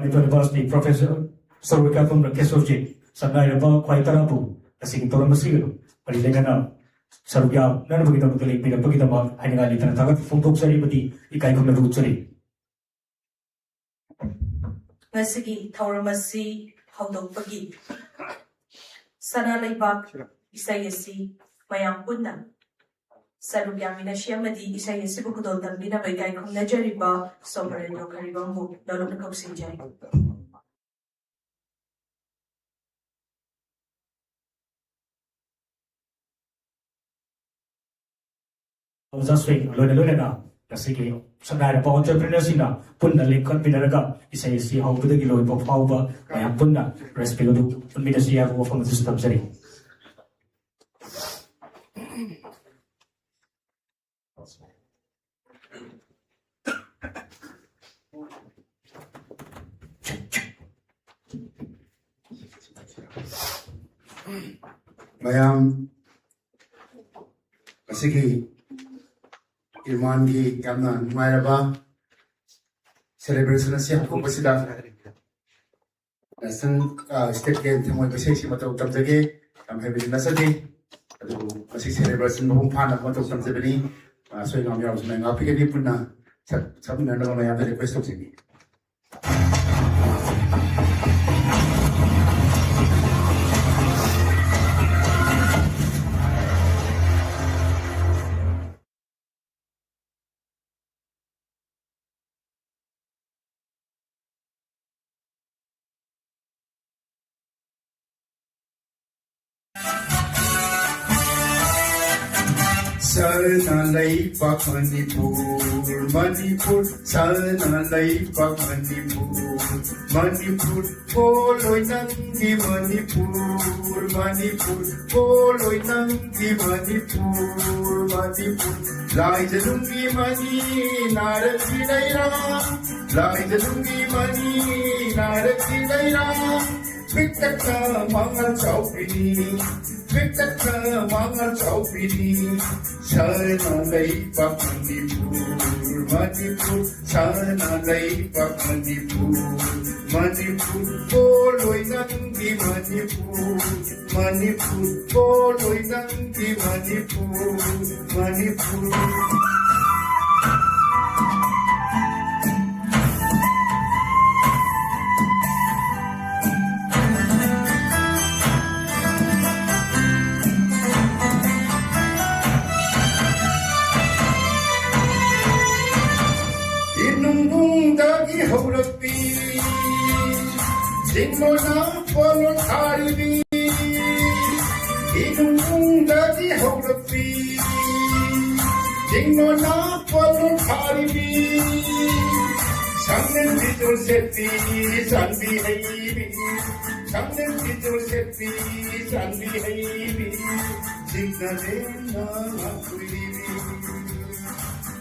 University Professor Sorika from the Kesofji, Sangai quite a rabu, a sing Toramasil, but he then Sarubia, none of the Pagitama, and I didn't have a photo ceremony, Ikai from the Rutari. Nasigi, Tauramasi, Haudopagi Sana Laibak, Isayasi, Mayam Puna. Sarubyamina Shamadi, Isayasi Bukudol, Bina Bagay, Najariba, Sovereign Karibamu, Dolokop Sinjay. Swing, Luna, the city, Sanai about entrepreneurs in a Punda Lake Pinaga, Isayasi, how to the Gilo of Hauba, Mayam Punda, Respilu, Midasia from the system setting. Mayam Asiki Irmangi Gamna Mairaba celebration Asia Kupasida Nasan State Game Timo Pasisi Mato Tamzagi, I'm having Nasadi, Pasi celebration Mumpana Mato Tamzabini, so you know, I was saying, I'll pick it Puna, something under my other request of me. Sana lay pak Manipur, sana lay pak Manipur, poloy nang di Manipur, poloy nang di Manipur, lai jalungi mani, narati daira, lai jalungi mani, narati daira, Victor Mangal Chowpini, Victor Mangal Chowpini, Sana lay pak Manipur, sana lay pak Manipur, poloy nang di Manipur, poloy nang di Manipur. Dagi Horapi, Simona Polo Taribi, Dagi Horapi, Simona Polo Taribi, Sangan Vijol Sepi, Sanbi Haibi, Sangan Vijol Sepi, Sanbi Haibi, Signalena Makuribi.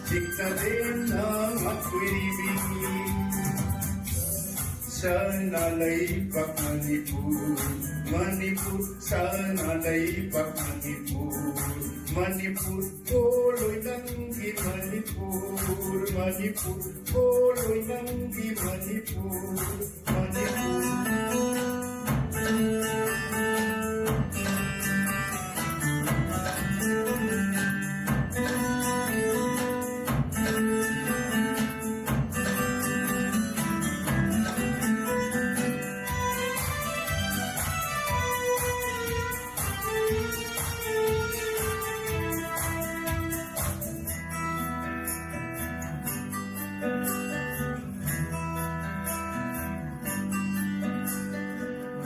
Signalena Makuribi, sana lay pak Manipur, sana lay pak Manipur, poloy nang di Manipur, poloy nang di Manipur.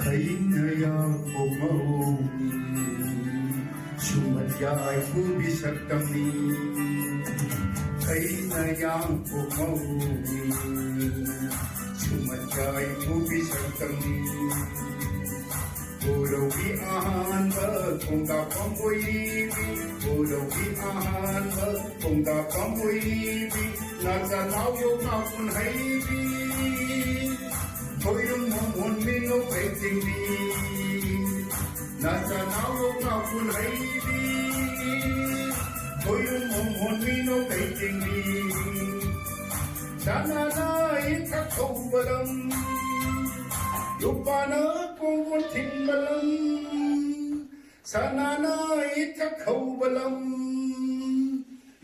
Kainaya Kumaumi Sumadyay Kubisakami Kainaya Kumaumi Sumadyay Kubisakami Purawi ahan Kungka Pambuibi Purawi ahan Kungka Pambuibi Nazanaw yung kapun haibi Toyong mamon mino waiting me. Nasa nawo kapun haibi. Toyong mamon mino waiting me. Sana na ꯊꯧꯕꯂꯝ ꯂꯨꯄꯥꯅ ꯀꯣꯡꯒꯣꯟ ꯊꯤꯟꯕꯂꯝ ꯁꯅꯥꯅ ꯏꯊꯛꯍꯧꯕꯂꯝ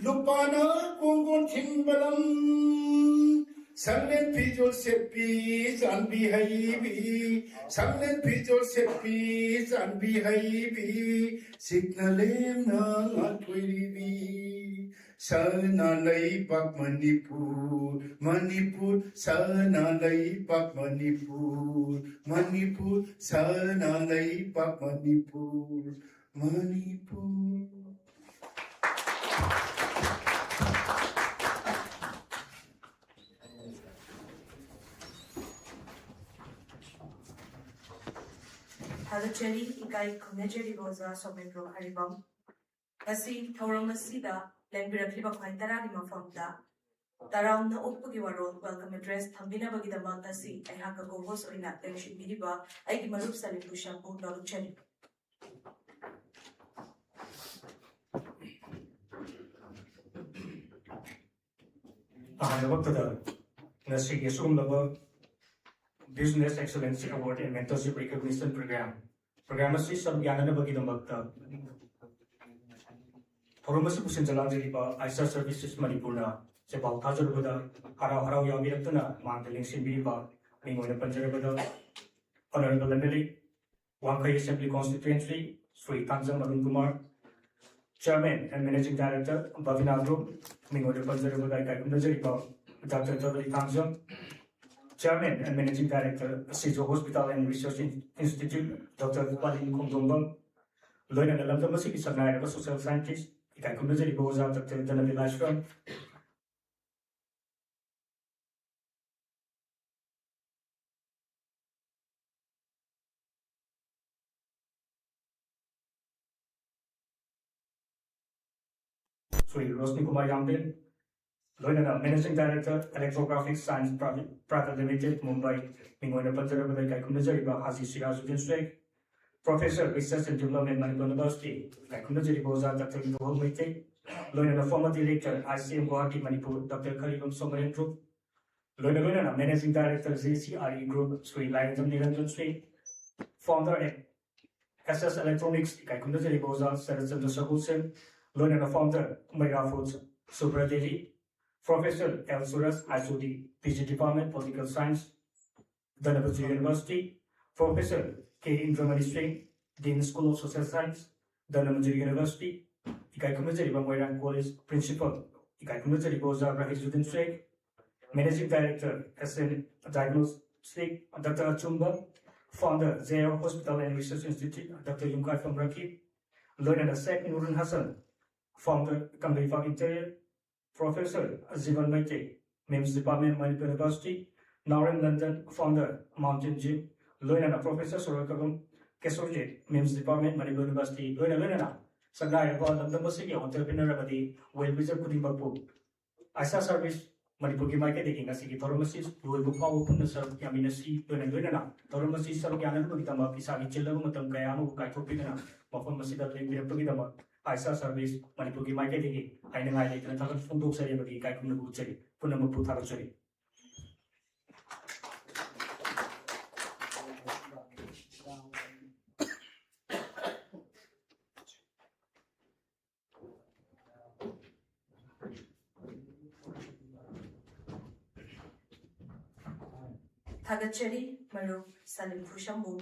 ꯂꯨꯄꯥꯅ ꯀꯣꯡꯒꯣꯟ ꯊꯤꯟꯕꯂꯝ 상렌 비졸 새비 잔비 하이비 상렌 비졸 새비 잔비 하이비 시그널em na tweeribi sana laipak manipur manipur sana laipak manipur manipur sana laipak manipur manipur Halachari ikai kunajari boza somebro haribam. Kasi Tauramasi Lembira Paintara di Mafamda. Taram na upagi waro welcome address Tambina Bagida Mantasi, I have a go host or in that should be riba, I give Marup Salifu shampoo, Dolchari. Nasi Yesum Lava Business Excellence Award and Mentorship Recognition Program. Program is some Yana Bagida Magta. Foromasi Pusin Jalajariba, ISA Services Manipuna, Sepal Tajarabada, Harao Yabiratuna, Mandaling Simbiba, Mingo Panjarabada, Honorable MLA, Wankai Assembly Constituency, Sri Tanzam Arun Kumar, Chairman and Managing Director, Bhavina Group, Mingo Panjarabada, Kakunajariba, Dr. Tavali Tanzam, Chairman and Managing Director, Sijo Hospital and Research Institute, Dr. Palin Kumdumbang, Lawyer and Alamda Masiki Sagnaya, Social Scientist, Ikakunajari Boza, Dr. Danavi Lashram, Sri Rosni Kumar Yamdin, Lawyer and Managing Director, Electrographic Science Private Limited, Mumbai, Mingoina Panjarabada, Ikakunajari Hazi Sirajuddin Sheikh, Professor Research and Development Manipur University, Ikakunajari Boza, Dr. Yuhol Mete, Lawyer and Former Director, ICM Guwahati Manipur, Dr. Karibam Somaran Group, Lawyer and Managing Director, ZCRE Group, Sri Lion Niranjan Sri, Founder at SS Electronics, Ikakunajari Boza, Saracen Dosahulsen, Lawyer and Founder, Mayra Foods, Subradevi, Professor L. Suras, ISOD, PG Department, Political Science, Dhanapati University, Professor K. Indramani Singh, Dean School of Social Science, Dhanapati University, Ikakunajari Bangwairan College, Principal, Ikakunajari Boza Rahizuddin Sheikh, Managing Director, SN Diagnostic, Dr. Achumba, Founder, Zaire Hospital and Research Institute, Dr. Yungkai from Rakib, Lawyer Sheikh Nurul Hassan, Founder, Kamrifak Interior, Professor Zivan Maite, MEMS Department, Manipur University, Nauren London, Founder, Mountain Gym, Lawyer Professor Sorakagum, Kesorjit, MEMS Department, Manipur University, Lawyer Sagai, London Basiki, Entrepreneur Abadi, Well Wizard Kudimbapu, ISA Service, Manipur Maike, the Kingasiki, Toromasis, Louis Power Punasar, Yaminasi, Luna, Toromasis, Sargana, Pugitama, Pisaki, Chilam, Kayama, Kaito Pigana, Mofamasi, Pugitama. ISA Service, Manipur Maike, I know I later and from books everybody, Kaikun Bucheri, Punamupu Taracheri. Tagachari, Maru, Salim Fushambu.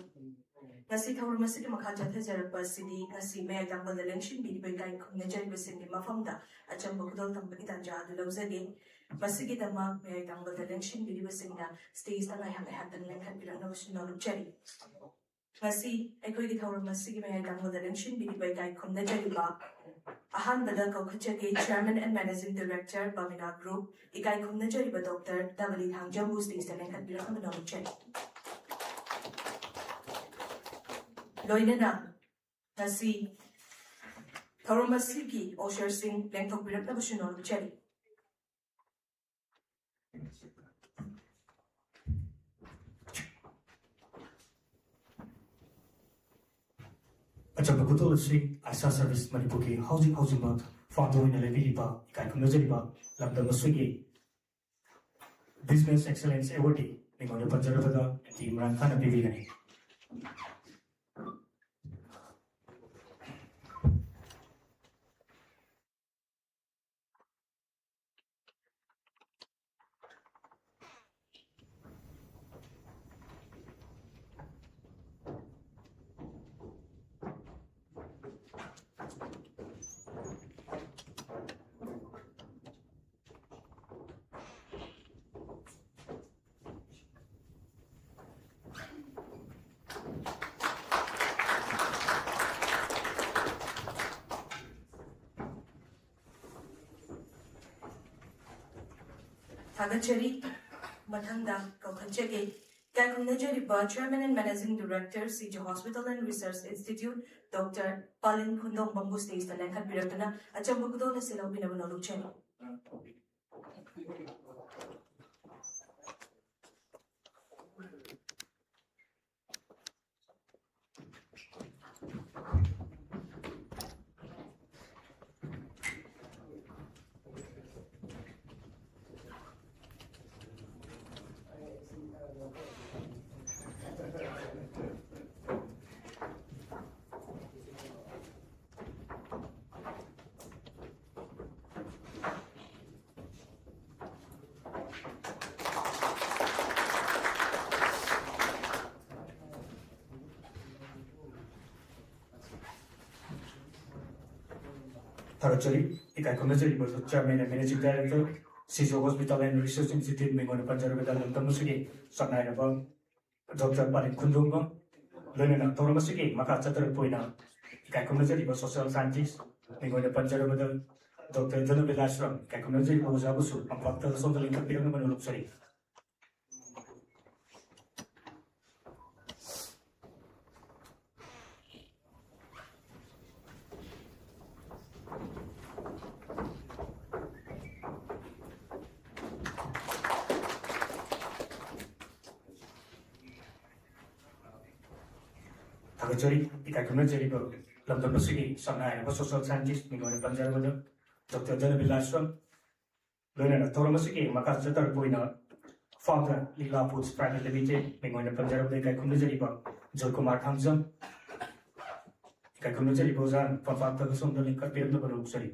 Nasi Tauramasi Makaja Jarapa City, Nasi May Damba the Lenshin, Bibikai, Najari Basin, Mafamda, a Chambakudal Tambakitanja, the Lozadi, Basigidama, May Damba the Lenshin, Bibisinda, stays that I have had the Lankan Notion Cherry. Nasi, Equity Tauramasi May Damba the Lenshin, Bibikai, Najariba, Ahan Badako Kachaki, Chairman and Managing Director, Bamina Group, Ikai Najariba Doctor, Davali Hangjambu, stays the Lankan Notion Cherry. Loinana, Nasi Tauramasi, Osher Singh, Length of National Cherry. Achabakuto Sri, ISA Service Manipuki, Housing Bug, Founder in the Leviba, Ikakunajariba, Lambda Masugi, Business Excellence Award Mingon Panjarabada and Team Rankana Pivigani. Thagachari Mathanda Kaukhanchege Kaikumnajari Chairman and Managing Director CJ Hospital and Research Institute Dr. Palin Khundong Bambu Stays the Lankan Piratana Achambukudo Silau Binavano Channel. Thagachari Kaikumnajari was the Chairman and Managing Director CJ Hospital and Research Institute Mingon Panjarabada Lamtamusiki Sanayaba Dr. Palin Khundong Learning Toramasiki Makachatar Puina Kaikumnajari was Social Scientist Mingon Panjarabada Dr. Janabil Ashram Kaikumnajari was Abusu and Factor Social Interpirium Manupsari. Thagachari Kaikumnajari Lamtamusiki Sanayaba Social Scientist Mingon Panjarabada Dr. Janabil Ashram Learning Toramasiki Makachatar Puina Founder Lila Foods Private Limited Mingon Panjarabada Kaikumnajari Jokumar Hamzam Kaikumnajari Bozan for Factor Social Interpirium Manupsari.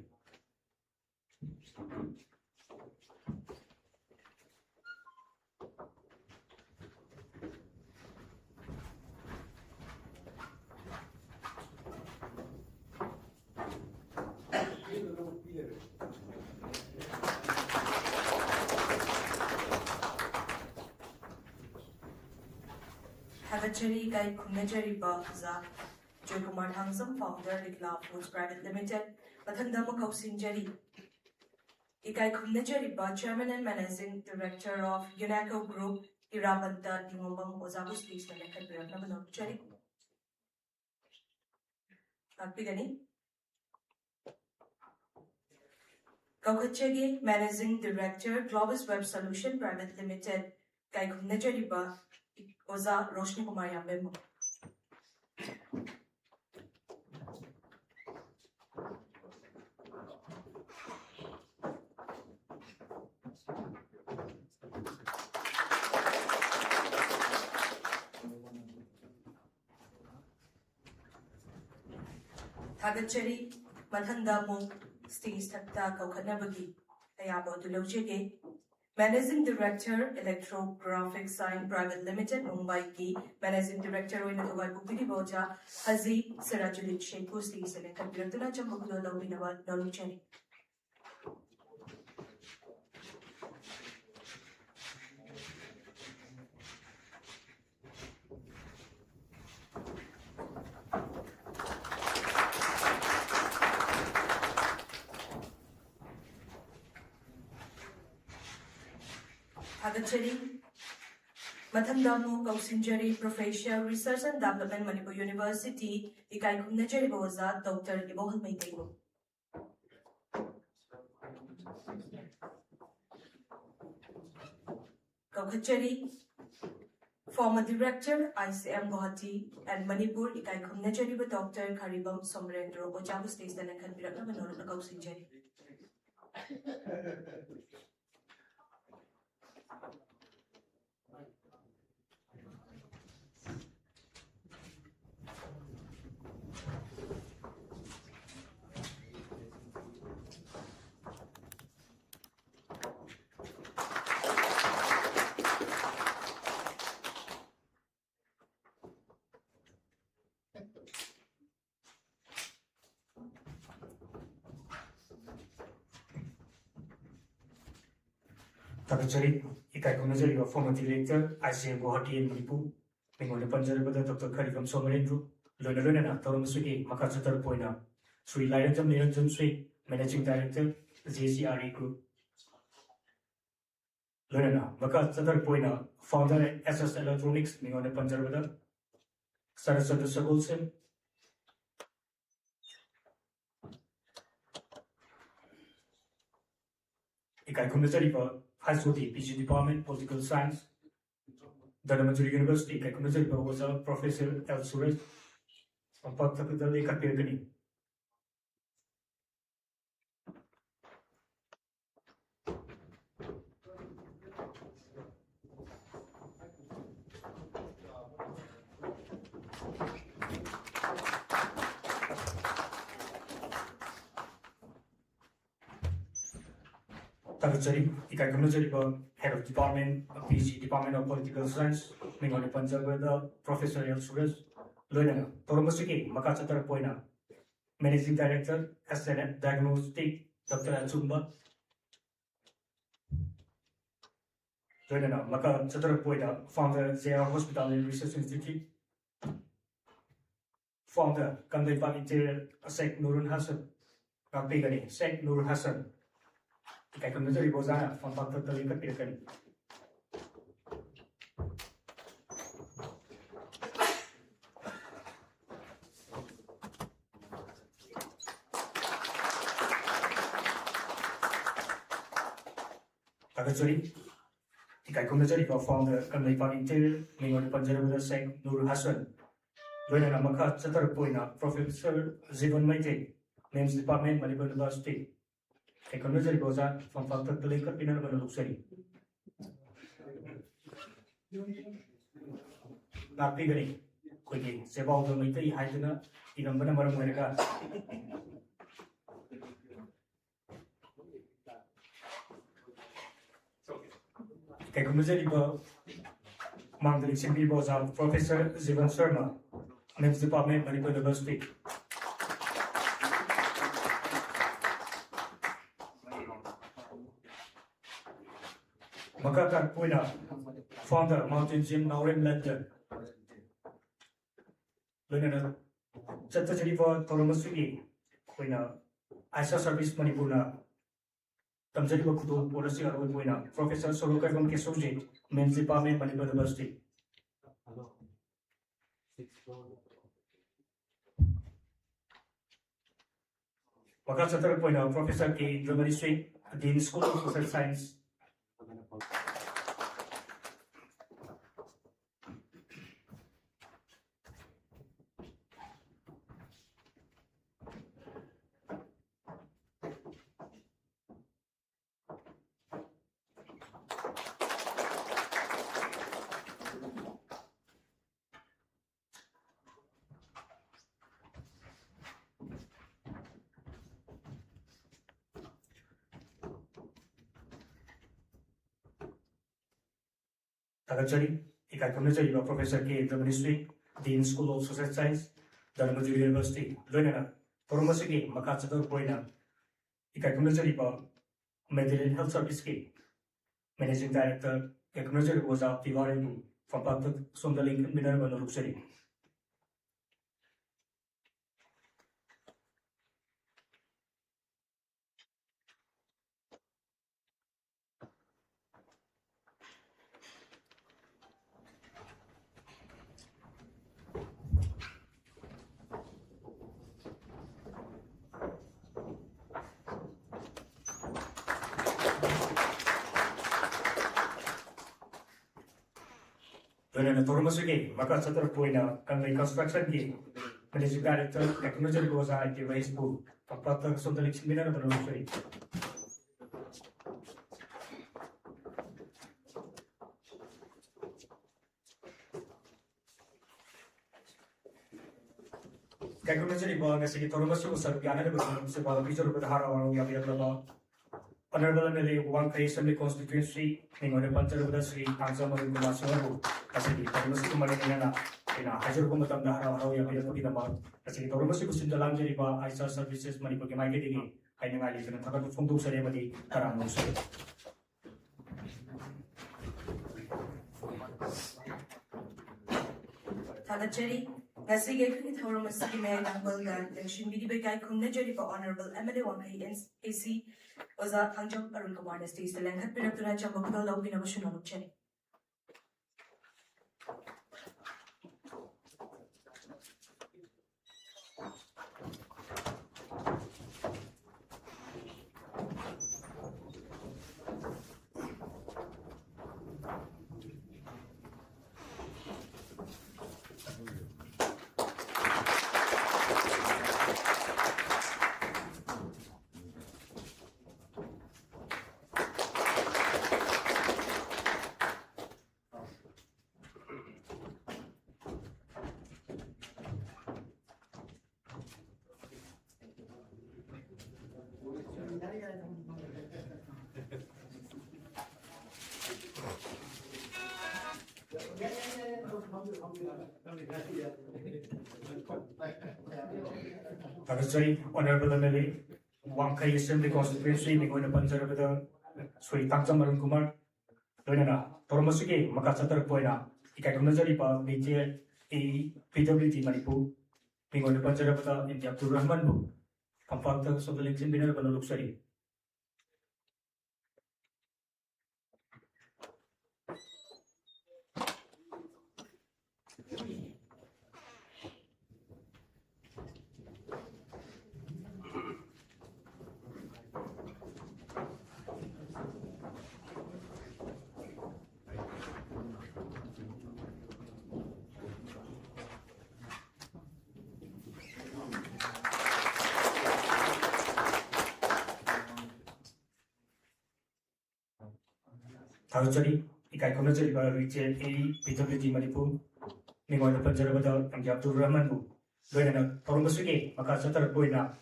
Thagachari Kaikumnajari Baza Jokumar Hamzam Founder Likla Foods Private Limited Mathanda Makausinjari Kaikumnajari Chairman and Managing Director of Unaco Group Irabanta Dimobam Ozabu Stays the Lankan Piratana Chari Pigani Kaukachegi Managing Director Globus Web Solution Private Limited Kaikumnajari Oza Roshni Kumar Yambemo. Thagachari Mathanda Mo Stays Takta Kaukanabagi Ayabo Dulojege Managing Director Electrographic Sign Private Limited Mumbai Ki Managing Director in the Bukidi Boja Hazi Sirajuddin Sheikh Stays and Kapiratuna Chambukudo Lobinava Noluchani. Thagachari Mathandamu Kausinjari Professional Research and Development Manipur University Kaikumnajari Boza Dr. Ibohal Maitego. Kaukachari Former Director ICM Guwahati and Manipur Kaikumnajari with Dr. Karibam Somrendro Ojabu Stays the Lankan Piratna Manora Kausinjari. Takachari, Ikai Kunazari, a former director, ICM Guwahati and Manipur, Mingon Panjari, Dr. Karikam Somarendru, Luna, Toromasuki, Makasatar Poina, Sri Liranjam Niranjam Sri, Managing Director, JCRE Group. Luna, Makasatar Poina, founder SS Electronics, Mingon Panjari, Saraswati Sagulsen. Ikai Kunazari, High School PG Department, Political Science. Dhanamajuri University, Ikai Kunazari was a professor L. Suraj. Pagtakadali Kapirkani. Takachari, Ikai Kunazari, Head of Department, PG Department of Political Science, Mingoni Panjab, Professor L. Suraj. Luna, Toromasuki, Makasatar Poina, Managing Director, SNF Diagnostic, Dr. Achumba. Luna, Makasatar Poina, founder, JR Hospital and Research Institute. Founder, Kandai Interior, Sheikh Nurul Hassan. Kapigani, Sheikh Nurul Hassan. Ikai Kunazari Bozana, from Pagtakadali Kapirkani. Takachari, Ikai Kunazari, founder, Kandai Interior, Mingon Panjari, Sheikh Nurul Hassan. Luna Makasatar Poina, Professor Zivan Maite, Names Department, Manipur University. Economic goza from Falta Pelika Pinal Luxury. Napigari, quickly, Sebal the Mita, Hydana, in a Manamara America. Economic Mandali Simbi was Professor Zivan Sharma, Names Department, Manipur University. Makatar Puina, founder, Mountain Gym, Naurim Lender. Luna, Chatachari for Toromasuki, Puina, ISA Service Manipuna, Tamjari Kutu, Policy or Puina, Professor Soloka from Kesoji, Men's Department, Manipur University. Makasatar Puina, Professor K. Germany Street, Dean School of Social Science. Takachari, Ikai Kunazari, Professor K. The Ministry, Dean School of Social Science, Dhanamajuri University, Luna, Toromasuki, Makasatar Poina, Ikai Kunazari, Medellin Health Service K. Managing Director, Ikai Kunazari was a Tivarin from Pagtak Sundalink Minerva Luxury. Luna Toromasuki, Makasatar Poina, Kangai Construction K. Managing Director, Ikai Kunazari was a device pool from Pagtak Sundalink Minerva Luxury. Ikai Kunazari was a Toromasuki was a piano with a picture of the Hara Yabiaba. Honorable MLA, one place assembly constituency, Mingon Panjari, Sri Kansama Kumasaru, as a Toromasuki Marina, in a Hajarukumatam Hara Yabiaba, as a Toromasuki Sindalanjariba, ISA Services, Manipur, I live in a Takatu Fundu ceremony, Karam. Thanachari, Nasige Thormasiki Mayangwalga, Lekshin Bidibai Kumnajari for Honorable Emily Wampai AC was a Hanjok Arun Kumar States, the Lanka Pinatuna Chabakula Lopinavation of Cherry. Thanachari, Honorable Emily Wampai Assembly Constituency, Mingoina Panjara, Sri Tanjam Arun Kumar, Donana, Toromasuke, Makasatar Poina, Ikakunajaripa, DJ, PWT Manipu, Mingoina Panjara, India Abdul Rahman, Pampata, of the Links in Binner Luxury. Thanachari, Ikakunajari, Region PWT Manipu, Mingoina Panjara, and Abdul Rahman, Donana, Toromasuke, Makasatar Poina.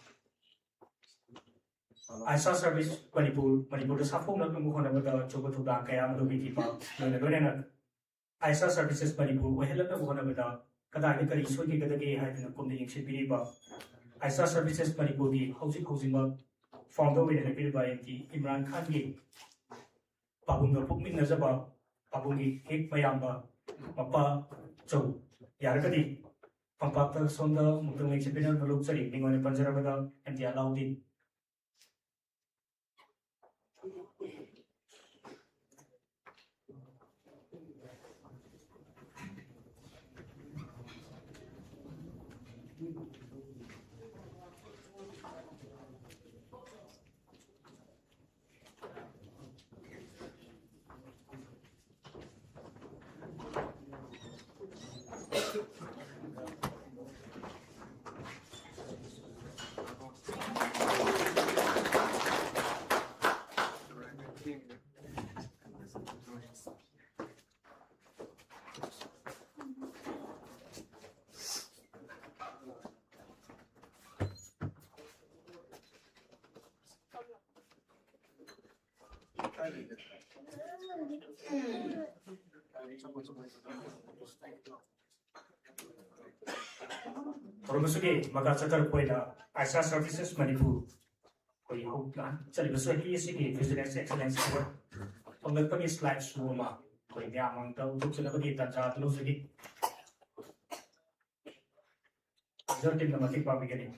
Aisa service Manipur is half of the Muhana Chokotuda Kayam Lubipa, Donana. Aisa services Manipur, we held up one of the Kadakari Suki Gadaki had in the Kundi Shipiba. Aisa services Manipur, the housing founder with an appeal by the Imran Khan. Pabunga Pukmin Nazaba, Pabungi, Hik Mayamba, Papa, Joe, Yarkadi, Pampata Sonda, Mutum Exhibitor, Luxury, Mingon Panjara, and the Alaudin. Toromasuke, Makasatar Poina, Aisa Services Manipur. We hope that Celebrity President's Excellence on the Pagi Slides Roma, going among the celebrity that are losing. Exerting the Matipa beginning.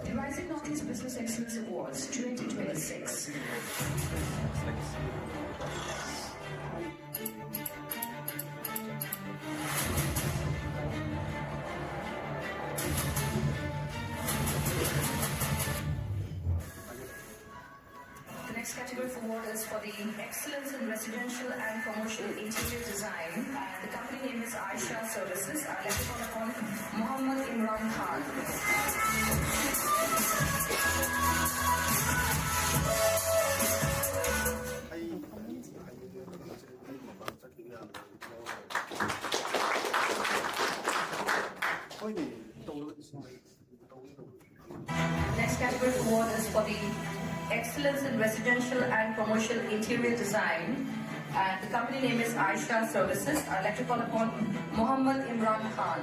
The Rising Northeast Business Excellence Awards 2026. The next category for award is for the Excellence in Residential and Commercial Interior Design. And the company name is Aisha Services. I'd like to call upon Muhammad Imran Khan. Next category for award is for the Excellence in Residential and Commercial Interior Design. And the company name is Aisha Services. I'd like to call upon Muhammad Imran Khan.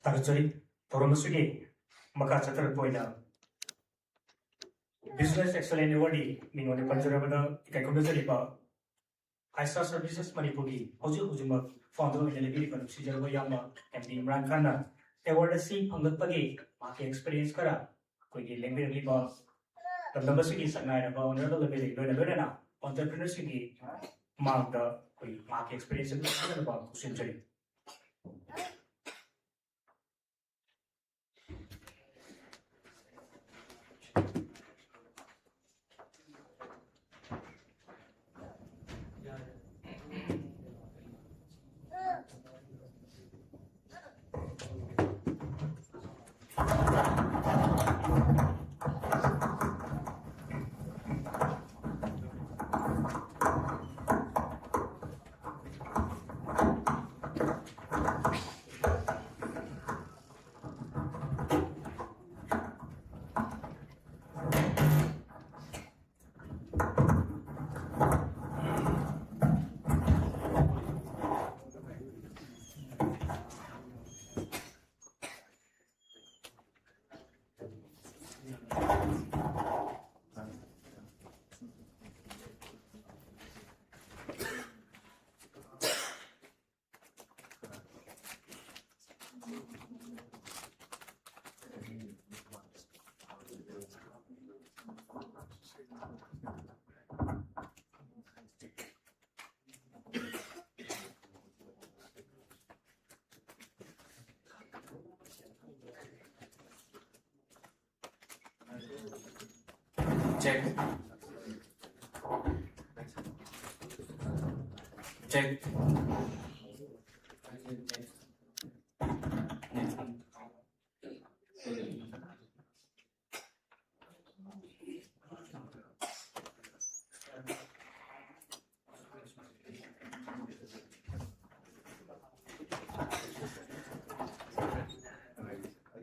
Tarjari Toromasugi Makachatar Poina Business Excellent Award Mingo de Panjarabana Kakumazalipa Aisa Services Manipuri Hoju Hujuma founder of the Leviticus Sijar Yama and the Imran Khanna Award C Pangapagi Market Experience Kara Quigi Language Lipa the Nambasugi Sanai about another level entrepreneurship mark the market experience about century. Check. Check.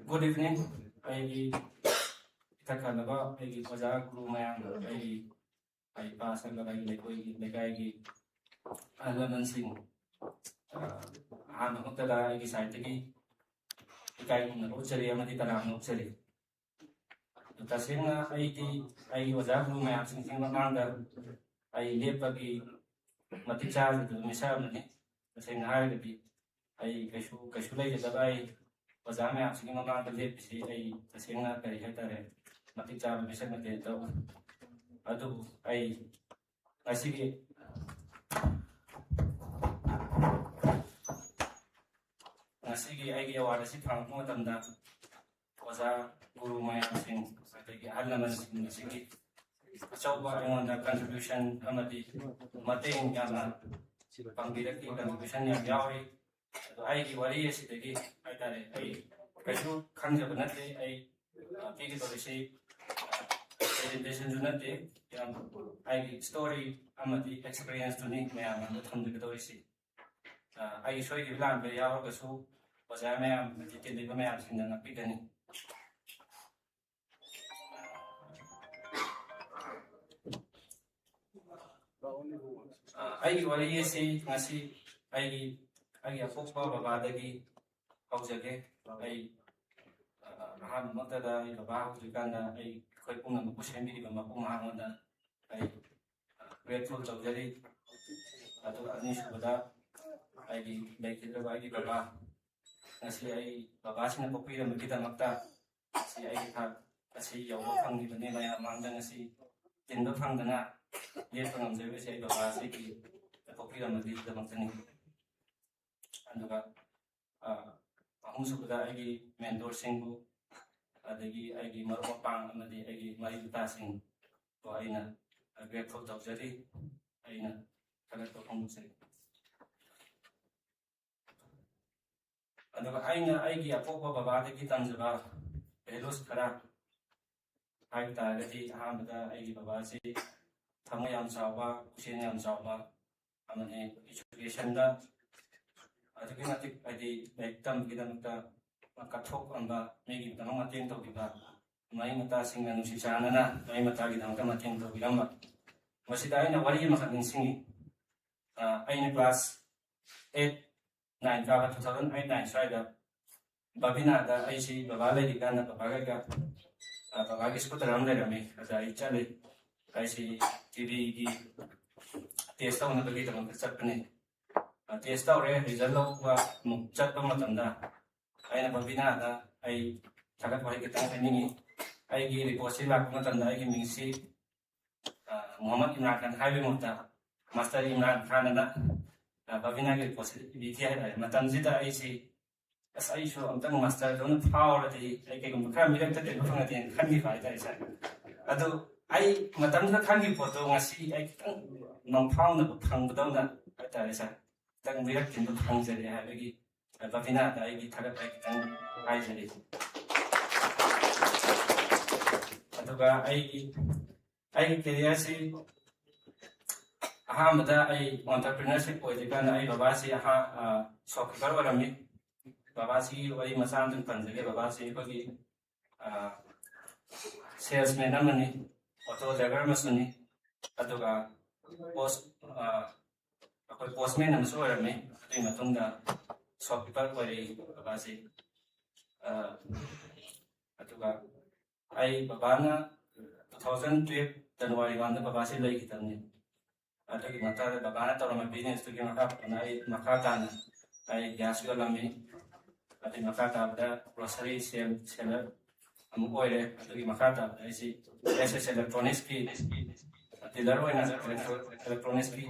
Good evening. I Itakanaba, I Baza Gurumaya, I pass and the guy Alaman Singh. I'm not that I decided the guy in the Uchari Amaditana Uchari. The Tasina, I was a Gurumaya, thinking amanda. I live again. Maticha, the Missamani, the same high. I calculated that I was a man singing among the lips, a singer, a hater, Maticha, Missamani. I do, I see it. I see I get what I see from more than that. Was a Guru Maya sing, I take elements in the city. So, on the contribution, Amadi, Matin Yana, Pangiraki contribution in Yauri. I worry is the gate. I got it. I do kind of nothing. I take it to the shape. Presentation to nothing. I story Amadi experience to Nick Mayam and the Tondigosi. I show you land by our so was I am the maps in the beginning. I worry say, Nasi, I have folks about the Hosake. I have not that I about Uganda. I quite on push him in Mapuma. I grateful of the Anisha. I like the Vadi Baba. I see I Babas in a popular Makita Makta. See, I have a see your work on the name I among the sea. In the Fangana, yet from the Visa Babas, the popular Madrid Montani. And Amusuka, I mentor single, the I Marpang and the I passing to Aina, a grateful of Zeri, Aina, Kalato Homusari. And I get a pop of about the Kitans about Elos Kara. I targeted Hamada, I give a Basi, Tamayam Sawa, Shiniam Sawa, and an education that I think I did like Tam Gidamata, Makatok and making the Nomatin to be back. My Matasing and Shishana, my Matagin Kamatin to be Lamba. Was it I in a Wadi Mahan singing? I in class 8, 9, 2008, 9, Strider. Babina, the IC, Babala, the Gana, Babaga, Babagis put around me as I challenge. I see TV, taste on the little of the Sapani. Taste out a result of Chapamata. I never been at I Tagapaki. I give a possible Matan, I give me see Muhammad Imran and Highway Mota, Master Imran Canada, Babina possibility, Matanzita, I see. As I show on the master, don't power the come elected and can be fighted. I Matanza can be photo, I see I non pound of Pangdona, then we have to find the Habigi, Babina, I get Tagapaki and Isaac. I see Hamada, I entrepreneurship with the gun, I Babasi, soccer, me. Babasi, I Masan and Panzaki, Babasi, salesman, Amani, Otto Zagarmasoni, Atoga, postman and so are me, in Matunga, shopkeeper, Babasi, Atoga. I Babana 2012, January 1, the Babasi Lake Itani. I took Mata, Babana, or my business to give up, and I Makatan, I Gasolami. At the Makata, the grocery seller, I'm oil, at the Makata, I see SS electronics key, at the Larwin electronics key,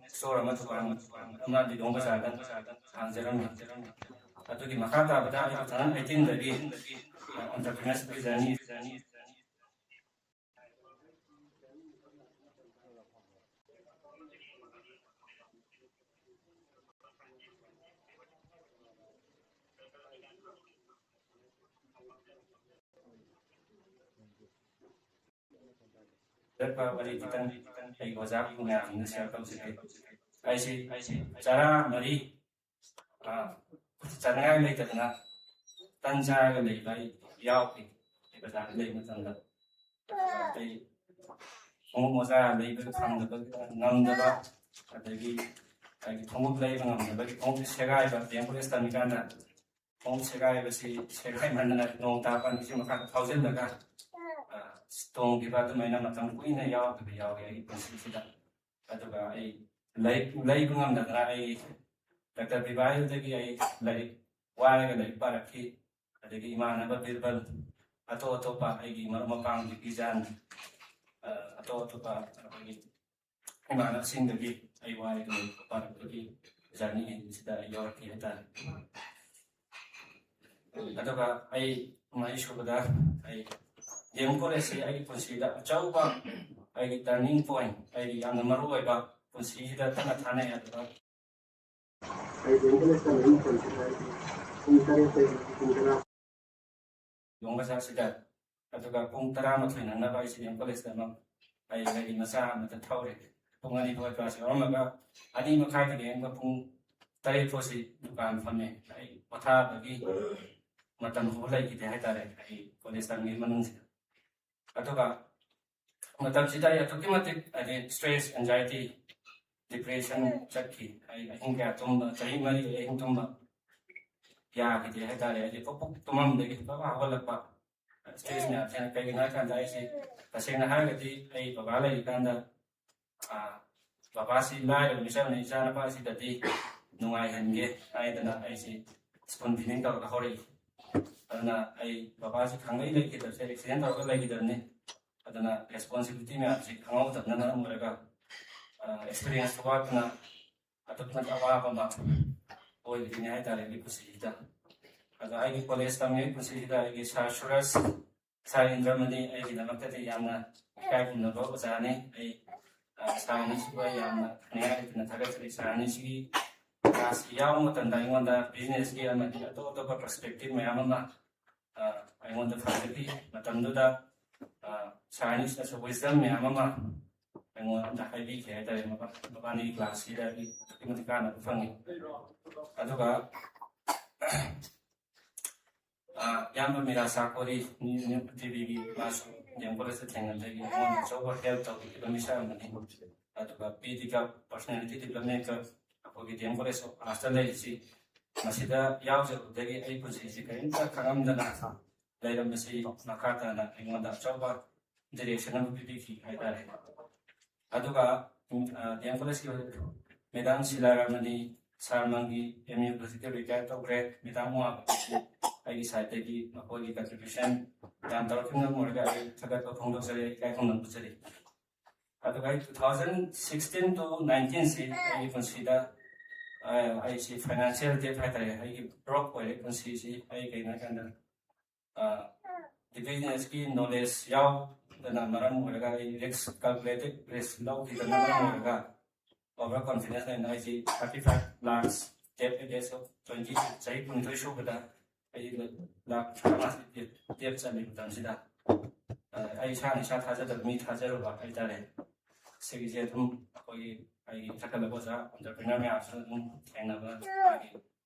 store a Matuan, not the Dongas Island, and Zeran. At the Makata, but I think the game entrepreneurs is a need. I was up in the circle. I see, Sarah Marie, Sarah later than that. ꯇꯟ ꯆꯥꯔꯒ ꯂꯩꯕ ꯑꯩ ꯌꯥꯎꯈꯤ ꯕꯖꯥꯔꯗ ꯂꯩꯕ ꯃꯇꯝꯗ ꯑꯩ ꯈꯣꯡꯎꯞ ꯃꯣꯖꯥ ꯂꯩꯕ ꯉꯝꯗꯕ ꯑꯗꯒꯤ ꯑꯩꯒꯤ ꯈꯣꯡꯎꯞ ꯂꯩꯕ ꯉꯝꯗꯕꯒꯤ ꯈꯣꯡꯎꯞꯁꯤ ꯁꯦꯒꯥꯏꯕ ꯗꯦꯝ ꯀꯣꯂꯦꯖ ꯇꯝꯃꯤꯀꯥꯟꯗ ꯈꯣꯡꯎꯞ ꯁꯦꯒꯥꯏꯕꯁꯤ ꯁꯦꯒꯥꯏꯃꯟꯗꯅ ꯅꯣꯡ ꯇꯥꯕ ꯀꯥꯟꯗ ꯃꯈꯥꯗ ꯐꯥꯎꯖꯤꯜꯂꯒ ꯇꯣꯡꯈꯤꯕ ꯑꯗꯨꯃꯥꯏꯅ ꯃꯇꯝ ꯀꯨꯏꯅ ꯌꯥꯎꯈꯤꯕ ꯌꯥꯎꯋꯤ ꯑꯩꯒꯤ ꯄꯨꯟꯁꯤꯁꯤꯗ ꯑꯗꯨꯒ ꯑꯩ ꯂꯩꯕ ꯉꯝꯗꯗꯅ ꯑꯩ ꯗꯥꯛꯇꯔ ꯕꯤꯕꯥꯏꯗꯒꯤ ꯑꯩ ꯂꯥꯏꯔꯤꯛ ꯋꯥꯏꯔꯒ ꯂꯥꯏꯔꯤꯛ ꯄꯥꯔꯛꯈꯤ ꯑꯗꯒꯤ ꯏꯃꯥꯟꯅꯕ ꯕꯤꯔꯕꯜ ꯑꯇꯣꯞ ꯑꯇꯣꯞꯄ ꯑꯩꯒꯤ ꯃꯔꯨꯞ ꯃꯄꯥꯡꯒꯤ ꯕꯤꯖꯥꯟ ꯑꯇꯣꯞ ꯑꯇꯣꯞꯄ ꯑꯩꯈꯣꯏꯒꯤ ꯏꯃꯥꯟꯅꯕꯁꯤꯡꯗꯒꯤ ꯑꯩ ꯋꯥꯏꯔꯒ ꯂꯥꯏꯔꯤꯛ ꯄꯥꯔꯛꯄꯒꯤ ꯖꯔꯅꯤꯁꯤꯗ ꯑꯩ ꯌꯧꯔꯛꯈꯤ ꯍꯥꯏꯇꯥꯔꯦ ꯑꯗꯨꯒ ꯑꯩ ꯃꯔꯤꯁꯨꯕꯗ ꯑꯩ ꯗꯦꯝ ꯀꯣꯂꯦꯖꯁꯤ ꯑꯩꯒꯤ ꯄꯨꯟꯁꯤꯗ ꯑꯆꯧꯕ ꯑꯩꯒꯤ ꯇꯔꯅꯤꯡ ꯄꯣꯏꯟ ꯑꯩꯒꯤ ꯌꯥꯝꯅ ꯃꯔꯨ ꯑꯣꯏꯕ ꯄꯨꯟꯁꯤꯁꯤꯗ ꯇꯠꯅ ꯊꯥꯅꯩ ꯑꯗꯨꯒ ꯕꯖꯥꯔꯁꯤꯗ ꯑꯗꯨꯒ ꯄꯨꯡ 11 ꯅꯪꯅꯕ ꯑꯩꯁꯤ ꯗꯦꯝ ꯀꯣꯂꯦꯖꯇ ꯑꯃ ꯑꯩ ꯒꯥꯔꯤ ꯃꯆꯥ ꯑꯃꯗ ꯊꯧꯔꯦ ꯄꯨꯡ 2 ꯐꯥꯎ ꯀ꯭ꯂꯥꯁ ꯌꯥꯎꯔꯝꯃꯒ 2:30 ꯌꯦꯡꯕ ꯄꯨꯡ 8 ꯐꯥꯎꯁꯤ ꯗꯨꯀꯥꯟ ꯐꯝꯃꯦ ꯑꯩ ꯄꯣꯊꯥꯕꯒꯤ ꯃꯇꯝ ꯐꯥꯎ ꯂꯩꯈꯤꯗꯦ ꯍꯥꯏꯇꯥꯔꯦ ꯑꯩ ꯀꯣꯂꯦꯖ ꯇꯝꯉꯩ ꯃꯅꯨꯡꯁꯤꯗ ꯑꯗꯨꯒ ꯃꯇꯝꯁꯤꯗ ꯑꯩ ꯑꯗꯨꯛꯀꯤ ꯃꯇꯤꯛ ꯍꯥꯏꯗꯤ ꯁ꯭ꯇ꯭ꯔꯦꯁ ꯑꯦꯟꯖꯥꯏꯇꯤ ꯗꯤꯄ꯭ꯔꯦꯁꯟ ꯆꯠꯈꯤ ꯑꯩ ꯑꯍꯤꯡ ꯀꯌꯥ ꯇꯨꯝꯕ ꯆꯍꯤ 4 ꯑꯍꯤꯡ ꯇꯨꯝꯕ ꯌꯥꯈꯤꯗꯦ ꯍꯥꯏꯇꯥꯔꯦ ꯍꯥꯏꯗꯤ ꯄꯨꯛ ꯇꯨꯝꯃꯝꯗꯒꯤ ꯄꯨꯛ ꯍꯧꯒꯠꯂꯛꯄ ꯁ꯭ꯇ꯭ꯔꯦꯁ ꯃꯌꯥꯝꯁꯤꯅ ꯀꯩꯒꯤꯅꯣ ꯍꯥꯏꯀꯥꯟꯗ ꯑꯩꯁꯤ ꯇꯁꯦꯡꯅ ꯍꯥꯏꯔꯒꯗꯤ ꯑꯩ ꯕꯕꯥ ꯂꯩꯔꯤꯀꯥꯟꯗ ꯕꯕꯥꯁꯤ ꯂꯥꯏꯔꯕ ꯃꯤꯆꯝꯅꯤ ꯏꯆꯥꯅꯨꯄꯥꯁꯤꯗꯗꯤ ꯅꯨꯡꯉꯥꯏꯍꯟꯒꯦ ꯍꯥꯏꯗꯅ ꯑꯩꯁꯤ ꯁ꯭ꯀꯨꯜ ꯐꯤꯗꯤꯡ ꯇꯧꯔꯒ ꯍꯧꯔꯛꯏ ꯑꯗꯨꯅ ꯑꯩ ꯕꯕꯥꯁꯤ ꯈꯪꯂꯩ ꯂꯩꯈꯤꯗꯕꯁꯦ ꯑꯦꯛꯁꯤꯗꯦꯟ ꯇꯧꯔꯒ ꯂꯩꯈꯤꯗꯕꯅꯤ ꯑꯗꯨꯅ ꯔꯦꯁꯄꯣꯟꯁꯤꯕꯤꯂꯤꯇꯤ ꯃꯌꯥꯝꯁꯤ ꯈꯪꯍꯧꯗꯕꯅ ꯃꯔꯝ ꯑꯣꯏꯔꯒ ꯑꯦꯛꯁꯄꯤꯔꯤꯌꯦꯟꯁ ꯋꯥꯠꯇꯨꯅ ꯑꯗꯨꯛꯀꯤ ꯃꯇꯤꯛ ꯑꯋꯥꯕ ꯑꯃ ꯑꯣꯏꯕꯅꯤ ꯍꯥꯏꯇꯥꯔꯦ ꯑꯩꯒꯤ ꯄꯨꯟꯁꯤꯁꯤꯗ ꯑꯗꯣ ꯑꯩꯒꯤ ꯀꯣꯂꯦꯖ ꯇꯝꯃꯤꯉꯩ ꯄꯨꯟꯁꯤꯁꯤꯗ ꯑꯩꯒꯤ ꯁꯥꯔ ꯁꯨꯔꯁ ꯁꯥꯔ ꯏꯟꯗ꯭ꯔꯃꯅꯤ ꯑꯩꯒꯤꯗꯃꯛꯇꯗꯤ ꯌꯥꯝꯅ ꯏꯀꯥꯏ ꯈꯨꯝꯅꯕ ꯑꯣꯖꯥꯅꯤ ꯑꯩ ꯁꯥꯔ ꯑꯅꯤꯁꯤꯕꯨ ꯑꯩ ꯌꯥꯝꯅ ꯅꯤꯡꯉꯥꯏ ꯂꯩꯇꯅ ꯊꯥꯒꯠꯆꯔꯤ ꯁꯥꯔ ꯑꯅꯤꯁꯤꯒꯤ ꯀ꯭ꯂꯥꯁ ꯌꯥꯎꯕ ꯃꯇꯝꯗ ꯑꯩꯉꯣꯟꯗ ꯕꯤꯖꯤꯅꯦꯁꯀꯤ ꯑꯃꯗꯤ ꯑꯇꯣꯞ ꯑꯇꯣꯞꯄ ꯄꯔꯁꯄꯦꯛꯇꯤꯚ ꯃꯌꯥꯝ ꯑꯃ ꯑꯩꯉꯣꯟꯗ ꯐꯪꯖꯈꯤ ꯃꯇꯝꯗꯨꯗ ꯁꯥꯔ ꯑꯅꯤꯁꯤꯅꯁꯨ ꯋꯤꯁꯗꯝ ꯃꯌꯥꯝ ꯑꯃ ꯑꯩꯉꯣꯟꯗ ꯍꯥꯏꯕꯤꯈꯤ ꯍꯥꯏꯇꯥꯔꯦ ꯃꯕꯥꯅꯤꯒꯤ ꯀ꯭ꯂꯥꯁꯁꯤꯗ ꯑꯩ ꯑꯗꯨꯛꯀꯤ ꯃꯇꯤꯛ ꯀꯥꯟꯅꯕ ꯐꯪꯉꯤ ꯑꯗꯨꯒ ꯌꯥꯝꯅ ꯃꯤꯔꯥꯁꯥ ꯀꯣꯔꯤ ꯅ꯭ꯌꯨ ꯄ꯭ꯔꯤꯊꯤꯕꯤꯒꯤ ꯃꯥꯁꯨ ꯗꯦꯝ ꯀꯣꯂꯦꯖꯇ ꯊꯦꯡꯅꯕꯗꯒꯤ ꯑꯩꯉꯣꯟꯗ ꯑꯆꯧꯕ ꯍꯦꯜꯞ ꯇꯧꯕꯤꯈꯤꯕ ꯃꯤꯁꯛ ꯑꯃꯅꯤ ꯑꯗꯨꯒ ꯄꯤꯗꯤꯒ ꯄꯔꯁꯣꯅꯦꯂꯤꯇꯤ ꯗꯤꯕ꯭ꯂꯞꯃꯦꯟꯀ ꯑꯩꯈꯣꯏꯒꯤ ꯗꯦꯝ ꯀꯣꯂꯦꯖ ꯑꯣꯐ ꯑꯥꯔꯠꯁꯇ ꯂꯩꯔꯤꯁꯤ ꯃꯁꯤꯗ ꯌꯥꯎꯖꯕꯗꯒꯤ ꯑꯩ ꯄꯨꯟꯁꯤꯁꯤ ꯀꯔꯤꯝꯇ ꯈꯪꯉꯝꯗꯅ ꯂꯩꯔꯝꯕꯁꯤ ꯃꯈꯥ ꯇꯥꯅ ꯑꯩꯉꯣꯟꯗ ꯑꯆꯧꯕ ꯗꯤꯔꯦꯛꯁꯟ ꯑꯃ ꯄꯤꯕꯤꯈꯤ ꯍꯥꯏꯇꯥꯔꯦ ꯑꯗꯨꯒ ꯗꯦꯝ ꯀꯣꯂꯦꯖꯀꯤ ꯃꯦꯗꯥꯝ ꯁꯤꯂꯥꯔꯥꯃꯅꯤ ꯁꯥꯔ ꯃꯪꯒꯤ MU ꯍꯧꯖꯤꯛꯇꯤ ꯔꯤꯇꯥꯌꯔ ꯇꯧꯈ꯭ꯔꯦ ꯃꯦꯗꯥꯝ ꯋꯥꯕꯁꯤ ꯑꯩꯒꯤ ꯁꯥꯏꯠꯇꯒꯤ ꯃꯈꯣꯏꯒꯤ ꯀꯟꯇ꯭ꯔꯤꯕ꯭ꯌꯨꯁꯟ ꯌꯥꯝ ꯇꯧꯔꯛꯈꯤꯕꯅ ꯃꯔꯝ ꯑꯣꯏꯔꯒ ꯑꯩ ꯊꯥꯒꯠꯄ ꯐꯣꯡꯗꯣꯛꯆꯔꯤ ꯏꯀꯥꯏ ꯈꯨꯝꯅꯖꯔꯤ ꯑꯗꯨꯒ ꯑꯩ 2016 to 19ꯁꯤ ꯑꯩꯒꯤ ꯄꯨꯟꯁꯤꯗ ꯑꯩꯁꯤ ꯐꯥꯏꯅꯥꯟꯁꯤꯌꯦꯜ ꯗꯦꯞ ꯍꯥꯏꯇꯥꯔꯦ ꯑꯩꯒꯤ ꯕ꯭ꯔꯣꯛ ꯑꯣꯏꯔꯦ ꯄꯨꯟꯁꯤꯁꯤ ꯑꯩ ꯀꯩꯅꯣ ꯍꯥꯏꯀꯥꯟꯗ ꯕꯤꯖꯤꯅꯦꯁꯀꯤ ꯅꯣꯂꯦꯖ ꯌꯥꯎꯗꯅ ꯃꯔꯝ ꯑꯣꯏꯔꯒ ꯑꯩ ꯔꯤस्क ꯀꯥꯜꯀꯨꯂꯦꯇꯦꯗ ꯔꯤस्क ꯂꯧꯈꯤꯗꯅ ꯃꯔꯝ ꯑꯣꯏꯔꯒ ꯑꯣꯚꯔ ꯀꯣꯟꯐꯤꯗꯦꯟꯁ ꯂꯩꯅ ꯑꯩꯁꯤ 35 लाख ꯗꯦꯞ ꯑꯦꯗꯦꯁ 20 ꯆꯍꯤ 19 ꯁꯨꯕꯗ ꯑꯩ लाख 35 ꯗꯦꯞ ꯆꯠꯂꯤ ꯃꯇꯝꯁꯤꯗ ꯑꯩ ꯏꯁꯥꯅ ꯏꯁꯥ ꯊꯥꯖꯗꯕ ꯃꯤ ꯊꯥꯖꯔꯨꯕ ꯍꯥꯏꯇꯥꯔꯦ ꯁꯤꯒꯤꯁꯦ ꯑꯗꯨꯝ ꯑꯩꯒꯤ ꯊꯛꯀꯠꯂꯕ ꯑꯣꯖꯥ ꯑꯣꯟꯇꯔꯄ꯭ꯔꯤꯅꯔ ꯃꯌꯥꯝꯁꯨ ꯑꯗꯨꯝ ꯊꯦꯡꯅꯕ ꯑꯩꯒꯤ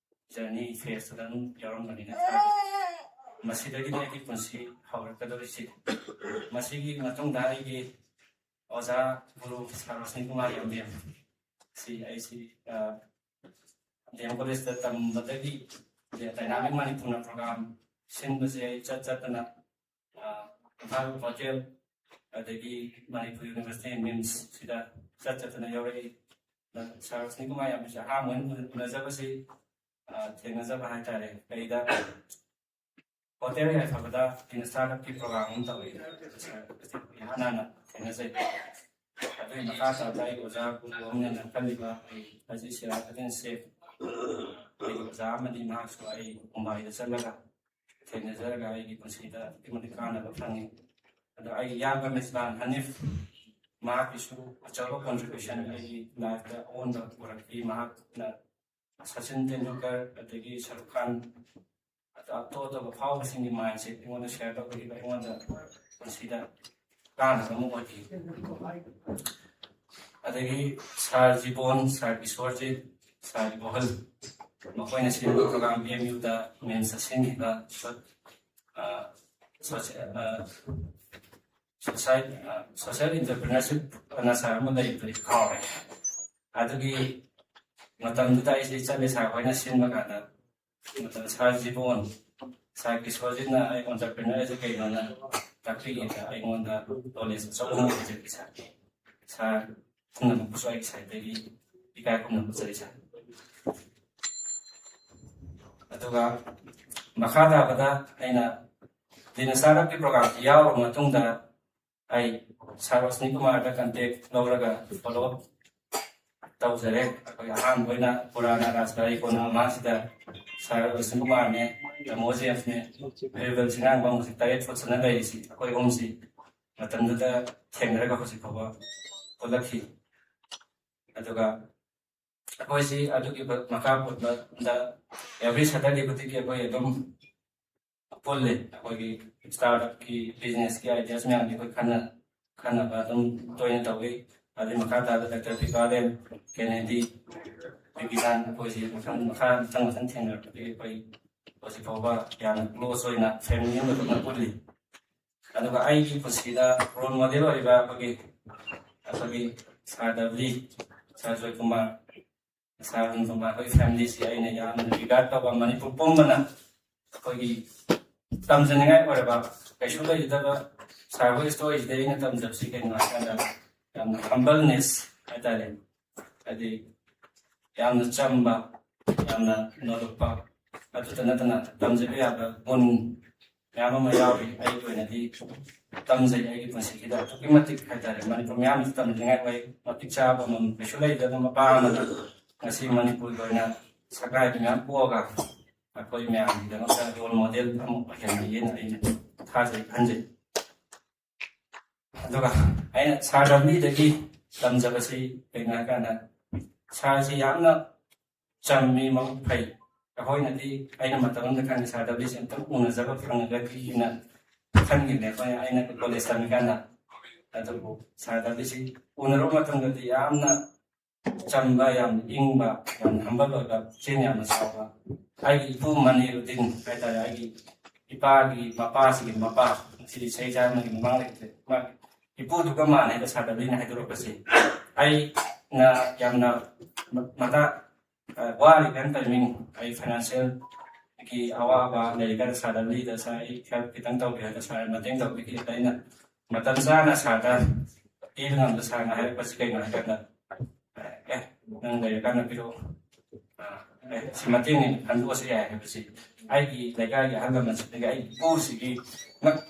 ꯖꯔꯅꯤ ꯐꯦꯁꯇꯨꯗ ꯑꯗꯨꯝ ꯌꯥꯎꯔꯝꯕꯅꯤꯅ ꯃꯁꯤꯗꯒꯤꯗꯤ ꯑꯩꯒꯤ ꯄꯨꯟꯁꯤ ꯍꯧꯔꯛꯀꯗꯧꯔꯤꯁꯤ ꯃꯁꯤꯒꯤ ꯃꯇꯨꯡꯗ ꯑꯩꯒꯤ ꯑꯣꯖꯥ ꯒꯨꯔꯨ ꯁꯥꯔ ꯔꯣꯁꯅꯤ ꯀꯨꯃꯥꯔ ꯌꯥꯝꯕꯦꯝ ꯁꯤ ꯑꯩꯁꯤ ꯗꯦꯝ ꯀꯣꯂꯦꯖꯇ ꯇꯝꯕꯗꯒꯤ ꯗꯥꯏꯅꯥꯃꯤꯛ ꯃꯅꯤꯄꯨꯔꯅ ꯄ꯭ꯔꯣꯒ꯭ꯔꯥꯝ ꯁꯤꯟꯕꯁꯦ ꯑꯩ ꯆꯠꯇꯅ ꯏꯝꯐꯥꯜ ꯍꯣꯇꯦꯜ ꯑꯗꯒꯤ ꯃꯅꯤꯄꯨꯔ ꯌꯨꯅꯤꯚꯔꯁꯤꯇꯤ ꯃꯤꯝꯁ ꯁꯤꯗ ꯆꯠꯇꯅ ꯌꯧꯔꯛꯏ ꯁꯥꯔ ꯔꯣꯁꯅꯤ ꯀꯨꯃꯥꯔ ꯌꯥꯝꯕꯦꯝꯁꯦ ꯑꯍꯥꯟꯕ ꯑꯣꯏꯅ ꯎꯅꯖꯕꯁꯤ ꯊꯦꯡꯅꯖꯕ ꯍꯥꯏꯇꯥꯔꯦ ꯀꯩꯗ ꯍꯣꯇꯦꯜ ꯌꯥꯏꯐꯕꯗ ꯏꯟꯁꯇꯥꯒ꯭ꯔꯥꯝꯒꯤ ꯄ꯭ꯔꯣꯒ꯭ꯔꯥꯝ ꯑꯃ ꯇꯧꯏ ꯏꯍꯥꯟ ꯍꯥꯟꯅ ꯊꯦꯡꯅꯖꯩ ꯑꯗꯨꯒꯤ ꯃꯈꯥ ꯇꯥꯕꯗ ꯑꯩ ꯑꯣꯖꯥ ꯒꯨꯔꯨ ꯑꯃꯅ ꯈꯜꯂꯤꯕ ꯑꯩ ꯍꯧꯖꯤꯛ ꯁꯤꯔꯥꯖꯨꯗꯤꯟ ꯁꯦꯈ ꯑꯩꯒꯤ ꯑꯣꯖꯥ ꯑꯃꯗꯤ ꯃꯍꯥꯛꯁꯨ ꯑꯩ ꯃꯨꯝꯕꯥꯏꯗ ꯆꯠꯂꯒ ꯊꯦꯡꯅꯖꯔꯒ ꯑꯩꯒꯤ ꯄꯨꯟꯁꯤꯗ ꯑꯗꯨꯛꯀꯤ ꯃꯇꯤꯛ ꯀꯥꯟꯅꯕ ꯐꯪꯉꯤ ꯑꯗꯣ ꯑꯩꯒꯤ ꯏꯌꯥꯝꯕ ꯃꯤꯁꯕꯥꯟ ꯍꯅꯤꯐ ꯃꯍꯥꯛꯀꯤꯁꯨ ꯑꯆꯧꯕ ꯀꯟꯇ꯭ꯔꯤꯕ꯭ꯌꯨꯁꯟ ꯑꯩꯒꯤ ꯂꯥꯏꯐꯇ ꯑꯑꯣꯟꯕ ꯄꯨꯔꯛꯈꯤ ꯃꯍꯥꯛꯅ ꯁꯆꯤꯟ ꯇꯦꯟꯗꯨꯜꯀꯔ ꯑꯗꯒꯤ ꯁꯔꯨꯛ ꯈꯥꯟ ꯑꯇꯣꯞ ꯑꯇꯣꯞꯄ ꯐꯥꯎꯕꯁꯤꯡꯒꯤ ꯃꯥꯏꯟꯁꯦ ꯑꯩꯉꯣꯟꯗ ꯁꯤꯌꯔ ꯇꯧꯕꯤꯕ ꯑꯩꯉꯣꯟꯗ ꯄꯨꯟꯁꯤꯗ ꯀꯥꯟꯅꯕ ꯑꯃ ꯑꯣꯏꯈꯤ ꯑꯗꯒꯤ ꯁꯥꯔ ꯖꯤꯕꯣꯟ ꯁꯥꯔ ꯏꯁꯣꯔꯖꯤꯠ ꯁꯥꯔ ꯒꯣꯍꯜ ꯃꯈꯣꯏꯅ ꯁꯤꯟꯕ ꯄ꯭ꯔꯣꯒ꯭ꯔꯥꯝ MUꯗ ꯃꯦꯟꯁꯇ ꯁꯤꯟꯈꯤꯕ ꯁꯣꯁꯤꯌꯦꯜ ꯏꯟꯇꯔꯄ꯭ꯔꯤꯅꯔꯁꯤꯞ ꯑꯅ ꯁꯥꯔ ꯑꯃ ꯂꯩꯕꯗꯨ ꯀꯥꯎꯔꯦ ꯑꯗꯨꯒꯤ ꯃꯇꯝꯗꯨꯗ ꯑꯩꯁꯦ ꯆꯠꯂꯦ ꯁꯥꯔ ꯍꯣꯏꯅ ꯁꯤꯟꯕ ꯀꯥꯟꯗ ꯃꯇꯝ ꯁꯥꯔ ꯖꯤꯕꯣꯟ ꯁꯥꯔ ꯀꯤꯁꯣꯔꯖꯤꯠꯅ ꯑꯩ ꯑꯣꯟꯇꯔꯄ꯭ꯔꯤꯅꯔꯁꯦ ꯀꯩꯅꯣꯅ ꯇꯥꯛꯄꯤꯒꯦꯗ ꯑꯩꯉꯣꯟꯗ ꯅꯣꯂꯦꯖ ꯑꯆꯧꯕ ꯑꯃ ꯑꯣꯏꯖꯈꯤ ꯁꯥꯔ ꯄꯨꯝꯅꯃꯛꯄꯨꯁꯨ ꯑꯩꯒꯤ ꯁꯥꯏꯠꯇꯒꯤ ꯏꯀꯥꯏ ꯈꯨꯝꯅꯕ ꯆꯠꯂꯤ ꯁꯥꯔ ꯑꯗꯨꯒ ꯃꯈꯥ ꯇꯥꯕꯗ ꯑꯩꯅ ꯗꯤꯟ ꯁ꯭ꯇꯥꯔꯠꯑꯞꯀꯤ ꯄ꯭ꯔꯣꯒ꯭ꯔꯥꯝꯁꯤ ꯌꯥꯎꯔꯕ ꯃꯇꯨꯡꯗ ꯑꯩ ꯁꯥꯔ ꯔꯣꯁꯅꯤ ꯀꯨꯃꯥꯔꯗ ꯀꯟꯇꯦꯛ ꯂꯧꯔꯒ ꯐꯣꯂꯣ ꯑꯞ ꯇꯧꯖꯔꯦ ꯑꯩꯈꯣꯏ ꯑꯍꯥꯟꯕ ꯑꯣꯏꯅ ꯄꯨꯔꯥꯅꯥ ꯔꯥꯖꯕꯥꯔꯤ ꯀꯣꯅꯨꯡ ꯃꯃꯥꯡꯁꯤꯗ ꯁꯥꯔ ꯔꯣꯁꯅꯤ ꯀꯨꯃꯥꯔꯅꯦ ꯔꯃꯣ ꯖꯦꯝꯁꯅꯦ ꯚꯦꯔꯤꯕꯜ ꯁꯤꯡꯉꯥꯡꯕꯝ ꯍꯧꯖꯤꯛ 9 ꯐꯨꯠꯁꯅ ꯂꯩꯔꯤꯁꯤ ꯑꯩꯈꯣꯏ ꯑꯍꯨꯝꯁꯤ ꯃꯇꯝꯗꯨꯗ ꯊꯦꯡꯅꯔꯒ ꯍꯧꯖꯤꯛ ꯐꯥꯎꯕ ꯄꯨꯜꯂꯛꯈꯤ ꯑꯗꯨꯒ ꯑꯩꯈꯣꯏꯁꯤ ꯑꯗꯨꯒꯤ ꯃꯈꯥ ꯄꯣꯟꯕꯗ ꯑꯦꯕ꯭ꯔꯤ ꯁꯦꯇꯔꯗꯦ ꯈꯨꯗꯤꯡꯒꯤ ꯑꯩꯈꯣꯏ ꯑꯗꯨꯝ ꯄꯨꯜꯂꯤ ꯑꯩꯈꯣꯏꯒꯤ ꯁ꯭ꯇꯥꯔꯠꯑꯞꯀꯤ ꯕꯤꯖꯤꯅꯦꯁꯀꯤ ꯑꯥꯏꯗꯤꯌꯥꯁ ꯃꯌꯥꯝꯗꯤ ꯑꯩꯈꯣꯏ ꯈꯟꯅꯕ ꯑꯗꯨꯝ ꯇꯣꯏꯅ ꯇꯧꯏ ꯑꯗꯨꯒꯤ ꯃꯈꯥ ꯇꯥꯕꯗ ꯗꯥꯛꯇꯔ ꯄꯤꯀꯥꯂꯦꯟ ꯀꯦꯅꯦꯗꯤ ꯕꯤꯒꯤꯅꯥꯟ ꯑꯩꯈꯣꯏꯁꯤ ꯃꯊꯪ ꯊꯦꯡꯅꯔꯛꯄꯗꯒꯤ ꯑꯩꯈꯣꯏ ꯍꯧꯖꯤꯛ ꯐꯥꯎꯕ ꯌꯥꯝꯅ ꯀ꯭ꯂꯣꯖ ꯑꯣꯏꯅ ꯐꯦꯃꯤꯂꯤ ꯑꯃꯗꯧꯅ ꯄꯨꯜꯂꯤ ꯑꯗꯨꯒ ꯑꯩꯒꯤ ꯄꯨꯟꯁꯤꯗ ꯔꯣꯜ ꯃꯣꯗꯦꯜ ꯑꯣꯏꯕ ꯑꯩꯈꯣꯏꯒꯤ ꯁꯥꯔ ꯗꯕꯂꯤ ꯁꯥꯔ ꯖꯣꯏꯀꯨꯃꯥꯔ ꯁꯥꯔ ꯔꯨꯟꯀꯨꯃꯥꯔ ꯑꯩꯈꯣꯏꯒꯤ ꯐꯦꯃꯤꯂꯤꯁꯤ ꯑꯩꯅ ꯌꯥꯝꯅ ꯔꯤꯒꯥꯔꯠ ꯇꯧꯕ ꯃꯅꯤꯄꯨꯔ ꯄꯨꯝꯕꯅ ꯑꯩꯈꯣꯏꯒꯤ ꯇꯝꯖꯅꯤꯡꯉꯥꯏ ꯑꯣꯏꯔꯕ ꯀꯩꯁꯨ ꯂꯩꯖꯗꯕ ꯁꯥꯔ ꯍꯣꯏ ꯏꯁꯇꯣꯔꯤꯁꯤꯗ ꯑꯩꯅ ꯇꯝꯖꯕꯁꯤ ꯀꯩꯅꯣ ꯍꯥꯏꯀꯥꯟꯗ ꯌꯥꯝꯅ ꯍꯝꯕꯜꯅꯦꯁ ꯍꯥꯏꯇꯥꯔꯦ ꯍꯥꯏꯗꯤ ꯌꯥꯝꯅ ꯆꯝꯕ ꯌꯥꯝꯅ ꯅꯣꯂꯨꯛꯄ ꯑꯗꯨꯇ ꯅꯠꯇꯅ ꯇꯝꯖꯕ ꯌꯥꯕ ꯒꯨꯟ ꯃꯌꯥꯝ ꯑꯃ ꯌꯥꯎꯔꯤ ꯑꯩꯒꯤ ꯑꯣꯏꯅꯗꯤ ꯇꯝꯖꯩ ꯑꯩꯒꯤ ꯄꯨꯟꯁꯤꯁꯤꯗ ꯑꯗꯨꯛꯀꯤ ꯃꯇꯤꯛ ꯍꯥꯏꯇꯥꯔꯦ ꯃꯅꯤꯄꯨꯔ ꯃꯌꯥꯝꯁꯨ ꯇꯝꯖꯅꯤꯡꯉꯥꯏ ꯑꯣꯏ ꯃꯇꯤꯛ ꯆꯥꯕ ꯀꯩꯁꯨ ꯂꯩꯇꯕ ꯃꯄꯥ ꯑꯃꯅ ꯉꯁꯤ ꯃꯅꯤꯄꯨꯔꯒꯤ ꯑꯣꯏꯅ ꯁꯔꯀꯥꯔꯒꯤ ꯃꯌꯥꯝ ꯄꯣꯛꯑꯒ ꯑꯩꯈꯣꯏ ꯃꯌꯥꯝꯒꯤꯗꯃꯛꯇ ꯔꯣꯜ ꯃꯣꯗꯦꯜ ꯑꯃ ꯑꯣꯏꯍꯟꯕꯤꯌꯦꯅ ꯑꯩꯅ ꯊꯥꯖꯩ ꯈꯟꯖꯩ ꯑꯗꯨꯒ ꯑꯩꯅ ꯁꯥꯔ ꯗꯕꯂꯤꯗꯒꯤ ꯇꯝꯖꯕꯁꯤ ꯀꯩꯅꯣ ꯍꯥꯏꯀꯥꯟꯗ ꯁꯥꯔꯁꯤ ꯌꯥꯝꯅ ꯆꯝꯃꯤ ꯃꯕꯨꯛ ꯐꯩ ꯑꯩꯈꯣꯏꯅꯗꯤ ꯑꯩꯅ ꯃꯇꯝ ꯑꯃꯗ ꯈꯟꯈꯤ ꯁꯥꯔ ꯗꯕꯂꯤꯁꯤ ꯑꯝꯇꯪ ꯎꯅꯖꯕ ꯐꯪꯉꯒꯗꯤꯅ ꯈꯟꯈꯤꯕꯅꯦ ꯑꯩꯅ ꯀꯣꯂꯦꯖ ꯇꯝꯃꯤꯀꯥꯟꯗ ꯑꯗꯨꯕꯨ ꯁꯥꯔ ꯗꯕꯂꯤꯁꯤ ꯎꯅꯔꯨꯕ ꯃꯇꯝꯗꯗꯤ ꯌꯥꯝꯅ ꯆꯝꯕ ꯌꯥꯝꯅ ꯏꯪꯕ ꯌꯥꯝꯅ ꯍꯝꯕꯜ ꯑꯣꯏꯕ ꯆꯤꯟ ꯌꯥꯝꯅ ꯆꯥꯎꯕ ꯑꯩꯒꯤ ꯏꯄꯨ ꯃꯅꯤꯔꯨꯗꯤꯟ ꯍꯥꯏꯇꯥꯔꯦ ꯑꯩꯒꯤ ꯏꯄꯥꯒꯤ ꯃꯄꯥꯁꯤꯒꯤ ꯃꯄꯥ ꯉꯁꯤꯗꯤ ꯆꯍꯤ ꯆꯥꯝꯃꯒꯤ ꯃꯃꯥꯡ ꯂꯩꯇ꯭ꯔꯦ ꯏꯄꯨꯗꯨꯒ ꯃꯥꯟꯅꯩꯕ ꯁꯥꯔ ꯗꯕꯂꯤꯅ ꯍꯥꯏꯗꯣꯔꯛꯄꯁꯤ ꯑꯩꯅ ꯌꯥꯝꯅ ꯋꯥꯔꯤꯀꯥꯟ ꯇꯥꯏꯃꯤꯡ ꯑꯩ ꯐꯥꯏꯅꯥꯟꯁꯤꯌꯦꯜꯒꯤ ꯑꯋꯥꯕ ꯂꯩꯔꯤꯀꯥꯟꯗ ꯁꯥꯔ ꯗꯕꯂꯤꯗ ꯁꯥꯔ ꯑꯩ ꯍꯦꯜꯞ ꯈꯤꯇꯪ ꯇꯧꯒꯦ ꯍꯥꯏꯕꯗ ꯁꯥꯔ ꯃꯇꯦꯡ ꯇꯧꯕꯤꯈꯤ ꯑꯗ ꯑꯩꯅ ꯃꯇꯝ ꯆꯥꯅ ꯁꯥꯔꯗ ꯄꯤꯕ ꯉꯝꯕ ꯁꯥꯔꯅ ꯍꯥꯏꯔꯛꯄꯁꯤ ꯀꯩꯅꯣ ꯍꯥꯏꯀꯥꯟꯗ ꯅꯪ ꯂꯩꯔꯀꯥꯟꯗ ꯄꯤꯔꯛꯑꯣ ꯁꯤ ꯃꯇꯦꯡꯅꯤ ꯈꯟꯗꯣꯛꯑꯁꯨ ꯌꯥꯏ ꯍꯥꯏꯕꯁꯤ ꯑꯩꯒꯤ ꯂꯩꯀꯥꯏꯒꯤ ꯑꯍꯜ ꯂꯃꯟꯁꯤꯡꯗꯒꯤ ꯑꯩꯒꯤ ꯏꯄꯨꯁꯤꯒꯤ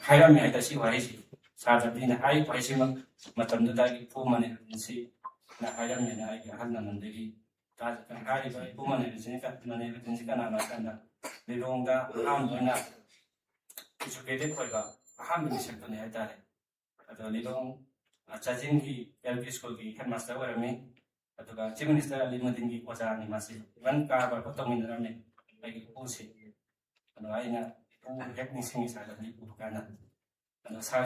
ꯍꯥꯏꯔꯝꯃꯤ ꯍꯥꯏꯇꯥꯔꯦ ꯁꯤ ꯋꯥꯍꯩꯁꯤ ꯁꯥꯔ ꯗꯕꯂꯤꯅ ꯍꯥꯏꯔꯤꯕ ꯋꯥꯍꯩꯁꯤꯃꯛ ꯃꯇꯝꯗꯨꯗ ꯑꯩꯒꯤ ꯏꯄꯨ ꯃꯅꯤꯔꯨꯗꯤꯟꯁꯤꯅ ꯍꯥꯏꯔꯝꯃꯦꯅ ꯑꯩꯒꯤ ꯑꯍꯜ ꯂꯃꯟꯗꯒꯤ ꯍꯥꯏꯔꯤꯕ ꯏꯄꯨ ꯃꯅꯤꯔꯨꯗꯤꯟꯁꯤ ꯀꯅꯥꯅꯣ ꯍꯥꯏꯀꯥꯟꯗ ꯂꯤꯂꯣꯡꯗ ꯑꯍꯥꯟꯕ ꯑꯣꯏꯅ ꯏꯖꯨꯀꯦꯇꯦꯠ ꯑꯣꯏꯕ ꯑꯍꯥꯟꯕ ꯃꯤꯁꯛꯇꯨꯅꯤ ꯍꯥꯏꯇꯥꯔꯦ ꯑꯗꯣ ꯂꯤꯂꯣꯡ ꯆꯥꯖꯤꯡꯒꯤ LP ꯁ꯭ꯀꯨꯜꯒꯤ ꯍꯦꯗꯃꯥꯁꯇꯔ ꯑꯣꯏꯔꯝꯃꯤ ꯑꯗꯨꯒ ꯆꯤꯐ ꯃꯤꯅꯤꯁꯇꯔ ꯑꯂꯤꯃꯨꯗꯤꯟꯒꯤ ꯑꯣꯖꯥꯅꯤ ꯃꯥꯁꯤ ꯏꯚꯟ ꯀꯥꯔꯕꯥꯔ ꯇꯧꯃꯤꯟꯅꯔꯝꯃꯤ ꯑꯩꯒꯤ ꯏꯄꯨꯁꯤ ꯑꯗꯣ ꯑꯩꯅ ꯏꯄꯨ ꯍꯦꯛ ꯅꯤꯡꯁꯤꯡꯉꯤ ꯁꯥꯔ ꯗꯕꯂꯤ ꯎꯕ ꯀꯥꯟꯗ ꯑꯗꯣ ꯁꯥꯔ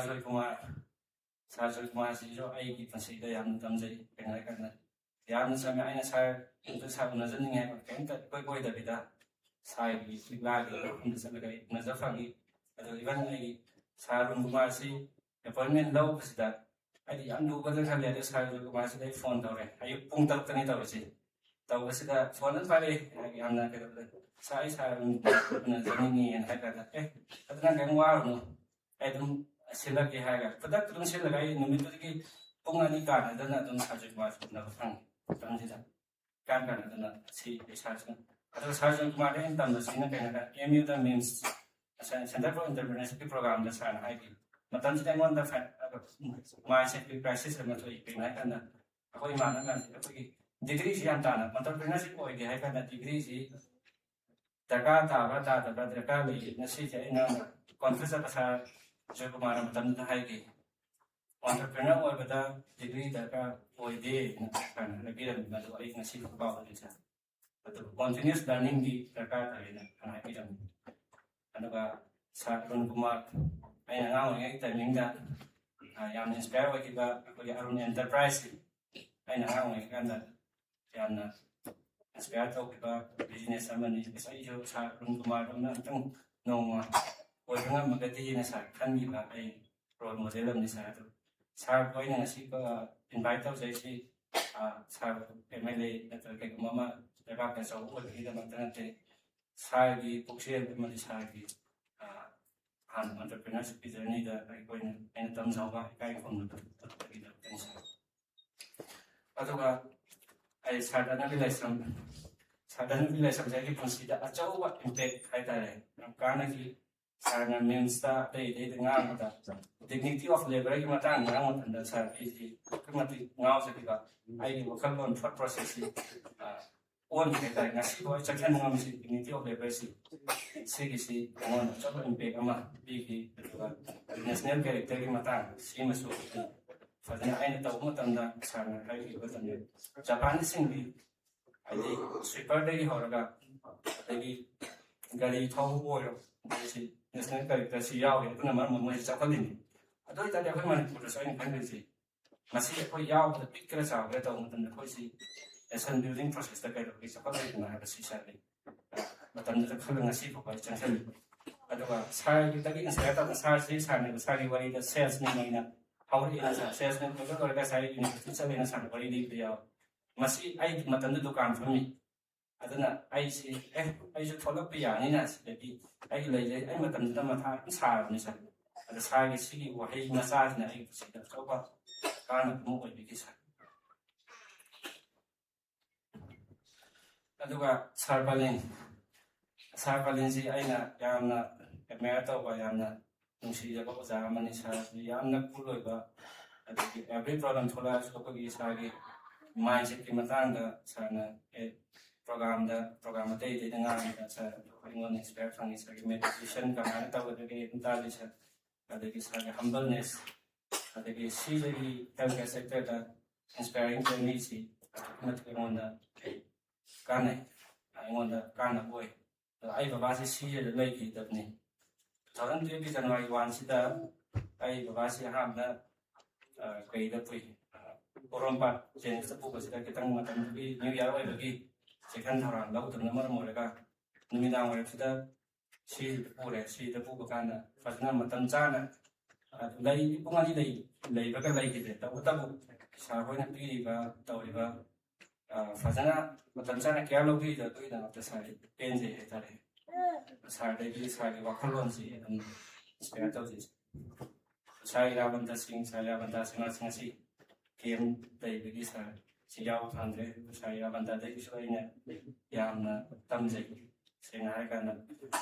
ꯖꯣꯏꯀꯨꯃꯥꯔꯁꯤꯁꯨ ꯑꯩꯒꯤ ꯄꯨꯟꯁꯤꯗ ꯌꯥꯝꯅ ꯇꯝꯖꯩ ꯀꯩꯅꯣ ꯍꯥꯏꯀꯥꯟꯗ ꯌꯥꯝꯅ ꯆꯝꯃꯦ ꯑꯩꯅ ꯁꯥꯔ ꯎꯅꯖꯅꯤꯡꯉꯦ ꯍꯥꯏꯕ ꯀꯩꯝꯇ ꯏꯀꯣꯏ ꯀꯣꯏꯗꯕꯤꯗ ꯁꯥꯔꯒꯤ ꯂꯤꯛꯂꯥꯒꯤ ꯃꯐꯝꯗ ꯆꯠꯂꯒ ꯑꯩ ꯎꯅꯖ ꯐꯪꯉꯤ ꯑꯗꯨꯒ ꯏꯚꯟ ꯑꯩꯒꯤ ꯁꯥꯔ ꯔꯨꯟꯀꯨꯃꯥꯔꯁꯤ ꯑꯦꯄꯣꯏꯟꯃꯦꯟ ꯂꯧꯕꯁꯤꯗ ꯑꯩꯗꯤ ꯌꯥꯝ ꯂꯨꯒꯗ꯭ꯔꯥ ꯈꯜꯂꯦ ꯑꯗꯣ ꯁꯥꯔ ꯔꯨꯟꯀꯨꯃꯥꯔꯁꯤꯗ ꯑꯩ ꯐꯣꯟ ꯇꯧꯔꯦ ꯑꯌꯨꯛ ꯄꯨꯡ 7ꯇꯅꯤ ꯇꯧꯔꯤꯁꯤ ꯇꯧꯕꯁꯤꯗ ꯐꯣꯟ ꯑꯗꯨꯝ ꯄꯥꯏꯔꯛꯏ ꯌꯥꯝꯅ ꯀꯩꯗꯧꯕꯗ ꯁꯥꯔ ꯑꯩ ꯁꯥꯔ ꯎꯅꯖꯅꯤꯡꯉꯤꯅ ꯍꯥꯏꯔꯀꯥꯟꯗ ꯑꯗꯨ ꯅꯪ ꯀꯩꯝ ꯋꯥꯔꯨꯅꯨ ꯑꯩ ꯑꯗꯨꯝ ꯁꯤꯜꯂꯛꯀꯦ ꯍꯥꯏꯔꯒ ꯈꯨꯗꯛꯇ ꯑꯗꯨꯝ ꯁꯤꯜꯂꯒ ꯑꯩ ꯅꯨꯃꯤꯠꯇꯨꯗꯒꯤ ꯄꯨꯡ 2 ꯀꯥꯟꯅꯗꯅ ꯑꯗꯨꯝ ꯁꯥꯔ ꯖꯣꯏꯀꯨꯃꯥꯔꯁꯤ ꯎꯅꯕ ꯐꯪꯉꯤ ꯃꯇꯝꯁꯤꯗ ꯀꯥꯟꯅꯗꯅ ꯁꯤ ꯁꯥꯔꯁꯤꯅ ꯑꯗꯨꯒ ꯁꯥꯔ ꯖꯣꯏꯀꯨꯃꯥꯔꯗ ꯑꯩꯅ ꯇꯝꯕꯁꯤꯅ ꯀꯩꯅꯣꯗ MUꯗ ꯃꯤꯝꯁ ꯁꯦꯟꯇꯔ ꯐꯣꯔ ꯏꯟꯇꯔꯄ꯭ꯔꯤꯅꯔꯁꯤꯞꯀꯤ ꯄ꯭ꯔꯣꯒ꯭ꯔꯥꯝꯗ ꯁꯥꯔꯅ ꯍꯥꯏꯈꯤ ꯃꯇꯝꯁꯤꯗ ꯑꯩꯉꯣꯟꯗ ꯃꯥꯏꯟꯁꯦꯠꯀꯤ ꯀ꯭ꯔꯥꯏꯁꯤꯁ ꯑꯃ ꯊꯣꯛꯏ ꯀꯩꯅꯣ ꯍꯥꯏꯀꯥꯟꯗ ꯑꯩꯈꯣꯏ ꯏꯃꯥꯟꯅꯕꯁꯤ ꯑꯩꯈꯣꯏꯒꯤ ꯗꯤꯒ꯭ꯔꯤꯁꯤ ꯌꯥꯝ ꯇꯥꯅ ꯑꯣꯟꯇꯔꯄ꯭ꯔꯤꯅꯔꯁꯤꯞ ꯑꯣꯏꯒꯦ ꯍꯥꯏ ꯀꯥꯟꯗ ꯗꯤꯒ꯭ꯔꯤꯁꯤ ꯗꯔꯀꯥꯔ ꯇꯥꯕ꯭ꯔꯥ ꯇꯥꯗꯕ꯭ꯔꯥ ꯗꯔꯀꯥꯔ ꯂꯩ ꯉꯁꯤꯁꯦ ꯑꯩꯅ ꯀꯣꯟꯐ꯭ꯌꯨꯁ ꯆꯠꯄ ꯁꯥꯔ ꯖꯣꯏꯀꯨꯃꯥꯔꯅ ꯃꯇꯝꯗꯨꯗ ꯍꯥꯏꯈꯤ ꯑꯣꯟꯇꯔꯄ꯭ꯔꯤꯅꯔ ꯑꯣꯏꯕꯗ ꯗꯤꯒ꯭ꯔꯤ ꯗꯔꯀꯥꯔ ꯑꯣꯏꯗꯦꯅ ꯁꯥꯔꯅ ꯍꯥꯏꯕꯤꯔꯝꯃꯤ ꯑꯗꯨ ꯑꯩ ꯉꯁꯤ ꯀꯥꯎꯍꯜꯂꯤ ꯁꯥꯔ ꯑꯗꯨꯒ ꯀꯣꯟꯇꯤꯅ꯭ꯌꯨꯁ ꯂꯔꯅꯤꯡꯒꯤ ꯗꯔꯀꯥꯔ ꯇꯥꯏꯌꯦꯅ ꯍꯥꯏꯕꯤꯔꯝꯃꯤ ꯑꯗꯨꯒ ꯁꯥꯔ ꯔꯨꯟꯀꯨꯃꯥꯔ ꯑꯩꯅ ꯑꯉꯥꯡ ꯑꯣꯏꯔꯤꯉꯩ ꯇꯥꯏꯃꯤꯡꯗ ꯌꯥꯝꯅ ꯏꯟꯁꯄꯥꯌꯔ ꯑꯣꯏꯈꯤꯕ ꯑꯩꯈꯣꯏꯒꯤ ꯑꯔꯨꯟ ꯑꯦꯟꯇꯔꯄ꯭ꯔꯥꯏꯁꯁꯤ ꯑꯩꯅ ꯑꯉꯥꯡ ꯑꯣꯏꯔꯤꯀꯥꯟꯗ ꯌꯥꯝꯅ inspire tꯧꯈꯤꯕ business amani ꯑꯩꯁꯨ ꯁꯥꯔ ꯑꯔꯨꯟ ꯀꯨꯃꯥꯔꯗꯧꯅ ꯑꯝꯇꯪ ꯅꯣꯡꯃ ꯑꯣꯏꯕ ꯉꯝꯃꯒꯗꯤꯅ ꯁꯥꯔ ꯈꯟꯈꯤꯕ ꯑꯩ ꯔꯣꯜ ꯃꯣꯗꯦꯜ ꯑꯃꯅꯤ ꯁꯥꯔ ꯑꯗꯨ ꯁꯥꯔ ꯑꯩꯅ ꯉꯁꯤ ꯏꯟꯚꯥꯏꯠ ꯇꯧꯖꯩꯁꯤ ꯁꯥꯔ MLA ꯅꯠꯇ꯭ꯔꯒ ꯀꯩꯒꯨꯝꯕ ꯑꯃ ꯂꯩꯕꯥꯛꯀꯤ ꯑꯆꯧꯕ ꯑꯣꯏꯕꯒꯤꯗꯃꯛꯇ ꯅꯠꯇꯦ ꯁꯥꯔꯒꯤ ꯄꯨꯛꯆꯦꯜ ꯑꯃꯗꯤ ꯁꯥꯔꯒꯤ ꯍꯥꯟꯅ ꯑꯟꯇꯔꯄ꯭ꯔꯤꯅꯔꯁꯤꯞꯀꯤ ꯖꯔꯅꯤꯗ ꯑꯩꯅ ꯇꯝꯖꯍꯧꯕ ꯏꯀꯥꯏ ꯈꯨꯝꯅꯕꯒꯤꯗꯃꯛꯇꯅꯤ ꯁꯥꯔ ꯑꯗꯨꯒ ꯑꯩ ꯁꯥꯔ ꯙꯅꯕꯤ ꯂꯥꯏꯁ꯭ꯔꯝꯁꯦ ꯑꯩꯒꯤ ꯄꯨꯟꯁꯤꯗ ꯑꯆꯧꯕ ꯏꯝꯄꯦꯛ ꯍꯥꯏꯇꯥꯔꯦ ꯌꯥꯝ ꯀꯥꯟꯅꯈꯤ ꯁꯥꯔꯅ ꯃꯤꯝꯁꯇ ꯑꯇꯩꯗ ꯉꯥꯡꯕꯗ ꯗꯤꯒꯅꯤꯇꯤ ꯑꯣꯐ ꯂꯦꯕꯔꯒꯤ ꯃꯇꯥꯡꯗ ꯉꯥꯡꯕ ꯃꯇꯝꯗ ꯁꯥꯔ ꯑꯩꯁꯤ ꯑꯗꯨꯛꯀꯤ ꯃꯇꯤꯛ ꯉꯥꯎꯖꯈꯤꯕ ꯑꯩꯒꯤ ꯋꯥꯈꯜꯂꯣꯟ ꯊꯣꯠ ꯄ꯭ꯔꯣꯁꯦꯁꯁꯤ ꯑꯣꯟꯈꯤ ꯍꯥꯏꯇꯥꯔꯦ ꯉꯁꯤꯐꯥꯎ ꯑꯩ ꯆꯠꯊꯕ ꯉꯝꯃꯤꯁꯤ ꯗꯤꯒꯅꯤꯇꯤ ꯑꯣꯐ ꯂꯦꯕꯔꯁꯤ ꯁꯤꯒꯤꯁꯤ ꯑꯩꯉꯣꯟꯗ ꯑꯆꯧꯕ ꯏꯝꯄꯦꯛ ꯑꯃ ꯄꯤꯈꯤ ꯑꯗꯨꯒ ꯅꯦꯁꯅꯦꯜ ꯀꯦꯔꯦꯛꯇꯔꯒꯤ ꯃꯇꯥꯡ ꯁꯤꯃꯁꯨ ꯐꯖꯅ ꯑꯩꯅ ꯇꯧꯕ ꯃꯇꯝꯗ ꯁꯥꯔꯅ ꯍꯥꯏꯈꯤꯕ ꯃꯇꯝꯗ ꯖꯄꯥꯅꯤꯁꯁꯤꯡꯗꯤ ꯍꯥꯏꯗꯤ ꯁ꯭ꯋꯤꯄꯔꯗꯒꯤ ꯍꯧꯔꯒ ꯑꯗꯒꯤ ꯒꯥꯔꯤ ꯊꯧꯕ ꯑꯣꯏꯔꯣ ꯃꯣꯏꯁꯤ ꯅꯦꯁꯅꯦꯜ ꯀꯦꯔꯦꯛꯇꯔꯁꯤ ꯌꯥꯎꯏ ꯑꯗꯨꯅ ꯃꯔꯝ ꯑꯣꯏꯔꯒ ꯃꯣꯏꯁꯤ ꯆꯥꯎꯈꯠꯂꯤꯅꯤ ꯑꯗꯨ ꯑꯣꯏꯇꯥꯔꯗꯤ ꯑꯩꯈꯣꯏ ꯃꯅꯤꯄꯨꯔꯗꯁꯨ ꯑꯩꯅ ꯈꯟꯈ꯭ꯔꯤꯁꯤ ꯃꯁꯤ ꯑꯩꯈꯣꯏ ꯌꯥꯎꯕꯗ ꯄꯤꯛꯀꯦꯔꯥ ꯆꯥꯎꯒꯦꯔꯥ ꯇꯧꯕ ꯃꯇꯝꯗ ꯑꯩꯈꯣꯏꯁꯤ ꯅꯦꯁꯟ ꯕꯤꯜꯗꯤꯡ ꯄ꯭ꯔꯣꯁꯦꯁꯇ ꯀꯩꯗꯧꯕꯒꯤ ꯆꯥꯎꯈꯠꯂꯣꯏꯗꯅ ꯍꯥꯏꯕꯁꯤ ꯁꯥꯔꯅꯤ ꯃꯇꯝꯗꯨꯗ ꯈꯜꯂꯒ ꯉꯁꯤ ꯐꯥꯎꯕ ꯑꯩ ꯆꯪꯁꯤꯜꯂꯤ ꯑꯗꯨꯒ ꯁꯥꯔꯒꯤꯗꯒꯤ ꯏꯟꯁꯄꯥꯌꯔ ꯇꯧꯕ ꯁꯥꯔꯒꯤ ꯋꯥꯔꯤꯗ ꯁꯦꯜꯁꯅꯤ ꯑꯩꯅ ꯍꯧꯔꯛꯏꯅ ꯁꯦꯜꯁꯃꯦꯟ ꯑꯣꯏꯕ ꯂꯣꯏꯔꯒ ꯁꯥꯔ ꯌꯨꯅꯤꯚꯔꯁꯤꯇꯤ ꯆꯠꯂꯦꯅ ꯁꯥꯔ ꯋꯥꯔꯤ ꯂꯤꯕ ꯌꯥꯎꯋꯤ ꯃꯁꯤ ꯑꯩ ꯃꯇꯝꯗ ꯗꯨꯀꯥꯟ ꯐꯝꯃꯤ ꯑꯗꯨꯅ ꯑꯩꯁꯨ ꯊꯣꯛꯂꯛꯄ ꯌꯥꯅꯤꯅ ꯁꯤꯗꯒꯤ ꯑꯩ ꯃꯇꯝꯗꯨꯗ ꯃꯊꯥ ꯌꯥꯝ ꯁꯥꯔꯕꯅꯤ ꯁꯥꯔ ꯑꯗ ꯁꯥꯔꯒꯤ ꯁꯤꯒꯤ ꯋꯥꯍꯩ ꯃꯆꯥꯁꯤꯅ ꯑꯩꯒꯤ ꯄꯨꯟꯁꯤꯗ ꯑꯆꯧꯕ ꯀꯥꯟꯅꯕ ꯑꯃ ꯑꯣꯏꯕꯤꯈꯤ ꯁꯥꯔ ꯑꯗꯨꯒ ꯁꯥꯔ ꯄꯂꯤꯟꯁꯤ ꯑꯩꯅ ꯌꯥꯝꯅ ꯑꯦꯗꯃꯥꯌꯔ ꯇꯧꯕ ꯌꯥꯝꯅ ꯅꯨꯡꯁꯤꯖꯕ ꯑꯣꯖꯥ ꯑꯃꯅꯤ ꯁꯥꯔꯁꯤ ꯌꯥꯝꯅ ꯀꯨꯜ ꯑꯣꯏꯕ ꯑꯗꯒꯤ ꯑꯦꯕ꯭ꯔꯤ ꯄ꯭ꯔꯣꯕ꯭ꯂꯦꯝ ꯊꯣꯛꯂꯛꯑꯁꯨ ꯑꯩꯈꯣꯏꯒꯤ ꯁꯥꯔꯒꯤ ꯃꯥꯏꯟꯁꯦꯠꯀꯤ ꯃꯇꯥꯡꯗ ꯁꯥꯔꯅ ꯄ꯭ꯔꯣꯒ꯭ꯔꯥꯝ ꯑꯇꯩꯗ ꯉꯥꯡꯕꯗ ꯁꯥꯔ ꯑꯩꯉꯣꯟꯗ ꯏꯟꯁꯄꯥꯌꯔ ꯐꯪꯉꯤ ꯁꯥꯔꯒꯤ ꯃꯦꯗꯤꯇꯦꯁꯟ ꯀꯃꯥꯏꯅ ꯇꯧꯒꯗꯒꯦ ꯑꯗꯨꯝ ꯇꯥꯜꯂꯤ ꯁꯥꯔ ꯑꯗꯒꯤ ꯁꯥꯔꯒꯤ ꯍꯝꯕꯜꯅꯦꯁ ꯑꯗꯒꯤ ꯁꯤꯗꯒꯤ ꯍꯦꯜꯊ ꯀꯦꯌꯔ ꯁꯦꯛꯇꯔꯗ ꯏꯟꯁꯄꯥꯌꯔꯤꯡ ꯖꯔꯅꯤꯁꯤ ꯑꯗꯨꯛꯀꯤ ꯃꯇꯤꯛ ꯑꯩꯉꯣꯟꯗ ꯀꯥꯟꯅꯩ ꯑꯩꯉꯣꯟꯗ ꯀꯥꯟꯅꯕ ꯑꯣꯏ ꯑꯗꯣ ꯑꯩ ꯕꯕꯥꯁꯤ ꯁꯤꯖꯗ ꯂꯩꯈꯤꯗꯕꯅꯤ 2012 ꯖꯅꯋꯥꯔꯤ 1 ꯑꯩ ꯕꯕꯥꯁꯤ ꯑꯍꯥꯟꯕꯗ ꯀꯩꯗ ꯄꯨꯏ ꯄꯣꯔꯣꯝꯄꯥꯠ ꯖꯦꯅꯤꯝꯁꯇ ꯄꯨꯕꯁꯤꯗ ꯈꯤꯇꯪ ꯃꯇꯝꯗꯨꯒꯤ ꯅ꯭ꯌꯨ ꯏꯌꯥꯔ ꯑꯣꯏꯕꯒꯤ ꯆꯦꯛꯁꯤꯟ ꯊꯧꯔꯥꯡ ꯂꯧꯗꯕꯅ ꯃꯔꯝ ꯑꯣꯏꯔꯒ ꯅꯨꯃꯤꯗꯥꯡ ꯋꯥꯏꯔꯝꯁꯤꯗ ꯁꯤꯗ ꯄꯨꯕ ꯀꯥꯟꯗ ꯐꯖꯅ ꯃꯇꯝ ꯆꯥꯅ ꯄꯨꯡ 2 ꯂꯩꯕꯒ ꯂꯩꯈꯤꯗ꯭ꯔꯦ ꯇꯧꯕꯇꯕꯨ ꯁꯥꯔ ꯍꯣꯏꯅ ꯄꯤꯔꯤꯕ ꯇꯧꯔꯤꯕ ꯐꯖꯅ ꯃꯇꯝ ꯆꯥꯅ ꯀꯦꯌꯔ ꯂꯧꯕꯤꯗꯕꯒꯤꯗꯃꯛꯇ ꯁꯥꯔ ꯄꯦꯟꯖꯩ ꯍꯥꯏꯇꯥꯔꯦ ꯁꯥꯔꯗꯒꯤ ꯁꯥꯔꯒꯤ ꯋꯥꯈꯜꯂꯣꯟꯁꯤ ꯑꯗꯨꯝ ꯏꯟꯁꯄꯥꯌꯔ ꯇꯧꯖꯩ ꯁꯥꯔ ꯏꯔꯥꯕꯟꯇ ꯁꯤꯡ ꯑꯁꯤ ꯀꯦꯝ ꯂꯩꯕꯒꯤ ꯁꯥꯔ ꯁꯤ ꯌꯥꯎꯕ ꯐꯪꯗ꯭ꯔꯦ ꯁꯥꯔ ꯏꯔꯥꯕꯟꯇꯗꯒꯤꯁꯨ ꯑꯩꯅ ꯌꯥꯝꯅ ꯇꯝꯖꯩ ꯁꯦꯡꯅ ꯍꯥꯏꯔꯀꯥꯟꯗ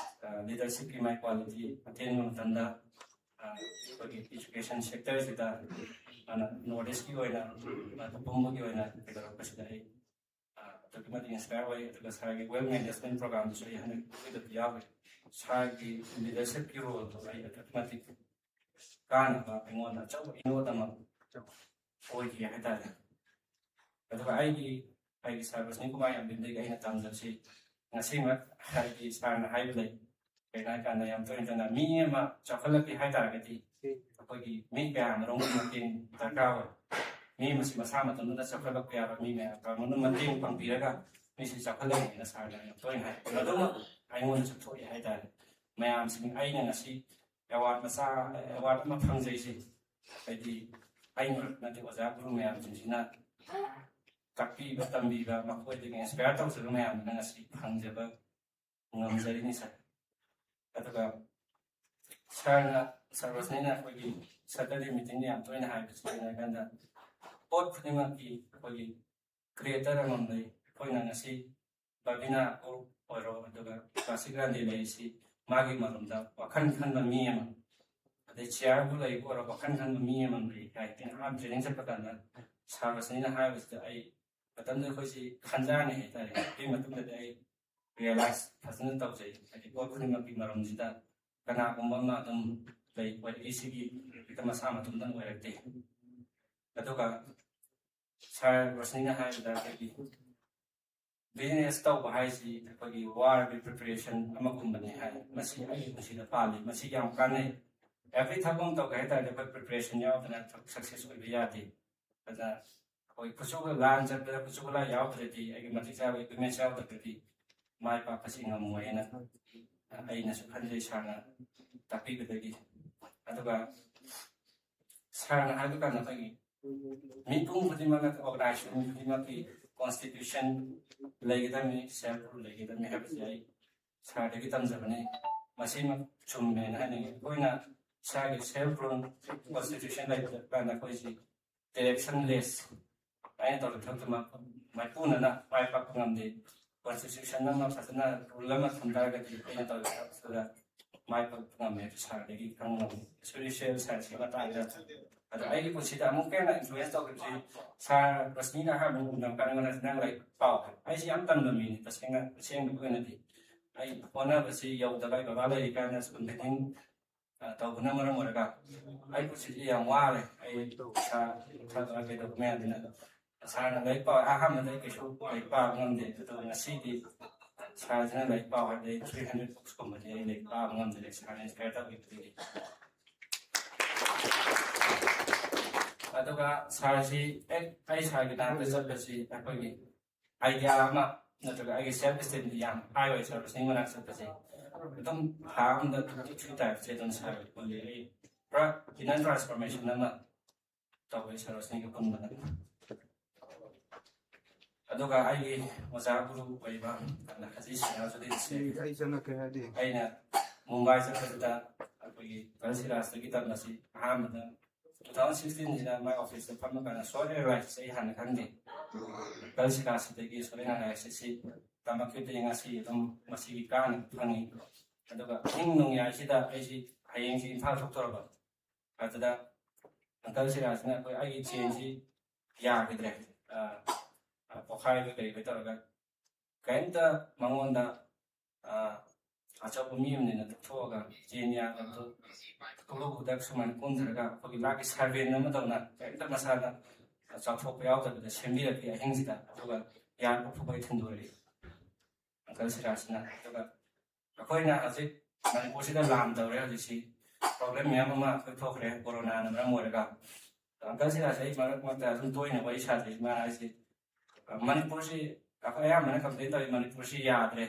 ꯂꯤꯗꯔꯁꯤꯞꯀꯤ ꯃꯥꯏ ꯀ꯭ꯋꯥꯂꯤꯇꯤ ꯑꯇꯦꯟꯕ ꯃꯇꯝꯗ ꯑꯩꯈꯣꯏꯒꯤ ꯏꯖꯨꯀꯦꯁꯟ ꯁꯦꯛꯇꯔꯁꯤꯗ ꯅꯣꯔꯠ ꯏꯁꯀꯤ ꯑꯣꯏꯅ ꯄꯨꯝꯕꯒꯤ ꯑꯣꯏꯅ ꯀꯩꯗꯧꯔꯛꯄꯁꯤꯗ ꯑꯩ ꯑꯗꯨꯛꯀꯤ ꯃꯇꯤꯛ ꯏꯟꯁꯄꯥꯌꯔ ꯑꯣꯏ ꯑꯗꯨꯒ ꯁꯥꯔꯒꯤ ꯋꯦꯜ ꯃꯦꯅꯦꯖꯃꯦꯟ ꯄ꯭ꯔꯣꯒ꯭ꯔꯥꯝꯗꯁꯨ ꯑꯩ ꯍꯟꯗꯛ ꯌꯥꯎꯏ ꯁꯥꯔꯒꯤ ꯂꯤꯗꯔꯁꯤꯞꯀꯤ ꯔꯣꯜꯗꯣ ꯑꯩ ꯑꯗꯨꯛꯀꯤ ꯃꯇꯤꯛ ꯀꯥꯟꯅꯕ ꯑꯩꯉꯣꯟꯗ ꯑꯆꯧꯕ ꯏꯅꯣꯠ ꯑꯃ ꯑꯣꯏꯈꯤ ꯍꯥꯏꯇꯥꯔꯦ ꯑꯗꯨꯒ ꯑꯩꯒꯤ ꯁꯥꯔ ꯔꯣꯁꯅꯤ ꯀꯨꯃꯥꯔ ꯌꯥꯝꯕꯦꯝꯗꯒꯤ ꯑꯩꯅ ꯇꯝꯖꯕꯁꯤ ꯉꯁꯤꯃꯛ ꯍꯥꯏꯗꯤ ꯁꯥꯔꯅ ꯍꯥꯏꯕ ꯂꯩ ꯀꯩꯅꯣ ꯍꯥꯏꯀꯥꯟꯗ ꯌꯥꯝ ꯇꯣꯏꯅ ꯃꯤ ꯑꯃ ꯆꯥꯎꯈꯠꯂꯛꯀꯦ ꯍꯥꯏꯇꯥꯔꯒꯗꯤ ꯑꯩꯈꯣꯏꯒꯤ ꯃꯤ ꯀꯌꯥ ꯃꯔꯣꯝꯒꯤ ꯃꯇꯦꯡ ꯗꯔꯀꯥꯔ ꯑꯣꯏ ꯃꯤ ꯑꯃꯁꯤ ꯃꯁꯥ ꯃꯇꯣꯝꯇꯅ ꯆꯥꯎꯈꯠꯂꯛꯄ ꯌꯥꯕ ꯃꯤ ꯃꯌꯥꯝ ꯀꯃꯥꯏꯅ ꯃꯇꯦꯡ ꯄꯥꯡꯕꯤꯔꯒ ꯃꯤꯁꯤ ꯆꯥꯎꯈꯠꯂꯛꯏꯅ ꯁꯥꯔꯅ ꯌꯥꯝ ꯇꯣꯏꯅ ꯍꯥꯏ ꯑꯗꯨꯃꯛ ꯑꯩꯉꯣꯟꯗꯁꯨ ꯊꯣꯛꯏ ꯍꯥꯏꯇꯥꯔꯦ ꯃꯌꯥꯝꯁꯤꯡ ꯑꯩꯅ ꯉꯁꯤ ꯑꯦꯋꯥꯔꯗ ꯑꯃ ꯐꯪꯖꯩꯁꯤ ꯍꯥꯏꯗꯤ ꯑꯩꯅ ꯅꯠꯇꯦ ꯑꯣꯖꯥ ꯒꯨꯔꯨ ꯃꯌꯥꯝꯁꯤꯡꯁꯤꯅ ꯇꯥꯛꯄꯤꯕ ꯇꯝꯕꯤꯕ ꯃꯈꯣꯏꯗꯒꯤ ꯏꯟꯁꯄꯥꯌꯔ ꯇꯧꯖꯕ ꯃꯌꯥꯝꯗꯨꯅ ꯉꯁꯤ ꯐꯪꯖꯕ ꯉꯝꯖꯔꯤꯅꯤ ꯁꯥꯔ ꯑꯗꯨꯒ ꯁꯥꯔ ꯔꯣꯁꯅꯤꯅ ꯑꯩꯈꯣꯏꯒꯤ ꯁꯦꯇꯔꯗꯦ ꯃꯤꯇꯤꯡꯗ ꯌꯥꯝ ꯇꯣꯏꯅ ꯍꯥꯏꯕꯁꯤ ꯀꯩꯅꯣ ꯍꯥꯏꯀꯥꯟꯗ ꯄꯣꯠ ꯈꯨꯗꯤꯡꯃꯛꯀꯤ ꯑꯩꯈꯣꯏꯒꯤ ꯀ꯭ꯔꯤꯌꯦꯇꯔ ꯑꯃ ꯂꯩ ꯑꯩꯈꯣꯏꯅ ꯉꯁꯤ ꯕꯕꯤꯅꯥ ꯑꯣꯏꯔꯣ ꯑꯗꯨꯒ ꯀ꯭ꯂꯥꯁꯤꯛ ꯔꯥꯟꯗꯤ ꯂꯩꯔꯤꯁꯤ ꯃꯥꯒꯤ ꯃꯔꯝꯗ ꯋꯥꯈꯜ ꯈꯟꯕ ꯃꯤ ꯑꯃ ꯑꯗꯩ ꯆꯤꯌꯥꯔꯕꯨ ꯂꯩꯕ ꯑꯣꯏꯔꯣ ꯋꯥꯈꯜ ꯈꯟꯕ ꯃꯤ ꯑꯃ ꯂꯩ ꯍꯥꯏ ꯑꯩꯅ ꯑꯍꯥꯟꯕ ꯇ꯭ꯔꯦꯅꯤꯡ ꯆꯠꯄ ꯀꯥꯟꯗ ꯁꯥꯔ ꯔꯣꯁꯅꯤꯅ ꯍꯥꯏꯕꯁꯤꯗ ꯑꯩ ꯃꯇꯝꯗ ꯑꯩꯈꯣꯏꯁꯤ ꯈꯟꯖꯥꯅꯤ ꯍꯥꯏꯇꯥꯔꯦ ꯑꯗꯨꯒꯤ ꯃꯇꯨꯡꯗꯗꯤ ꯑꯩ ꯔꯤꯌꯦꯂꯥꯏꯁ ꯐꯖꯅ ꯇꯧꯖꯩ ꯍꯥꯏꯗꯤ ꯄꯣꯠ ꯈꯨꯗꯤꯡꯃꯛꯀꯤ ꯃꯔꯝꯁꯤꯗ ꯀꯅꯥꯒꯨꯝꯕ ꯑꯃ ꯑꯗꯨꯝ ꯂꯩ ꯑꯣꯏꯔꯛꯏ ꯁꯤꯒꯤ ꯍꯦꯛꯇ ꯃꯁꯥ ꯃꯇꯣꯝꯇꯪ ꯑꯣꯏꯔꯛꯇꯦ ꯑꯗꯨꯒ ꯁꯥꯔ ꯔꯣꯁꯅꯤꯅ ꯍꯥꯏꯕꯗ ꯑꯩꯈꯣꯏꯒꯤ ꯕꯤꯖꯤꯅꯦꯁ ꯇꯧꯕ ꯍꯥꯏꯁꯤ ꯑꯩꯈꯣꯏꯒꯤ ꯋꯥꯔꯒꯤ ꯄ꯭ꯔꯤꯄꯦꯔꯦꯁꯟ ꯑꯃꯒꯨꯝꯕꯅꯤ ꯍꯥꯏ ꯃꯁꯤ ꯑꯩꯒꯤ ꯄꯨꯟꯁꯤꯗ ꯄꯥꯜꯂꯤ ꯃꯁꯤ ꯌꯥꯝ ꯀꯥꯟꯅꯩ ꯑꯦꯕ꯭ꯔꯤ ꯊꯕꯛ ꯑꯃ ꯇꯧꯒꯦ ꯍꯥꯏ ꯇꯥꯔꯗꯤ ꯑꯩꯈꯣꯏ ꯄ꯭ꯔꯤꯄꯦꯔꯦꯁꯟ ꯌꯥꯎꯗꯅ ꯁꯛꯁꯦꯁ ꯑꯣꯏꯕ ꯌꯥꯗꯦ ꯑꯗꯨꯅ ꯑꯩꯈꯣꯏ ꯈꯨꯠꯁꯨꯒ ꯂꯥꯟ ꯆꯠꯄꯗ ꯈꯨꯠꯁꯨꯒ ꯂꯥꯟ ꯌꯥꯎꯗ꯭ꯔꯗꯤ ꯑꯩꯒꯤ ꯃꯇꯤꯛ ꯆꯥꯕ ꯏꯀ꯭ꯋꯤꯞꯃꯦꯟꯁ ꯌꯥꯎꯗ꯭ꯔꯒꯗꯤ ꯃꯥꯏ ꯄꯥꯛꯄꯁꯤ ꯉꯝꯃꯣꯏꯅ ꯑꯩꯅꯁꯨ ꯈꯟꯖꯩ ꯁꯥꯔꯅ ꯇꯥꯛꯄꯤꯕꯗꯒꯤ ꯑꯗꯨꯒ ꯁꯥꯔꯅ ꯍꯥꯏꯕ ꯀꯥꯟꯗ ꯑꯩꯈꯣꯏꯒꯤ ꯃꯤꯄꯨꯝ ꯈꯨꯗꯤꯡꯃꯛ ꯑꯣꯔꯒꯅꯥꯏꯖꯦꯁꯟ ꯈꯨꯗꯤꯡꯃꯛꯀꯤ ꯀꯣꯟꯁꯇꯤꯇ꯭ꯌꯨꯁꯟ ꯂꯩꯒꯗꯕꯅꯤ ꯁꯦꯜꯐ ꯔꯨꯜ ꯂꯩꯒꯗꯕꯅꯤ ꯍꯥꯏꯕꯁꯤ ꯑꯩ ꯁꯥꯔꯗꯒꯤ ꯇꯝꯖꯕꯅꯤ ꯃꯁꯤꯃꯛ ꯆꯨꯝꯃꯦꯅ ꯍꯥꯏꯅꯤꯡꯉꯤ ꯑꯩꯈꯣꯏꯅ ꯏꯁꯥꯒꯤ ꯁꯦꯜꯐ ꯔꯨꯜ ꯀꯣꯟꯁꯇꯤꯇ꯭ꯌꯨꯁꯟ ꯂꯩꯕ ꯀꯥꯟꯗ ꯑꯩꯈꯣꯏꯁꯤ ꯗꯤꯔꯦꯛꯁꯟ ꯂꯦꯁ ꯑꯩꯅ ꯇꯧꯔꯤꯕ ꯊꯕꯛꯇꯨꯃꯛ ꯃꯥꯏꯄꯨꯅꯅ ꯃꯥꯏ ꯄꯥꯛꯄ ꯉꯝꯗꯦ ꯀꯣꯟꯁꯇꯤꯇ꯭ꯌꯨꯁꯟ ꯑꯃ ꯐꯖꯅ ꯔꯨꯜ ꯑꯃ ꯊꯝ ꯇꯥꯔꯒꯗꯤ ꯑꯩꯅ ꯇꯧꯔꯤꯕ ꯊꯕꯛꯇꯨꯗ ꯃꯥꯏ ꯄꯥꯛꯄ ꯉꯝꯃꯦ ꯁꯥꯔꯗꯒꯤ ꯈꯪꯕ ꯉꯝꯃꯤ ꯏꯁꯄꯤꯔꯤꯆꯨꯋꯦꯜ ꯁꯥꯏꯟꯁꯀꯤ ꯃꯇꯥꯡꯗ ꯑꯗꯣ ꯑꯩꯒꯤ ꯄꯨꯟꯁꯤꯗ ꯑꯃꯨꯛꯀ ꯍꯦꯟꯅ ꯏꯟꯐ꯭ꯂꯨꯌꯦꯟꯁ ꯇꯧꯈꯤꯕꯁꯤ ꯁꯥꯔ ꯔꯣꯁꯅꯤꯅ ꯑꯍꯥꯟꯕ ꯎꯅꯕ ꯀꯥꯟꯗ ꯅꯪ ꯂꯥꯏꯔꯤꯛ ꯄꯥꯎ ꯑꯩꯁꯤ ꯌꯥꯝ ꯇꯟꯕ ꯃꯤꯅꯤ ꯑꯁꯦꯡꯕꯒꯤ ꯑꯣꯏꯅꯗꯤ ꯑꯩ ꯍꯣꯠꯅꯕꯁꯤ ꯌꯧꯗꯕ ꯑꯩ ꯕꯕꯥ ꯂꯩꯔꯤꯀꯥꯟꯗ ꯁ꯭ꯀꯨꯜ ꯐꯤꯗꯤꯡ ꯇꯧꯕꯅ ꯃꯔꯝ ꯑꯣꯏꯔꯒ ꯑꯩ ꯄꯨꯟꯁꯤꯁꯤ ꯌꯥꯝ ꯋꯥꯔꯦ ꯑꯩ ꯏꯁꯥ ꯊꯥꯗꯣꯛꯑ ꯀꯩꯗꯧꯕ ꯃꯌꯥꯝꯗꯨꯅ ꯁꯥꯔꯅ ꯂꯥꯏꯔꯤꯛ ꯄꯥꯎ ꯑꯍꯥꯟꯕꯗ ꯑꯩ ꯀꯩꯁꯨ ꯂꯥꯏꯔꯤꯛ ꯄꯥꯕ ꯉꯝꯗꯦ ꯑꯗꯣ ꯉꯁꯤꯗꯤ ꯁꯥꯔꯁꯤꯅ ꯂꯥꯏꯔꯤꯛ ꯄꯥꯎ ꯍꯥꯏꯕꯗꯤ 300 ꯕꯨꯛꯁꯀꯨꯝꯕꯗꯤ ꯑꯩ ꯂꯥꯏꯔꯤꯛ ꯄꯥꯕ ꯉꯝꯗ꯭ꯔꯦ ꯁꯥꯔꯅ ꯏꯟꯁꯄꯥꯌꯔ ꯇꯧꯈꯤꯕꯗꯒꯤ ꯑꯗꯨꯒ ꯁꯥꯔꯁꯤ ꯑꯩ ꯁꯥꯔꯒꯤ ꯅꯥꯛꯇ ꯆꯠꯄꯁꯤ ꯑꯩꯈꯣꯏꯒꯤ ꯑꯥꯏꯗꯤꯌꯥ ꯑꯃ ꯅꯠꯇ꯭ꯔꯒ ꯑꯩꯒꯤ ꯁꯦꯜꯐ ꯏꯁꯇꯤꯝꯗꯤ ꯌꯥꯝ ꯍꯥꯏ ꯑꯣꯏ ꯁꯥꯔ ꯔꯣꯁꯅꯤ ꯃꯅꯥꯛ ꯆꯠꯄꯁꯤ ꯑꯗꯨꯝ ꯊꯥ ꯑꯃꯗ 23 ꯇꯥꯏꯝꯁꯦ ꯑꯗꯨꯝ ꯁꯥꯔ ꯄꯨꯜꯂꯤ ꯑꯩ ꯄꯨꯔꯥ ꯏꯅꯔ ꯇ꯭ꯔꯥꯟꯁꯐꯣꯔꯃꯦꯁꯟ ꯑꯃ ꯇꯧꯋꯤ ꯁꯥꯔ ꯔꯣꯁꯅꯤꯒ ꯄꯨꯟꯕꯗ ꯑꯗꯨꯒ ꯑꯩꯒꯤ ꯑꯣꯖꯥ ꯒꯨꯔꯨ ꯑꯣꯏꯕ ꯍꯖꯤ ꯁꯤꯔꯥꯖꯨꯗꯤꯟꯁꯦ ꯑꯩꯅ ꯃꯨꯝꯕꯥꯏ ꯆꯠꯄꯁꯤꯗ ꯑꯩꯈꯣꯏꯒꯤ ꯒꯜꯁꯤꯔꯥꯖꯇꯒꯤ ꯇꯝꯕꯁꯤ ꯑꯍꯥꯟꯕꯗ 2016ꯁꯤꯗ ꯃꯥꯏ ꯑꯣꯐꯤꯁꯇ ꯐꯝꯃ ꯀꯥꯟꯗ ꯁꯣꯏꯜ ꯑꯦꯅꯥꯂꯥꯏꯁꯤꯁ ꯑꯩ ꯍꯥꯟꯅ ꯈꯪꯗꯦ ꯒꯜꯁꯤꯔꯥꯖꯇꯒꯤ ꯁꯣꯏꯜ ꯑꯦꯅꯥꯂꯥꯏꯁꯤꯁꯁꯤ ꯇꯝꯃꯛꯈꯤꯕꯗꯒꯤ ꯉꯁꯤ ꯑꯗꯨꯝ ꯃꯁꯤꯒꯤ ꯀꯥꯟꯅꯕ ꯐꯪꯉꯤ ꯑꯗꯨꯒ ꯑꯍꯤꯡ ꯅꯣꯡꯌꯥꯏꯁꯤꯗ ꯑꯩꯁꯤ ꯍꯌꯦꯡꯁꯤ ꯏꯝꯐꯥꯜ ꯊꯣꯛꯇꯧꯔꯕ ꯑꯗꯨꯗ ꯒꯜꯁꯤꯔꯥꯖꯅ ꯑꯩꯒꯤ ꯆꯦꯟꯁꯤ ꯌꯥꯈꯤꯗ꯭ꯔꯦ ꯄꯣꯈꯥꯏꯕ ꯀꯩ ꯇꯧꯔꯒ ꯀꯔꯤꯝꯇ ꯃꯉꯣꯟꯗ ꯑꯆꯧꯕ ꯃꯤ ꯑꯃꯅꯤꯅ ꯊꯣꯛꯑꯒ ꯆꯦꯟ ꯌꯥꯗꯕꯗꯨ ꯈꯨꯗꯛ ꯁꯨꯃꯥꯏꯅ ꯀꯨꯝꯊꯔꯒ ꯑꯩꯈꯣꯏꯒꯤ ꯃꯥꯒꯤ ꯁꯔꯚꯦꯟ ꯑꯃ ꯇꯧꯅ ꯀꯔꯤꯝꯇ ꯃꯁꯥꯗ ꯆꯥꯎꯊꯣꯛꯄ ꯌꯥꯎꯗꯕꯤꯗ ꯁꯦꯝꯕꯤꯔꯛꯈꯤ ꯑꯍꯤꯡꯁꯤꯗ ꯑꯗꯨꯒ ꯌꯥꯟ ꯄꯣꯛꯊꯣꯛꯄꯒꯤ ꯊꯤꯟꯗꯣꯔꯛꯏ ꯑꯪꯀꯜ ꯁꯤꯔꯥꯖꯅ ꯑꯗꯨꯒ ꯑꯩꯈꯣꯏꯅ ꯍꯧꯖꯤꯛ ꯃꯅꯤꯄꯨꯔꯁꯤꯗ ꯂꯥꯟ ꯇꯧꯔꯦ ꯍꯧꯖꯤꯛꯁꯤ ꯄ꯭ꯔꯣꯕ꯭ꯂꯦꯝ ꯃꯌꯥꯝ ꯑꯃ ꯑꯩꯈꯣꯏ ꯊꯣꯛꯈ꯭ꯔꯦ ꯀꯣꯔꯣꯅꯥꯅ ꯃꯔꯝ ꯑꯣꯏꯔꯒ ꯑꯪꯀꯜ ꯁꯤꯔꯥꯖ ꯑꯩ ꯃꯔꯛ ꯃꯔꯛꯇ ꯑꯗꯨꯝ ꯇꯣꯏꯅ ꯋꯥꯔꯤ ꯁꯥꯖꯩ ꯃꯥ ꯍꯥꯏꯁꯤ ꯃꯅꯤꯄꯨꯔꯁꯤ ꯑꯩꯈꯣꯏ ꯑꯌꯥꯝꯕꯅ ꯀꯝꯄ꯭ꯂꯦꯟ ꯇꯧꯋꯤ ꯃꯅꯤꯄꯨꯔꯁꯤ ꯌꯥꯗ꯭ꯔꯦ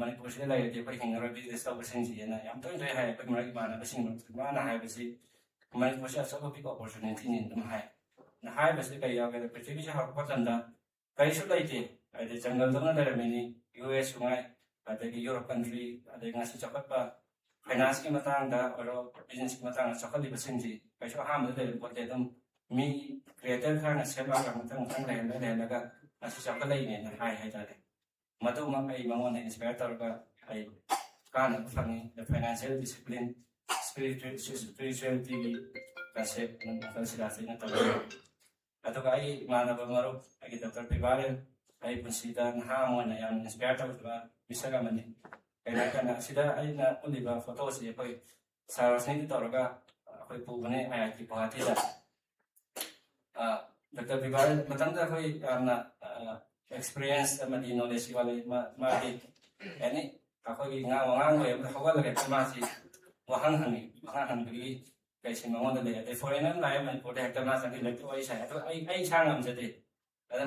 ꯃꯅꯤꯄꯨꯔꯁꯤꯗ ꯂꯩꯔꯗꯤ ꯑꯩꯈꯣই ꯍꯤꯡꯉꯔꯣꯏ ꯕꯤꯖꯤꯅꯦꯁ ꯇꯧꯕꯁꯤꯡꯁꯤꯅ ꯌꯥꯝ ꯇꯣꯏꯅ ꯇꯣꯏꯅ ꯍꯥꯏ ꯑꯩꯈꯣꯏ ꯃꯔꯛ ꯏꯃꯥꯟꯅꯕꯁꯤꯡ ꯃꯥꯅ ꯍꯥꯏꯕꯁꯤ ꯃꯅꯤꯄꯨꯔꯁꯤ ꯑꯆꯧꯕ ꯕꯤꯛ ꯑꯣꯄꯣꯔꯆꯨꯅꯤꯇꯤꯅꯤ ꯑꯗꯨꯝ ꯍꯥꯏ ꯍꯥꯏꯕꯁꯤ ꯀꯔꯤ ꯌꯥꯎꯒꯦꯗ ꯄ꯭ꯔꯤꯊꯤꯕꯤꯁꯤ ꯍꯧꯔꯛꯄ ꯃꯇꯝꯗ ꯀꯔꯤꯁꯨ ꯂꯩꯇꯦ ꯍꯥꯏꯗꯤ ꯖꯪꯒꯜꯗꯧꯅ ꯂꯩꯔꯝꯃꯤꯅꯤ US ꯉꯥꯏ ꯑꯗꯒꯤ ꯌꯨꯔꯣꯞ ꯀꯟꯇ꯭ꯔꯤ ꯑꯗꯒꯤ ꯉꯁꯤ ꯆꯥꯎꯈꯠꯄ ꯐꯥꯏꯅꯥꯟꯁꯀꯤ ꯃꯇꯥꯡꯗ ꯑꯣꯏꯔꯣ ꯕꯤꯖꯤꯅꯦꯁꯀꯤ ꯃꯇꯥꯡꯗ ꯆꯥꯎꯈꯠꯂꯤꯕꯁꯤꯡꯁꯤ ꯀꯩꯁꯨ ꯑꯍꯥꯟꯕꯗ ꯂꯩꯕ ꯄꯣꯠꯇꯦ ꯑꯗꯨꯝ ꯃꯤ ꯀ꯭ꯔꯤꯌꯦꯇꯔ ꯈꯔꯅ ꯁꯦꯝꯃꯒ ꯃꯊꯪ ꯂꯩꯍꯜꯂꯒ ꯉꯁꯤ ꯆꯥꯎꯈꯠꯂꯛꯏꯅꯦꯅ ꯍꯥꯏꯇꯥꯔꯦ ꯃꯗꯨꯃꯛ ꯑꯩ ꯃꯉꯣꯟꯗ ꯏꯟꯁꯄꯥꯌꯔ ꯇꯧꯔꯒ ꯑꯩ ꯀꯥꯟꯅꯕ ꯐꯪꯉꯤ ꯐꯥꯏꯅꯥꯟꯁꯤꯌꯦꯜ ꯗꯤꯁꯤꯄ꯭ꯂꯤꯟ ꯁ꯭ꯄꯤꯔꯤꯆꯨꯋꯦꯂꯤꯇꯤꯒꯤ ꯀꯟꯁꯦꯞ ꯑꯪꯀꯜ ꯁꯤꯔꯥꯖꯅ ꯇꯧꯋꯤ ꯑꯗꯨꯒ ꯑꯩ ꯏꯃꯥꯟꯅꯕ ꯃꯔꯨꯞ ꯑꯩꯒꯤ ꯗꯣꯛꯇꯔ ꯄꯤꯕꯥꯔꯦꯟ ꯑꯩ ꯄꯨꯟꯁꯤꯗ ꯅꯍꯥ ꯑꯃ ꯑꯣꯏꯅ ꯌꯥꯝꯅ ꯏꯟꯁꯄꯥꯌꯔ ꯇꯧꯈꯤꯕ ꯃꯤꯁꯛ ꯑꯃꯅꯤ ꯀꯩꯅꯣ ꯍꯥꯏꯔꯀꯥꯟꯗ ꯑꯁꯤꯗ ꯑꯩꯅ ꯎꯠꯂꯤꯕ ꯐꯣꯇꯣꯁꯤ ꯑꯩꯈꯣꯏ ꯁꯥꯔ ꯔꯣꯁꯅꯤꯗ ꯇꯧꯔꯒ ꯑꯩꯈꯣꯏ ꯄꯨꯕꯅꯦ IIT ꯒꯨꯋꯥꯍꯥꯇꯤꯗ ꯗꯣꯛꯇꯔ ꯄꯤꯕꯥꯔꯦꯟ ꯃꯇꯝꯗ ꯑꯩꯈꯣꯏ ꯌꯥꯝꯅ ꯑꯦꯛꯁꯄꯤꯔꯤꯌꯦꯟꯁ ꯑꯃꯗꯤ ꯅꯣꯂꯦꯖꯀꯤ ꯃꯥꯒꯤ ꯑꯦꯅꯤ ꯑꯩꯈꯣꯏꯒꯤ ꯋꯥꯉꯥꯡ ꯑꯣꯏ ꯑꯃꯗ ꯍꯧꯒꯠꯂꯒ ꯃꯥꯁꯤ ꯋꯥꯍꯪ ꯍꯪꯕꯒꯤ ꯀꯩꯁꯤ ꯃꯉꯣꯟꯗ ꯂꯩ ꯑꯗꯩ ꯐꯣꯔꯦꯟꯅꯔ ꯑꯃ ꯂꯥꯛꯑꯦ ꯃꯅꯤꯄꯨꯔꯗ ꯍꯦꯛꯇ ꯃꯥ ꯆꯪꯁꯤꯜꯂꯛꯇ ꯋꯥꯔꯤ ꯁꯥꯏ ꯑꯗꯣ ꯑꯩ ꯏꯁꯥ ꯉꯝꯖꯗꯦ ꯑꯗꯨ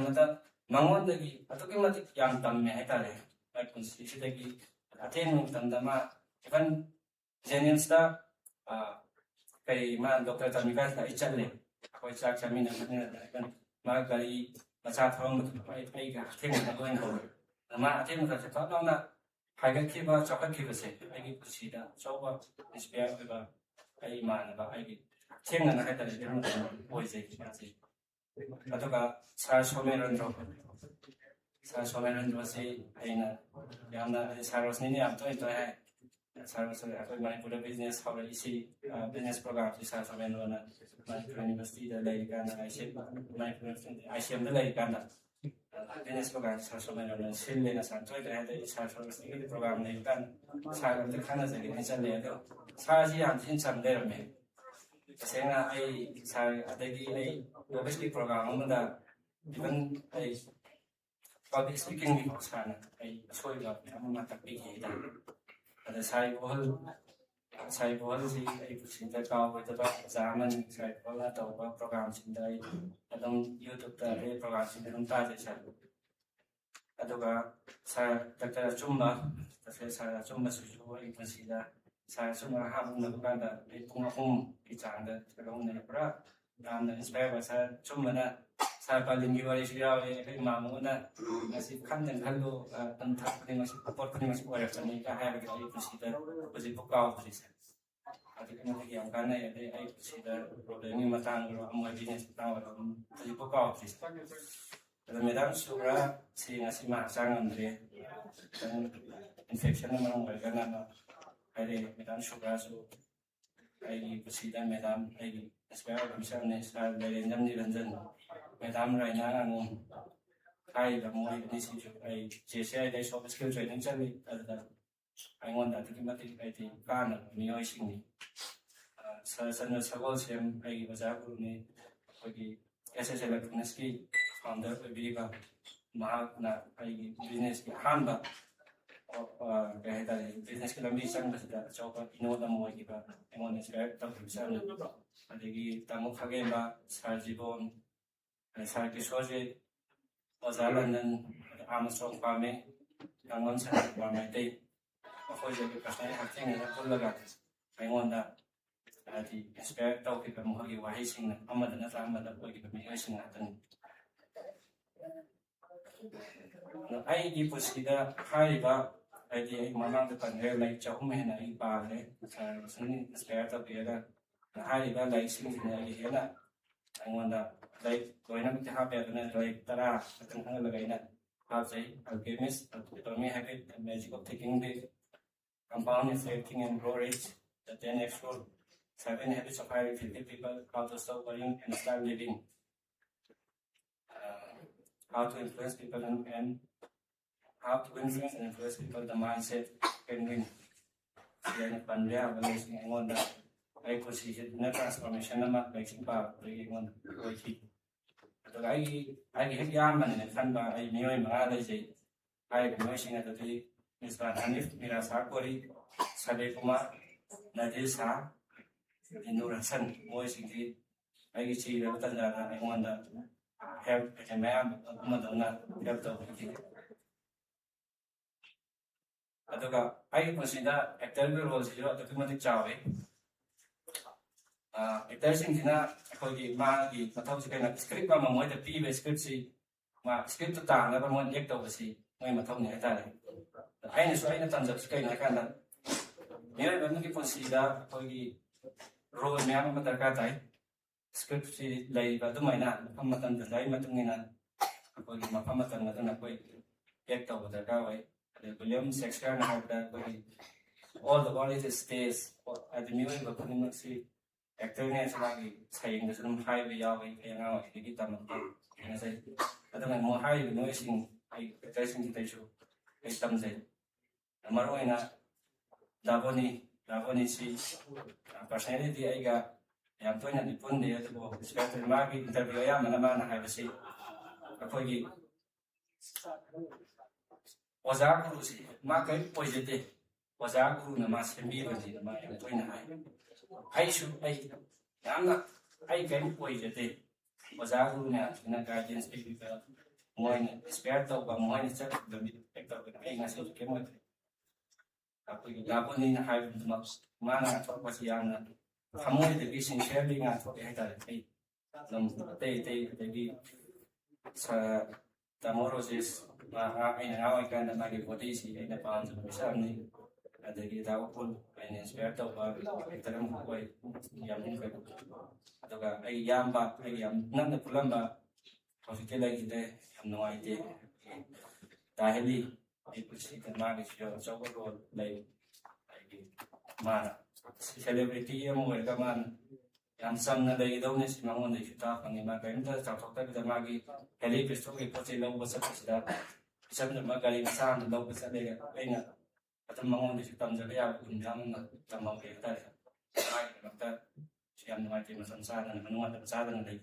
ꯃꯉꯣꯟꯗꯒꯤ ꯑꯗꯨꯛꯀꯤ ꯃꯇꯤꯛ ꯌꯥꯝ ꯇꯝꯃꯦ ꯍꯥꯏꯇꯥꯔꯦ ꯑꯩ ꯄꯨꯟꯁꯤꯁꯤꯗꯒꯤ ꯑꯊꯦꯡꯕ ꯃꯇꯝꯗ ꯃꯥ ꯏꯚꯟ ꯖꯦꯅꯤꯝꯁꯇ ꯀꯩ ꯃꯥ ꯗꯣꯛꯇꯔ ꯇꯝꯃꯤꯀꯥꯟꯗ ꯑꯩ ꯆꯠꯂꯦ ꯑꯩꯈꯣই ꯆꯥꯛ ꯆꯥꯃꯤꯟꯅꯕꯅꯤꯅ ꯃꯥ ꯒꯥꯔꯤ ꯃꯆꯥ ꯊꯧꯔꯝꯕꯗꯨ ꯑꯩꯒ ꯑꯊꯦꯡꯕꯗ ꯑꯣꯏꯅ ꯍꯧꯔꯦ ꯃꯥ ꯑꯊꯦꯡꯕꯗ ꯐꯠ ꯂꯥꯎꯅ ꯍꯥꯏꯒꯠꯈꯤꯕ ꯆꯥꯎꯈꯠꯈꯤꯕꯁꯦ ꯑꯩꯒꯤ ꯄꯨꯟꯁꯤꯗ ꯑꯆꯧꯕ ꯏꯟꯁꯄꯤꯌꯔ ꯑꯣꯏꯕ ꯑꯩ ꯏꯃꯥꯟꯅꯕ ꯑꯩꯒꯤ ꯊꯦꯡꯅꯅ ꯍꯥꯏꯇꯥꯔꯦ ꯑꯣꯏꯖꯩ ꯃꯥꯁꯤ ꯑꯗꯨꯒ ꯁꯥꯔ ꯁꯣꯃꯦꯟꯗ꯭ꯔꯣꯁꯤ ꯑꯩꯅ ꯌꯥꯝꯅ ꯁꯥꯔ ꯔꯣꯁꯅꯤꯅ ꯌꯥꯝ ꯇꯣꯏꯅ ꯍꯥꯏ ꯁꯥꯔ ꯑꯩꯈꯣꯏ ꯃꯅꯤꯄꯨꯔꯗ ꯕꯤꯖꯤꯅꯦꯁ ꯍꯧꯔꯛꯏꯁꯤ ꯕꯤꯖꯤꯅꯦꯁ ꯄ꯭ꯔꯣꯒ꯭ꯔꯥꯝꯁꯤ ꯁꯥꯔ ꯁꯣꯃꯦꯟꯗ꯭ꯔꯣꯅ ꯃꯅꯤꯄꯨꯔ ꯌꯨꯅꯤꯚꯔꯁꯤꯇꯤꯗ ꯂꯩꯔꯤꯀꯥꯟꯗ ICMꯗ ꯂꯩꯔꯤꯀꯥꯟꯗ ꯕꯤꯖꯤꯅꯦꯁ ꯄ꯭ꯔꯣꯒ꯭ꯔꯥꯝꯁꯤ ꯁꯥꯔ ꯁꯣꯃꯦꯟꯗ꯭ꯔꯣꯅ ꯁꯤꯜꯂꯦꯅ ꯁꯥꯔ ꯇꯣꯏꯅ ꯍꯥꯏꯗꯤ ꯁꯥꯔ ꯔꯣꯁꯅꯤꯒꯤ ꯄ꯭ꯔꯣꯒ꯭ꯔꯥꯝ ꯂꯩꯔꯤꯀꯥꯟꯗ ꯁꯥꯔ ꯑꯝꯇ ꯈꯪꯅꯖꯒꯦꯅ ꯆꯠꯂꯦ ꯑꯗꯣ ꯁꯥꯔꯁꯤ ꯌꯥꯝ ꯊꯤꯅ ꯆꯝ ꯂꯩꯔꯝꯃꯦ ꯇꯁꯦꯡꯅ ꯑꯩ ꯁꯥꯔ ꯑꯗꯒꯤ ꯑꯩ ꯑꯣꯕꯤꯌꯁꯂꯤ ꯄ꯭ꯔꯣꯒ꯭ꯔꯥꯝ ꯑꯃꯗ ꯏꯚꯟ ꯑꯩ ꯄꯕ꯭ꯂꯤꯛ ꯁ꯭ꯄꯤꯀꯤꯡꯒꯤ ꯁꯥꯔꯅ ꯑꯩ ꯑꯁꯣꯏꯕ ꯃꯌꯥꯝ ꯑꯃ ꯇꯥꯛꯄꯤꯈꯤ ꯍꯥꯏꯇꯥꯔꯦ ꯑꯗ ꯁꯥꯔꯒꯤ ꯋꯥꯍꯜ ꯉꯁꯥꯏ ꯕꯣꯜꯁꯤ ꯑꯩ ꯄꯨꯟꯁꯤꯗ ꯀꯥꯎꯔꯣꯏꯗꯕ ꯑꯣꯖꯥ ꯑꯃꯅꯤ ꯉꯁꯥꯏ ꯕꯣꯜꯅ ꯇꯧꯕ ꯄ꯭ꯔꯣꯒꯥꯝꯁꯤꯡꯗ ꯑꯩ ꯑꯗꯨꯝ ꯌꯨꯇ꯭ꯌꯨꯕꯇ ꯑꯩ ꯄ꯭ꯔꯣꯒꯥꯝꯁꯤꯡꯗ ꯑꯗꯨꯝ ꯇꯥꯖꯩ ꯁꯥꯔ ꯑꯗꯨꯒ ꯁꯥꯔ ꯗꯥꯛꯇꯔ ꯑꯆꯨꯝꯕ ꯁꯥꯔ ꯑꯆꯨꯝꯕꯁꯤꯁꯨ ꯑꯩ ꯄꯨꯟꯁꯤꯗ ꯁꯥꯔ ꯑꯆꯨꯝꯕ ꯑꯍꯥꯟꯕ ꯎꯅꯕ ꯀꯥꯟꯗ ꯑꯩ ꯄꯨꯡ 3ꯒꯤ ꯆꯥꯡꯗ ꯎꯅꯩ ꯄꯨꯔꯥ ꯌꯥꯝꯅ ꯏꯟꯁꯄꯥꯌꯔ ꯑꯣꯏ ꯁꯥꯔ ꯑꯆꯨꯝꯕꯅ ꯁꯥꯔ ꯄꯥꯂꯤꯟꯒꯤ ꯋꯥꯔꯤꯁꯨ ꯌꯥꯎꯋꯦ ꯑꯩꯈꯣꯏ ꯏꯃꯥꯟꯅꯕꯅ ꯉꯁꯤ ꯈꯟꯗꯅ ꯈꯜꯂꯨ ꯑꯗꯨꯝ ꯊꯛ ꯈꯨꯗꯤꯡꯃꯛ ꯄꯣꯠ ꯈꯨꯗꯤꯡꯃꯛꯁꯨ ꯑꯣꯏꯔꯛꯄꯅꯤꯒ ꯍꯥꯏꯔꯒ ꯑꯩ ꯄꯨꯟꯁꯤꯗ ꯍꯧꯖꯤꯛꯐꯥꯎ ꯀꯥꯎꯗ꯭ꯔꯤꯁꯦ ꯑꯗꯨꯛꯀꯤ ꯃꯇꯤꯛ ꯌꯥꯝ ꯀꯥꯟꯅꯩ ꯑꯗꯩ ꯑꯩ ꯄꯨꯟꯁꯤꯗ ꯄ꯭ꯔꯣꯕ꯭ꯂꯦꯝꯒꯤ ꯃꯇꯥꯡ ꯑꯣꯏꯔꯣ ꯑꯃ ꯕꯤꯖꯤꯅꯦꯁ ꯃꯇꯥꯡ ꯑꯣꯏꯔꯣ ꯑꯗꯨꯝ ꯍꯧꯖꯤꯛꯐꯥꯎ ꯀꯥꯎꯗ꯭ꯔꯤꯁꯦ ꯑꯗꯣ ꯃꯦꯗꯥꯝ ꯁꯨꯕ꯭ꯔꯥꯁꯤ ꯉꯁꯤ ꯃꯥ ꯍꯛꯆꯥꯡ ꯉꯝꯗ꯭ꯔꯦ ꯈꯤꯇꯪ ꯏꯟꯐꯦꯛꯁꯟꯅ ꯃꯔꯝ ꯑꯣꯏꯔꯒꯅ ꯍꯥꯏꯔꯛꯑꯦ ꯃꯦꯗꯥꯝ ꯁꯨꯕ꯭ꯔꯥꯁꯨ ꯑꯩꯒꯤ ꯄꯨꯟꯁꯤꯗ ꯃꯦꯗꯥꯝ ꯑꯩꯒꯤ ꯏꯟꯁꯄꯥꯌꯔ ꯑꯣꯏꯕ ꯃꯤꯁꯛꯅꯤ ꯁꯥꯔ ꯂꯩꯔꯦꯟꯖꯝ ꯅꯤꯔꯟꯖꯟ ꯃꯦꯗꯥꯝ ꯔꯥꯏꯅꯥ ꯉꯥꯉꯣꯝ ꯍꯥꯏꯔꯤꯕ ꯃꯣꯏ ꯑꯅꯤꯁꯤꯡꯁꯨ ꯑꯩ JCIꯗ ꯁꯣꯐ ꯁ꯭ꯀꯤꯜ ꯇ꯭ꯔꯦꯅꯤꯡ ꯆꯠꯂꯤ ꯑꯗꯨꯗ ꯑꯩꯉꯣꯟꯗ ꯑꯗꯨꯛꯀꯤ ꯃꯇꯤꯛ ꯑꯩꯗꯤ ꯀꯥꯟꯅꯕ ꯃꯤꯑꯣꯏꯁꯤꯡꯅꯤ ꯁꯥꯔ ꯆꯟꯗ꯭ꯔ ꯁꯒꯣꯜꯁꯦꯝ ꯑꯩꯒꯤ ꯑꯣꯖꯥ ꯒꯨꯔꯨꯅꯤ ꯑꯩꯈꯣꯏꯒꯤ SS Electronicsꯀꯤ ꯐꯥꯎꯟꯗꯔ ꯑꯣꯏꯕꯤꯔꯤꯕ ꯃꯍꯥꯛꯅ ꯑꯩꯒꯤ ꯕꯤꯖꯤꯅꯦꯁꯀꯤ ꯑꯍꯥꯟꯕ ꯀꯩ ꯍꯥꯏꯇꯥꯔꯦ ꯕꯤꯖꯤꯅꯦꯁꯀꯤ ꯂꯝꯕꯤ ꯆꯪꯕꯁꯤꯗ ꯑꯆꯧꯕ ꯏꯅꯣꯠ ꯑꯃ ꯑꯣꯏꯈꯤꯕ ꯑꯩꯉꯣꯟꯗ ꯏꯟꯁꯄꯥꯌꯔ ꯇꯧꯈꯤꯕ ꯁꯥꯔꯅꯤ ꯑꯗꯒꯤ ꯇꯥꯃꯣ ꯈꯥꯒꯦꯝꯕ ꯁꯥꯔ ꯖꯤꯕꯣꯟ ꯁꯥꯔ ꯀꯤꯁꯣꯔꯖꯤꯠ ꯑꯣꯖꯥ ꯂꯟꯗꯟ ꯑꯥꯃꯁꯇ꯭ꯔꯣꯡ ꯄꯥꯝꯃꯦ ꯉꯥꯡꯂꯣꯟ ꯁꯥꯔ ꯃꯩꯇꯩ ꯃꯈꯣꯏꯁꯦ ꯄꯔꯁꯣꯅꯦꯜ ꯍꯛꯊꯦꯡꯅꯅ ꯄꯨꯜꯂꯒ ꯑꯩꯉꯣꯟꯗ ꯍꯥꯏꯗꯤ ꯏꯟꯁꯄꯥꯌꯔ ꯇꯧꯈꯤꯕ ꯃꯈꯣꯏꯒꯤ ꯋꯥꯍꯩꯁꯤꯡꯅ ꯑꯃꯗ ꯅꯠꯇ꯭ꯔꯒ ꯑꯃꯗ ꯑꯣꯏꯈꯤꯕ ꯃꯤꯑꯣꯏꯁꯤꯡ ꯉꯥꯛꯇꯅꯤ ꯑꯩꯒꯤ ꯄꯨꯟꯁꯤꯗ ꯍꯥꯏꯔꯤꯕ ꯍꯥꯏꯗꯤ ꯑꯩ ꯃꯃꯥꯡꯗ ꯄꯟꯈ꯭ꯔꯦ ꯂꯥꯏꯔꯤꯛ 300 ꯍꯦꯟꯅ ꯑꯩ ꯄꯥꯈ꯭ꯔꯦ ꯁꯥꯔ ꯁꯨꯝ ꯏꯟꯁꯄꯥꯌꯔ ꯇꯧꯕꯤꯔꯒ ꯍꯥꯏꯔꯤꯕ ꯂꯥꯏꯔꯤꯛꯁꯤꯡꯁꯤꯅ ꯑꯩ ꯍꯦꯟꯅ ꯑꯩꯉꯣꯟꯗ ꯂꯥꯏꯔꯤꯛ ꯂꯣꯏꯅꯃꯛꯇꯤ ꯍꯥꯞꯄ ꯌꯥꯗꯅ ꯂꯥꯏꯔꯤꯛ 10 ꯈꯛꯇꯪ ꯈꯪꯍꯜꯂꯒ ꯑꯩꯅ ꯍꯥꯞꯆꯩ alchemist atomic habit magic of thinking big compound effect think and grow rich the 10x rule 7 habits of highly effective people how to stop worrying and start living how to influence people and how to influence and influence people the mindset can win then pandya balance ngonda ai position na transformation na like pa like ngonda oiki aduga ai hek yam man ne khanba ai miyoi ma lai jai ai miyoi singa tadi Mr. Hanif Mirasa Kori Sade Kumar Nadir Shah Nur Hassan moi singki ai chi da tanda na ngonda help ke mayam madona help to ki aduga ai consider actor ge role si jo to matik chawe actor sing thina khoi gi ma gi mathau si kana script ma moi da pi be script si ma script ta na ba mon ek to si moi mathau ne ta le ai so ai na tan jap kai na kana ne ba mi consider khoi gi role me am ma ta ka tai script si lai ba tu mai na am tan da lai ma tu ni na khoi gi ma ma tan na khoi ek to da ka wai William Shakespeare na have that all the body is space at the music of the actor ne sagi saying the some high way away and now the tam na say at the more high the noise in I dressing the show I tam say amaro ina Davoni si personality ai ga yam to na nipun de to special magi interview ya mana na have si akoi gi oza guru si ma kai poijete oza guru na ma sembi ba ji ma ya toina ai shu ai yamna ai kai poijete oza guru na guidance people moine spare to ba moine chak da mi ekta ba ai na so ke mo apoi ga ko ni na hai ma na to ba si yamna hamoi de bi sincerely nga to ai ta ai nam te bi sa tamorosis aina ngawai kana magi body si aina paan sa bisa ni adagi tao pun aina inspire tau ba itaram koi yam ni kai adoga ai yam ba ai yam nan na pulam ba positive lagi de yam no ai de dahili ai pusi kan magi sio so ko lai ai mana celebrity am mo ka man yang sam na dai daw ni si mangon ni kita kangi ma kai ta ta ta ta magi heli pisto ke poche lo ba sa sida isam na magali sa na lo ba sa le ai na atam mangon ni tam ja ya kun jam na tam ma ke ta ai na ta siam na ti ma san sa na manwa ta sa na dai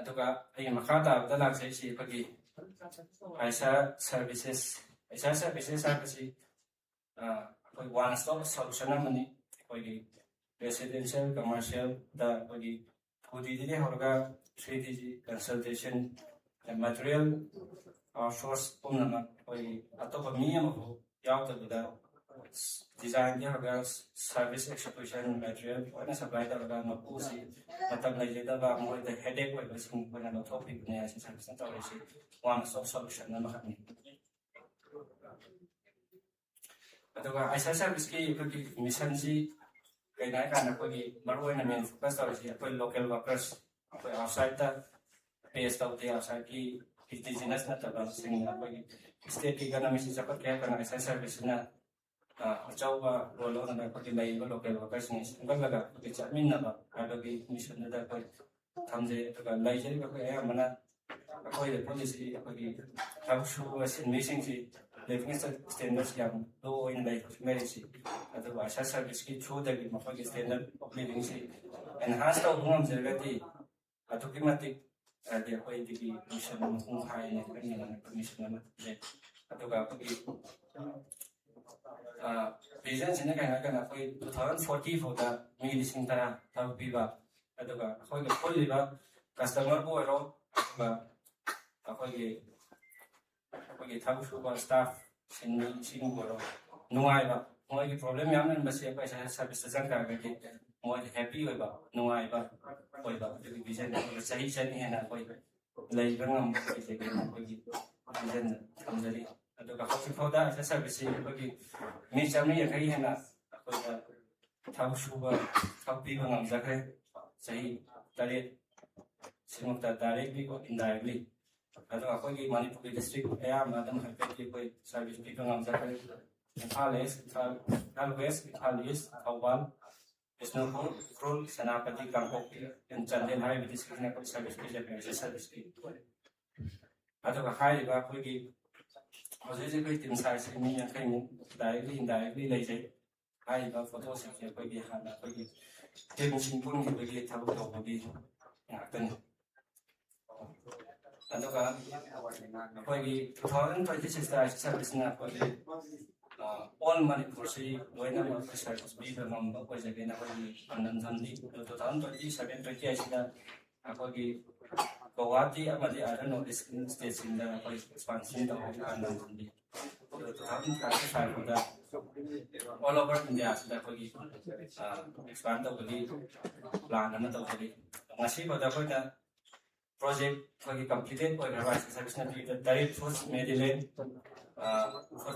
atuka ai makata da lak sai si pagi aisa services sa kasi ꯑꯩꯈꯣꯏ one stop solution ꯑꯃꯅꯤ ꯑꯩꯈꯣꯏꯒꯤ residential ꯀꯃꯔꯁꯤꯌꯦꯜꯗ ꯑꯩꯈꯣꯏꯒꯤ 2Dꯗꯒꯤ ꯍꯧꯔꯒ 3D consultation material outsource ꯄꯨꯝꯅꯃꯛ ꯑꯩꯈꯣꯏꯒꯤ ꯑꯇꯣꯞꯄ ꯃꯤ ꯑꯃꯐꯥꯎ ꯌꯥꯎꯗꯕꯤꯗ ꯗꯤꯖꯥꯏꯟꯗꯒꯤ ꯍꯧꯔꯒ ꯁꯥꯔꯚꯤꯁ ꯑꯦꯛꯁꯤꯀ꯭ꯌꯨꯁꯟ ꯃꯦꯇꯔꯤꯌꯦꯜ ꯂꯣꯏꯅ ꯁꯄ꯭ꯂꯥꯏ ꯇꯧꯔꯒ ꯃꯄꯨꯁꯤ ꯃꯇꯝ ꯂꯩꯖꯗꯕ ꯃꯣꯏꯗ ꯍꯦꯗꯦꯛ ꯑꯣꯏꯕꯁꯤꯡ ꯑꯩꯈꯣꯏꯅ ꯂꯧꯊꯣꯛꯄꯤꯕꯅꯦ ꯑꯁꯤ ꯁꯥꯔꯚꯤꯁꯅ ꯇꯧꯔꯤꯁꯤ ꯋꯥꯟ ꯁ꯭ꯇꯣꯞ ꯁꯣꯂꯨꯁꯟ ꯑꯃꯈꯛꯅꯤ ꯑꯗꯨꯒ ꯑꯥꯏꯁꯥ ꯁꯥꯔꯚꯤꯁꯀꯤ ꯑꯩꯈꯣꯏꯒꯤ ꯃꯤꯁꯟꯁꯤ ꯀꯩꯅꯣ ꯍꯥꯏꯀꯥꯟꯗ ꯑꯩꯈꯣꯏꯒꯤ ꯃꯔꯨꯑꯣꯏꯅ ꯃꯦꯟ ꯐꯣꯀꯁ ꯇꯧꯔꯤꯁꯤ ꯑꯩꯈꯣꯏ ꯂꯣꯀꯦꯜ ꯋꯥꯔꯀꯔꯁ ꯑꯩꯈꯣꯏ ꯑꯥꯎꯠꯁꯥꯏꯗꯇ ꯕꯦꯁ ꯇꯧꯗꯦ ꯑꯥꯎꯠꯁꯥꯏꯗꯀꯤ ꯏꯟꯗꯤꯖꯤꯅꯁ ꯅꯠꯇꯕꯁꯤꯡꯅ ꯑꯩꯈꯣꯏꯒꯤ ꯏꯁꯇꯦꯠꯀꯤ ꯏꯀꯣꯅꯣꯃꯤꯁꯤ ꯆꯥꯎꯈꯠꯀꯦ ꯍꯥꯏꯔꯀꯥꯟꯗ ꯑꯥꯏꯁꯥ ꯁꯥꯔꯚꯤꯁꯁꯤꯅ ꯑꯆꯧꯕ ꯔꯣꯜ ꯂꯧꯔꯒ ꯑꯩꯈꯣꯏꯒꯤ ꯂꯩꯔꯤꯕ ꯂꯣꯀꯦꯜ ꯋꯥꯔꯀꯔꯁꯤꯡ ꯁꯦꯝꯒꯠꯂꯒ ꯑꯩꯈꯣꯏꯒꯤ ꯆꯠꯃꯤꯟꯅꯕ ꯍꯥꯏꯕꯒꯤ ꯃꯤꯁꯟꯗꯨꯗ ꯑꯩꯈꯣꯏ ꯊꯝꯖꯩ ꯑꯗꯨꯒ ꯂꯩꯖꯔꯤꯕ ꯑꯩꯈꯣꯏ ꯑꯌꯥꯝꯕꯅ ꯑꯩꯈꯣꯏꯗ ꯄꯨꯜꯂꯤꯁꯤ ꯑꯩꯈꯣꯏꯒꯤ ꯊꯕꯛ ꯁꯨꯕ ꯁꯤꯟꯃꯤꯁꯤꯡꯁꯤ ꯂꯤꯚꯤꯡ ꯁ꯭ꯇꯦꯟꯗꯔꯠꯁꯤ ꯌꯥꯝ ꯂꯣ ꯑꯣꯏꯅ ꯂꯩ ꯍꯧꯖꯤꯛ ꯂꯩꯔꯤꯁꯤ ꯑꯗꯨꯒ ꯑꯥꯏꯁꯥ ꯁꯥꯔꯚꯤꯁꯀꯤ ꯊ꯭ꯔꯨꯗꯒꯤ ꯃꯈꯣꯏꯒꯤ ꯁ꯭ꯇꯦꯟꯗꯔꯠ ꯑꯣꯐ ꯂꯤꯚꯤꯡꯁꯤ ꯑꯦꯟꯍꯥꯟꯁ ꯇꯧꯕ ꯉꯝꯖꯔꯒꯗꯤ ꯑꯗꯨꯛꯀꯤ ꯃꯇꯤꯛ ꯍꯥꯏꯗꯤ ꯑꯩꯈꯣꯏꯗꯒꯤ ꯃꯤꯁꯟ ꯃꯄꯨꯡ ꯐꯥꯏꯅ ꯈꯪꯅꯤꯡꯕ ꯃꯤꯁꯟ ꯑꯃ ꯂꯩ ꯑꯗꯨꯒ ꯑꯩꯈꯣꯏꯒꯤ ꯚꯤꯖꯟꯁꯤꯅ ꯀꯩ ꯍꯥꯏꯔꯀꯥꯟꯗ ꯑꯩꯈꯣꯏ 2040 ꯐꯥꯎꯗ ꯃꯤ 10,000 ꯊꯕꯛ ꯄꯤꯕ ꯑꯗꯨꯒ ꯑꯩꯈꯣꯏꯒ ꯄꯨꯜꯂꯤꯕ ꯀꯁꯇꯃꯔꯕꯨ ꯑꯣꯏꯔꯣ ꯑꯗꯨꯒ ꯑꯩꯈꯣꯏꯒꯤ ꯊꯕꯛ ꯁꯨꯕ ꯁ꯭ꯇꯥꯐ ꯁꯤꯟꯃꯤꯁꯤꯡꯕꯨ ꯑꯣꯏꯔꯣ ꯅꯨꯡꯉꯥꯏꯕ ꯃꯣꯏꯒꯤ ꯄ꯭ꯔꯣꯕ꯭ꯂꯦꯝ ꯌꯥꯝ ꯂꯩꯔꯝꯕꯁꯤ ꯑꯩꯈꯣꯏ ꯁꯥꯔꯚꯤꯁꯇ ꯆꯪꯈ꯭ꯔꯒꯗꯤ ꯃꯣꯏꯗ ꯍꯦꯄꯤ ꯑꯣꯏꯕ ꯅꯨꯡꯉꯥꯏꯕ ꯑꯣꯏꯕ ꯑꯗꯨꯒꯤ ꯚꯤꯖꯟ ꯆꯍꯤ ꯍꯦꯟꯅ ꯑꯩꯈꯣꯏ ꯂꯩꯕ ꯉꯝꯕ ꯑꯣꯏꯖꯒꯦꯅ ꯑꯩꯈꯣꯏꯒꯤ ꯚꯤꯖꯟ ꯊꯝꯖꯔꯤ ꯑꯗꯨꯒ ꯍꯧꯖꯤꯛꯐꯥꯎꯗ ꯑꯥꯏꯁꯥ ꯁꯥꯔꯚꯤꯁꯁꯤ ꯑꯩꯈꯣꯏꯒꯤ ꯃꯤ 150 ꯍꯦꯟꯅ ꯑꯩꯈꯣꯏꯗ ꯊꯕꯛ ꯁꯨꯕ ꯊꯕꯛ ꯄꯤꯕ ꯉꯝꯖꯈ꯭ꯔꯦ ꯆꯍꯤ 7 ꯁꯤꯃꯛꯇ ꯗꯥꯏꯔꯦꯛꯂꯤ ꯑꯣꯔ ꯏꯟꯗꯥꯏꯔꯦꯛꯂꯤ ꯑꯗꯨꯒ ꯑꯩꯈꯣꯏꯒꯤ ꯃꯅꯤꯄꯨꯔꯒꯤ ꯗꯤꯁꯇ꯭ꯔꯤꯛ ꯑꯌꯥꯝꯕ ꯑꯗꯨꯝ ꯍꯥꯏꯐꯦꯠꯇꯤ ꯑꯩꯈꯣꯏ ꯁꯥꯔꯚꯤꯁ ꯄꯤꯕ ꯉꯝꯖꯈ꯭ꯔꯦ ꯏꯝꯐꯥꯜ ꯏꯁ ꯏꯝꯐꯥꯜ ꯋꯦꯁ ꯏꯝꯐꯥꯜ ꯏꯁ ꯊꯧꯕꯥꯜ ꯕꯤꯁꯅꯨꯄꯨꯔ ꯎꯈ꯭ꯔꯨꯜ ꯁꯦꯅꯥꯄꯇꯤ ꯀꯥꯡꯄꯣꯛꯄꯤ ꯆꯥꯟꯗꯦꯜ ꯍꯥꯏꯔꯤꯕ ꯗꯤꯁꯇ꯭ꯔꯤꯛꯁꯤꯡ ꯑꯩꯈꯣꯏ ꯁꯥꯔꯚꯤꯁ ꯄꯤꯖꯈ꯭ꯔꯦ ꯑꯥꯏꯁꯥ ꯁꯥꯔꯚꯤꯁꯀꯤ ꯑꯗꯨꯒ ꯍꯥꯏꯔꯤꯕ ꯑꯩꯈꯣꯏꯒꯤ ꯍꯧꯖꯤꯛ ꯑꯩꯈꯣꯏ ꯇꯤꯝ ꯁꯥꯏꯖꯁꯤ ꯃꯤ 50ꯃꯨꯛ ꯗꯥꯏꯔꯦꯛꯂꯤ ꯏꯟꯗꯥꯏꯔꯦꯛꯂꯤ ꯂꯩꯖꯩ ꯍꯥꯏꯔꯤꯕ ꯐꯣꯇꯣꯁꯤꯡꯁꯦ ꯑꯩꯈꯣꯏꯒꯤ ꯍꯥꯟꯅ ꯑꯩꯈꯣꯏꯒꯤ ꯇꯤꯝꯁꯤꯡ ꯄꯨꯟꯈꯤꯕꯒꯤ ꯊꯕꯛ ꯇꯧꯕꯒꯤ ꯉꯥꯛꯇꯅꯤ ꯑꯗꯨꯒ ꯑꯩꯈꯣꯏꯒꯤ 2026ꯗ ꯑꯥꯏꯁꯥ ꯁꯥꯔꯚꯤꯁꯅ ꯑꯩꯈꯣꯏꯒꯤ ꯑꯣꯜ ꯃꯅꯤꯄꯨꯔꯁꯤ ꯂꯣꯏꯅꯃꯛ ꯁꯥꯔꯚꯤꯁ ꯄꯤꯕ ꯉꯝꯕ ꯑꯣꯏꯖꯒꯦꯅ ꯑꯩꯈꯣꯏꯒꯤ ꯄꯥꯟꯗꯝ ꯊꯝꯂꯤ 2027-28ꯁꯤꯗ ꯑꯩꯈꯣꯏꯒꯤ ꯒꯧꯍꯥꯇꯤ ꯑꯃꯗꯤ ꯑꯗꯔ ꯅꯣꯔꯠ ꯏꯁ ꯁ꯭ꯇꯦꯠꯁꯤꯡꯗ ꯑꯩꯈꯣꯏ ꯑꯦꯛꯁꯄꯥꯟꯁꯟ ꯇꯧꯕꯒꯤ ꯄꯥꯟꯗꯝ ꯊꯝꯂꯤ 2035ꯗ ꯑꯣꯜ ꯑꯣꯚꯔ ꯏꯟꯗꯤꯌꯥꯁꯤꯗ ꯑꯩꯈꯣꯏꯒꯤ ꯑꯦꯛꯁꯄꯥꯟ ꯇꯧꯕꯒꯤ ꯄ꯭ꯂꯥꯟ ꯑꯃ ꯇꯧꯖꯔꯤ ꯉꯁꯤꯐꯥꯎꯗ ꯑꯩꯈꯣꯏꯅ ꯄ꯭ꯔꯣꯖꯦꯛ ꯑꯩꯈꯣꯏꯒꯤ ꯀꯝꯄ꯭ꯂꯤꯇꯦꯠ ꯑꯣꯏꯈ꯭ꯔꯕ ꯑꯥꯏꯁꯥ ꯁꯥꯔꯚꯤꯁꯅ ꯄꯤꯕ ꯗꯥꯏꯔꯦꯛ ꯐꯨꯗ ꯃꯦꯗꯤꯂꯦꯟ ꯐꯨꯗ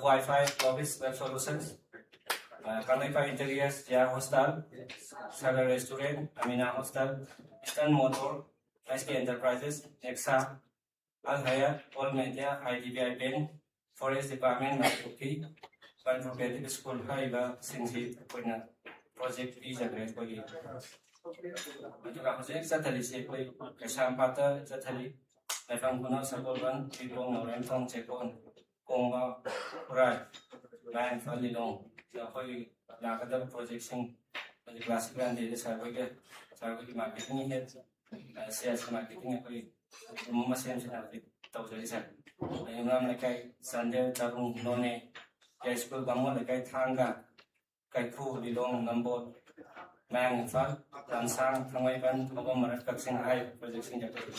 ꯋꯥꯏꯐꯥꯏ ꯂꯣꯕꯤꯁ web solutions Kangleipak interiors Jiya hostel Sagar restaurant ꯑꯃꯤꯅꯥ hostel eastern motor SK Enterprises, Nexa, Al Hayat, All Media, IDBI Bank, Forest Department, Mapuki, Conservative School, Haiba, Sinji, Puna, Project Vijagre, Poli. ꯑꯗꯨꯒ ꯍꯧꯖꯤꯛ ꯆꯠꯊꯔꯤꯁꯤ ꯑꯩꯈꯣꯏ ꯀꯩꯁꯥꯝꯄꯥꯠꯇ ꯆꯠꯊꯔꯤ ꯂꯩꯐꯝ ꯈꯨꯅꯧ ꯁꯒꯣꯜꯕꯟ ꯄꯤꯄꯣꯡ ꯅꯥꯎꯔꯦꯝꯊꯣꯡ ꯆꯦꯛꯀꯣꯟ ꯀꯣꯡꯕ ꯈꯨꯔꯥꯏ ꯂꯥꯏꯌꯦꯡꯐꯜ ꯂꯤꯂꯣꯡ ꯑꯩꯈꯣꯏꯒꯤ ꯂꯥꯛꯀꯗꯕ ꯄ꯭ꯔꯣꯖꯦꯛꯁꯤꯡ ꯍꯧꯖꯤꯛ ꯀ꯭ꯂꯥꯁꯤꯛ ꯒꯥꯟꯙꯤꯗ ꯁꯥꯔꯈꯣꯏꯒꯤ ꯃꯥꯔꯀꯦꯇꯤꯡ ꯍꯦꯠ ꯁꯦꯜꯁ ꯃꯥꯔꯀꯦꯇꯤꯡ ꯑꯩꯈꯣꯏ ꯑꯃ ꯁꯦꯝꯁꯤꯅ ꯍꯧꯖꯤꯛ ꯇꯧꯖꯔꯤ ꯁꯥꯔ ꯌꯨꯝꯅꯥꯝ ꯂꯩꯀꯥꯏ ꯆꯥꯟꯗꯦꯜ ꯇꯔꯨꯡ ꯅꯣꯅꯦ ꯌꯥꯏꯁ꯭ꯀꯨꯜ ꯕꯥꯃꯣꯟ ꯂꯩꯀꯥꯏ ꯊꯥꯡꯒ ꯀꯩꯈꯨ ꯂꯤꯂꯣꯡ ꯅꯝꯕꯣꯜ ꯃꯌꯥꯡ ꯏꯝꯐꯥꯜ ꯂꯝꯁꯥꯡ ꯊꯥꯡꯃꯩꯕꯟ ꯊꯧꯕꯥꯜ ꯃꯔꯛ ꯀꯛꯆꯤꯡ ꯍꯥꯏꯔꯤꯕ ꯄ꯭ꯔꯣꯖꯦꯛꯁꯤꯡꯁꯦ ꯑꯩꯈꯣꯏ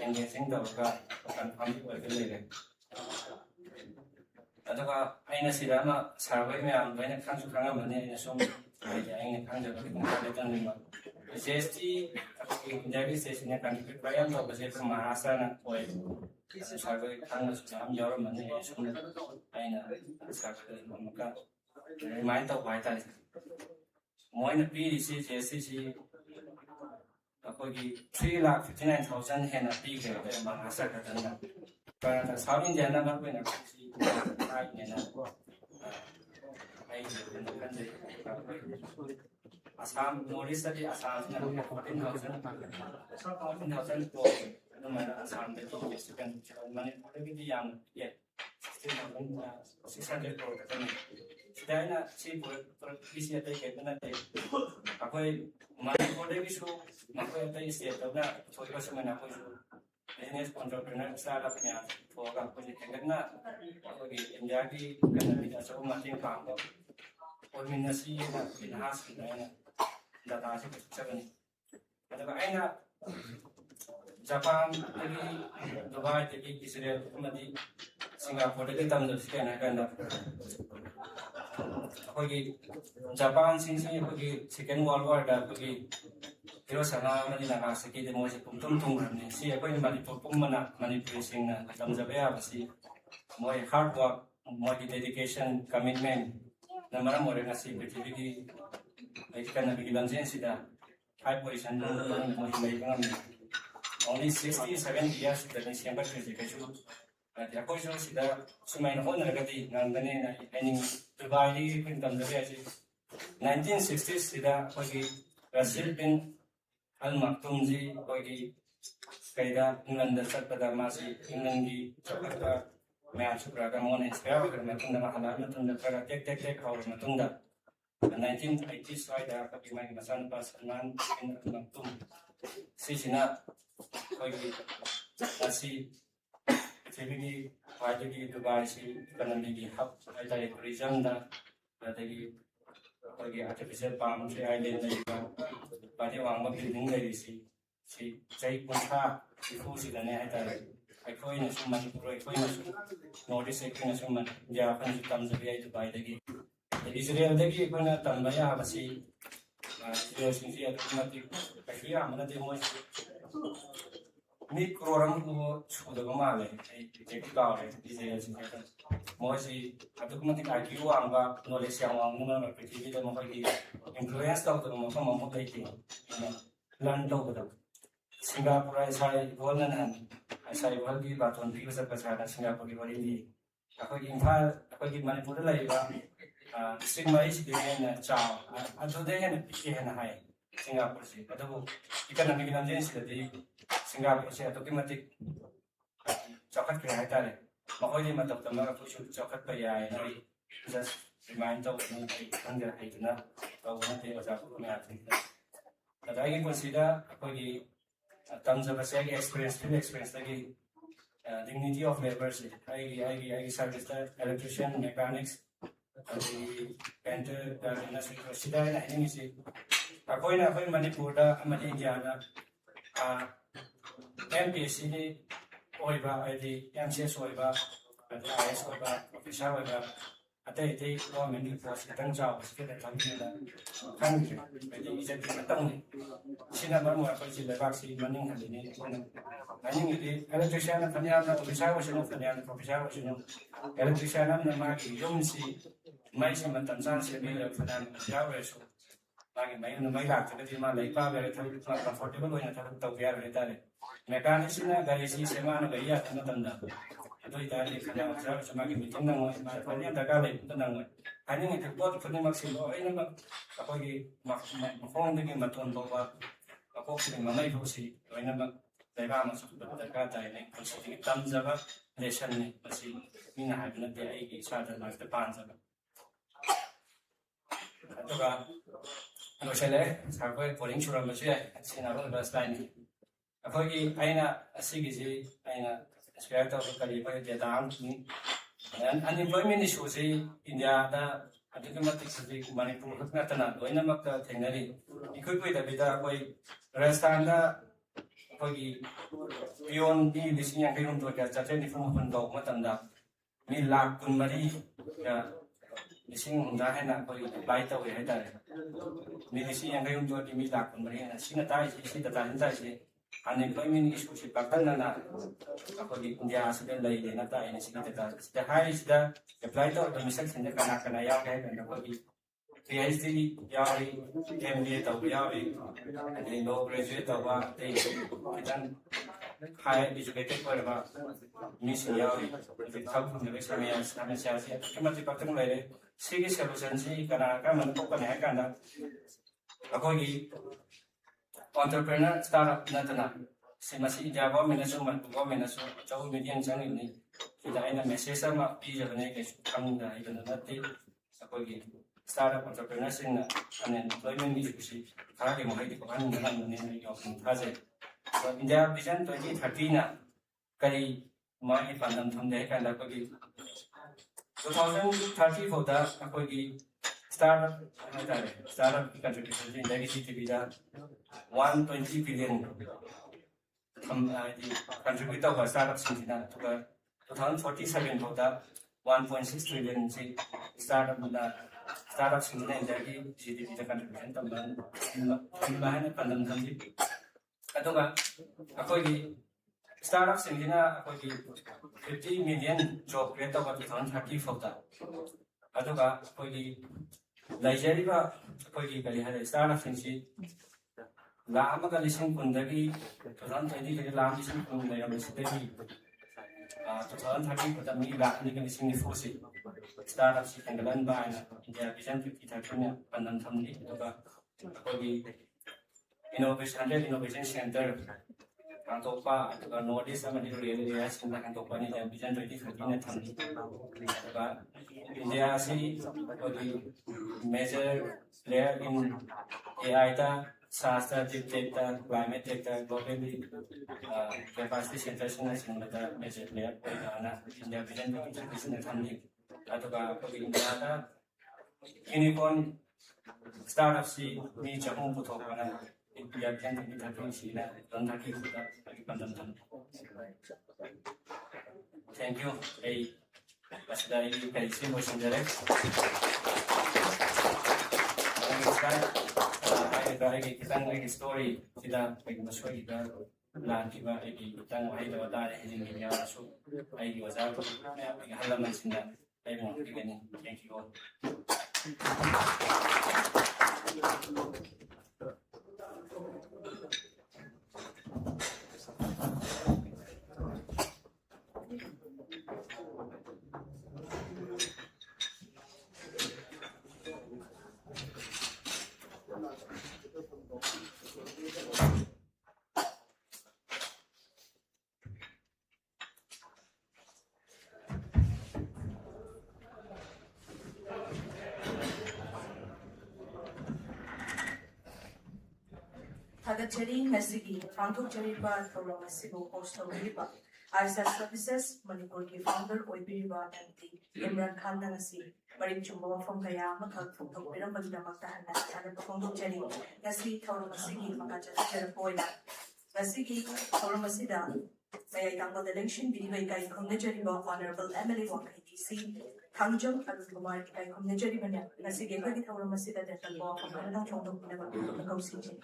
ꯑꯦꯡꯒꯦꯖꯤꯡ ꯇꯧꯔꯒ ꯀꯟꯐꯥꯔꯝ ꯑꯣꯏꯔꯒ ꯂꯩꯔꯦ ꯑꯗꯨꯒ ꯑꯩꯅ ꯁꯤꯗ ꯑꯃ ꯁꯥꯔ ꯍꯣꯏ ꯃꯌꯥꯝ ꯂꯣꯏꯅ ꯈꯪꯁꯨ ꯈꯪꯉꯝꯃꯅꯤ ꯑꯩꯅ ꯁꯨꯝ ꯍꯥꯏꯗꯤ ꯑꯩꯅ ꯈꯪꯖꯕ ꯈꯤꯇꯪ ꯍꯥꯏꯇꯪꯅꯤꯡꯕ GST ꯏꯟꯗꯤꯌꯥꯒꯤ ꯁ꯭ꯇꯦꯠꯁꯤꯡꯅ ꯀꯟꯇ꯭ꯔꯤꯕ꯭ꯌꯨꯠ ꯈꯔ ꯌꯥꯝ ꯇꯧꯕꯁꯦ ꯑꯩꯈꯣꯏ ꯃꯍꯥꯔꯥꯁꯇ꯭ꯔꯅ ꯑꯣꯏ ꯁꯥꯔ ꯍꯣꯏ ꯈꯪꯕꯁꯨ ꯃꯌꯥꯝ ꯌꯥꯎꯔꯝꯃꯅꯤ ꯁꯨꯝ ꯑꯩꯅ ꯁꯥꯔ ꯍꯣꯏ ꯑꯃꯨꯛꯀ ꯔꯤꯃꯥꯏꯟ ꯇꯧꯕ ꯍꯥꯏꯇꯥꯔꯦ ꯃꯣꯏꯅ ꯄꯤꯔꯤꯁꯤ GSTꯁꯤ ꯑꯩꯈꯣꯏꯒꯤ 3,59,000 ꯍꯦꯟꯅ ꯄꯤꯈ꯭ꯔꯦ ꯑꯩꯈꯣꯏ ꯃꯍꯥꯔꯥꯁꯇ꯭ꯔ ꯈꯛꯇꯪꯅ ꯁꯥꯎꯠ ꯏꯟꯗꯤꯌꯥꯅ ꯃꯔꯨ ꯑꯣꯏꯅ ꯍꯥꯏꯅꯦꯅ ꯑꯩ ꯈꯟꯖꯩ ꯑꯁꯥꯝ ꯅꯣꯔꯠ ꯏꯁꯇꯗꯤ ꯑꯁꯥꯝꯁꯤꯅ 14,000 ꯑꯗꯨꯃꯥꯏꯅ ꯑꯁꯥꯝꯗꯒꯤ ꯃꯅꯤꯄꯨꯔꯗꯒꯤꯗꯤ ꯌꯥꯝꯅ ꯄꯤꯛꯑꯦ 16,600 ꯀ꯭ꯔꯣꯔ ꯈꯛꯇꯅꯤ ꯁꯤꯗ ꯑꯩꯅ ꯁꯤ ꯄꯨꯔꯛꯄꯤꯁꯤ ꯑꯇꯩ ꯀꯩꯝꯇ ꯅꯠꯇꯦ ꯑꯩꯈꯣꯏ ꯃꯅꯤꯄꯨꯔꯗꯒꯤꯁꯨ ꯃꯈꯣꯏ ꯑꯇꯩ ꯏꯁꯇꯦꯠꯇꯧꯅ ꯄꯨꯊꯣꯛꯏꯕ ꯁꯨꯃꯥꯏꯅ ꯑꯩꯈꯣꯏꯁꯨ business entrepreneur startup nya thoga ko ni kenna ko gi India ki kana bi da so ma ting pang ko ko min na si na bin has na data si chakani ada aina Japan lagi Dubai lagi Israel madi Singapore lagi tam da sikana kana ko gi Japan sin ko gi second world war da ko gi Pero sana mani na nasa kiti mo si pumtum ni si ako yung manipur pumana manipur sing na tamjabaya basi mo hard work mo dedication commitment na mara mo rin si PTV ay ka na bigilan din sila high position mo may kang only 60 70 years da ni siyempre education at ako so sila sumay na ko na gati nang ganin na aning Dubai ni kun tamjabaya si 1960s sila pagi Philippine Al-Maktoum ji kogi kaida England da satpada masi England gi chakata match praga mon inspire agar matunda mahala matunda praga tek haur matunda 1980s da kapi mai masan pas man Al-Maktoum si sina kogi asi tebigi wajigi Dubai si economy gi hub ada tourism da dari kogi artificial palm tree island da Badi wang ma building dari si jai punta si fusi dan ya ada aku ini cuma aku ini notice aku ini cuma Japan si tam sebiaya itu baik lagi jadi Israel lagi pernah tambah ya masih Israel sini ada mati kaya mana dia mau ni orang tu sudah kemana jadi kau Israel sini mau si ada mati kaki uang ba knowledge yang uang mana pergi kita mau pergi influence tahu tu mau kamu mau pergi learn tahu betul Singapura saya bolan saya pergi batuan pergi besar besar Singapura di bawah ini aku di Manipur lagi ba stigma is dengan caw atau dengan pikiran hai Singapura sih atau ikan yang kita jenis jadi Singapura sih atau kimatik coklat kaya tadi makanya mata utama aku coklat kaya ini just remind tahu nanti anda itu na tahu nanti macam apa macam itu. Tapi lagi consider aku di terms of saya experience lagi dignity of labor sih. Lagi service electrician, mechanics, lagi painter dan industri sudah ini sih. Aku ini Manipur dah amati India dah. MPC ni oiba, ID MCS oiba, IS oiba, official oiba. Ada itu government force kita jauh sikit dalam ni dah. Kan jadi izin kita tahu ni. Sini baru apa sih lepas si maning hari ni. Maning ini electrician nak tanya nak official macam tanya nak official macam. Electrician nak nama kirim si mai si mantan si bila faham jauh esok. Lagi mai lah jadi mana lepas berada terlalu comfortable boleh nak tahu biar berada ni. Mekanik sini dari si semana gaya kena tanda. Itu dari kerja macam semakin meeting nang, makanya tak kali itu nang. Hanya ni terbuat pun maksimal. Ini mak apa lagi makong dengan matuan bawa. Aku sini mana itu sih. Ini mak saya masuk berkata ini. Kalau kita tamzaba lesson ni masih mina ada dia ini sadar nak depan saja. Itu kan. Kalau saya sampai polling curang macam sini apa bahasa ini. Apa lagi aina asing sih aina Sekarang tahu kali apa dia dalam ni, dan unemployment issue sih India ada kematik seperti Manipur nak tanah, doi nama kita tenggari, ikut tapi dah koi Rajasthan dah koi pion di sini yang kaya untuk kerja jadi form pendau macam dah, ni lak pun mari ya di sini dah hendak koi baik tahu ya dah, ni di sini yang kaya untuk di lak pun mari, sini tahu sini tak sih. Unemployment issue si pakan na ako di India sudah lagi di nata ini sih kita sudah hari sudah apply to domestic sendiri karena ya kayak kan ako di PhD ya MBA tahu ya ada low graduate tahu kita high educated pada misi ya kita tahu pun lebih sama yang siapa cuma di pakai mulai segi solution sih karena kan menentukan ya kan ako di entrepreneur startup na si masih Java menasu jauh median jang ini kita ina message sama pija bane ke kamu dah itu nanti aku lagi startup entrepreneur sih na unemployment ni sih kalau kita mau itu kan dengan ini yang kaze India vision 2030 na ꯀꯔꯤ ꯃꯥꯒꯤ ꯄꯥꯟꯗꯝ ꯊꯝꯂꯦ ꯍꯥꯏ ꯀꯥꯟꯗ ꯑꯩꯈꯣꯏꯒꯤ 2030 ꯐꯥꯎꯗ ꯑꯩꯈꯣꯏꯒꯤ start up ꯍꯥꯏꯇꯥꯔꯦ start ꯑꯞꯀꯤ ꯀꯟꯇ꯭ꯔꯤꯕ꯭ꯌꯨꯁꯟꯁꯤ ꯏꯟꯗꯤꯌꯥꯒꯤ GDPꯗ 120 ꯕꯤꯂꯤꯌꯟ ꯍꯥꯏꯗꯤ ꯀꯟꯇ꯭ꯔꯤꯕ꯭ꯌꯨꯠ ꯇꯧꯕ ꯁ꯭ꯇꯥꯔꯠ ꯑꯞꯁꯤꯡꯁꯤꯅ ꯑꯗꯨꯒ 2047 ꯐꯥꯎꯗ 1.6 ꯇ꯭ꯔꯤꯂꯤꯌꯟꯁꯤ ꯁ꯭ꯇꯥꯔꯠ ꯑꯞꯁꯤꯡꯁꯤꯅ ꯏꯟꯗꯤꯌꯥꯒꯤ GDPꯗ ꯀꯟꯇ꯭ꯔꯤꯕ꯭ꯌꯨꯁꯟ ꯇꯧꯕ ꯍꯥꯏꯅ ꯄꯥꯟꯗꯝ ꯊꯝꯂꯤ ꯑꯗꯨꯒ ꯑꯩꯈꯣꯏꯒꯤ ꯁ꯭ꯇꯥꯔꯠ ꯑꯞꯁꯤꯡꯁꯤꯅ ꯑꯩꯈꯣꯏꯒꯤ 50 ꯃꯤꯂꯤꯌꯟ ꯖꯣꯕ ꯀ꯭रिꯌꯦꯠ ꯇꯧꯕ 2030 ꯐꯥꯎꯗ ꯑꯗꯨꯒ ꯑꯩꯈꯣꯏꯒꯤ ꯂꯩꯖꯔꯤꯕ ꯑꯩꯈꯣꯏꯒꯤ ꯀꯔꯤ ꯍꯥꯏꯔꯦ ꯁ꯭ꯇꯥꯔꯠ ꯑꯞꯁꯤꯡꯁꯤ 1,10,000 2020 ꯗꯒꯤ 1,10,000 ꯂꯩꯔꯝꯕꯁꯤꯗꯒꯤ 2030 ꯐꯥꯎꯗ ꯃꯤ 1,2,9,000 ꯁ꯭ꯇꯥꯔꯠ ꯑꯞꯁꯤ ꯍꯦꯟꯒꯠꯍꯟꯕ ꯍꯥꯏꯅ ꯏꯟꯗꯤꯌꯥ ꯚꯤꯖꯟ 2030ꯅ ꯄꯥꯟꯗꯝ ꯊꯝꯂꯤ ꯑꯗꯨꯒ ꯑꯩꯈꯣꯏꯒꯤ 100 ꯏꯅꯣꯚꯦꯁꯟ ꯁꯦꯟꯇꯔ ꯍꯥꯡꯗꯣꯛꯄ ꯑꯗꯨꯒ ꯅꯣꯔꯠ ꯏꯁ ꯑꯃꯗꯤ ꯔꯨꯔꯦꯜ ꯑꯦꯔꯤꯌꯥꯁꯤꯡꯗ ꯍꯥꯡꯗꯣꯛꯄꯅꯤ ꯚꯤꯖꯟ 2030ꯅ ꯊꯝꯂꯤ ꯑꯗꯨꯒ ꯏꯟꯗꯤꯌꯥ ꯑꯁꯤ ꯑꯩꯈꯣꯏꯒꯤ ꯃꯦꯖꯔ ꯄ꯭ꯂꯦꯌꯔ ꯏꯟ AIꯗ ꯁꯥꯁꯇ ꯗꯤꯞ ꯇꯦꯛꯇ ꯀ꯭ꯂꯥꯏꯃꯦꯠ ꯇꯦꯛꯇ ꯒ꯭ꯂꯣꯕꯦꯜꯂꯤ ꯀꯦꯄꯥꯁꯤꯇꯤ ꯁꯦꯟꯇꯔꯁꯤꯡꯅꯆꯤꯡꯕꯗ ꯃꯦꯖꯔ ꯄ꯭ꯂꯦꯌꯔ ꯑꯣꯏꯅ ꯏꯟꯗꯤꯌꯥ ꯚꯤꯖꯟ 2030ꯅ ꯊꯝꯂꯤ ꯑꯗꯨꯒ ꯑꯩꯈꯣꯏꯒꯤ ꯏꯟꯗꯤꯌꯥꯗ ꯌꯨꯅꯤꯀꯣꯔꯟ ꯁ꯭ꯇꯥꯔꯠ ꯑꯞꯁꯤ ꯃꯤ 100 ꯄꯨꯊꯣꯛꯄꯅ ꯏꯟꯗꯤꯌꯥ ꯚꯤꯖꯟ 2030ꯁꯤꯅ 2030ꯐꯥꯎꯗ ꯑꯩꯒꯤ ꯄꯥꯟꯗꯝ ꯊꯝꯂꯤ ꯊꯦꯡꯛ ꯌꯨ ꯑꯩ ꯃꯁꯤꯗ ꯑꯩꯒꯤ ꯀꯔꯤꯁꯤ ꯂꯣꯏꯁꯤꯟꯖꯔꯦ ꯍꯥꯏꯔꯤꯕ ꯑꯩꯒꯤ ꯈꯤꯇꯪ ꯑꯩꯒꯤ ꯁ꯭ꯇꯣꯔꯤ ꯁꯤꯗ ꯀꯩꯒꯨꯝꯕ ꯁꯣꯏꯈꯤꯕ ꯂꯥꯟꯈꯤꯕ ꯑꯩꯒꯤ ꯈꯤꯇꯪ ꯋꯥꯍꯩꯗꯕ ꯇꯥꯔꯦ ꯍꯥꯏꯖꯤꯟꯈꯤꯕ ꯌꯥꯎꯔꯁꯨ ꯑꯩꯒꯤ ꯑꯣꯖꯥ ꯃꯌꯥꯝ ꯑꯩꯒꯤ ꯑꯍꯜ ꯂꯃꯟꯁꯤꯡꯅ ꯑꯩꯕꯨ ꯉꯥꯛꯄꯤꯒꯅꯤ ꯊꯦꯡꯛ ꯌꯨ ꯑꯣꯜ ꯊꯥꯒꯠꯆꯔꯤ ꯉꯁꯤꯒꯤ ꯄꯥꯡꯊꯣꯛꯆꯔꯤꯕ ꯊꯧꯔꯝ ꯑꯁꯤꯕꯨ ꯍꯣꯁ ꯇꯧꯕꯤꯔꯤꯕ ꯑꯥꯏꯁꯥ ꯁꯔꯚꯤꯁꯦꯁ ꯃꯅꯤꯄꯨꯔꯒꯤ ꯐꯥꯎꯟꯗꯔ ꯑꯣꯏꯕꯤꯔꯤꯕ MD ꯏꯝꯔꯥꯟ ꯈꯥꯟꯅ ꯉꯁꯤ ꯃꯔꯤꯛ ꯆꯨꯝꯕ ꯋꯥꯐꯝ ꯀꯌꯥ ꯑꯃꯈꯛ ꯐꯣꯡꯗꯣꯛꯄꯤꯔꯝꯕꯒꯤꯗꯃꯛꯇ ꯍꯟꯅ ꯊꯥꯒꯠꯄ ꯐꯣꯡꯗꯣꯛꯆꯔꯤ ꯉꯁꯤ ꯊꯧꯔꯝ ꯑꯁꯤꯒꯤ ꯃꯈꯥ ꯆꯠꯊꯖꯔꯛꯄ ꯑꯣꯏꯅ ꯉꯁꯤꯒꯤ ꯊꯧꯔꯝ ꯑꯁꯤꯗ ꯃꯌꯥꯏ ꯀꯥꯡꯕꯗ ꯂꯦꯡꯁꯤꯟꯕꯤꯔꯤꯕ ꯏꯀꯥꯏ ꯈꯨꯝꯅꯖꯔꯤꯕ ꯑꯣꯅꯔꯦꯕꯜ MLA ꯋꯥꯡꯈꯩ DC ꯊꯥꯡꯖꯝ ꯑꯔꯨꯟ ꯀꯨꯃꯥꯔ ꯏꯀꯥꯏ ꯈꯨꯝꯅꯖꯔꯤꯕꯅꯤ ꯉꯁꯤꯒꯤ ꯑꯩꯈꯣꯏꯒꯤ ꯊꯧꯔꯝ ꯑꯁꯤꯗ ꯇꯦꯟꯇꯛꯄ ꯋꯥꯐꯝ ꯈꯔꯗꯪ ꯐꯣꯡꯗꯣꯛꯄꯤꯅꯕ ꯀꯧꯁꯤꯟꯖꯔꯤ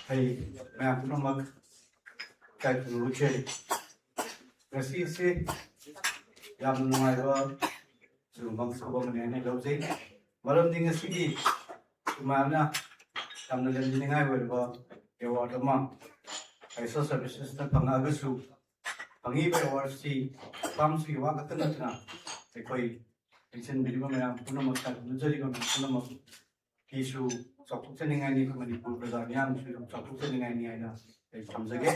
Hey, ma'am, punamak kay Ruche. Kasi yam nungai ba sumang subang nene lawsay. Maram ding sige kumana yam nalan dingai ba award ma. Aisa services na pangagasu. Pangiba award si pamsi wa katanatna. Koi pension biliba ma'am punamak kay nujari ba punamak kisu ꯆꯥꯎꯊꯣꯛꯆꯅꯤꯡꯉꯥꯏꯅꯤ Manipur ꯄ꯭ꯔꯖꯥ ꯃꯤꯌꯥꯝꯁꯨ ꯆꯥꯎꯊꯣꯛꯆꯅꯤꯡꯉꯥꯏꯅꯤ ꯍꯥꯏꯅ ꯑꯩ ꯊꯝꯖꯒꯦ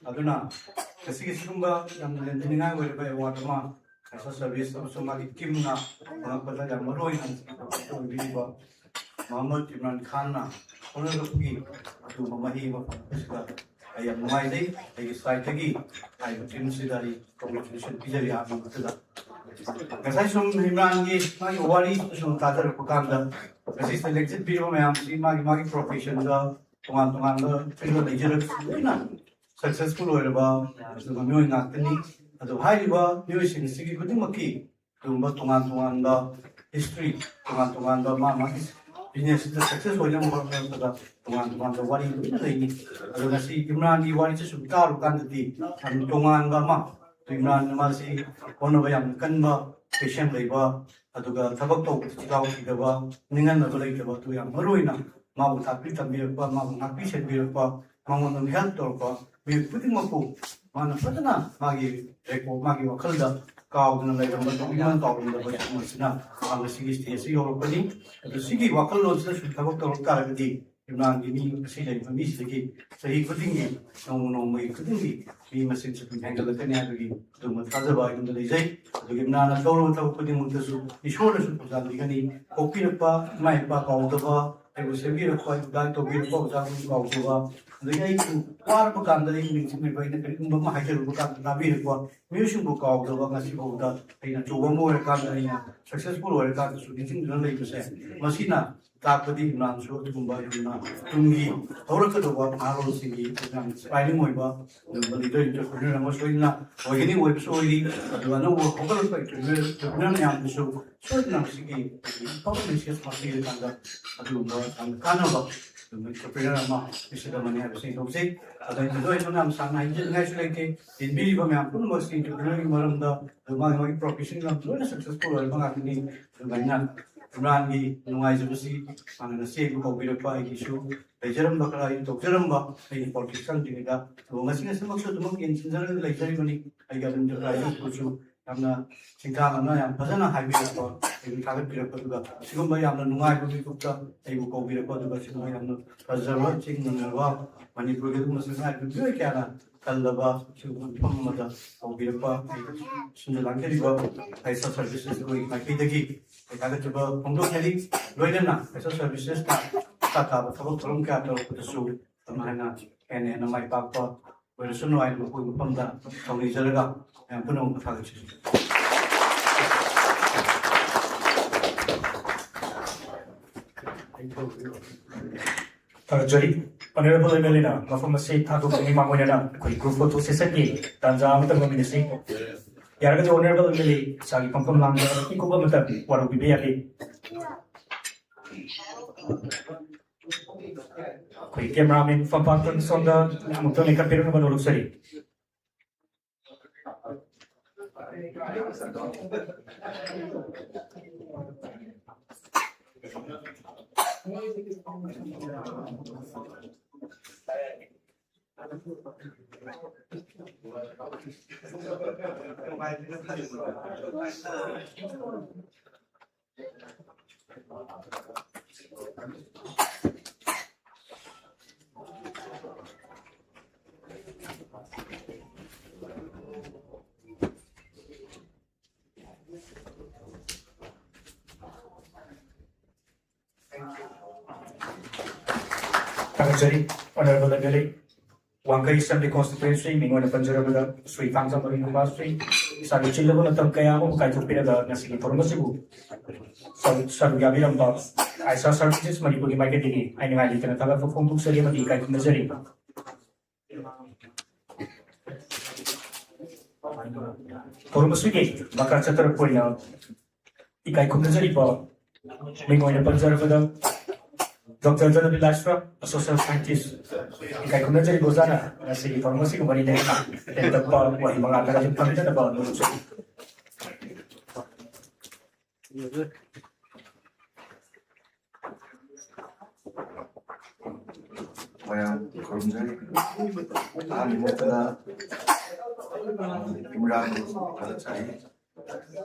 ꯑꯗꯨꯅ ꯉꯁꯤꯒꯤ ꯁꯤꯒꯨꯝꯕ ꯌꯥꯝꯅ ꯂꯦꯝꯖꯅꯤꯡꯉꯥꯏ ꯑꯣꯏꯔꯕ award ꯑꯃ ꯑꯥꯏꯁꯥ ꯁꯔꯚꯤꯁ ꯑꯃꯁꯨꯡ ꯃꯥꯒꯤ ꯇꯤꯝꯅ ꯐꯪꯂꯛꯄꯗ ꯌꯥꯝ ꯃꯔꯨ ꯑꯣꯏꯅ ꯑꯣꯏꯕꯤꯔꯤꯕ ꯃꯣꯍꯝꯃꯗ ꯏꯝꯔꯥꯟ ꯈꯥꯟꯅ ꯍꯣꯠꯅꯔꯛꯄꯒꯤ ꯑꯗꯨꯒꯨꯝꯕ ꯃꯍꯩ ꯑꯃ ꯐꯪꯂꯛꯄꯁꯤꯗ ꯑꯩ ꯌꯥꯝ ꯅꯨꯡꯉꯥꯏꯖꯩ ꯑꯩꯒꯤ ꯁꯥꯏꯠꯇꯒꯤ ꯍꯥꯏꯔꯤꯕ ꯇꯤꯝꯁꯤꯗ ꯑꯩ ꯀꯣꯡꯒ꯭ꯔꯦꯆꯨꯂꯦꯁꯟ ꯄꯤꯖꯔꯤ ꯑꯍꯥꯟꯕꯗ Kasi sum himrangi magi wari sum tatar pukanda kasi selected biro mayam si magi profession da tungan da philo lejer na successful hoiba so myo ngakni ado haiba myo sing sigi kuding maki tumba tungan da history tungan da ma business da success hoina mo da tungan da wari ni ado kasi himrangi wari sum taru kan di tungan ba ma Imran masi kono bayam kanba patient leiba aduga thabak to chilaw thidaba ningan na tolai taba tu yam maruina mau thapri tambirpa mau nakpi setbirpa mau non health to pa bi puting mapu mana patana magi reko magi wakhalda kaudna leidam ba dongyan kaudna ba masina ang sigi stage yo pani adu sigi wakhal lo sa thabak to karagdi ꯏꯝꯔꯥꯟꯒꯤ ꯃꯤ ꯉꯁꯤ ꯂꯩꯔꯤꯕ ꯃꯤꯁꯤꯗꯒꯤ ꯆꯍꯤ ꯈꯨꯗꯤꯡꯒꯤ ꯅꯣꯡꯃꯒꯤ ꯈꯨꯗꯤꯡꯒꯤ ꯃꯤ ꯃꯁꯤꯡꯁꯨ ꯑꯗꯨꯝ ꯍꯦꯟꯒꯠꯂꯛꯀꯅꯤ ꯍꯥꯏꯕꯒꯤ ꯑꯗꯨꯒꯨꯝꯕ ꯊꯥꯖꯕ ꯑꯩꯉꯣꯟꯗ ꯂꯩꯖꯩ ꯑꯗꯨꯒ ꯏꯝꯔꯥꯟꯅ ꯇꯧꯔꯕ ꯊꯕꯛ ꯈꯨꯗꯤꯡꯃꯛꯇꯁꯨ ꯏꯁꯣꯔꯅꯁꯨ ꯊꯧꯖꯥꯟꯕꯤꯒꯅꯤ ꯀꯣꯛꯄꯤꯔꯛꯄ ꯏꯃꯥ ꯏꯄꯥ ꯀꯥꯎꯗꯕ ꯑꯩꯕꯨ ꯁꯦꯝꯕꯤꯔꯛꯄ ꯑꯩꯕꯨ ꯒꯥꯏꯗ ꯇꯧꯕꯤꯔꯛꯄ ꯑꯣꯖꯥꯁꯤꯡ ꯀꯥꯎꯗꯕ ꯑꯗꯒꯤ ꯑꯩꯕꯨ ꯋꯥꯔꯕ ꯀꯥꯟꯗ ꯑꯩꯕꯨ ꯅꯤꯡꯁꯤꯡꯕꯤꯕ ꯑꯩꯅ ꯀꯔꯤꯒꯨꯝꯕ ꯑꯃ ꯍꯥꯏꯖꯔꯨꯕ ꯀꯥꯟꯗ ꯇꯥꯕꯤꯔꯛꯄ ꯃꯤꯑꯣꯏꯁꯤꯡꯕꯨ ꯀꯥꯎꯗꯕ ꯉꯁꯤꯐꯥꯎꯗ ꯑꯩꯅ ꯑꯆꯧꯕ ꯑꯃ ꯑꯣꯏꯔꯀꯥꯟꯗ ꯑꯩꯅ ꯁꯛꯁꯦꯁꯐꯨꯜ ꯑꯣꯏꯔꯀꯥꯟꯗꯁꯨ ꯅꯤꯡꯁꯤꯡꯗꯨꯅ ꯂꯩꯕꯁꯦ ꯃꯁꯤꯅ ꯇꯥꯛꯄꯗꯤ ꯏꯝꯔꯥꯟꯁꯨ ꯑꯗꯨꯒꯨꯝꯕ ꯌꯥꯝꯅ ꯇꯨꯡꯒꯤ ꯍꯧꯔꯛꯀꯗꯧꯕ ꯅꯍꯥꯔꯣꯜꯁꯤꯡꯒꯤ ꯌꯥꯝ ꯏꯟꯁꯄꯥꯏꯔꯤꯡ ꯑꯣꯏꯕ ꯑꯗꯨꯒꯨꯝꯕ ꯂꯤꯗꯔ ꯑꯦꯟꯇꯔꯄ꯭ꯔꯤꯅꯔ ꯑꯃ ꯁꯣꯏꯗꯅ ꯑꯣꯏꯒꯅꯤ ꯑꯣꯏꯕꯁꯨ ꯑꯣꯏꯔꯤ ꯑꯗꯨꯒ ꯑꯅꯧꯕ ꯍꯧꯒꯠꯂꯛꯄ ꯑꯦꯟꯇꯔꯄ꯭ꯔꯤꯅꯔ ꯃꯌꯥꯝꯗꯁꯨ ꯁꯣꯏꯗꯅ ꯃꯁꯤꯒꯤ ꯑꯐꯕ ꯃꯦꯁꯦꯖ ꯑꯃ ꯄꯤꯔꯀꯥꯟꯗ ꯑꯗꯨꯒꯨꯝꯕ ꯌꯥꯝꯅ ꯀꯥꯟꯅꯕ ꯑꯗꯨꯒꯨꯝꯕ ꯑꯦꯟꯇꯔꯄ꯭ꯔꯤꯅꯔ ꯑꯃ ꯃꯤꯁꯛ ꯑꯃꯅꯤ ꯍꯥꯏꯕꯁꯤ ꯑꯩ ꯂꯧꯖꯩ ꯑꯗ ꯑꯩꯈꯣꯏꯅ ꯌꯥꯝ ꯁꯥꯡꯅ ꯍꯥꯏꯖꯅꯤꯡꯉꯥꯏꯁꯨ ꯂꯩꯇꯦ ꯌꯦꯡꯕꯤꯔꯤꯕ ꯃꯌꯥꯝ ꯄꯨꯝꯅꯃꯛꯁꯤ ꯑꯦꯟꯇꯔꯄ꯭ꯔꯤꯅꯔꯒꯤ ꯃꯔꯝꯗ ꯑꯗꯨꯒ ꯃꯥꯒꯤ ꯃꯥꯒꯤ ꯄ꯭ꯔꯣꯐꯦꯁꯟ ꯂꯣꯏꯅ ꯁꯛꯁꯦꯁꯐꯨꯜ ꯑꯣꯏꯕ ꯉꯥꯛꯇꯅꯤ ꯑꯗꯨꯒ ꯑꯩꯅ ꯏꯝꯔꯥꯟꯒꯤ ꯅꯨꯡꯉꯥꯏꯖꯕꯁꯤ ꯍꯥꯟꯅ ꯉꯁꯤ ꯑꯩꯕꯨ ꯀꯧꯕꯤꯔꯛꯄ ꯑꯩꯒꯤꯁꯨ ꯂꯩꯖꯔꯝꯕ ꯈꯔ ꯑꯩꯅ ꯇꯧꯖꯔꯝꯕ ꯑꯩꯒꯤ ꯄꯣꯂꯤꯇꯤꯛꯁ ꯆꯪꯗ꯭ꯔꯤꯉꯩꯗ ꯑꯗꯨꯒ ꯉꯁꯤꯃꯛꯁꯨ ꯑꯗꯨꯃꯛ ꯌꯦꯡꯁꯤꯟꯖꯔꯒ ꯂꯩꯖꯔꯤꯕꯅꯤ ꯑꯩꯒꯤ ꯑꯦꯟꯇꯔꯄ꯭ꯔꯥꯏꯖꯦꯁꯄꯨꯁꯨ ꯌꯥꯝꯅ ꯁꯤꯡꯊꯥꯅꯅ ꯌꯥꯝ ꯐꯖꯅ ꯍꯥꯏꯕꯤꯔꯛꯄ ꯑꯩꯕꯨ ꯊꯥꯒꯠꯄꯤꯔꯛꯄ ꯑꯗꯨꯒ ꯁꯤꯒꯨꯝꯕ ꯌꯥꯝꯅ ꯅꯨꯡꯉꯥꯏꯕ ꯃꯤꯀꯨꯞꯇ ꯑꯩꯕꯨ ꯀꯧꯕꯤꯔꯛꯄ ꯑꯗꯨꯒ ꯁꯤꯒꯨꯝꯕ ꯌꯥꯝꯅ ꯐꯖꯕ ꯆꯤꯡꯅꯔꯕ ꯃꯅꯤꯄꯨꯔꯒꯤ ꯑꯗꯨꯒꯨꯝꯕ ꯁꯉꯥꯏꯕ ꯃꯤꯑꯣꯏ ꯀꯌꯥꯅ ꯀꯜꯂꯕ ꯁꯤꯒꯨꯝꯕ ꯃꯐꯝ ꯑꯃꯗ ꯀꯧꯕꯤꯔꯛꯄ ꯁꯨꯝꯅ ꯂꯥꯡꯖꯔꯤꯕ ꯑꯥꯏꯁꯥ ꯁꯔꯚꯤꯁꯦꯁ ꯃꯥꯏꯀꯩꯗꯒꯤ ꯑꯩ ꯊꯥꯒꯠꯆꯕ ꯐꯣꯡꯗꯣꯛꯆꯔꯤ ꯂꯣꯏꯅꯅ ꯑꯥꯏꯁꯥ ꯁꯔꯚꯤꯁꯦꯁꯅ ꯃꯈꯥ ꯇꯥꯕ ꯊꯕꯛ ꯊꯧꯔꯝ ꯀꯌꯥ ꯇꯧꯔꯛꯄꯗꯁꯨ ꯑꯗꯨꯃꯥꯏꯅ ꯍꯦꯟꯅ ꯍꯦꯟꯅ ꯃꯥꯏ ꯄꯥꯛꯄ ꯑꯣꯏꯔꯁꯨ ꯅꯨꯡꯉꯥꯏꯕ ꯑꯩꯈꯣꯏ ꯃꯐꯝꯗ ꯊꯧꯅꯤꯖꯔꯒ ꯃꯌꯥꯝ ꯄꯨꯝꯅꯃꯛ ꯊꯥꯒꯠꯆꯔꯤ ꯊꯥꯒꯠꯆꯔꯤ Honorable MLA mafam asi thadokni mangoina koi group photo session ki tanja amata ngominasi yarga Honorable MLA sagi pampam langga ikuba mata waru bibe yaki koi cameraman fampatan sonda mutton ikan piru na banuluk sari Thakazari Honorable MLA Wangkai Assembly Constituency Mingona Panjarabada Sri Tangsamari University Sari Chilabun Atam Kayamo Kaitupira Nasiki Formasibu Sarugabiramba Aisa Services Manipuri Marketing Animali Tanatala for Fontu Sarimadi Kai Nazari Formasuki Bakachatar Purina Ikai Kumnazari Mingona Panjarabada Dr. Jonathan Lastra, a social scientist, I couldn't say Gozana, I say pharmacy company, and the bar, what Malaka is committed about. Maya Kurumjari, Alimutana, Imran, Kalachari,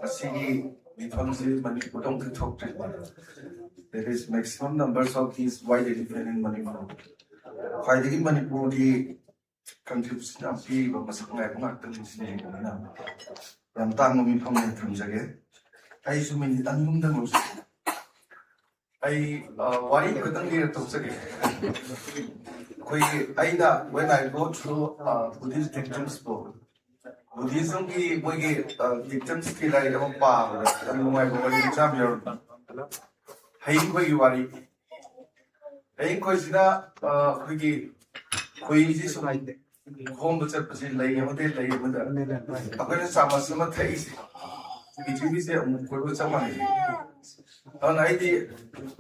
Asigi, Nitonsi, Manipudong to talk to. There is maximum numbers of these widely different in Manipur. Fighting Manipur, the contribution of people was like not the listening. Ramtang from Jage. I assume it unknown the most. I worry couldn't hear to say. When I go through Buddhist victims book, Buddhism ki victims ki like a power, and my body champion. Hey, koi wari. Hey, koi sina koi is home to set position like a hotel like a mother. Apart from some things, it is a good someone. On ID,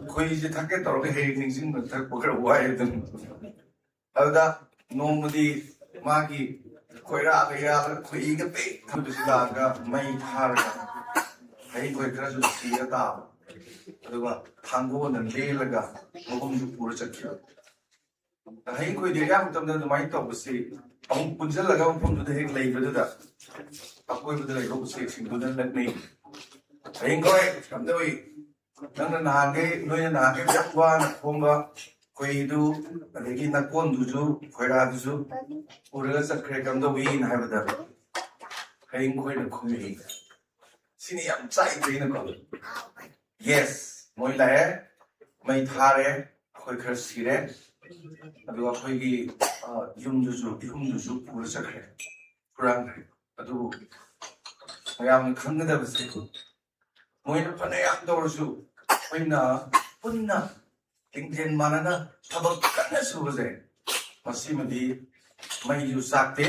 koi is a target or a things in the poker wide. Other nobody, Maggie, Koira, koi get paid to the Silaga, my heart. Hey, koi graduate see a town. Tango and Lelaga, Mogum to Purchakil. The Hanko, the Yam, the might of the sea, Punzella from the Hig Lake with that. Upward with the Lake of Six, you couldn't let me. Hanko, come the way. None and Hage, no and Hage, Japan, Ponga, ꯈꯣꯏꯗꯨ ꯑꯗꯒꯤ ꯅꯀꯣꯟꯗꯨꯁꯨ ꯈꯣꯏꯔꯥꯗꯨꯁꯨ ꯄꯨꯔꯒ ꯆꯠꯈ꯭ꯔꯦ ꯀꯝꯗꯧꯋꯤꯅ ꯍꯥꯏꯕꯗ ꯍꯌꯦꯡ ꯈꯣꯏꯅ ꯈꯨꯝꯃꯛꯏ ꯁꯤꯅꯤ ꯌꯥꯝ ꯆꯥꯏꯗ꯭ꯔꯤꯅꯀꯣ yes ꯃꯣꯏ ꯂꯥꯛꯑꯦ ꯃꯩ ꯊꯥꯔꯦ ꯑꯩꯈꯣꯏ ꯈꯔ ꯁꯤꯔꯦ ꯑꯗꯨꯒ ꯑꯩꯈꯣꯏꯒꯤ ꯌꯨꯝꯗꯨꯁꯨ ꯄꯨꯔ ꯆꯠꯈ꯭ꯔꯦ ꯍꯨꯔꯥꯟꯈ꯭ꯔꯦ ꯑꯗꯨꯕꯨ ꯃꯌꯥꯝꯅ ꯈꯪꯒꯗꯕꯁꯦ ꯃꯣꯏꯅ ꯐꯅꯌꯥꯝ ꯇꯧꯔꯁꯨ ꯑꯩꯈꯣꯏꯅ ꯄꯨꯟꯅ ꯂꯤꯡꯖꯦꯜ ꯃꯥꯟꯅꯅ ꯊꯕꯛ ꯀꯟꯅ ꯁꯨꯕꯁꯦ ꯃꯁꯤꯃꯗꯤ ꯃꯩꯁꯨ ꯆꯥꯛꯇꯦ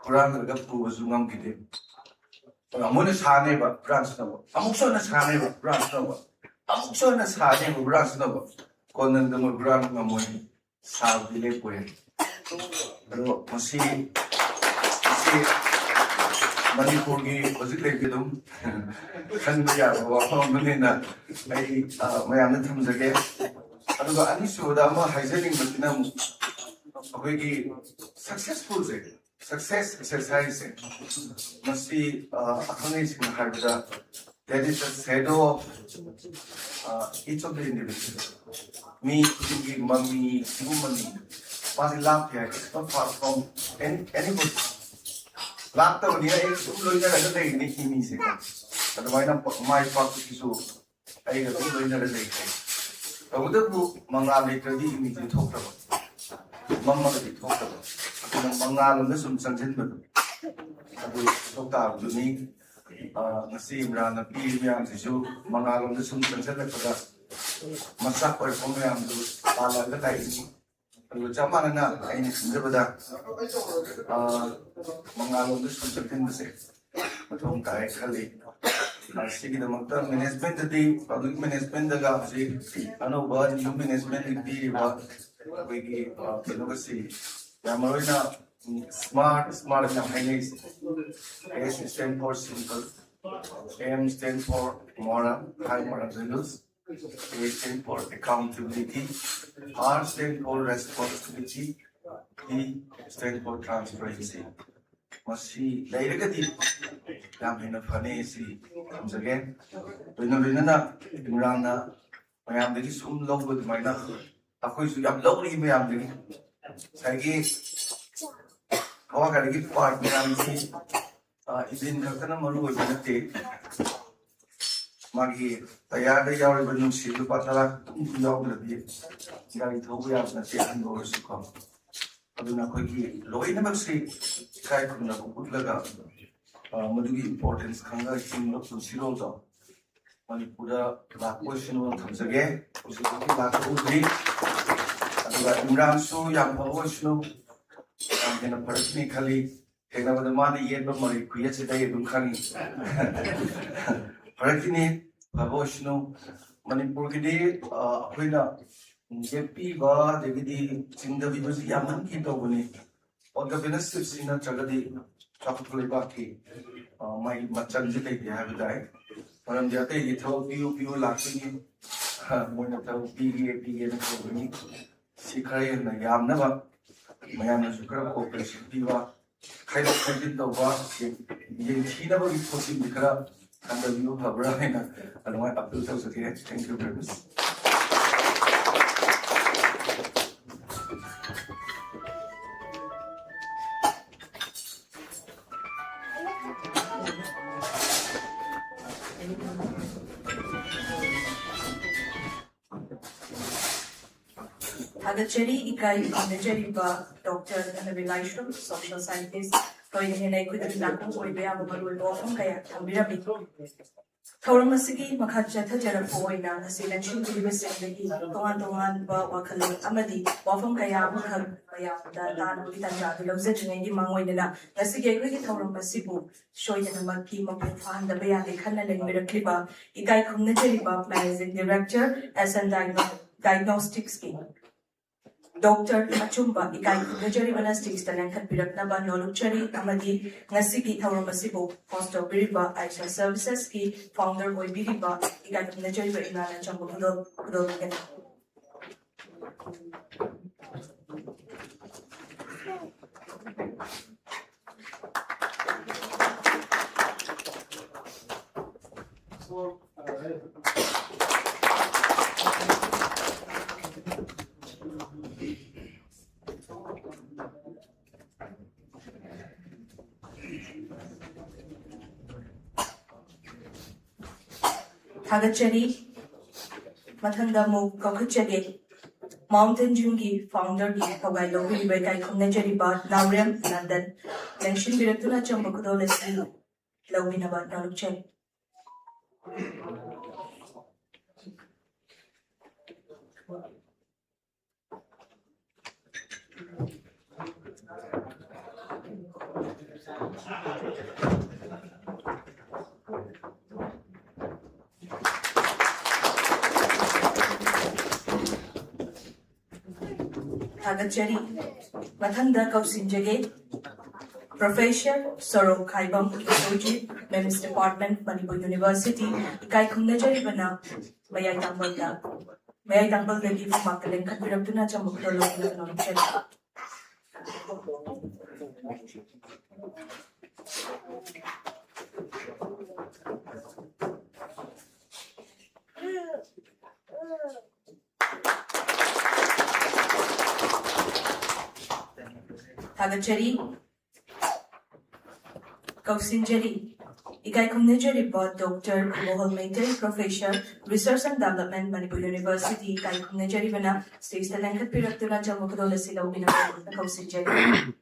ꯍꯨꯔꯥꯟꯈ꯭ꯔꯒ ꯄꯨꯕꯁꯨ ꯉꯝꯈꯤꯗꯦ ꯑꯃꯨꯛꯅ ꯁꯥꯅꯦꯕ ꯍꯨꯔꯥꯟꯁꯤꯅꯕ ꯑꯃꯨꯛꯁꯨ ꯍꯟꯅ ꯁꯥꯅꯦꯕ ꯍꯨꯔꯥꯟꯁꯤꯅꯕ ꯑꯃꯨꯛꯁꯨ ꯍꯟꯅ ꯁꯥꯅꯦꯕ ꯍꯨꯔꯥꯟꯁꯤꯅꯕ ꯀꯣꯟꯅꯪꯗ ꯃꯣꯏ ꯍꯨꯔꯥꯟ ꯉꯝꯃꯣꯏ ꯁꯥꯕꯗꯤ ꯂꯦꯞꯄꯣꯏ ꯑꯗꯣ ꯃꯁꯤ ꯃꯅꯤꯄꯨꯔꯒꯤ ꯍꯧꯖꯤꯛ ꯂꯩꯕꯤ ꯑꯗꯨꯝ ꯈꯟꯕ ꯌꯥꯕ ꯋꯥꯐꯝ ꯑꯃꯅꯤꯅ ꯑꯩ ꯃꯌꯥꯝꯗ ꯊꯝꯖꯒꯦ ꯑꯗꯨꯒ ꯑꯅꯤꯁꯨꯕꯗ ꯑꯃ ꯍꯥꯏꯖꯅꯤꯡꯕꯁꯤꯅ ꯑꯃꯨꯛ ꯑꯩꯈꯣꯏꯒꯤ ꯁꯛꯁꯦꯁꯐꯨꯜꯁꯦ ꯁꯛꯁꯦꯁ ꯑꯦꯛꯁꯔꯁꯥꯏꯖꯁꯦ ꯃꯁꯤ ꯑꯈꯪꯁꯤꯡꯅ ꯍꯥꯏꯕꯗ that is the shadow of each of the individual. Me khudingi mami sigumani masi laap hai it's not far from anybody. Laap ta bani ek sum loina raga dei ni himi se adwaina mai pak kisu ai ga sum loina raga dei abuda bu mangal le kadi imi ti thok ta mamma ga ti thok ta aduna mangal na sum sanjin ba adu thok ta bu ni ngasi imrana pi miyamsisu mangalomda sum changsalakpada masak oipo miyamdu palaga laini aduga chap manana aina khinjabada mangalomda sum changsinbase mathong tae khali sigidamakta management dadi public management daga hasi anoba new management di ba aigi kenogasi yamaroina smart na hainais S stand for simple, M stand for moral, high moral values, A stand for accountability, R stand for responsibility, T stand for transparency. Masi lairagadi yamina fane si kamsage doina na imrana mayam dagi sum logba dumaina akoi su yam logri mayam dagi sagi hawa kadagi part mayam si idin kakana maru oibinate magi tayada yauriba nungsi lupa tala yaudradhi gari thobu yabnate anborasiko aduna khoi loinamak se kai khuna kuputlaga madugi importance khanga himlo punsiro do manipura lakosino thamjage usiki lakudri aduga imran su yam phawosino yamena parakni khali teknabada mani yeba mari kuya chedai dum khani parakni phawosino manipur gidi akhina jepi ba degidi chingda bibusi yaman ki tobuni organization sina chagadi chapulai ba ki mai machan je dei ya bidai param jate ye thau piu lakini moina thau pi na tobuni sikhare na yamna ba mayam na sukra cooperation pi ba khaida khaidin to ba ye thina ba ki posim dikra kanda view habra na alwa appeal to sake thank you very much. Agachari ikai Anajari ba Dr. Annabel Aishram, social scientist, toy henai kudu naku oibe ababaru ofam kaya thambirami. Thauramasigi makhacha thajarapo oina hasilanshin dibasendagi tongan ba wakale amadi ofam kaya abakhal kaya da tanu bitanja lawzatringi mangoinala nasige kugi thauramasibu shoyanamakki mapufan da bayade khanna lengmirakliba ikai khumnajariba managing director SN Diagnostics scheme. Dr. Achumba ikai khunajari banastics talangkhat piraknaba noluchari amadi ngasigi thauramasibu host biriba Aisha Services ki founder boy biriba ikai khunajari ba inana chambu kudo gen Thagachari, Mathanda Mu Kokachage, Mountain Jungi, founder di Hawaii Lobi Bekai Kumnajari Bar, Nauriam, London, Lenshin Directuna Chambukudo Leslie, Lobinabat Naluche. Thagachari, Mathanda Kausinjage, Professor Sorok Kaibam Soji, Mems Department, Manipur University, Kai Kumnajari Bana, Mayai Tambalda, Mayai Tambal the Gifu Makaling, Kapirapuna Chamukolo, Noche. Thagachari, Kausinjari, Ikai Kumnajari Bod Dr. Mohol Maintain Professor, Research and Development, Manipur University, Ikai Kumnajari Bana, States the Lankat Piratuna Chamukolo Silo Bina Kausinjari.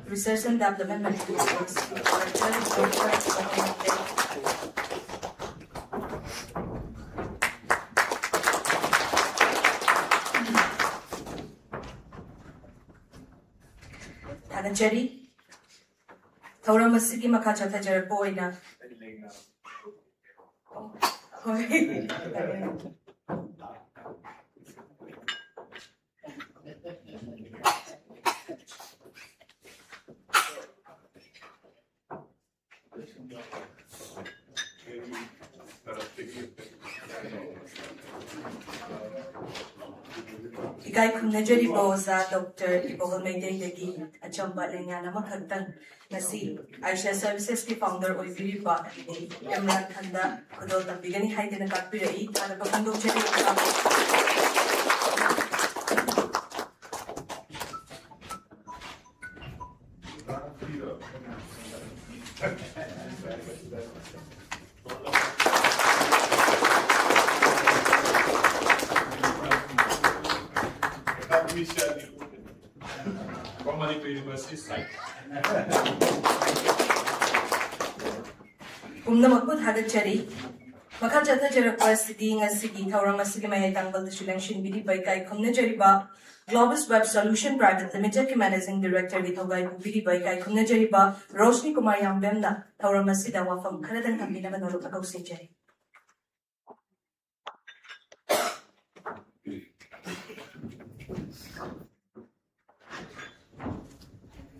Research and Development Manipur University, Thagachari, Thauramasiki Makacha Tajarapoina. Ikai Kumnajari Boza, Dr. Ibohol Maydegi, Achamba Lenyana Makatan, Nasi, Aisha Services, the founder of Viriba, Emran Kanda, Kodota, beginning height in a Kapira, and a Bakando Cherry. From Manipur University site. Umnamakut Thagachari, Makachata Jerapa City, a city, Tauramasi Mayatangal, the Shilangshin Bidi by Kai Kumnajariba, Globus Web Solution Private Limited, Managing Director with Hawaii Bidi by Kai Kumnajariba, Roshni Kumayam Bemna, Tauramasi Dawa from Kanadan Kamina Manoroka Sinjari.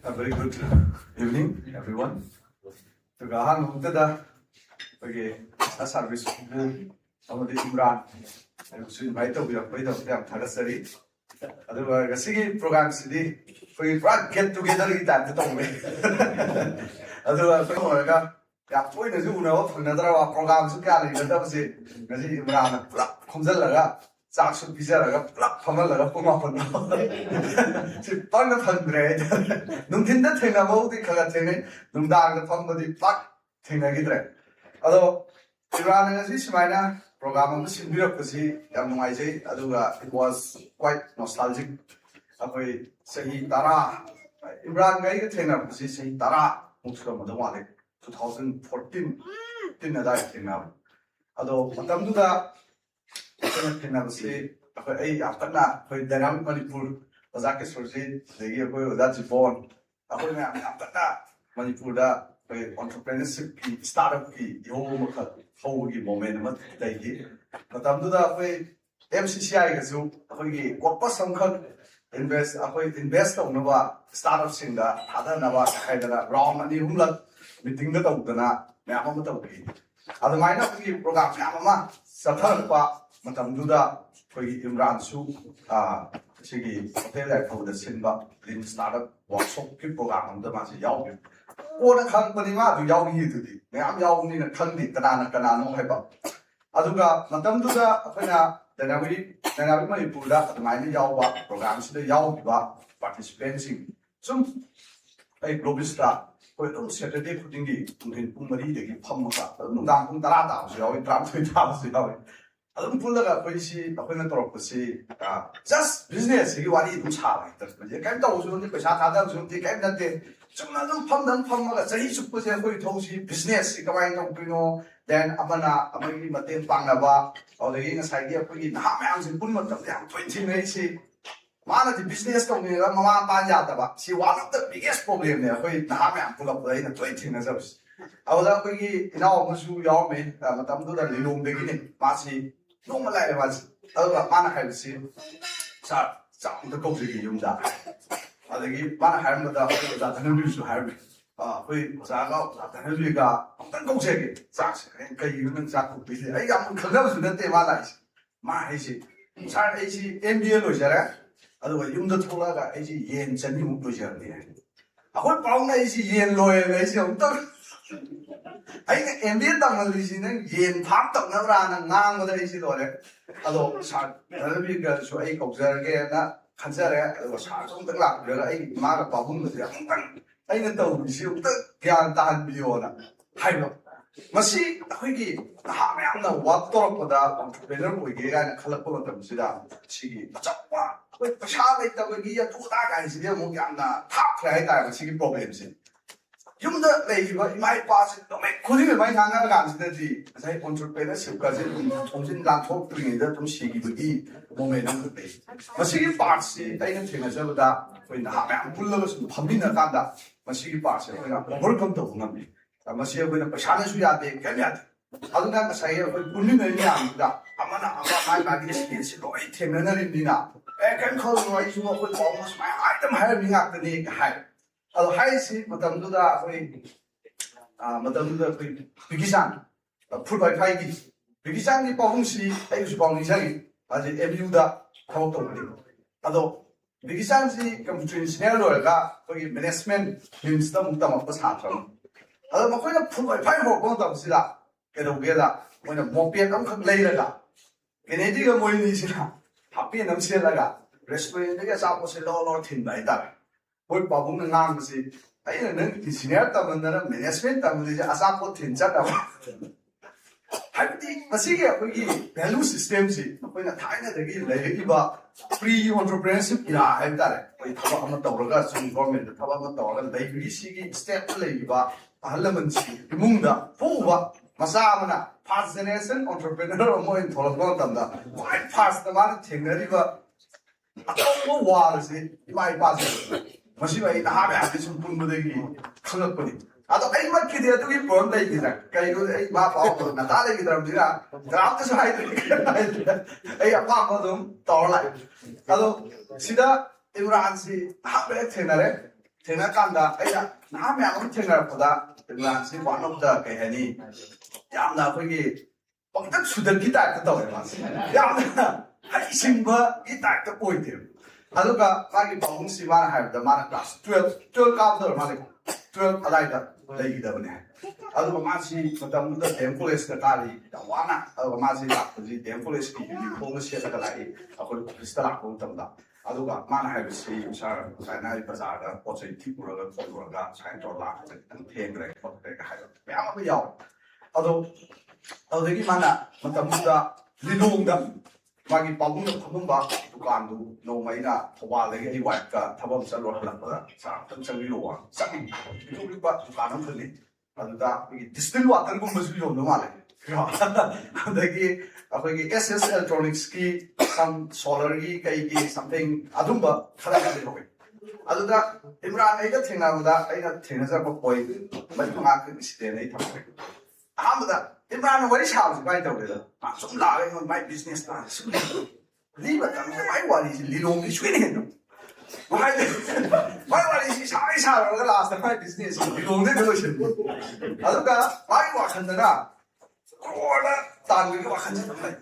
A very good evening, everyone. To Gahan Muktada, okay, a service of the Imran, and to invite the way of them Tagasari. Otherwise, a singing program city for you get together with that. Otherwise, ya point is you know, another program to carry the Dawsi, Imran, Kumzalaga. Saxon Pizarra, Pamela, Pumapon. Pang of 100. Nuntinda Tenamo, the Calatene, Nundang, the Pump of the Pluck, Tenagidre. Although Iran and Ishmaina program was in bureaucracy, it was quite nostalgic. Away, say Tara, Iran made a tenor, say Tara, Muslim of the Wale, 2014, dinner diet now. Although, Madame Duda. I after for Denham Manipur, Ozaki Surgery, the year that's born. After Manipur, entrepreneurship, startup, home momentum, they give. But I'm do that way MCCI, what was some invest on Nova startups in the other Nava, Hydra, Rom and the Humla, meeting the Tokana, Yamamoto. Other minor program, Yamama, Satanapa. Matamduda for Imran Su, Sigi, Hotel for the Simba, Lin startup, workshop, program on the Masi Yao. What a company to Yao you to the Yao in a country, Tanana Canano Heba. Aduga, Matamduda, Dynamic Manipurda adumai yauba programs da yauba participants sum ai globista koi dum Saturday khudingi tungin pung mari degi phamma nungdang pung tara ta su yawi tram thui ta su yawi adum pullaga koi si akoina torok si just business gi wari dum cha lai ta je kaim ta usu ni paisa ta da su ti kaim na te chumna dum phamma ga sahi sup se koi thosi business si kamai tong pino then amana amagi maten pangnaba audagi ngasai gi akoi na mayam sin pun matam yang 20 nei si mana di business tong ni mama pa ya ta ba si one of the biggest problem ne akoi na mayam pull up na 20 na sabs awda koi gi inaw musu yaw me matam du da lilong de gi ni ma si no malai ba awda mana hai si sa da ko ji gi yum da adagi mana hai ma da da da nu su hai me koi sa ga da nu ga tan ko se gi sa kai yu nang sa ku bi ai ga mun khana su na te ma lai ma hai si sa ai si MBA lo ja ra aduga yumda tholaga ai si yen chani mu lo ja ne akoi paung ai si yen lo ai si om ta ai ga MBA tang li si nang yen pham tak na ra na ngang ma da ai si lo le ado sa na bi ga so ai ko ja ge na khan ja re ado sa song tak la ga ai ma ga pa hum da tang ai na tau bi si ta gyan ta han bi yo na hai lo masi akhoi ha mayam na wat torok pada entrepreneur ko ge ga na khalak ko tam sida sigi achwa koi pasha lai ta ko gi ya tu da ga si de mo yam na thak khai ta ma sigi problem si yum da lai ba mai pa si to me khuli me mai na na ga si de sai entrepreneurship ka si thong sin la thok tri da tum sigi bu gi mo me na ko pe masi pa si ai na thena ja da koi na ha mayam pul la su phambi na ka da masi pa si ko na overcome to na me masi ko na pasha na su ya de ka ya aduna masai ko punni na ya da amana ama mai ba gi skill si loi thena na rin ni na kan khol no ai su ko ko mo mai item hai mi ngak ni hai alo hai si matam du da koi matam du da koi bigisan full by phai gi bigisan ni pawung si ai su pawung ni sai aje MU da thau to ni ado bigisan si kam train scenario lo ga koi management means da mukta ma pas ha thang ado ma koi na full by phai ho ko ta si da ke do ge da koi na mo pe kam khak lai la ga ke ne di ga moi ni si na happy nam se la ga restaurant de ga sa po se lo thin bai da boy pa bung na ngang si ai na nang ti senior ta man na management ta man de asa po thin cha da hadi masi ge ko gi value system si ko na thai na de gi lai gi ba free entrepreneurship ila ai da ko thaba am ta ro ga sun government thaba ma ta ro lai gi si gi step lai gi ba ahalaman si mung da fu ba masa mana first generation entrepreneur mo in thola ko tam da quite fast da man thing na ri ba atong wa si mai pa si masi ba ina ha ba ti sun pun mo de gi khangak pa ni ado ai ma ki de tu gi pon dai gi da kai go ai ma pa ko na ta le gi dram dira dram ta sai ai apa ma dum tor lai ado sida imran si ha ba thena re thena kan da ai na ma ko thena ko da imran si one of the kai hani yam na ko gi pang tak su da gi ta ta to ma si yam na hai sim ba gi ta ta poi de ado ka ma gi pang si ma ha da ma class 12 ka da ma le 12 alai da lai gi da ne ado ma si matam da dem college ka ta ri da wa na ado ma si da ji dem college ki ni ko ma si ka lai a ko krista la ko tam da ado ka ma na ha si sa sa na ri bazar da po sai ti pura ga ko ga sai to la ka theng re ko ka ha ya ma ba yaw ado ado gi ma na matam da li long da magi pabung da phabum ba dukan du no mai na thwa le gi wa ka thabam sa lo halan ba sa tan chang ri lo wa sa ni du ri ba dukan am thali adu da gi distill water gum masu yo no ma le da gi akhoi gi SS electronics ki some solar gi kai gi something adum ba khala ga le hoy adu da imran ai da thena da ai na thena sa ba koi ba ma ka si de nei tham re ahmada imran wari sha ba bai da le da sum la ga my business ta sum li ba ta mai wari li long ni shwe ne no mai wari si sa ga last my business li long ne ga shin adu ga mai wa khan da ko la tan gi wa khan da mai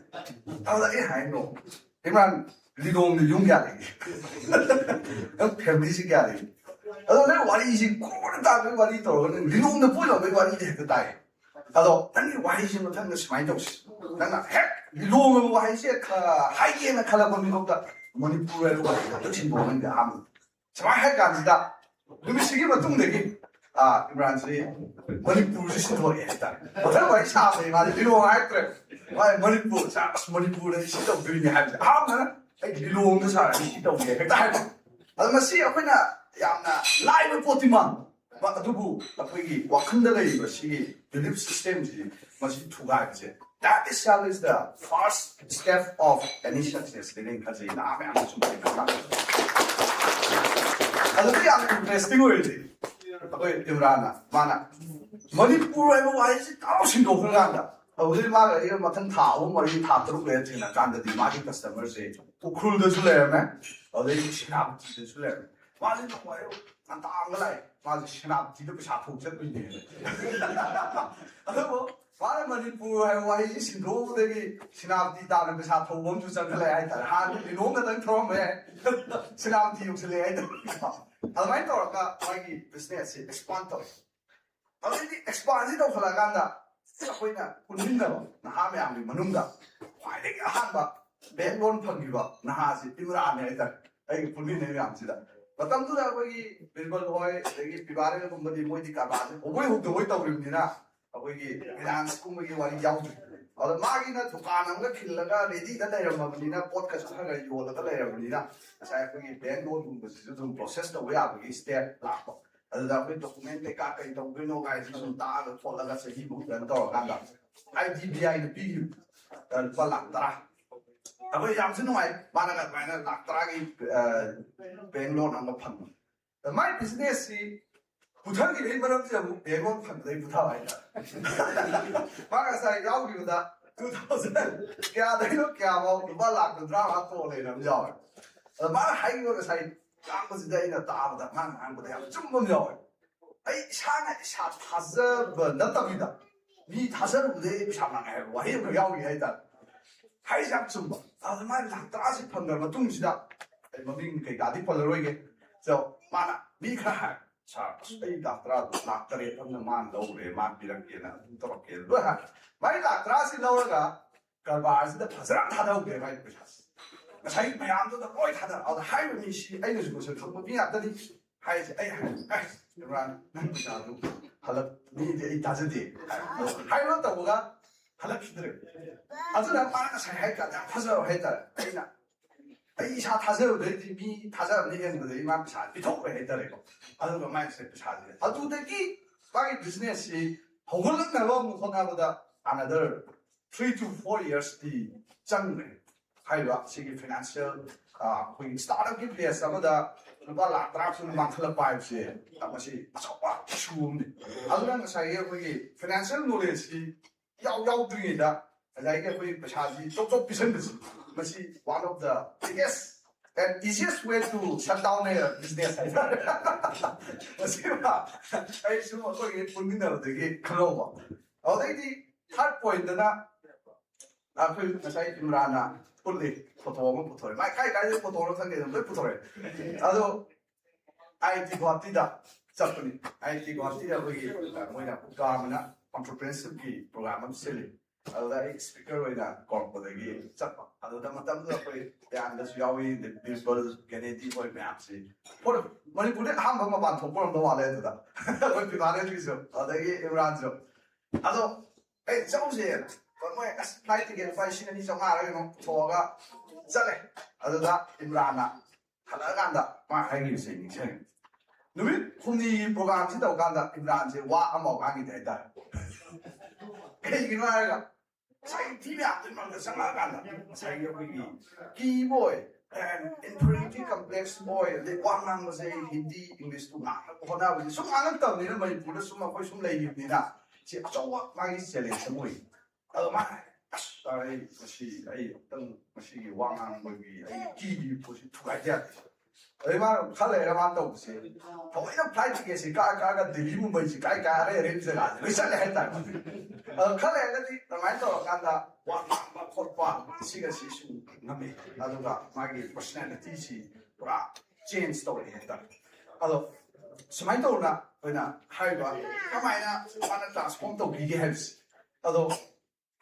ta da ai hai no imran li long ni yung ga le family si ga le adu ne wari si ko da ta wari to li long ne pu lo mai wari de ta dai ꯑꯗꯣ ꯅꯪꯒꯤ ꯋꯥꯍꯩꯁꯤ ꯃꯊꯪꯗ ꯁꯨꯃꯥꯏꯅ ꯇꯧꯁꯤ ꯅꯪꯅ ꯍꯦꯛ ꯂꯣꯡꯉꯕ ꯋꯥꯍꯩꯁꯦ ꯍꯥꯏꯒꯦꯅ ꯈꯜꯂꯛꯄ ꯃꯤꯀꯣꯛꯇ ꯃꯅꯤꯄꯨꯔ ꯍꯥꯏꯕ ꯋꯥꯍꯩꯗꯣ ꯁꯤꯟꯗꯣꯛꯑ ꯅꯪꯗꯤ ꯑꯍꯥꯟꯕ ꯁꯨꯃꯥꯏꯅ ꯍꯥꯏ ꯀꯥꯟꯁꯤꯗ ꯅꯨꯃꯤꯠꯁꯤꯒꯤ ꯃꯇꯨꯡꯗꯒꯤ ꯏꯝꯔꯥꯟꯁꯤ ꯃꯅꯤꯄꯨꯔꯁꯤ ꯁꯤꯟꯗꯣꯛꯑꯦ ꯍꯥꯏꯇꯥꯔꯦ ꯃꯊꯪ ꯋꯥꯔꯤ ꯁꯥꯕꯗꯤ ꯃꯥꯗꯤ ꯂꯤꯂꯣꯡ ꯍꯥꯏꯔꯛꯇ꯭ꯔꯦ ꯃꯥꯗꯤ ꯃꯅꯤꯄꯨꯔ ꯑꯁ ꯃꯅꯤꯄꯨꯔꯗ ꯁꯤ ꯇꯧꯗꯣꯏꯅꯦ ꯍꯥꯏꯕꯁꯦ ꯑꯍꯥꯟꯕꯗ ꯑꯩ ꯂꯤꯂꯣꯡꯗ ꯁꯥꯔꯗꯤ ꯁꯤ ꯇꯧꯒꯦ ꯍꯦꯛꯇ ꯍꯥꯏꯕ ꯑꯗꯣ ꯃꯁꯤ ꯑꯩꯈꯣꯏꯅ ꯌꯥꯝꯅ ꯂꯥꯏꯕ ꯄꯣꯠꯇꯤ ꯃꯥꯟꯕ ꯑꯗꯨꯕꯨ ꯑꯩꯈꯣꯏꯒꯤ ꯋꯥꯈꯜꯗ ꯂꯩꯔꯤꯕ ꯁꯤꯒꯤ ꯕꯤꯂꯤꯐ ꯁꯤꯁꯇꯦꯝꯁꯤ ꯃꯁꯤ ꯊꯨꯒꯥꯏꯕꯁꯦ that itself is the first step of any success in khazai na ame am sum ka adu ya interesting hoye akoi imrana mana manipur ai wa ai ta sin do khanga da ꯍꯧꯖꯤꯛ ꯃꯥꯒ ꯑꯩꯒ ꯃꯊꯪ ꯊꯥ 3-4 ꯊꯥ 5 ꯂꯩꯔ ꯊꯦꯡꯅꯀꯥꯟꯗꯗꯤ ꯃꯥꯒꯤ ꯀꯁꯇꯃꯔꯁꯦ ꯎꯈ꯭ꯔꯨꯜꯗꯁꯨ ꯂꯩꯔꯝꯃꯦ ꯑꯗꯨꯗꯩ ꯁꯦꯅꯥꯄꯇꯤꯗꯁꯨ ꯂꯩꯔꯝꯃꯦ ꯃꯥꯁꯦ ꯅꯨꯡꯉꯥꯏ ꯉꯟꯇꯥꯅ ꯂꯥꯛꯑꯦ ꯃꯥꯁꯦ ꯁꯦꯅꯥꯄꯇꯤꯗ ꯄꯩꯁꯥ ꯊꯣꯛ ꯆꯠꯇꯣꯏꯅꯦ ꯑꯗꯨꯕꯨ ꯃꯥꯅ ꯃꯅꯤꯄꯨꯔ ꯍꯥꯏꯕ ꯋꯥꯍꯩꯁꯤ ꯁꯤꯟꯗꯣꯛꯄꯗꯒꯤ ꯁꯦꯅꯥꯄꯇꯤ ꯇꯥꯅ ꯄꯩꯁꯥ ꯊꯧꯕ ꯑꯃꯁꯨ ꯆꯪꯈꯠꯂꯛꯑꯦ ꯍꯥꯏꯇꯥꯔꯦ ꯍꯥꯟꯅ ꯂꯤꯂꯣꯡ ꯈꯛꯇꯪ ꯊꯧꯔꯝꯕ ꯌꯥꯏ ꯁꯦꯅꯥꯄꯇꯤ ꯌꯧꯁꯤꯜꯂꯛꯑꯦ ꯍꯥꯏꯇꯥꯔꯦ ꯑꯗꯨꯃꯥꯏꯅ ꯇꯧꯔꯒ ꯃꯥꯒꯤ ꯕꯤꯖꯤꯅꯦꯁꯁꯦ ꯑꯦꯛꯁꯄꯥꯟ ꯇꯧꯋꯦ ꯑꯗꯨꯗꯩꯗꯤ ꯑꯦꯛꯁꯄꯥꯟꯁꯤ ꯇꯧꯈꯠꯂꯛꯑꯀꯥꯟꯗ ꯑꯩꯈꯣꯏꯅ ꯄꯨꯟꯃꯤꯟꯅꯕ ꯅꯍꯥ ꯃꯌꯥꯝꯒꯤ ꯃꯅꯨꯡꯗ ꯈ꯭ꯋꯥꯏꯗꯒꯤ ꯑꯍꯥꯟꯕ ꯕꯦꯡ ꯂꯣꯟ ꯐꯪꯈꯤꯕ ꯅꯍꯥꯁꯤ ꯏꯝꯔꯥꯟꯅꯦ ꯍꯥꯏꯇꯥꯔꯦ ꯑꯩꯒꯤ ꯄꯨꯟꯃꯤꯟꯅꯩ ꯃꯌꯥꯝꯁꯤꯗ ꯃꯇꯝꯗꯨꯗ ꯑꯩꯈꯣꯏꯒꯤ ꯕꯤꯔꯕꯜ ꯍꯣꯏ ꯑꯗꯒꯤ ꯄꯤꯕꯥꯔꯦꯜꯒꯨꯝꯕꯗꯤ ꯃꯣꯏꯗꯤ ꯀꯔꯕꯥꯔꯁꯦ ꯍꯧꯕꯣꯏ ꯍꯧꯗꯕꯣꯏ ꯇꯧꯔꯤꯕꯅꯤꯅ ꯑꯩꯈꯣꯏꯒꯤ ꯐꯥꯏꯅꯥꯟꯁꯀꯨꯝꯕꯒꯤ ꯋꯥꯔꯤ ꯌꯥꯎꯗ꯭ꯔꯤ ꯑꯗꯣ ꯃꯥꯒꯤꯅ ꯗꯨꯀꯥꯟ ꯑꯃꯒ ꯈꯤꯜꯂꯒ ꯔꯦꯗꯤꯗ ꯂꯩꯔꯝꯃꯕꯅꯤꯅ ꯄꯣꯠꯀꯁꯨ ꯈꯔ ꯌꯣꯜꯂꯒ ꯂꯩꯔꯕꯅꯤꯅ ꯉꯁꯥꯏ ꯑꯩꯈꯣꯏꯒꯤ ꯕꯦꯡ ꯂꯣꯟꯒꯨꯝꯕꯁꯤꯁꯨ ꯑꯗꯨꯝ ꯄ꯭ꯔꯣꯁꯦꯁ ꯇꯧꯕ ꯌꯥꯕꯒꯤ ꯁ꯭ꯇꯦꯞ ꯂꯥꯛꯄ ꯑꯗꯨꯗ ꯑꯩꯈꯣꯏ ꯗꯣꯀꯨꯃꯦꯟ ꯀꯩꯀꯥ ꯀꯩ ꯇꯧꯗꯣꯏꯅꯣ ꯀꯥꯏꯁꯤ ꯁꯨꯝ ꯇꯥꯛꯑꯒ ꯈꯣꯠꯂꯒ ꯆꯍꯤꯃꯨꯛ ꯔꯟ ꯇꯧꯔꯀꯥꯟꯗ IDBIꯅ ꯄꯤꯈꯤꯕ ꯂꯨꯄꯥ ꯂꯥꯛ 10 ꯑꯩꯈꯣই ꯌꯥꯝꯁꯨ ꯅꯨꯡꯉꯥꯏ ꯃꯥꯅ ꯑꯗꯨꯃꯥꯏꯅ ꯂꯥꯛ 10ꯒꯤ ꯕꯦꯡ ꯂꯣꯟ ꯑꯃ ꯐꯪꯕ ꯃꯥꯏ ꯕꯤꯖꯤꯅꯦꯁꯁꯤ ꯄꯨꯊꯈꯤꯕꯒꯤ ꯃꯔꯝꯁꯦ ꯑꯃꯨꯛ ꯕꯦꯡ ꯂꯣꯟ ꯐꯪꯕꯗꯩ ꯄꯨꯊꯕ ꯍꯥꯏꯇꯥꯔꯦ ꯃꯥ ꯉꯁꯥꯏ ꯌꯥꯎꯈꯤꯕꯗ 2000 ꯀꯌꯥꯗꯒꯤꯅꯣ ꯀꯌꯥꯐꯥꯎ ꯂꯨꯄꯥ ꯂꯥꯛ 30 ꯇꯣꯛꯑ ꯂꯩꯔꯝ ꯌꯥꯎꯋꯦ ꯑꯗ ꯃꯥꯅ ꯍꯥꯏꯈꯤꯕ ꯉꯁꯥꯏ ꯉꯥꯡꯕꯁꯤꯗ ꯑꯩꯅ ꯇꯥꯕꯗ ꯃꯥꯅ ꯉꯥꯡꯕꯗ ꯌꯥꯝ ꯆꯨꯝꯕ ꯑꯃ ꯌꯥꯎꯋꯦ ꯑꯩ ꯏꯁꯥꯅ ꯏꯁꯥ ꯊꯥꯖꯕ ꯅꯠꯇꯕꯤꯗ ꯃꯤ ꯊꯥꯖꯔꯨꯕꯗꯩ ꯑꯩ ꯄꯩꯁꯥ ꯃꯥꯡꯉꯦ ꯍꯥꯏꯕ ꯋꯥꯍꯩ ꯑꯃ ꯌꯥꯎꯔꯤ ꯍꯥꯏꯇꯥꯔꯦ ꯍꯥꯏꯁꯦ ꯌꯥꯝ ꯆꯨꯝꯕ ꯑꯗꯨ ꯃꯥꯒꯤ ꯂꯥꯛ 10ꯁꯤ ꯐꯪꯈ꯭ꯔ ꯃꯇꯨꯡꯁꯤꯗ ꯑꯩ ꯃꯃꯤꯡ ꯀꯩꯀꯥꯗꯤ ꯄꯜꯂꯔꯣꯏꯒꯦ ꯃꯥꯅ ꯃꯤ ꯈꯔ ꯍꯥꯏ ꯁꯥꯔ ꯑꯩ ꯂꯥꯛ 10 ꯂꯥꯛ 7 ꯑꯃꯅ ꯃꯥꯅ ꯂꯧꯔꯦ ꯃꯥꯅ ꯄꯤꯔꯛꯀꯦꯅ ꯑꯗꯨꯝ ꯇꯧꯔꯛꯀꯦ ꯂꯣꯏ ꯍꯥꯏ ꯃꯥꯒꯤ ꯂꯥꯛ 10ꯁꯤ ꯂꯧꯔꯒ ꯀꯔꯕꯥꯔꯁꯤꯗ ꯐꯖꯅ ꯊꯥꯗꯍꯧꯒꯦ ꯃꯥꯒꯤ ꯄꯩꯁꯥꯁꯤ ꯉꯁꯥꯏꯒꯤ ꯃꯌꯥꯝꯗꯨꯗ ꯂꯣꯏ ꯊꯥꯗꯔ ꯑꯗꯨꯗ ꯍꯥꯏꯔꯤꯕ ꯃꯤꯁꯤ ꯑꯩꯅꯁꯨ ꯃꯁꯛ ꯈꯪꯕ ꯃꯤ ꯉꯥꯛꯇꯅꯤ ꯍꯥꯏꯔꯤꯁꯦ ꯑꯩ ꯏꯝꯔꯥꯟ ꯅꯪ ꯄꯩꯁꯥꯗꯨ ꯍꯜꯂꯛ ꯃꯤꯗꯤ ꯑꯩ ꯊꯥꯖꯗꯦ ꯍꯥꯏꯕ ꯇꯧꯕꯒ ꯍꯜꯂꯛꯈꯤꯗ꯭ꯔꯦ ꯑꯗꯨꯅ ꯃꯥꯅ ꯉꯁꯥꯏ ꯍꯥꯏ ꯀꯥꯟꯗ ꯌꯥꯝ ꯐꯖꯕ ꯍꯥꯏꯇꯥꯔꯦ ꯑꯩ ꯏꯁꯥ ꯊꯥꯖꯕꯗꯩꯗꯤ ꯃꯤ ꯊꯥꯖꯕꯅ ꯍꯦꯟꯕꯗꯒꯤ ꯃꯥ ꯄꯩꯁꯥ ꯄꯤꯊꯣꯛꯈ꯭ꯔꯦ ꯍꯥꯏꯇꯥꯔꯦꯀꯣ ꯑꯗꯨꯒ ꯃꯥꯒꯤ ꯉꯁꯥꯏ ꯄꯩꯁꯥꯁꯦ ꯑꯗꯨꯗꯒꯤ ꯃꯥꯒꯤ ꯕꯤꯖꯤꯅꯦꯁꯁꯤ ꯍꯧꯒꯠꯂꯛꯅꯕ ꯑꯃꯨꯛ ꯍꯣꯠꯅꯕꯗ another 3 to 4 yearsꯗꯤ ꯆꯪꯈ꯭ꯔꯦ ꯍꯥꯏꯔꯤꯕ ꯁꯤꯒꯤ ꯐꯥꯏꯅꯥꯟꯁꯤꯌꯦꯜ ꯑꯩꯈꯣꯏꯒꯤ ꯁ꯭ꯇꯥꯔꯠꯑꯞꯀꯤ ꯐꯦꯁ ꯑꯃꯗ ꯂꯨꯄꯥ ꯂꯥꯛ 10 ꯃꯥꯡꯈꯠꯂꯛꯄ ꯍꯥꯏꯕꯁꯦ ꯃꯁꯤ ꯑꯆꯧꯕ ꯏꯁꯨ ꯑꯃꯅꯤ ꯑꯗꯨꯅ ꯉꯁꯥꯏꯒꯤ ꯑꯩꯈꯣꯏꯒꯤ ꯐꯥꯏꯅꯥꯟꯁꯤꯌꯦꯜ ꯅꯣꯂꯦꯖꯁꯤ ꯌꯥꯎꯗ꯭ꯔꯤꯉꯩꯗ ꯉꯁꯥꯏꯒꯤ ꯑꯩꯈꯣꯏ ꯄꯩꯁꯥꯁꯤ ꯆꯣꯞ ꯆꯣꯞ ꯄꯤꯁꯟꯕꯁꯤ ꯃꯁꯤ one of the biggest and easiest way to shut down a business 하이타래. 맞습니다. 아이 지금 어떻게 본인들 되게 그러고. 어디지 third point나 그 사이 임라나 폴리 포토는 포토래. 마이 카이 포토는 상대는 왜 포토래. 아주 IT 과티다. 잡더니 IT 과티다 거기 뭐냐 국가하면은 entrepreneurship 프로그램 좀 실리. ꯑꯗꯨꯗ ꯑꯩ ꯁ꯭ꯄꯤꯀꯔ ꯑꯣꯏꯅ ꯀꯧꯔꯛꯄꯗꯒꯤ ꯆꯠꯄ ꯑꯗꯨꯗ ꯃꯇꯝꯗꯨꯗ ꯑꯩꯈꯣꯏ ꯌꯥꯝꯅꯁꯨ ꯌꯥꯎꯏ ꯕꯤꯔꯕꯜ ꯀꯦꯅꯦꯗꯤ ꯍꯣꯏ ꯃꯌꯥꯝꯁꯤ ꯃꯅꯤꯄꯨꯔꯗ ꯑꯍꯥꯟꯕ ꯃꯄꯥꯟ ꯊꯣꯛꯄ ꯑꯣꯏꯔꯝꯗꯧ ꯃꯥꯜꯂꯦ ꯑꯗꯨꯗ ꯑꯩꯈꯣꯏ ꯄꯤꯕꯥꯔꯦꯜꯒꯤꯁꯨ ꯑꯗꯒꯤ ꯏꯝꯔꯥꯟꯁꯨ ꯑꯗꯣ ꯑꯩ ꯆꯧꯁꯦꯅ ꯃꯣꯏ ꯑꯁ ꯐ꯭ꯂꯥꯏꯠ ꯇꯤꯀꯦꯠ ꯂꯨꯄꯥ 2,200 ꯀꯩꯅꯣ ꯄꯨꯊꯣꯛꯑꯒ ꯆꯠꯂꯦ ꯑꯗꯨꯗ ꯏꯝꯔꯥꯟꯅ ꯍꯜꯂꯛꯑꯀꯥꯟꯗ ꯃꯥ ꯍꯥꯏꯈꯤꯕꯁꯦ ꯅꯤꯡꯁꯤꯡꯉꯦ ꯅꯨꯃꯤꯠ 5ꯅꯤꯒꯤ ꯄ꯭ꯔꯣꯒ꯭ꯔꯥꯝꯁꯤ ꯇꯧꯀꯥꯟꯗ ꯏꯝꯔꯥꯟꯁꯦ ꯋꯥ ꯑꯃꯐꯥꯎ ꯉꯥꯡꯈꯤꯗꯦ ꯍꯥꯏꯇꯥꯔꯦ ꯀꯩꯒꯤꯅꯣ ꯍꯥꯏꯔꯒꯉꯁꯥꯏꯒꯤ ꯃꯤ ꯃꯌꯥꯝꯗꯨꯒꯤ ꯃꯔꯛꯇ ꯆꯪꯉꯛꯑꯀꯥꯟꯗ ꯉꯁꯥꯏꯒꯤ ꯑꯩꯈꯣꯏꯒꯤ ꯀꯤꯕ ꯑꯣꯏ ꯏꯟꯐꯤꯔꯤꯇꯤ ꯀꯝꯄ꯭ꯂꯦꯛꯁ ꯑꯣꯏ ꯑꯗꯩ ꯋꯥ ꯉꯥꯡꯕꯁꯦ ꯍꯤꯟꯗꯤ ꯏꯪꯂꯤꯁꯇꯨ ꯉꯥꯡꯅꯕ ꯍꯣꯠꯅꯕꯁꯦ ꯁꯨꯝ ꯉꯥꯡꯉꯛꯇꯕꯅꯤꯅ ꯃꯅꯤꯄꯨꯔꯗ ꯁꯨꯝ ꯑꯩꯈꯣꯏ ꯁꯨꯝ ꯂꯩꯈꯤꯕꯅꯤꯅ ꯁꯤ ꯑꯆꯧꯕ ꯃꯥꯒꯤ ꯆꯦꯂꯦꯟꯖ ꯑꯃ ꯑꯣꯏ ꯑꯗꯣ ꯃꯥꯅ ꯑꯁ ꯑꯩ ꯑꯩ ꯑꯃꯨꯛꯇꯪ ꯃꯁꯤꯒꯤ ꯋꯥ ꯉꯥꯡꯕꯒꯤ ꯑꯩ ꯀꯤꯔꯤꯕ ꯄꯣꯠꯁꯤ ꯊꯨꯒꯥꯏꯕ ꯌꯥꯗꯦ ꯑꯗꯩ ꯃꯥꯅ ꯈꯔ ꯂꯩꯔꯒ ꯃꯥꯅ ꯇꯧꯕꯁꯦ ꯊꯑꯣꯏꯅ ꯐ꯭ꯂꯥꯏꯠ ꯇꯤꯀꯦꯠꯁꯤ ꯀꯛꯑꯒ ꯗꯦꯜꯂꯤ ꯃꯨꯝꯕꯩꯁꯤ ꯀꯥꯏ ꯑꯔꯩ ꯑꯔꯩꯕ ꯖꯒꯥꯁꯤ ꯂꯣꯏ ꯆꯠꯂꯦ ꯍꯥꯏꯇꯥꯔꯦ ꯑꯗꯣ ꯈꯔ ꯂꯩꯔꯒꯗꯤ ꯑꯗꯨꯃꯥꯏꯅ ꯇꯧꯔꯀꯥꯟꯗ ꯋꯥ ꯉꯥꯡꯕ ꯈꯣꯠꯄ ꯁꯤꯒꯁꯤꯁꯨ ꯉꯝꯃꯤ ꯑꯗꯨꯒ ꯃꯥꯒꯤ ꯄꯔꯁꯣꯅꯦꯂꯤꯇꯤꯁꯤ ꯄꯨꯔꯥ ꯆꯦꯟꯖ ꯇꯧꯔꯛꯑꯦ ꯍꯥꯏꯇꯥꯔꯦ ꯑꯗꯣ ꯁꯨꯃꯥꯏꯅ ꯇꯧꯅ ꯑꯩꯈꯣꯏꯅ ꯍꯥꯏꯔꯤꯕ ꯀꯃꯥꯏꯅ ꯃꯥꯅ ꯇ꯭ꯔꯥꯟꯁꯐꯣꯔꯝ ꯇꯧꯕꯤꯒꯦ ꯍꯥꯏꯕꯁꯤ ꯑꯗꯣ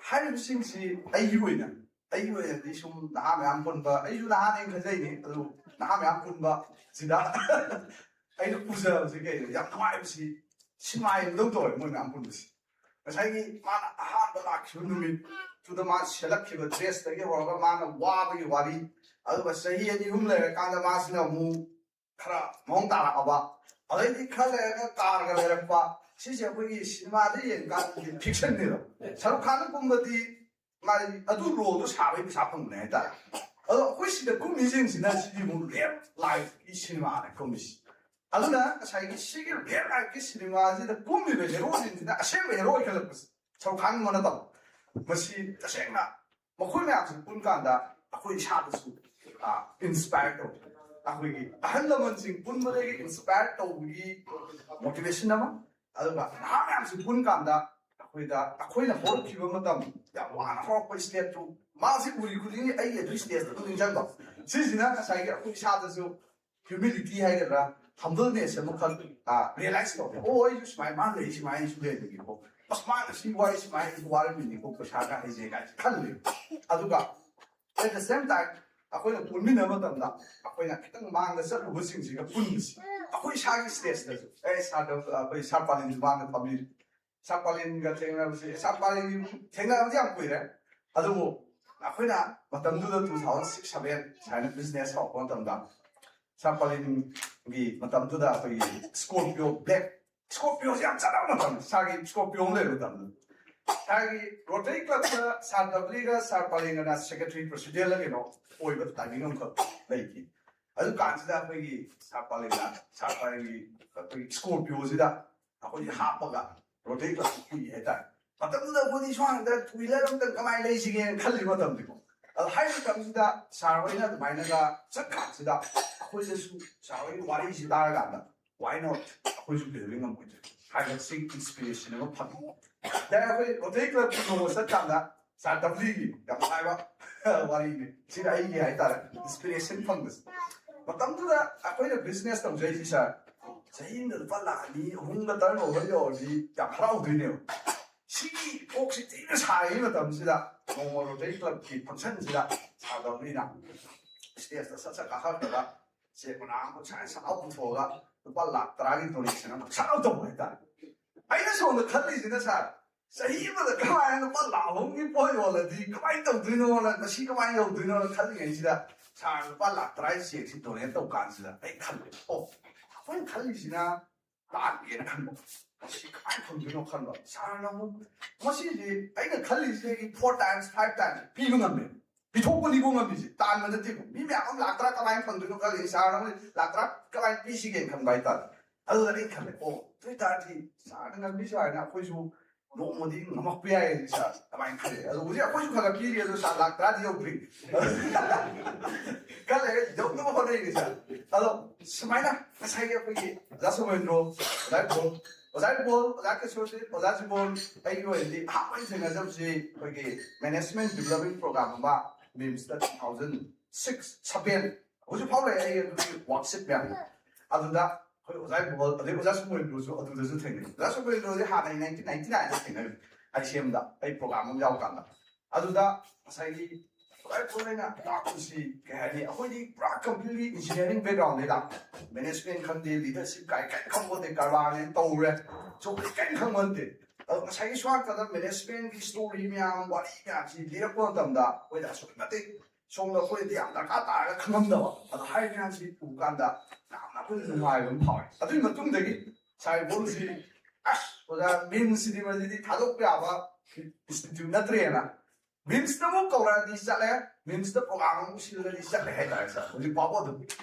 ꯍꯥꯏꯔꯤꯕꯁꯤꯡꯁꯤ ꯑꯩꯒꯤ ꯑꯣꯏꯅꯗꯤ ꯁꯨꯝ ꯅꯍꯥ ꯃꯌꯥꯝ ꯄꯨꯟꯕ ꯑꯩꯁꯨ ꯅꯍꯥꯅꯦꯅ ꯈꯟꯖꯩꯅꯤ ꯑꯗꯨ ꯅꯍꯥ ꯃꯌꯥꯝ ꯄꯨꯟꯕ ꯁꯤꯗ ꯑꯩꯅ ꯎꯖꯕꯁꯤ ꯀꯩꯅꯣ ꯌꯥꯝ ꯅꯨꯡꯉꯥꯏꯕꯁꯤ ꯁꯤꯅꯦꯃꯥ ꯌꯦꯡꯗꯧ ꯇꯧꯋꯦ ꯃꯣꯏ ꯃꯌꯥꯝ ꯄꯨꯟꯕꯁꯤ ꯉꯁꯥꯏꯒꯤ ꯃꯥꯅ ꯑꯍꯥꯟꯕ ꯂꯥꯛꯈꯤꯕ ꯅꯨꯃꯤꯠꯇꯨꯗ ꯃꯥ ꯁꯦꯠꯂꯛꯈꯤꯕ ꯗ꯭ꯔꯦꯁꯇꯒꯤ ꯍꯧꯔꯒ ꯃꯥꯅ ꯋꯥꯕꯒꯤ ꯋꯥꯔꯤ ꯑꯗꯨꯒ ꯆꯍꯤ 2-3 ꯂꯩꯔꯀꯥꯟꯗ ꯃꯥꯁꯤꯅ ꯑꯃꯨꯛ ꯈꯔ ꯃꯑꯣꯡ ꯇꯥꯔꯛꯑꯕ ꯑꯗꯩꯗꯤ ꯈꯔ ꯂꯩꯔꯒ ꯀꯥꯔꯒ ꯂꯩꯔꯛꯄ ꯁꯤꯁꯦ ꯑꯩꯈꯣꯏꯒꯤ ꯁꯤꯅꯦꯃꯥꯗ ꯌꯦꯡꯀꯥꯟꯗꯗꯤ ꯐꯤꯛꯁꯟꯅꯦꯕ ꯁꯔꯨꯛ ꯈꯥꯟꯅ ꯀꯨꯝꯕꯗꯤ ꯃꯥꯗꯤ ꯑꯗꯨ ꯔꯣꯜꯗꯣ ꯁꯥꯕꯒꯤ ꯄꯩꯁꯥ ꯐꯪꯕꯅꯦ ꯍꯥꯏꯇꯥꯔꯦ ꯑꯗꯣ ꯑꯩꯈꯣꯏ ꯁꯤꯗ ꯀꯨꯝꯃꯤꯁꯤꯡꯁꯤꯅ ꯁꯤꯗꯤ ꯑꯃꯨꯛ ꯔꯤꯌꯦꯜ ꯂꯥꯏꯐꯀꯤ ꯁꯤꯅꯦꯃꯥꯅꯦ ꯀꯨꯝꯃꯤꯁꯤ ꯑꯗꯨꯅ ꯉꯁꯥꯏꯒꯤ ꯁꯤꯒꯤ ꯔꯤꯌꯦꯜ ꯂꯥꯏꯐꯀꯤ ꯁꯤꯅꯦꯃꯥꯁꯤꯗ ꯀꯨꯝꯃꯤꯕ ꯍꯦꯔꯣꯁꯤꯡꯁꯤꯅ ꯑꯁꯦꯡꯕ ꯍꯦꯔꯣ ꯑꯣꯏꯈꯠꯂꯛꯄꯁꯤ ꯁꯔꯨꯛ ꯈꯥꯟꯒꯨꯝꯕ ꯅꯠꯇꯕ ꯃꯁꯤ ꯇꯁꯦꯡꯅ ꯃꯈꯣꯏ ꯃꯌꯥꯝꯁꯤ ꯄꯨꯟ ꯀꯥꯟꯗ ꯑꯩꯈꯣই ꯏꯁꯥꯗꯁꯨ ꯏꯟꯁꯄꯥꯌꯔ ꯇꯧꯋꯤ ꯑꯩꯈꯣꯏꯒꯤ ꯑꯍꯜ ꯂꯃꯟꯁꯤꯡ ꯄꯨꯟꯕꯗꯒꯤ ꯏꯟꯁꯄꯥꯌꯔ ꯇꯧꯕꯒꯤ ꯃꯣꯇꯤꯚꯦꯁꯟ ꯑꯃ ꯑꯗꯨꯒ ꯅꯍꯥ ꯃꯌꯥꯝꯁꯤ ꯄꯨꯟ ꯀꯥꯟꯗ ꯑꯩꯈꯣꯏꯅ ꯍꯧꯔꯛꯈꯤꯕ ꯃꯇꯝ ꯌꯥꯝ ꯋꯥꯅ ꯍꯧꯔꯛꯄ ꯏꯁꯇꯦꯞꯇꯨ ꯃꯥꯁꯤ ꯎꯔꯤ ꯈꯨꯗꯤꯡꯒꯤ ꯑꯩ ꯑꯗꯨ ꯏꯁꯇꯦꯖꯇ ꯑꯗꯨꯝ ꯅꯤꯡꯁꯤꯡꯕ ꯁꯤꯁꯤꯅ ꯉꯁꯥꯏꯒꯤ ꯑꯩꯈꯣꯏ ꯏꯁꯥꯗꯁꯨ ꯍ꯭ꯌꯨꯃꯤꯂꯤꯇꯤ ꯍꯥꯏꯒꯗ꯭ꯔꯥ ꯍꯝꯕꯜꯅꯦꯁ ꯑꯃꯈꯛ ꯔꯤꯌꯦꯂꯥꯏꯁ ꯇꯧꯋꯦ ꯑꯣ ꯑꯩꯁꯨ ꯁꯨꯃꯥꯏꯅ ꯃꯥ ꯂꯩ ꯁꯨꯃꯥꯏꯅꯁꯨ ꯂꯩꯕꯒꯤꯀꯣ ꯑꯁ ꯃꯥꯅ ꯁꯤ ꯋꯥꯔꯤ ꯁꯨꯃꯥꯏꯅ ꯋꯥꯔꯝꯃꯤꯅꯤꯀꯣ ꯄꯩꯁꯥꯒ ꯍꯩꯖꯩ ꯀꯥꯏꯁꯦ ꯈꯜꯂꯦ ꯑꯗꯨꯒ ꯑꯦꯠ ꯗ ꯁꯦꯝ ꯇꯥꯏꯝ ꯑꯩꯈꯣꯏꯅ ꯄꯨꯟꯃꯤꯟꯅꯕ ꯃꯇꯝꯗ ꯑꯩꯈꯣꯏꯅ ꯈꯤꯇꯪ ꯃꯥꯡꯗ ꯆꯠꯂꯨꯕꯁꯤꯡꯁꯤꯒ ꯄꯨꯟꯕꯁꯤ ꯑꯩꯈꯣꯏ ꯏꯁꯥꯒꯤ ꯏꯁꯇꯦꯖꯇꯁꯨ ꯑꯩꯈꯣꯏ ꯁꯥꯔ ꯄꯥꯂꯤꯟꯁꯨ ꯃꯥꯡꯗ ꯐꯝꯕꯤꯔꯤ ꯁꯥꯔ ꯄꯥꯂꯤꯟꯒ ꯊꯦꯡꯅꯕꯁꯤ ꯁꯥꯔ ꯄꯥꯂꯤꯟꯒꯤ ꯊꯦꯡꯅꯕꯗꯤ ꯌꯥꯝ ꯀꯨꯏꯔꯦ ꯑꯗꯨꯕꯨ ꯑꯩꯈꯣꯏꯅ ꯃꯇꯝꯗꯨꯗ 2006-07 ꯁꯨꯃꯥꯏꯅ ꯕꯤꯖꯤꯅꯦꯁ ꯍꯧꯔꯛꯄ ꯃꯇꯝꯗ ꯁꯥꯔ ꯄꯥꯂꯤꯟꯒꯤ ꯃꯇꯝꯗꯨꯗ ꯑꯩꯈꯣꯏꯒꯤ ꯁ꯭ꯀꯣꯔꯄꯤꯌꯣ ꯕ꯭ꯂꯦꯛ ꯁ꯭ꯀꯣꯔꯄꯤꯌꯣꯁꯤ ꯌꯥꯝ ꯆꯠꯅꯕ ꯃꯇꯝ ꯁꯥꯔꯒꯤ ꯁ꯭ꯀꯣꯔꯄꯤꯌꯣ ꯑꯃ ꯂꯩꯕ ꯃꯇꯝꯗ ꯁꯥꯔꯒꯤ ꯔꯣꯇꯔꯤ ꯀ꯭ꯂꯕꯇ ꯁꯥꯔ ꯗꯕ꯭ꯂꯤꯒ ꯁꯥꯔ ꯄꯥꯂꯤꯟꯒꯅ ꯁꯦꯀ꯭ꯔꯦꯇꯔꯤ ꯄ꯭ꯔꯁꯤꯗꯦꯟꯠꯂ ꯀꯩꯅꯣ ꯑꯣꯏꯕ ꯇꯥꯏꯃꯤꯡ ꯑꯃꯈꯛ ꯂꯩꯈꯤ ꯑꯗꯨ ꯀꯥꯟꯁꯤꯗ ꯑꯩꯈꯣꯏꯒꯤ ꯁꯥꯔ ꯄꯥꯂꯤꯟꯒꯤ ꯑꯩꯈꯣꯏꯒꯤ ꯁ꯭ꯀꯣꯔꯄꯤꯌꯣꯁꯤꯗ ꯑꯩꯈꯣꯏꯒꯤ ꯍꯥꯞꯄꯒ ꯔꯣꯇꯔꯤ ꯀ꯭ꯂꯕꯇ ꯄꯨꯏ ꯍꯥꯏꯇꯥꯔꯦ ꯃꯇꯝꯗꯨꯗ ꯑꯩꯈꯣꯏꯗꯤ ꯁ꯭ꯋꯥꯏꯗ ꯇꯨ ꯋꯤꯂꯔ ꯑꯝꯇꯪ ꯀꯃꯥꯏꯅ ꯂꯩꯁꯤꯒꯦꯅ ꯈꯜꯂꯤꯕ ꯃꯇꯝꯗꯤꯀꯣ ꯑꯗꯣ ꯍꯥꯏꯔꯤꯕ ꯃꯇꯝꯁꯤꯗ ꯁꯥꯔ ꯍꯣꯏꯅ ꯑꯗꯨꯃꯥꯏꯅꯒ ꯆꯠꯀꯥꯟꯁꯤꯗ ꯑꯩꯈꯣꯏꯗꯁꯨ ꯁꯥꯔ ꯍꯣꯏꯒꯤ ꯋꯥꯔꯤꯁꯤ ꯇꯥꯔꯀꯥꯟꯗ ꯋꯥꯏ ꯅꯣꯠ ꯑꯩꯈꯣꯏꯁꯨ ꯀꯩꯗꯧꯕꯩ ꯉꯝꯃꯣꯏꯗ꯭ꯔꯦ ꯍꯥꯏꯕꯁꯤ ꯏꯟꯁꯄꯤꯔꯦꯁꯟ ꯑꯃ ꯐꯪꯉꯤ ꯑꯩꯈꯣꯏ ꯔꯣꯇꯔꯤ ꯀ꯭ꯂꯕꯀꯤ ꯅꯣꯡꯃ ꯆꯠꯀꯥꯟꯗ ꯁꯥꯔ ꯗꯕ꯭ꯂꯤꯒꯤ ꯌꯥꯝ ꯅꯨꯡꯉꯥꯏꯕ ꯋꯥꯔꯤꯅꯤ ꯁꯤꯗ ꯑꯩꯒꯤ ꯍꯥꯏꯇꯥꯔꯦ ꯏꯟꯁꯄꯤꯔꯦꯁꯟ ꯐꯪꯕꯁꯦ ꯃꯇꯝꯗꯨꯗ ꯑꯩꯈꯣꯏꯅ ꯕꯤꯖꯤꯅꯦꯁ ꯇꯧꯖꯩꯁꯤ ꯁꯥꯔ ꯆꯍꯤ ꯑꯃꯗ ꯂꯨꯄा 2-3 ꯇꯔꯟ ꯑꯣꯚꯔ ꯌꯧꯔꯗꯤ ꯌꯥꯝ ꯍꯔꯥꯎꯗꯣꯏꯅꯦꯕ ꯁꯤꯒꯤ ꯀꯣꯛꯁꯤ ꯊꯤꯅ ꯁꯥꯔꯤꯉꯩ ꯃꯇꯝꯁꯤꯗ ꯅꯣꯡꯃ ꯔꯣꯇꯔꯤ ꯀ꯭ꯂꯕꯀꯤ ꯐꯪꯁꯟꯁꯤꯗ ꯁꯥꯔ ꯗꯕ꯭ꯂꯤꯅ ꯁ꯭ꯇꯦꯖꯇ ꯁꯠ ꯀꯥꯈꯠꯂꯒ ꯆꯦꯛ ꯃꯅꯥ ꯑꯃ ꯁꯠ ꯄꯨꯊꯣꯛꯑꯒ ꯂꯨꯄा 1,00,000 ꯗꯣꯅꯦꯁꯟ ꯑꯃ ꯁꯠ ꯇꯧꯕ ꯍꯥꯏꯇꯥꯔꯦ ꯑꯩꯅ ꯁꯣꯝꯗ ꯈꯜꯂꯤꯁꯤꯅ ꯁꯥꯔ ꯆꯍꯤ ꯑꯃꯗ ꯀꯃꯥꯏꯅ ꯂꯨꯄा 1,00,000ꯒꯤ ꯄꯣꯠ ꯌꯣꯜꯂꯗꯤ ꯀꯃꯥꯏꯅ ꯇꯧꯗꯣꯏꯅꯣꯅ ꯃꯁꯤ ꯀꯃꯥꯏꯅ ꯌꯧꯗꯣꯏꯅꯣꯅ ꯈꯜꯂꯤꯉꯩꯁꯤꯗ ꯁꯥꯔ ꯂꯨꯄा 1,00,000 ꯆꯦꯛꯁꯤ ꯗꯣꯅꯦꯠ ꯇꯧ ꯀꯥꯟꯁꯤꯗ ꯑꯩ ꯈꯜꯂꯦ ꯑꯣ ꯑꯩꯈꯣꯏꯅ ꯈꯜꯂꯤꯁꯤꯅ ꯇꯥꯟꯒꯦꯅ ꯈꯟꯕ ꯃꯁꯤ ꯀꯃꯥꯏꯅ ꯐꯪꯗꯣꯏꯅꯣ ꯈꯟꯕ ꯁꯥꯔꯅ ꯑꯃꯨꯛ ꯃꯁꯤꯗꯤ ꯑꯩꯅ ꯈꯜꯂꯤꯁꯤꯗꯒꯤ 4 times 5 times ꯄꯤꯕ ꯉꯝꯃꯦ ꯄꯤꯊꯣꯛꯄꯅꯤꯀꯣ ꯉꯝꯃꯤꯁꯦ ꯇꯥꯟꯕ ꯅꯠꯇꯦꯀꯣ ꯃꯤ ꯃꯌꯥꯝ ꯑꯃ 1,00,000 ꯀꯃꯥꯏꯅ ꯐꯪꯗꯣꯏꯅꯣ ꯈꯜꯂꯤ ꯁꯥꯔꯅ ꯑꯃꯨꯛ 1,00,000 ꯀꯃꯥꯏꯅ ꯄꯤꯁꯤꯒꯦꯅ ꯈꯟꯕ ꯍꯥꯏꯇꯥꯔꯦ ꯑꯗꯨꯗ ꯑꯩ ꯈꯜꯂꯦ ꯑꯣ ꯑꯗꯨ ꯑꯣꯏꯇꯥꯔꯗꯤ ꯁꯥꯔꯅ ꯉꯝꯃꯤꯁꯦ ꯍꯥꯏꯅ ꯑꯩꯈꯣꯏꯁꯨ ꯅꯣꯡꯃꯗꯤ ꯉꯝꯃꯛꯄ ꯌꯥꯏ ꯁꯥꯔ ꯑꯗꯨꯃꯥꯏꯅ ꯈꯜꯂꯦ ꯑꯗꯣ ꯍꯧꯖꯤꯛ ꯑꯩꯈꯣꯏꯁꯨ ꯈꯔ ꯄꯤꯔꯤ ꯑꯗꯣ ꯁꯥꯔ 1,10,000 ꯌꯧꯗ꯭ꯔꯤ ꯈꯜꯂꯦ ꯌꯧꯅꯕ ꯍꯣꯠꯅꯔꯤꯅꯤ ꯁꯥꯔ ꯑꯗꯣ ꯁꯨꯃꯥꯏꯅ ꯉꯁꯥꯏꯒꯤ ꯑꯩꯈꯣꯏꯒꯤ ꯑꯣꯖꯥ ꯁꯣꯃꯦꯟꯗ꯭ꯔꯣ ꯑꯣꯖꯥ ꯕꯣꯜ ꯑꯣꯖꯥ ꯀꯦꯁꯣꯔꯖꯤꯠ ꯑꯣꯖꯥ ꯖꯤꯕꯣꯟ ꯑꯩꯒꯤ ꯑꯣꯏꯅꯗꯤ ꯑꯍꯥꯟꯕ ꯊꯦꯡꯅꯖꯕꯁꯤ ꯑꯩꯈꯣꯏꯒꯤ ꯃꯦꯅꯦꯖꯃꯦꯟ ꯗꯤꯕꯂꯞꯃꯦꯟ ꯄ꯭ꯔꯣꯒ꯭ꯔꯥꯝ ꯑꯃ ꯃꯤꯝꯁꯇ 2006-07 ꯍꯧꯖꯤꯛ ꯐꯥꯎ ꯂꯩ ꯑꯩ ꯑꯗꯨꯒꯤ ꯋꯥꯔꯛꯁꯤꯞ ꯃꯌꯥꯝ ꯑꯗꯨꯗ ꯑꯩꯈꯣꯏ ꯑꯣꯖꯥ ꯕꯣꯜ ꯑꯗꯩ ꯑꯣꯖꯥ ꯁꯣꯃꯦꯟꯗ꯭ꯔꯣꯁꯨ ꯑꯗꯨꯗꯁꯨ ꯊꯦꯡꯅꯩ ꯑꯣꯖꯥ ꯁꯣꯃꯦꯟꯗ꯭ꯔꯣꯁꯦ ꯍꯥꯟꯅ 1999ꯗ ꯊꯦꯡꯅꯔꯤ ICMꯗ ꯑꯩ ꯄ꯭ꯔꯣꯒ꯭ꯔꯥꯝ ꯑꯃ ꯌꯥꯎꯀꯥꯟꯗ ꯑꯗꯨꯗ ꯉꯁꯥꯏꯒꯤ ꯑꯩꯈꯣꯏꯅ ꯂꯥꯛꯄꯁꯤ ꯀꯩ ꯍꯥꯏꯅꯤ ꯑꯩꯈꯣꯏꯗꯤ ꯄꯨꯔꯥ ꯀꯝꯄ꯭ꯂꯤꯠꯂꯤ ꯏꯟꯖꯤꯅꯤꯌꯥꯔꯤꯡ ꯕꯦꯛꯒ꯭ꯔꯥꯎꯟꯗꯩ ꯂꯥꯛꯄ ꯃꯦꯅꯦꯖꯃꯦꯟ ꯈꯪꯗꯦ ꯂꯤꯗꯔꯁꯤꯞ ꯀꯩꯝ ꯈꯪꯕꯣꯟꯗꯦ ꯀꯔꯕꯥꯔꯅꯦ ꯇꯧꯔꯦ ꯁꯣꯝꯗꯤ ꯀꯩꯝ ꯈꯪꯕꯣꯟꯗꯦ ꯑꯗꯣ ꯉꯁꯥꯏꯒꯤ ꯁ꯭ꯋꯥꯏꯗ ꯃꯦꯅꯦꯖꯃꯦꯟꯒꯤ ꯏꯁꯇꯣꯔꯤ ꯃꯌꯥꯝ ꯋꯥꯔꯤ ꯃꯌꯥꯝꯁꯤ ꯂꯤꯔꯛꯄ ꯃꯇꯝꯗ ꯑꯩꯈꯣꯏꯗ ꯑꯁꯨꯛꯀꯤ ꯃꯇꯤꯛ ꯁꯣꯝꯗ ꯑꯩꯈꯣꯏꯗꯤ ꯌꯥꯝ ꯗꯔꯀꯥꯔ ꯇꯥꯔꯒ ꯈꯪꯉꯝꯗꯕ ꯑꯗꯣ ꯍꯥꯏꯔꯤꯕ ꯃꯌꯥꯝꯁꯤ ꯎꯕ ꯀꯥꯟꯗ ꯌꯥꯝꯅ ꯑꯩꯈꯣꯏꯗ ꯅꯨꯡꯉꯥꯏꯕ ꯑꯃ ꯐꯥꯎꯋꯦ ꯑꯗꯨꯒꯤ ꯃꯇꯨꯡꯗꯒꯤ ꯁꯥꯔ ꯕꯣꯜꯁꯤ ꯑꯁ ꯑꯣꯖꯥ ꯃꯤꯝꯁꯤꯗꯤ ꯃꯁꯤꯗꯤ ꯊꯥꯗꯣꯛꯄ ꯌꯥꯕ ꯏꯟꯁꯇꯤꯇ꯭ꯌꯨꯠ ꯅꯠꯇ꯭ꯔꯦꯅ ꯃꯤꯝꯁꯇ ꯑꯃꯨꯛ ꯀꯧꯔꯛꯑꯗꯤ ꯆꯠꯂꯦ ꯃꯤꯝꯁꯇ ꯄ꯭ꯔꯣꯒ꯭ꯔꯥꯝ ꯑꯃꯨꯛ ꯁꯤꯜꯂꯗꯤ ꯆꯠꯂꯦ ꯍꯥꯏꯇꯥꯔꯦ ꯁꯥꯔ ꯍꯧꯖꯤꯛ ꯐꯥꯎꯕ ꯑꯗꯨꯝ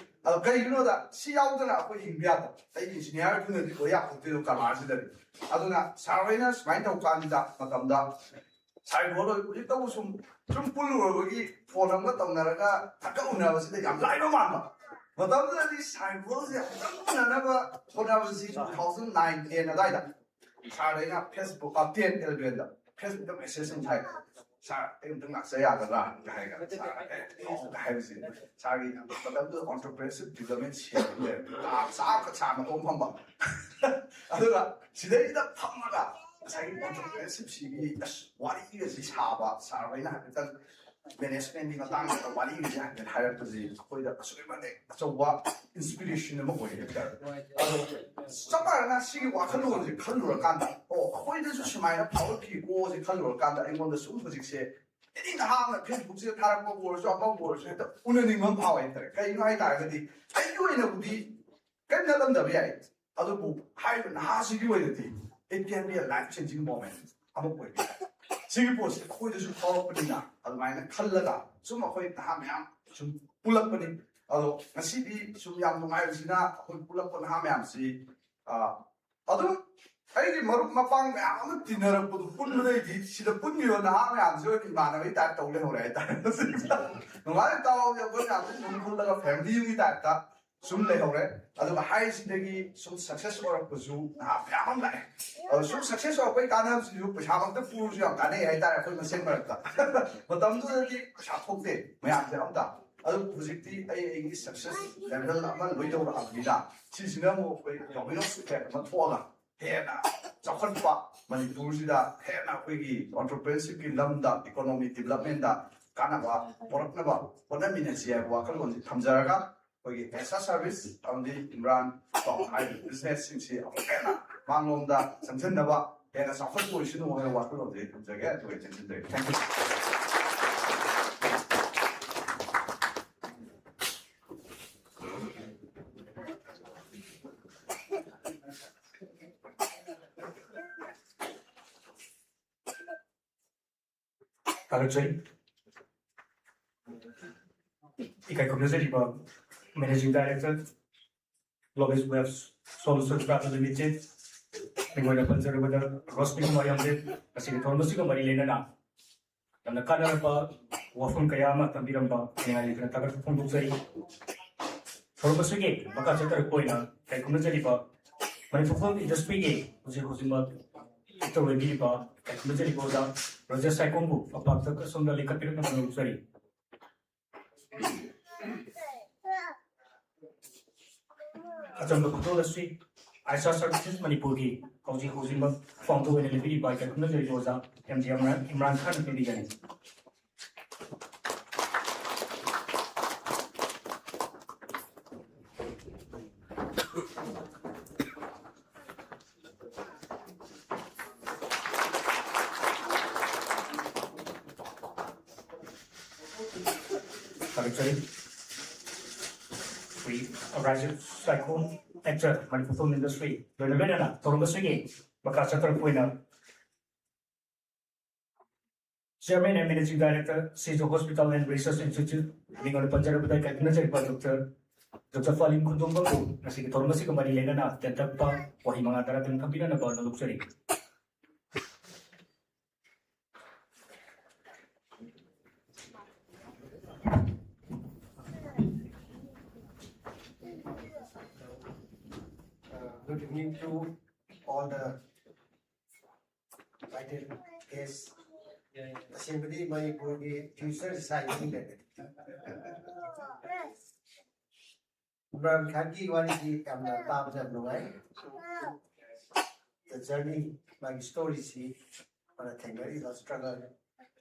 ꯑꯗꯣ ꯀꯩꯒꯤꯅꯣꯗ ꯁꯤ ꯌꯥꯎꯗꯅ ꯑꯩꯈꯣꯏ ꯍꯤꯡꯕ ꯌꯥꯗꯕ ꯑꯩ ꯏꯟꯖꯤꯅꯤꯌꯥꯔ ꯑꯗꯨꯅꯗꯤ ꯂꯣꯏ ꯌꯥꯄꯣꯠꯇꯦꯗꯣ ꯀꯔꯕꯥꯔꯁꯤꯗꯗꯤ ꯑꯗꯨꯅ ꯁꯥꯔ ꯍꯣꯏꯅ ꯁꯨꯃꯥꯏꯅ ꯇꯧ ꯀꯥꯟꯁꯤꯗ ꯃꯇꯝꯗ ꯁꯥꯔ ꯕꯣꯜ ꯍꯧꯖꯤꯛꯇꯕꯨ ꯁꯨꯝ ꯄꯨꯜꯂꯨꯔꯕꯒꯤ ꯐꯣꯟ ꯑꯃꯒ ꯇꯧꯅꯔꯒ ꯊꯛꯀ ꯎꯅꯕꯁꯤꯗ ꯌꯥꯝ ꯂꯥꯏꯕ ꯃꯥꯟꯕ ꯃꯇꯝꯗꯨꯗꯗꯤ ꯁꯥꯔ ꯕꯣꯜꯁꯦ ꯑꯃꯨꯛꯇꯪ ꯎꯅꯅꯕ ꯍꯣꯠꯅꯕꯁꯤ 2009-10 ꯑꯗꯨꯋꯥꯏꯗ ꯁꯥꯔ ꯑꯩꯅ ꯐꯦꯁꯕꯨꯛ 10-11ꯗ ꯐꯦꯁꯕꯨꯛꯇ ꯃꯦꯁꯦꯖ ꯑꯃ ꯊꯥꯏ ꯁꯥꯔ ꯑꯩ ꯑꯃꯨꯛꯇꯪ ꯂꯥꯛꯆ ꯌꯥꯒꯗ꯭ꯔꯥ ꯍꯥꯏꯔꯒ ꯁꯥꯔ ꯍꯥꯏꯕꯁꯤ ꯁꯥꯔꯒꯤ ꯃꯇꯝꯗꯨꯗ ꯑꯣꯟꯇꯔꯄ꯭ꯔꯦꯅꯔꯁꯤꯞ ꯗꯤꯕꯂꯞꯃꯦꯟ ꯁꯦꯜ ꯂꯩꯔꯝꯃꯤ ꯆꯥꯛꯀ ꯁꯥꯔ ꯃꯇꯣꯡ ꯐꯝꯕ ꯑꯗꯨꯒ ꯁꯤꯗꯩꯁꯤꯗ ꯐꯝꯃꯒ Saya entrepreneurship sih, wali ini sih sahabat, sahabat ini kita management ini tentang wali ini sih kita hire tu sih, kau itu sebenarnya coba inspiration nama kau ini kan. Sebenarnya sih waktu lu sih kalau kan, oh kau itu sebenarnya power people sih kalau kan, England itu semua sih. Ini dah nak Facebook sih tarik mau boros, apa boros itu, udah ni memang power itu, kayak ini ada tadi, ayo ini budi, kan dalam dah biaya, atau bu, hire nah sih juga itu. It can be a life-changing moment. I'm going to Singapore, who is called Pudina, Almina, Kalada, some of it, Hamiam, some pull up in it. Although a city, some young Mazina, who pull up on Hamiam, see. Although I did Mapang, I'm a dinner, put lady, she the put you on the Hamiam, so in Manavi, that told her right. No matter how you're going to pull up family with that. Sum lehore, adu high sindagi sum success or pursue na pyamam lai. Sum success or koi kana pursue pyamam te puru siya kana ay tara koi masen marata. Matam to jadi shapok te, mayam te amta. Adu projecti ay success level amal loito ra abida. Sisina mo koi yomino suket mathola. Hena, jakhan pa Manipur sida hena koi ki entrepreneurship ki lamda economic development da kana ba porak na ba. Wana minasiya wa kalon thamjaraga. Bagi esa service amdi Imran top high business singsi apena manglomda samchendaba ena safar position mo wa ko de jaga to attention de. Thank you. Kalau jadi, ikai komisi ba Managing Director, Global Web Solutions Private Limited, Minggu Panzer pada Rosting Mayam de, kasih informasi ko mari lena na. Yang nak kanar ba, wafun kaya mat tambiram ba, yang ada kena takar pun seri. Informasi ke, maka saya terkoi na, kai komisi ba, mari perform industry ke, usi mat itu lagi ba, kai komisi ba dah, Raja saya kumpu, apa tak kesunda lihat pilih nama seri. Alam betul sih, Aisyah Services Manipur ki, kau ji form tu ini lebih baik kerana jadi dosa, MD Imran Khan pilih jadi. Kalau jadi, Raja Cyclone actor Manipur film industry. Benar-benar nak tolong bersegi. Maka saya terpui nak. Chairman and Managing Director, Sijo Hospital and Research Institute. Ini kalau penjara betul kan kena jadi Pak Dr. Falim Kuntum Bagu. Nasi kita tolong bersegi kembali lena nak. Tentang apa? Wahai mengatakan tentang pimpinan apa nak luksuri. Good evening to all the invited guests. Assembly Manipur की future deciding that. Imran Khan की वाली की हमने ताब जब लगाई. The journey, my story C, mana thengai the struggle,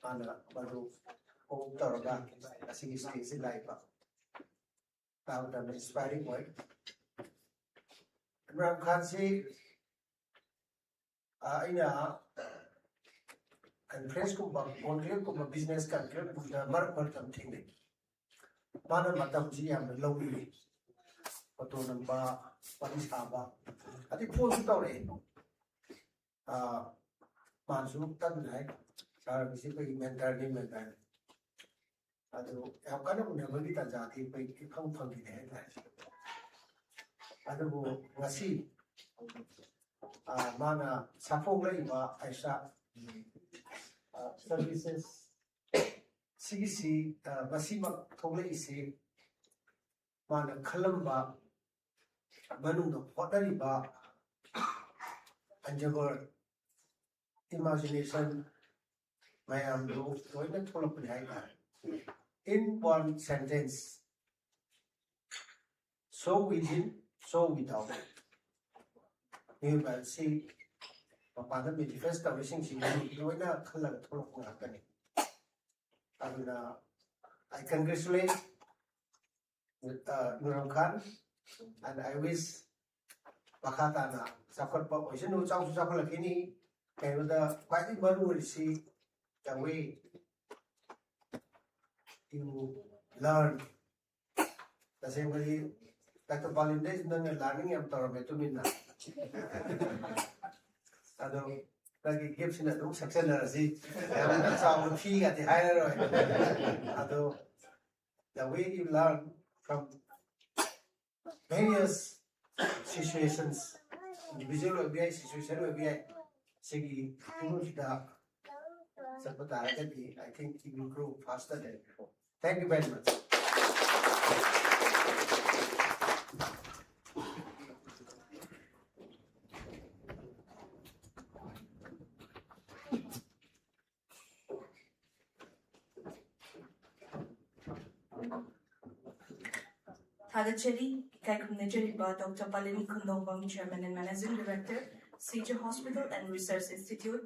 mana baru outdoor ga, asing stage life. Tahu dah inspiring point. Imran Khan से ina and friends को बोलने को business करके पूरा मर something नहीं माना मतलब जी हम लोग भी तो नंबा परिसाबा अति फोन तो रहे मानसून तक है सारा किसी को इन्वेंटर नहीं मिलता है अतो आपका ना उन्हें बड़ी ताज़ाती पे कम फंकी है अतो वो वैसी mana support lagi ba Aisyah services CC masih thole isi mana khalam ba manung do potari ba anjabar imagination mayam do toina thola pudai ba in one sentence so within so without you will see ꯃꯄꯥꯟꯗ manifest ꯇꯧꯔꯤꯁꯤꯡꯁꯤ ꯂꯣꯏꯅ ꯈꯜꯂꯒ ꯊꯣꯛꯂꯛꯄ ꯉꯥꯛꯇꯅꯤ ꯑꯗꯨꯅ I congratulate Nuram Khan and I wish makha tana chakhotpa oisanu chawsu chakholakini kairoda kwai maru orisi the way you learn the same way Dr. Palindes nang learning am torame tumina ado lagi gifts na dum success na si am sa mo fi ga ti hire ado the way you learn from various situations individual OBI situation OBI sigi da sapata I think he will grow faster than before. Thank you very much. Thadachari, Kaikumnajariba, Dr. Palini Kundongbang, Chairman and Managing Director, CJ Hospital and Research Institute,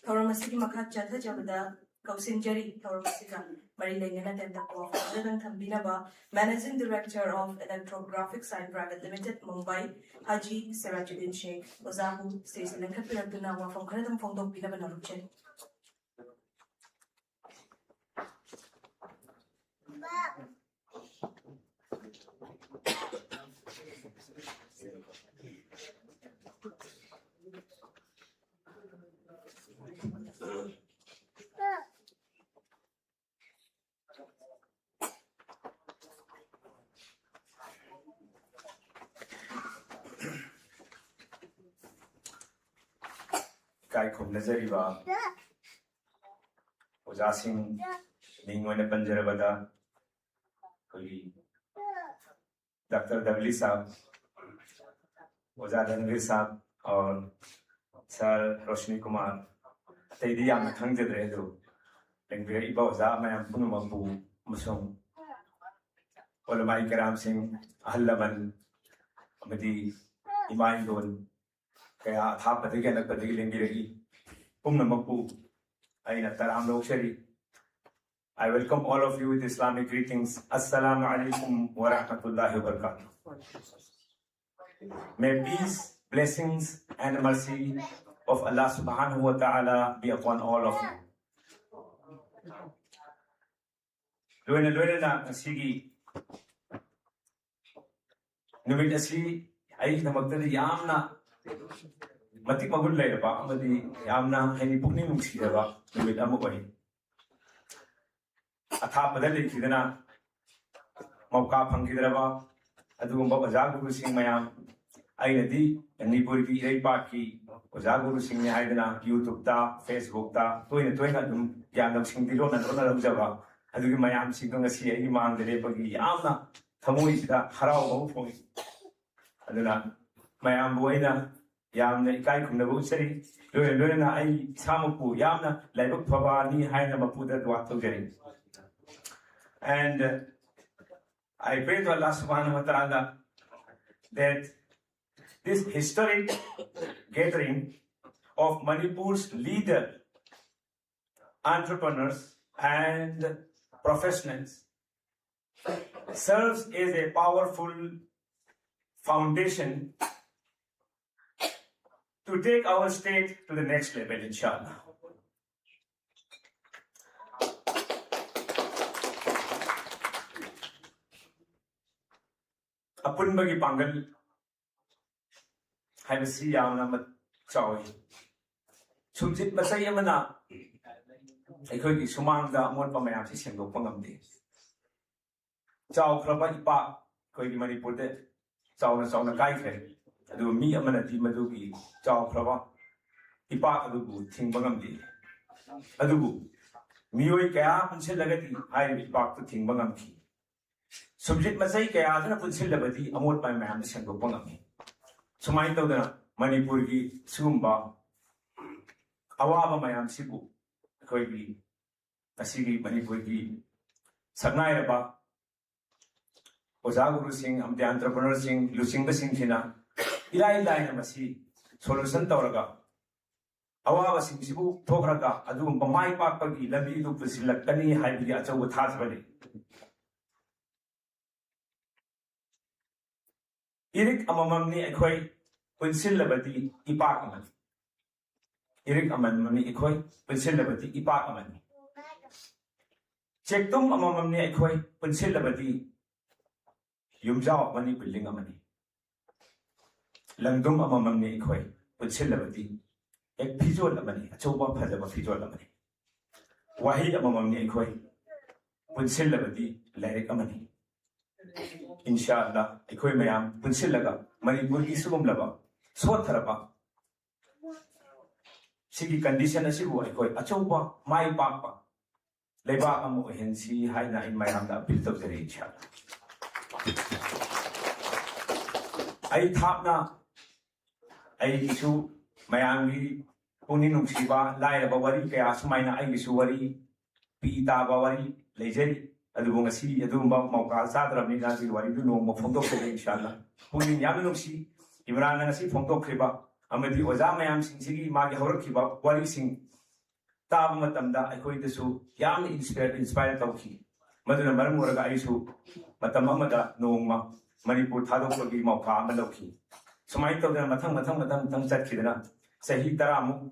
Thoramasiki Makat Jatha Jabada, Kausinjari, Thoramasika, Marilena Tentako, President Thambinaba, Managing Director of Electrographic Science Private Limited, Mumbai, Haji Sirajuddin Sheikh, Ozahu, Stacey Lankapiratuna, from Kanadam Fondo Pinabanaruche. Kai Kum Nazariba was asking Ningwana Panjarabada, Dr. Davli Saab was Adanvir Saab or Sir Roshni Kumar. Tadi yang thang je redo, lengkap iba uzah macam pun mampu musong. Ulama Ikram Singh Ahlaman, Amadi Iman Don. Kaya thap pati kaya nagpati kiling giregi. Pumna magpu ay nataram log shari. I welcome all of you with Islamic greetings. Assalamu alaikum wa rahmatullahi wa barakatuh. May peace, blessings, and mercy of Allah subhanahu wa ta'ala be upon all of you. Luena na sige. Numit asi ay namagtali yamna. Matik magul lay ba amadi yamna hani pukni nungsi ba numit amo ba atha badali kidana mauka phangidra ba adugumba bazaguru sing mayam ainadi Manipur ki iraipa ki bazaguru sing haidana YouTube ta Facebook ta toina dum yanam sing dilo na ramjaba adugi mayam sing ngasi ai mangdre pagi yamna thamoi sida harau ba phoi aduna mayam boina yamna ikai khumna bu sari loina ai samupu yamna laibuk phaba ni haina mapuda dwa thogeri. And I pray to Allah subhanahu wa ta'ala that this historic gathering of Manipur's leader, entrepreneurs and professionals serves as a powerful foundation to take our state to the next level, inshallah. Apun bagi panggal haibasi yamna mat chawi sumjit masai amana aikhoi ki sumangda amon pamayam si sengdok pangamdi chaw khraba ipa koi ki Manipur de chawna kai khe adu mi amana ti madu ki chaw khraba ipa adu bu thing pangamdi adu bu mioi kya punse lagati hai ipa tu thing pangamdi Subject masai kaya adana punsil labadi amot pa mayam na siyang gupangami. Sumayin daw na Manipur ki sumba awaba mayam sibu koi ki nasigi Manipur ki sagnay ba Ozaguru Singh amte entrepreneur Singh Lusingba Singh thina ilai na masi solution tawraga ꯑꯋꯥꯕꯁꯤꯡꯁꯤꯕꯨ ꯊꯣꯛꯈ꯭ꯔꯒ ꯑꯗꯨꯒꯨꯝꯕ ꯃꯥꯏ ꯄꯥꯛꯄꯒꯤ ꯂꯝꯕꯤꯗꯨ ꯄꯨꯁꯤꯜꯂꯛꯀꯅꯤ ꯍꯥꯏꯕꯒꯤ ꯑꯆꯧꯕ ꯊꯥꯖꯕ ꯂꯩ ꯏꯔꯤꯛ ꯑꯃꯃꯝꯅꯤ ꯑꯩꯈꯣꯏ ꯄꯨꯟꯁꯤꯜꯂꯕꯗꯤ ꯏꯄꯥꯛ ꯑꯃꯅꯤ ꯏꯔꯤꯛ ꯑꯃꯃꯝꯅꯤ ꯑꯩꯈꯣꯏ ꯄꯨꯟꯁꯤꯜꯂꯕꯗꯤ ꯏꯄꯥꯛ ꯑꯃꯅꯤ ꯆꯦꯛꯇꯨꯝ ꯑꯃꯃꯝꯅꯤ ꯑꯩꯈꯣꯏ ꯄꯨꯟꯁꯤꯜꯂꯕꯗꯤ ꯌꯨꯝꯖꯥꯎ ꯑꯃꯅꯤ ꯕꯤꯜꯗꯤꯡ ꯑꯃꯅꯤ ꯂꯪꯗꯨꯝ ꯑꯃꯃꯝꯅꯤ ꯑꯩꯈꯣꯏ ꯄꯨꯟꯁꯤꯜꯂꯕꯗꯤ ꯍꯦꯛ ꯐꯤꯖꯣꯜ ꯑꯃꯅꯤ ꯑꯆꯧꯕ ꯐꯖꯕ ꯐꯤꯖꯣꯜ ꯑꯃꯅꯤ ꯋꯥꯍꯩ ꯑꯃꯃꯝꯅꯤ ꯑꯩꯈꯣꯏ ꯄꯨꯟꯁꯤꯜꯂꯕꯗꯤ ꯂꯥꯏꯔꯤꯛ ꯑꯃꯅꯤ ꯏꯟꯁꯥ ꯑꯜꯂꯥ ꯑꯩꯈꯣꯏ ꯃꯌꯥꯝ ꯄꯨꯟꯁꯤꯜꯂꯒ ꯃꯅꯤꯄꯨꯔꯒꯤ ꯁꯤꯒꯨꯝꯂꯕ ꯁꯣꯠꯊꯔꯕ ꯁꯤꯒꯤ ꯀꯟꯗꯤꯁꯟ ꯑꯁꯤꯕꯨ ꯑꯩꯈꯣꯏ ꯑꯆꯧꯕ ꯃꯥꯏ ꯄꯥꯛꯄ ꯂꯩꯕꯥꯛ ꯑꯃ ꯑꯣꯏꯍꯟꯁꯤ ꯍꯥꯏꯅ ꯑꯩ ꯃꯌꯥꯝꯗ ꯑꯄꯤꯜ ꯇꯧꯖꯔꯤ ꯏꯟꯁꯥ ꯑꯜꯂꯥ ꯑꯩ ꯊꯥꯞꯅ ꯑꯩꯒꯤꯁꯨ ꯃꯌꯥꯝꯒꯤ ꯄꯨꯛꯅꯤꯡ ꯅꯨꯡꯁꯤꯕ ꯂꯥꯏꯔꯕ ꯋꯥꯔꯤ ꯀꯌꯥ ꯁꯨꯃꯥꯏꯅ ꯑꯩꯒꯤꯁꯨ ꯋꯥꯔꯤ ꯄꯤ ꯇꯥꯕ ꯋꯥꯔꯤ ꯂꯩꯖꯔꯤ ꯑꯗꯨꯕꯨ ꯉꯁꯤ ꯑꯗꯨꯒꯨꯝꯕ ꯃꯧꯀꯥ ꯆꯥꯗ꯭ꯔꯕꯅꯤꯅ ꯑꯗꯨꯒꯤ ꯋꯥꯔꯤꯗꯨ ꯅꯣꯡꯃ ꯐꯣꯡꯗꯣꯛꯆꯒꯦ ꯏꯟꯁꯥ ꯑꯜꯂꯥ ꯄꯨꯛꯅꯤꯡ ꯌꯥꯝꯅ ꯅꯨꯡꯁꯤ ꯏꯃꯔꯥꯟꯅ ꯉꯁꯤ ꯐꯣꯡꯗꯣꯛꯈ꯭ꯔꯤꯕ ꯑꯃꯗꯤ ꯑꯣꯖꯥ ꯃꯌꯥꯝꯁꯤꯡꯁꯤꯒꯤ ꯃꯥꯒꯤ ꯍꯧꯔꯛꯈꯤꯕ ꯋꯥꯔꯤꯁꯤꯡ ꯇꯥꯕ ꯃꯇꯝꯗ ꯑꯩꯈꯣꯏꯗꯁꯨ ꯌꯥꯝꯅ ꯏꯟꯁꯄꯥꯌꯔ ꯇꯧꯈꯤ ꯃꯗꯨꯅ ꯃꯔꯝ ꯑꯣꯏꯔꯒ ꯑꯩꯁꯨ ꯃꯇꯝ ꯑꯃꯗ ꯅꯣꯡꯃ ꯃꯅꯤꯄꯨꯔ ꯊꯥꯗꯣꯛꯄꯒꯤ ꯃꯧꯀꯥ ꯑꯃ ꯂꯧꯈꯤ ꯁꯨꯃꯥꯏꯅ ꯇꯧꯗꯅ ꯃꯊꯪ ꯆꯠꯈꯤꯗꯅ ꯆꯍꯤ 10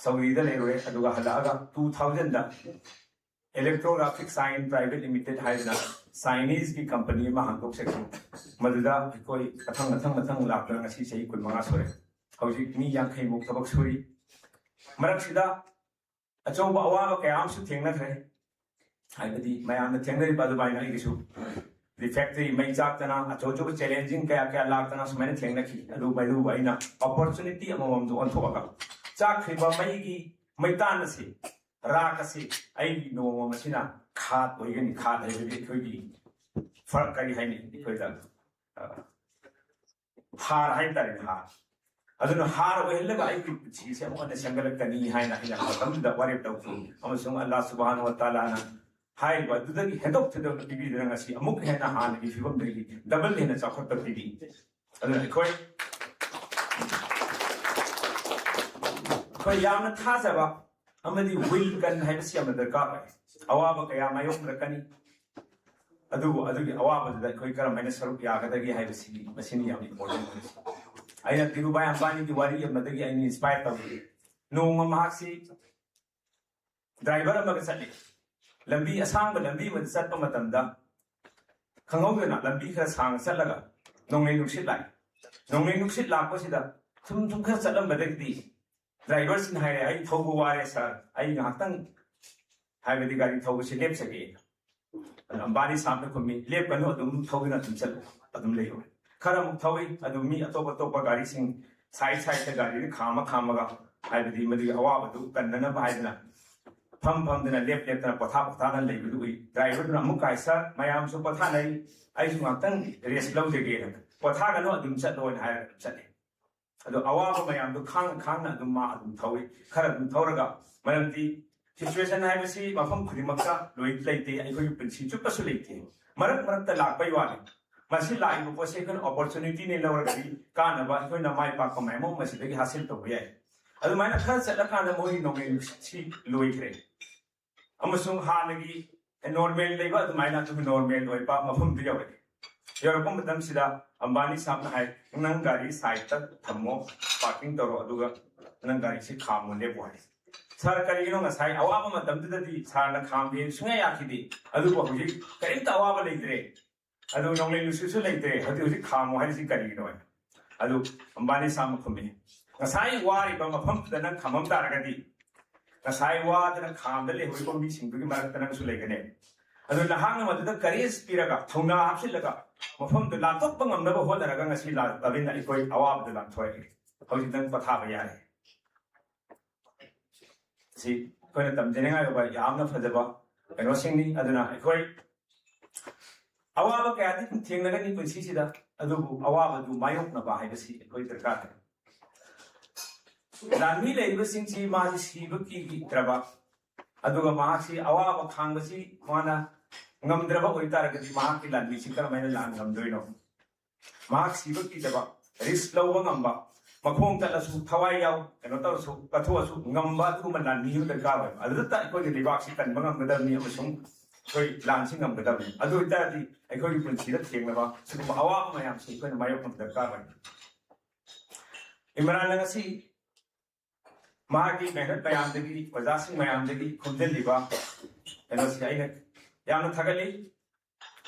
ꯁꯧꯗꯤꯗ ꯂꯩꯔꯨꯔꯦ ꯑꯗꯨꯒ ꯍꯜꯂꯛꯑꯒ 2000ꯗ ꯏꯂꯦꯛꯇ꯭ꯔꯣꯒ꯭ꯔꯥꯐꯤꯛ ꯁꯥꯏꯟ ꯄ꯭ꯔꯥꯏꯚꯦꯠ ꯂꯤꯃꯤꯇꯦꯗ ꯍꯥꯏꯗꯅ ꯆꯥꯏꯅꯤꯁꯀꯤ ꯀꯝꯄꯅꯤ ꯑꯃ ꯍꯥꯡꯗꯣꯛꯆꯈꯤ ꯃꯗꯨꯗ ꯑꯩꯈꯣꯏ ꯃꯊꯪ लापदना ngasi chahi 15 sore hojik mi 50 muk thabak suri maraksida achouba awaba kayam su thengnakhre haibadi mayamna thengnari badu baina igisu the factory mai jaktana achouba challenging kaya laktana sumaina thengnakhi adu baidu baina opportunity amamam du onthoga chakhiba mai gi maitan se rakasi ai no masina khat oigani khat haibadi khoigi farak kari haini khoida हार है तारे हार अदुन हार ओहलगा आई छी से अमन संगलकनी हाइना हिना मतमदा वारे तौखु अमसुंग अल्लाह सुब्हानहु व तआला ना हाय बदुदगी हेदोक थदोक टीवी दरंगसी अमुक हेना हान की फिबम देगी डबल हेना चाखत टीवी अदुन खोय यामना थाजबा अमदी विल कन हाइबसी अम दरकार अवाब कया मायोक रकनी अवाबद करम सरुक यागदगी मसीनी याम इम्पोर्टेंट अगर तिरुभाई अंबानी की वारी इंस्पायर तौरी नोंम महासी ड्राइवर चली लंबी असांग लंबी चत खंगौदना लंबी खर सांग चलगा नोंगई नुसित लाई नोंगई नुसित लापसिदा थुम खर चलमबदगी ड्राइवर सिन हाय आई थौब वारे सर आई ngahtan हाइबदी गाड़ी थौबसे लेपसगे अंबानी सामने खुमी लेप कनो अदुम थौगिना तुम चल अदुम लेयो खरम थौई अदुम मी अतोप गाड़ी सिंग साइड गाड़ी खामगा हाइबदी मदि अवाबदु कन्नना बाइदना फम दना लेप पथा लेबदु ड्राइवर दुना अमुक काइसा मयाम सु पथा नै आइसु ngaktan रेस लौदेगे पथा गनो अदुम चलोन हाय चले अदु अवाब मयाम दु खांग अदुम मा अदुम थौई खरम थौरगा मरमदी सिचुएशन है मसी मफम खुदिमक्ता लोइ लेते अखोई पुंसी चुपसु लेते मरक लापै वाले मसी लाइब पोसे कन अपॉर्चुनिटी ने लवरगि कानबा अखोई न माइ पाक मैमो मसी दगी हासिल तो याय अदु माइना खर चला कान मोहि नोंगे सी लोइखरे अमसुंग हानगी नॉर्मल लेबा अदु माइना तु नॉर्मल लोइ पा मफम दियावे यरपम मतम सिदा अंबानी साहब हाय नंग गाड़ी साइड तक थमो पार्किंग तरो अदुगा नंग गाड़ी से खामो ले बोय sir करीनो ngасai awaba matamdadi sarna khambe sunga yakidi adugo hoji karimta awaba leitre adu nongle nusu leitre hadi hoji khamo haisi karino adu ambani sam khumi ngasai wari ba mafam dana khamam taragadi ngasai wa dana khamda le hoi bombi singbugi marakana su legane adu lahang madada karis piraga thona hapsilaga mafam du la tok bangam na ba hodaraga ngasi la tabina ikoi awaba du la thoi hoji dan patha ba yare सी कोई तमजनेगा योगा यामना फजबा कनो सिंगनी अदुना अखोई अवाब कयादि थेंगनगनि पुंसी सिदा अदुबु अवाब दु मायोकना बा हाइबसी अखोई दरकार है लानमी लेइबा सिंची माजी सीबकी त्रबा अदुगा मासी अवाब खांगबसी माना ngamdraba oitaragadi mahaki lanmi sikar maina lan ngamdoino mahak sibaki daba risk lawba ngamba ꯃꯈꯣꯡ ꯆꯠꯂꯁꯨ ꯊꯋꯥꯏ ꯌꯥꯎ ꯀꯩꯅꯣ ꯇꯧꯔꯁꯨ ꯀꯠꯊꯣꯛꯑꯁꯨ ꯉꯝꯕ ꯑꯗꯨꯒꯨꯝꯕ ꯂꯥꯟꯃꯤ ꯑꯃ ꯗꯔꯀꯥꯔ ꯑꯣꯏꯕ ꯑꯗꯨꯗ ꯑꯩꯈꯣꯏꯒꯤ ꯂꯩꯕꯥꯛꯁꯤ ꯀꯟꯕ ꯉꯝꯒꯗꯕꯅꯤ ꯑꯃꯁꯨꯡ ꯑꯩꯈꯣꯏ ꯂꯥꯟꯁꯤ ꯉꯝꯒꯗꯕꯅꯤ ꯑꯗꯨ ꯑꯣꯏꯇꯥꯔꯗꯤ ꯑꯩꯈꯣꯏꯒꯤ ꯄꯨꯟꯁꯤꯗ ꯊꯦꯡꯅꯕ ꯁꯤꯒꯨꯝꯕ ꯑꯋꯥꯕ ꯃꯌꯥꯝꯁꯤ ꯑꯩꯈꯣꯏꯅ ꯃꯥꯌꯣꯛꯅꯕ ꯗꯔꯀꯥꯔ ꯑꯣꯏ ꯏꯃꯔꯥꯟꯅ ꯉꯁꯤ ꯃꯍꯥꯛꯀꯤ ꯃꯦꯍꯅꯠ ꯃꯌꯥꯝꯗꯒꯤ ꯑꯣꯖꯥꯁꯤꯡ ꯃꯌꯥꯝꯗꯒꯤ ꯈꯣꯝꯖꯤꯜꯂꯤꯕ ꯀꯩꯅꯣꯁꯤ ꯑꯩꯅ ꯌꯥꯝꯅ ꯊꯥꯒꯠꯂꯤ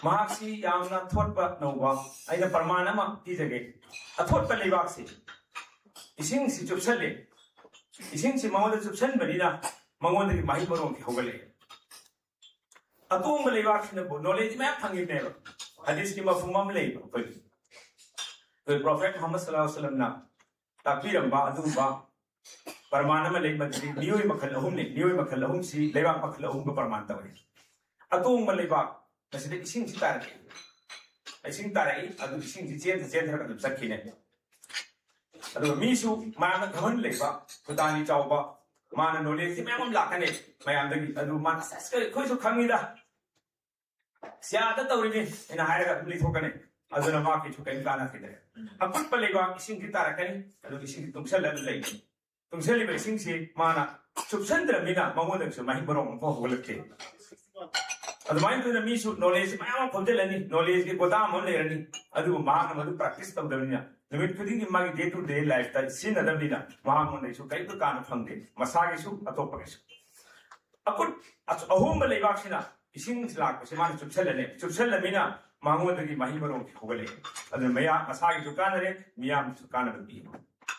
ꯃꯍꯥꯛꯁꯤ ꯌꯥꯝꯅ ꯊꯣꯠꯄ ꯅꯧꯕ ꯑꯩꯅ ꯄ꯭ꯔꯃꯥꯟ ꯑꯃ ꯄꯤꯖꯒꯦ ꯑꯊꯣꯠꯄ ꯂꯩꯕꯥꯛꯁꯤ इसिंग चुपसले इसिंग मौद चुपसनबनीना मंगोंदगी माही मरोंगी होगले अतोंब लेबाक्सिनबो नॉलेज मैम फंगिनेबो हदीस की मफहुम लेबो कोई प्रॉफेट मोहम्मद सल्लल्लाहु अलैहि वसल्लम ना ताकबीरंबा अदुबा परमानम लेबदि नियोय मखल अहुमने नियोय मखल अहुम सी लेबाक मखल अहुम को परमान तवरे अतोंब लेबाक मसिदे इसिंग सी तारके इसिंग तारई अदु इसिंग सी चेन हरक अदु सखिने अदु मीसु माना घमन लेबा खुदानी चावबा माना नॉलेज सी मैम लाकने मयामदगी अदु मान खोइसु खंगिदा सियादा तवरिने इन हायरगा लिथोकने अदुना माकी छु कई काना खिदे अपुट पलेबा इसिंग की तारकनी अदु इसिंग तुमसल लई तुमसली बे इसिंग सी माना सुबसंद्र मिना ममोदक माही बरों को होलके अदुमाइन तुना मीसु नॉलेज मैम खोजलनी नॉलेज के गोदाम हम लेरनी अदु माना मदु प्रैक्टिस तवदनिया नुमित खुदिंगी मागी डे टू डे लाइफ ता सिनदबनिना महामुनैसु कई कान फंगे मसागेसु अतोपगेसु अकुट अहुम लेबाक्सिना इसिंग लाकसे माना चुपसलमिना मांगोदगी माही बरों की होगले अदु मया मसागेसु कानरे मियाम सु कानबी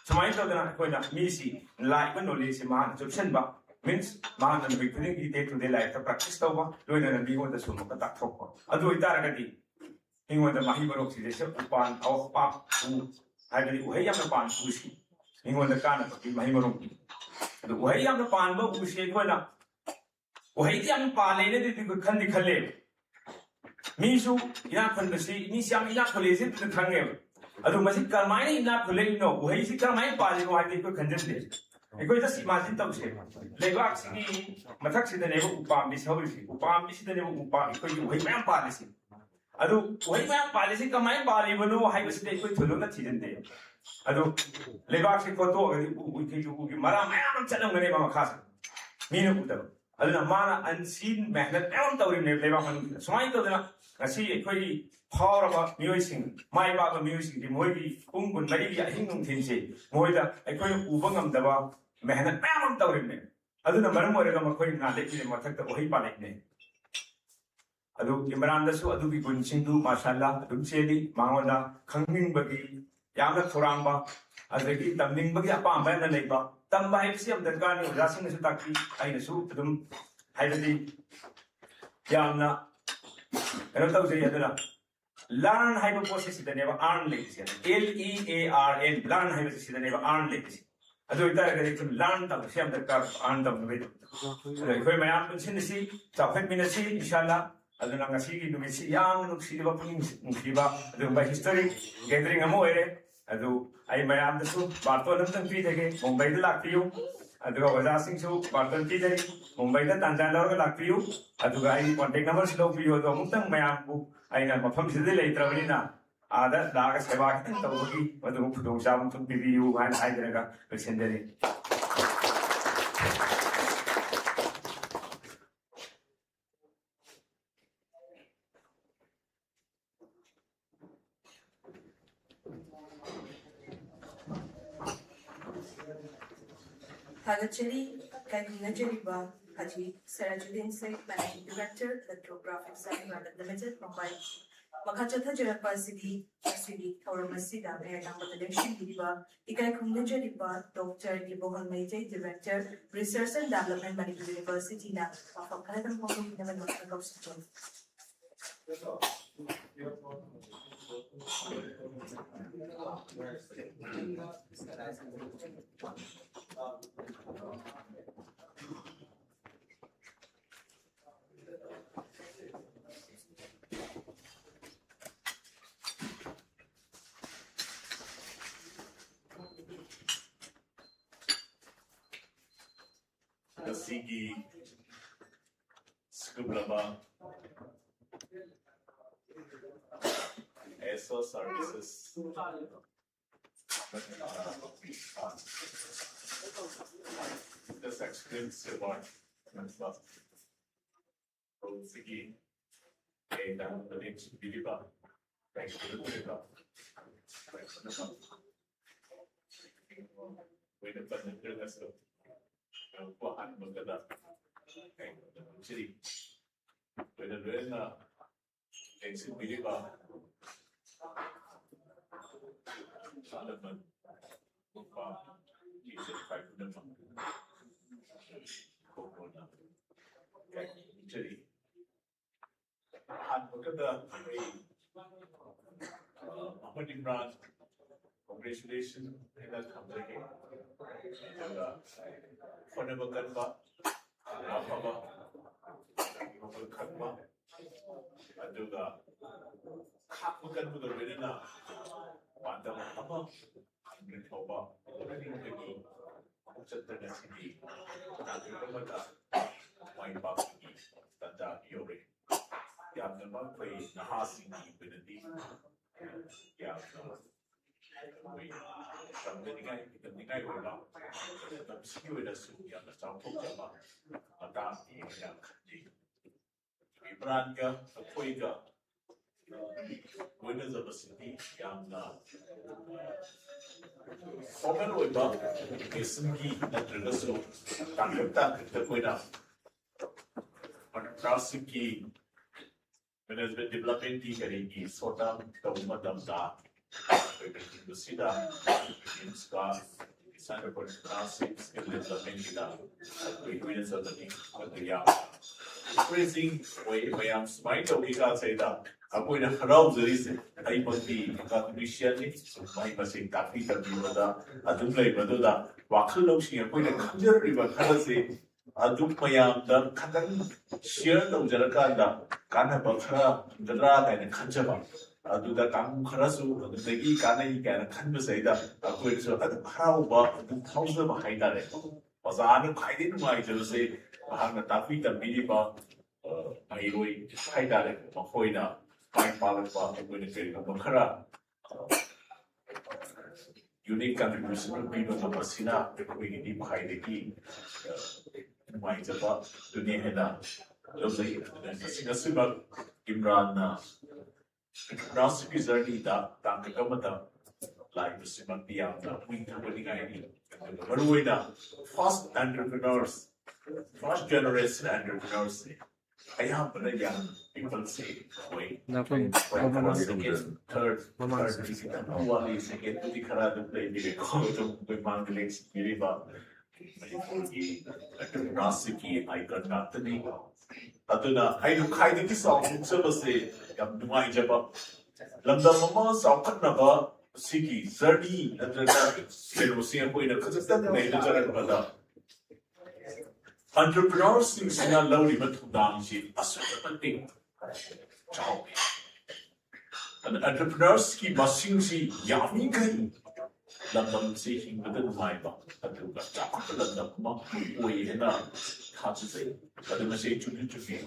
समाई तौदना कोइना मीसी लाइफ नॉलेज से मान चुपसनबा मीन्स मान नुमित खुदिंगी डे टू डे लाइफ ता प्रैक्टिस तौबा लोइना बिगोदा सु मका ताथोपा अदु इतारगदी इंगोंदा माही बरों से से उपान औ पाप हाइबली उहे याम पान उसी इंगोंदा काना की माही बरों की अदु उहे याम पान बो उसी कोइना उहे याम पाले ने दि खंदि खले मीसु इना खंदसी नि श्याम इना खले से तु खंगे अदु मसि करमाय इना खले नो उहे सि करमाय पाले नो हाइदि को खंजन अखोई दस इमाजिन तौसे लेबाक सिगी मथक सिदनेबो उपाम बिसौरिसि उपाम बिसदनेबो उपा अखोई उहे मैम पालेसि अदु वही मैम पालिसी कमाई पालिबनो हाइबसिदे अखोई थुलुना थिजनदे अदु लेबाक से फोटो अगदि उइथि उगी मरा मैम चलंगने मा खास मीनु उदब अदुना माना अनसीन मेहनत मैम तौरिने लेबाक मनु सुमाई तौदना ngasi अखोई फावरबा मियोइसिंग माइ बाबा मियोइसिंग दि मोइगी कुंगुन मरिगी अहिंग नुंथिनसे मोइदा अखोई उबा ngamdaba मेहनत मैम तौरिने अदुना मरम ओरगा मखोई नालेकी मथक ओहि पालेने अदु इमरानदसु अदुगी गुनसिंदु माशाल्लाह अदुम सेली मांगोना खंगिंगबगी यामना थोरांबा अदगी तमनिंगबगी अपांबा न लेबा तंबा हाइबसि अम दरकारनि ओजासिंगसु ताकि आइनसु अदुम हाइबदि यामना कनो तौजे अदुना लर्न हाइबो प्रोसेस सिदनेबा अर्न लेक्सि LEARN लर्न हाइबसि सिदनेबा अर्न लेक्सि अदु इतारगदि तुम लर्न तौसे अम दरकार अर्न तौनबे अखोय मयाम पुनसिनसि चाफेमिनसि इंशाल्लाह अदुना ngasi numisi yang nuksiba puning nuksiba adu by historic gathering amo ere adu ai mayam dasu barto namtang pi dege mumbai da lakpiu adu oja sing su barto pi dege mumbai da tanjan lor ga lakpiu adu ai contact number lo piu adu mutang mayam bu ai na mafam side leitrabani na ada daga seba ki tawgi adu pudong sam tum piu han ai daga sendere Hagachari Kanajariba Haji Sirajuddin Said, Managing Director, Electrographic Design Private Limited, Mumbai. Makachatha Jarapa City, Tauramasiga, Mayakamba Election Diva, Ikai Kunajariba, Dr. Ibohan Major, Director, Research and Development, Manipur University, now, of a Kadam Home, never not a ghost. Sigi Skublaba ESO services This experience about myself. Sige, and the next video, thanks to the video. Wait a minute, let's go. Kuhan maganda. Jadi, benar-benar next video Salaman lupa bisa pakai nama corona. Jadi, han maganda Muhammad Imran, congratulations ina kamdaki. Kone makan ba, apa ba, makan ba, aduga, kak makan bukan beda na, pandang apa, mencoba, ini lagi, cerita sini, nanti kita main bagi tanda yore, yang memang kau nahas ini berarti, yang we kepentingan orang dalam sekitar yang tercampur jamaah ada yang di Ibrahim ke Koi ke winners of the city yang komen weba kesengi dan tergesu tak terkuina pada segi management development di kali sota tahun damda Sida, Ska, Center for Transit, Skill Development kita, Equipment of the Yang. Praising way mayam smile to kita saya aku ini harap jadi sih, tapi pasti contribution ni, mai masih tapi pada adun lagi pada dah wakil lalu sih aku ini kerja riba kerja sih, adun mayam dan kadang share tu jadikan dah, karena bakal jadra kan kerja bang. aduda kamu kerasu lagi karena ikan kan bersaidah aku itu ada hal hausa bahaya deh pasal kai din mai jadi bahang tapi tapi bah airoi bahaya deh makoi na main paling bah aku ini kerja makara unique contribution people sama sina aku ini bahaya lagi mai jadi dunia hena lalu saya sehingga sebab Imran Rasipi journey da tangka kamata like simang diam da winter wedding ini baru ina first entrepreneurs first generation entrepreneurs ayah pada yang people say wait second third kita awali second tu dikara tu play di kau tu memangling sendiri ba Rasipi icon nak tadi atau na ayo kai di kisah sebesar yang dungai jawab. Lamda mama saukan naga siki zerdi antara selusi yang boleh nak kerja tak naik jalan pada. Entrepreneurs ni sina lalu betul dah sih asal penting. Jauh. Dan entrepreneurs ki masing si yang ni kan. Lamda sih hingga betul mai bah. Aduh kat cakap lamda mama boleh hendak hasil saya. Ada masih cuci.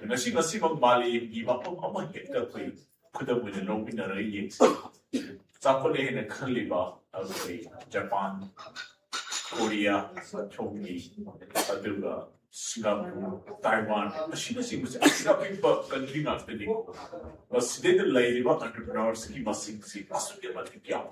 Nasi magbali iba pun apa kita koi kuda punya lobby na rai Sako le na kali ba away Japan, Korea, Chongqing, aduga Singapore, Taiwan, masing-masing Singapore country na tadi. Masih lagi ba entrepreneurs ki masing-masing masuk dia mati kya.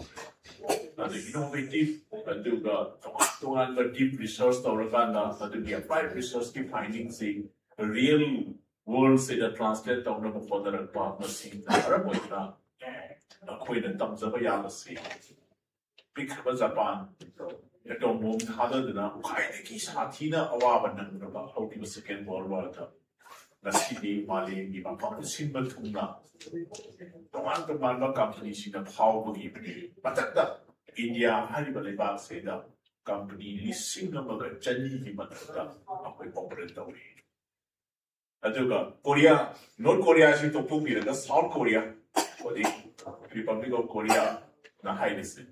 Ada innovative aduga tungan ba deep research taurakan na aduga applied research ki findings si real world say the translate down the further partner scene Arab na ako'y nagtamsa ba yan si big ba Japan ito mong hada na kahit ki sa atina awaban ng ba how the second world war ta na sidi mali di ba pang-sin ba tuna tuman ba company sina how ba ibig patata India hari ba liba say da company lising na mga jani di matata ako'y operate daw aduga Korea, North Korea si topung bilang South Korea, jadi Republic of Korea na high list.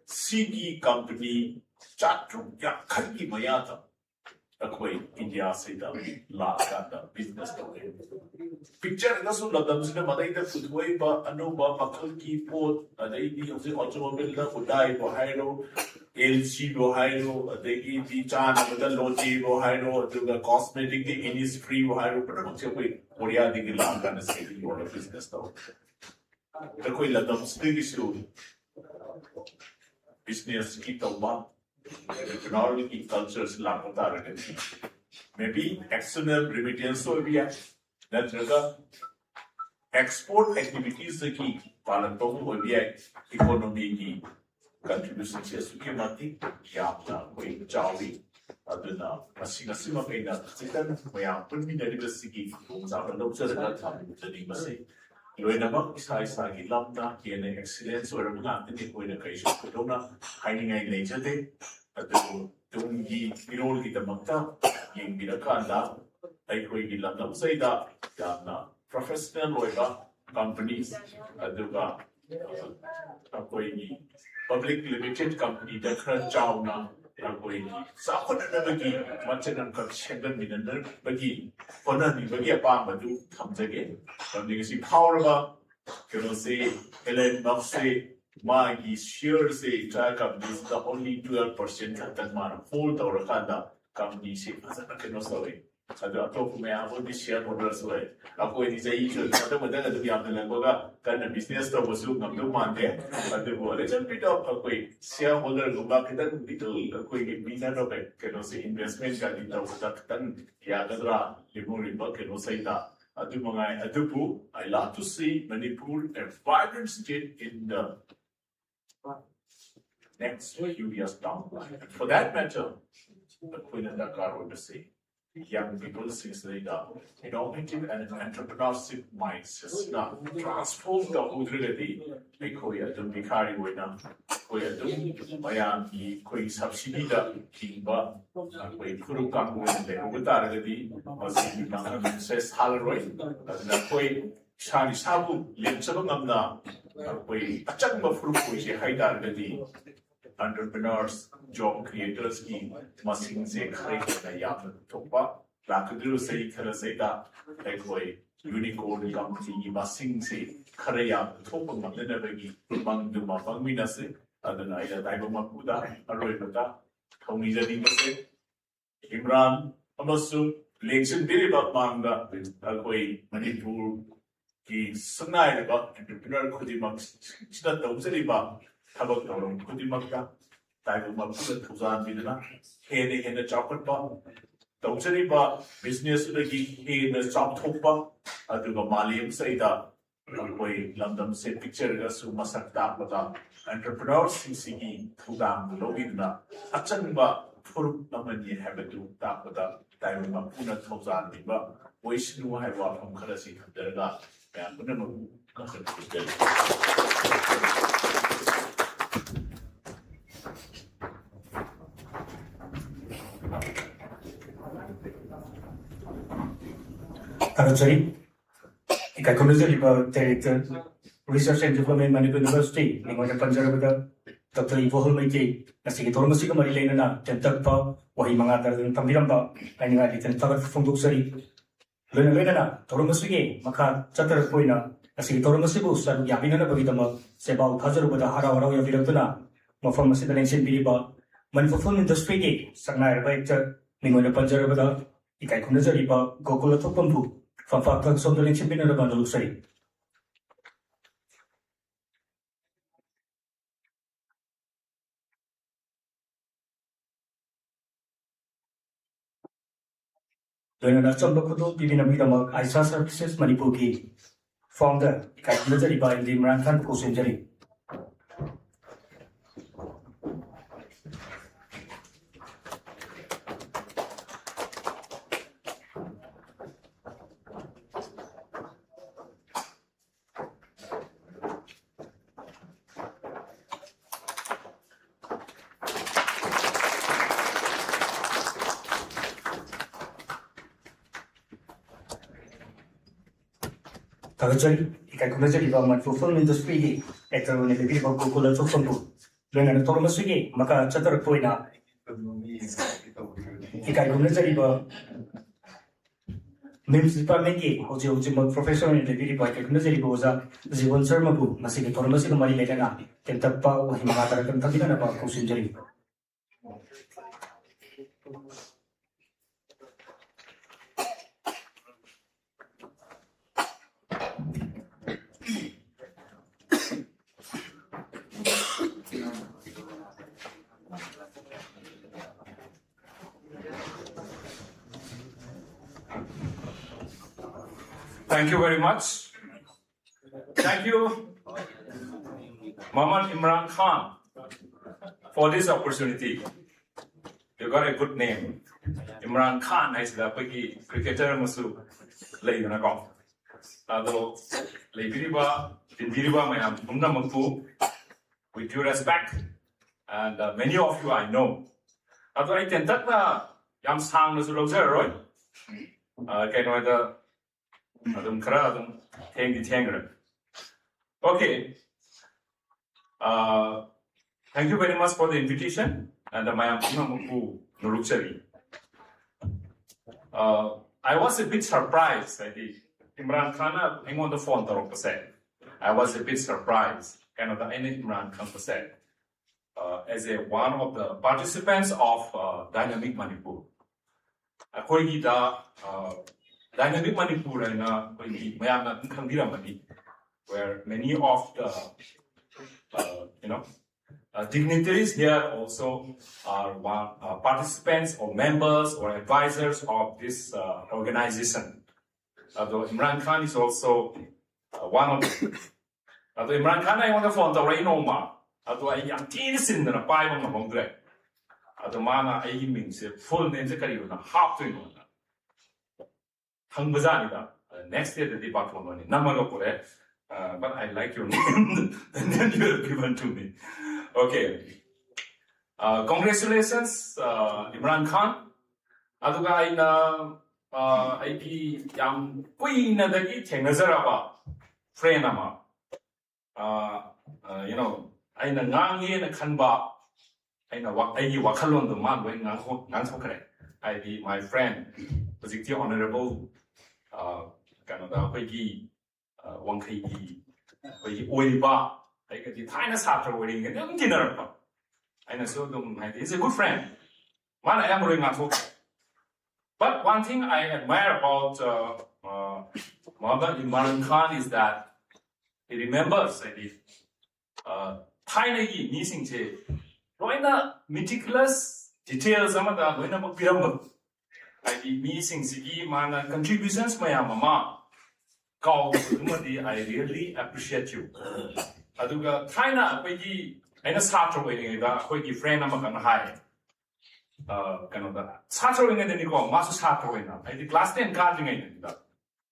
CG company catu yang kaki mayata, aku India sida lah kata business tu. picture na so ladam sila matay na footway ba ano ba makal keyboard aday di kasi automobile na kudai bo hayro LG bo hayro aday di chana ba logi bo hayro aduga cosmetic di Innisfree bo hayro pero kung siya ko'y Korea di gilang ka na sa yung business daw. Pero ko'y ladam sila isu business kita ba technology cultures lang ko talaga. Maybe external remittance so भी है नत्रगा export activities की पालन तो वो भी है economy की contribution से सुखे माती या अपना कोई चावी अदुना मशीन सिमा पे ना चिकन मया पुन्नी नरिबस की सामने लोग से लगा था जनी बसे लोई नमक इसा की लम्बा के ने excellence और मुझे अंतिम कोई न कहीं शो तो ना हाइनिंग आई नहीं चलते अदु तुमगी विरोल की तमक्ता ये मेरा कांदा अखोई लंदम सैदा याना professional ओइबा companies अदुगा अखोई public limited company दखर चावना अखोई साखोननबगी मचनन का शेंगन मिननर बगी कोननि बगी अपाम बदु थमजगे बंदिगसी पावरबा केनो से एलेन मक्से मागी share से चाय companies the only 12% खतन मार hold और खादा company से फसना केनो सवे अदु अतोप में आवो दि share holders वे आपको ये चाहिए जो मतलब मदन अदु भी आपने लगोगा करना business तो वसु नमदु मानते अदु वो little bit of कोई share holder गुम्बा कितन little कोई बिना नो पे केनो से investment का दिता उसका कितन या गदरा लिमो लिमो केनो से इता अदु मंगाए अदु पु I love to see Manipur a vibrant state in the next few years down the line. And for that matter, the Queen and Dakar would say, young people since they are innovative and entrepreneurship mindsets now transform the Udrigadi, Koya to Mikari Wina, Koya to Miami, Koi subsidy the Kimba, Koi Kurukam when they Utaragadi, Mazin says Halaroy, and the Koi Shani Sabu, Linsabamna, Koi Achamba Furuki, Haidargadi. Entrepreneurs, job creators की machine से खरीदना या फिर थोपा लाखों से खरीद सेता एक कोई यूनिकॉर्न कंपनी की मशीन से खरीद या थोपा मतलब बगी बंग दुमा बंग भी न से अदना इधर टाइप में पूरा अरोई बता थोड़ी जनी में से इमरान अमसु लेक्चर भी बात मांगा कोई मणिपुर की सुनाई बात entrepreneur खुदी मग चिता तो उसे बात थबक तौर खुदी मक्का ताकि मक्का तुझान बिदना हेने चौकट पा तौचरी बा business लगी हेने चौक पा अदुगा मालियम सैदा कोई लंदम से picture का सुमसक तापता entrepreneurs सिंगी तुझान लोगिना अचन बा फुरुक नमनी हैबतु तापता ताकि मक्का तुझान बिबा वैष्णु है वाफ हम खरसी खदरगा मैं अपने मक्का Tarachari, I consider Director, Research and Development Manipur University, Ningoya Panjarabuda, Dr. Ivo Holmaki, Nasiki Tormasika Marilena, Tentakpa, Wahimanga, Tamiramba, and I didn't talk from Duxari. Lena, Tormasiki, Maka, Chatter Poina, Nasiki Tormasibu, San Yamina Bagitama, Sebal Kazaruba, Hara, Viratuna, Mofamasi, the ancient Biliba, Manufacturing Industry, Sanai Director, Ningoya Panjarabuda, I consider Gokula Topampu. From Fakak Som the Lynching Pinner of Andalusari. Then a Chambakudo, giving a bit of ISA services, Manipuki, founder, Kakumazari by the Marankan Kosenjari. Tarachari, I consider government fulfillment industry, at the Navy of Gokula Tofandu. Then a Tormasiki, Maka Chatter Poina. I consider memes ꯗꯤꯄꯥꯔꯠꯃꯦꯟꯒꯤ ꯍꯧꯖꯤꯛ ꯍꯧꯖꯤꯛꯃꯛ professor ꯑꯣꯏꯅ ꯂꯩꯕꯤꯔꯤꯕ ꯈꯪꯅꯖꯔꯤꯕ ꯑꯣꯖꯥ ꯖꯤꯕꯟ ꯁꯔꯃꯕꯨ ꯃꯁꯤꯒꯤ ꯊꯧꯔꯝ ꯑꯁꯤꯒ ꯃꯔꯤ ꯂꯩꯅꯅ ꯇꯦꯟꯇꯛꯄ ꯋꯥꯍꯩ ꯃꯉꯥ ꯇꯔꯛꯇꯪ ꯊꯝꯕꯤꯅꯅꯕ ꯀꯧꯁꯤꯟꯖꯔꯤ Thank you very much. Thank you, Muhammad Imran Khan, for this opportunity. You got a good name. Imran Khan is the cricketer Masu Layanako. Although Laybiriba, Indiriba, Mayam, Umnamapu, with due respect, and many of you I know. Although I can tell Yam Sang Nusulozer, right? Can I Adam Kara Adam Tangi. Okay. Thank you very much for the invitation and my Nuruchari. I was a bit surprised. I think Imran Khan I'm on the phone I was a bit surprised. Canada Imran Khan said as one of the participants of Dynamic Manipur. According to Dynamic Manipur and where many of the dignitaries here also are participants or members or advisors of this organization. Although Imran Khan is also one of them. Although Imran Khan I want to phone the Rainoma. Although I am teens in the Bible of Hongre. Although Mana I means full name half to Hangbazanida. Next year the debate for money. Namalopore. But I like your name. And then you have given to me. Okay. Congratulations, Imran Khan. Aduga IP Yam Queen of the Eating Nazaraba. Friend Ama. I know Nangi and Kanba. I know what I Wakalon the man when Nansokre. I be my friend, was honorable Canada Peggy, one KE, Oiba. I get the finest after wedding and dinner. I know them, he's a good friend. One I am going to. But one thing I admire about Muhammad Imran Khan is that he remembers tiny missing tea. Meticulous details of the pyramid. I be missing Sigi man contributions, my mama. Call I really appreciate you. Aduga China, Peggy, and a starter waiting a quick friend of a high. Canada. Sattering and then you go, Master Sattering. I did last day and guarding it.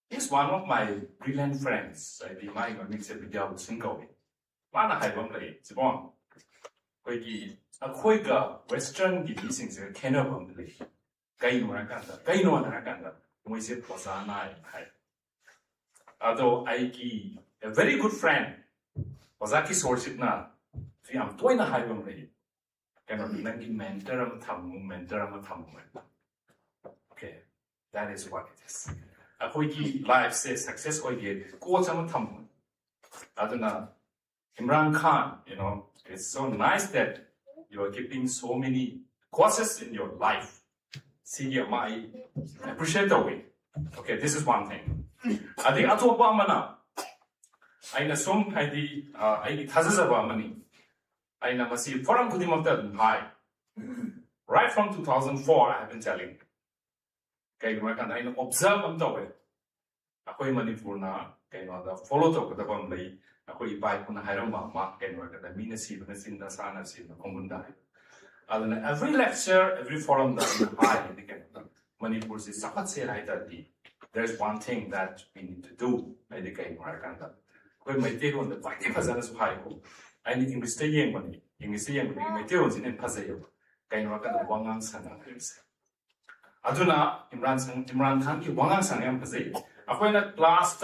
He's one of my brilliant friends. I be my mix of the with single. Mana I won't play, it's born. A quick Western divisions a can of only. Kaino and Rakanda. We said Posana. Although I a very good friend, Ozaki Sorship na. See, I'm doing a high only. Cannot be making mentorum thumb. Okay, that is what it is. A quick life says success or yet, go some thumb. Aduna Imran Khan, it's so nice that you are keeping so many courses in your life. See, I appreciate the way. Okay, this is one thing. I think I told Obama I assume I Tazazaba money. I never see foreign good of that high. Right from 2004, I have been telling. Okay, I observe on the way. Ako Manipur na, the follow to the Bombay. Ako ibay ko na Hirama, Mark and work at the Minasi, the Sana, the Komunda. Every lecture, every forum that high in the Manipur is Sapatse Haitati. There's one thing that we need to do. I think when my take on the party Pazanas high, I need English staying money. English staying money, my tails in Paseo. Kain work at the Wangan Sana. Aduna, Imran Khan, Wangan Sana Paseo. When at last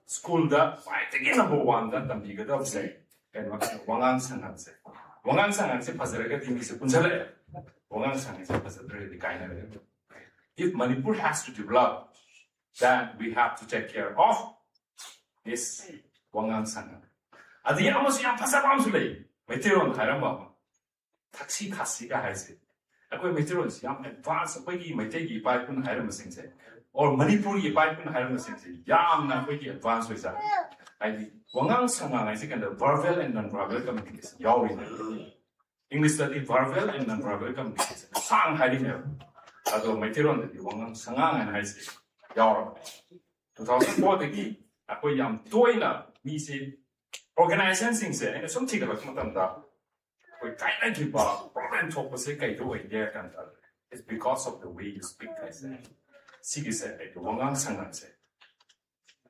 school, the fight again number one that the bigger of say, and Wangan Sana say. Wangan Sana say Pasaraka is a Punjale. Wangan Sana is a Pasare, the kind of if Manipur has to develop, then we have to take care of this Wangang Sangha. Adi amosi yang pasal am sule. Meteoron haram ba. Taxi kasi ka haise. Ako meteoron yang advance pagi metegi pai pun haram masing se. Or Manipuri pai pun haram masing se. Yang na pagi advance wisa. Adi Wangang Sangha ngai se kan the verbal and non-verbal communication. Yaw in English study verbal and non-verbal communication. Sang hari ne. Ado meteoron the Wangang Sangha ngai haise. Yaw. 2004 degi ako yang toina mi se organization things and some thing about matamda we kind of problem talk was kai do idea kan it's because of the way you speak I say sigi se e wangang sangan se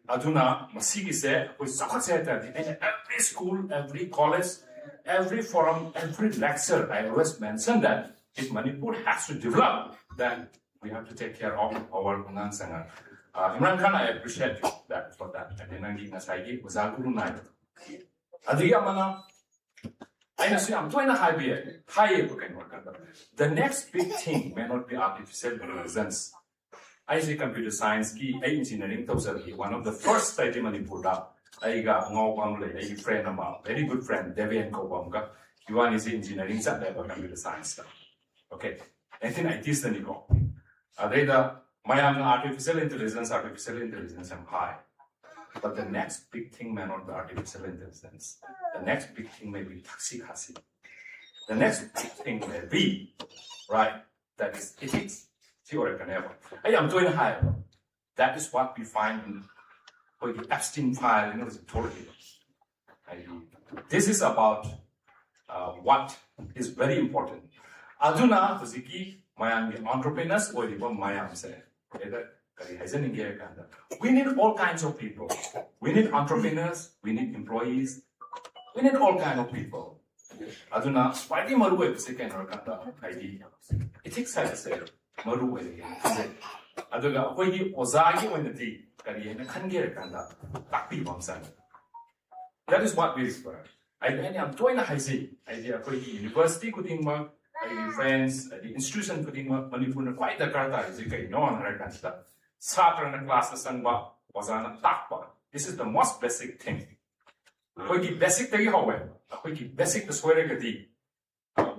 aduna masigi se we sakha se that in every school every college every forum every lecture I always mention that if Manipur has to develop then we have to take care of our wangang sangan. Imran Khan, I appreciate you that for that. And then I'm was our guru night. Adiyamana, I say I'm trying to high the next big thing may not be artificial intelligence. I say computer science, key engineering, one of the first study Manipur. I got a friend of mine, very good friend, Devian Kobamga. Yuan is engineering, computer science. Okay, I think I teach the Nico. Artificial intelligence I'm high. But the next big thing may not be artificial intelligence. The next big thing may be taxi kasi. The next big thing may be, right, that is ethics. I am doing high. That is what we find in the Epstein file, this is about what is very important. Aduna, Mayam entrepreneurs, or even Mayam say. We need all kinds of people. We need entrepreneurs, we need employees, we need all kinds of people. Aduna, why do you second or idea? Ethics has said, Maru, Aduna, when you Ozagi when the tea, can get a that is what we require. I am doing a high idea for the university could friends, the institution putting Manipur quite the Karta is a non Harakansta. Satra and classes and was an takpa. This is the most basic thing. We basic thing, however, we basic the sweater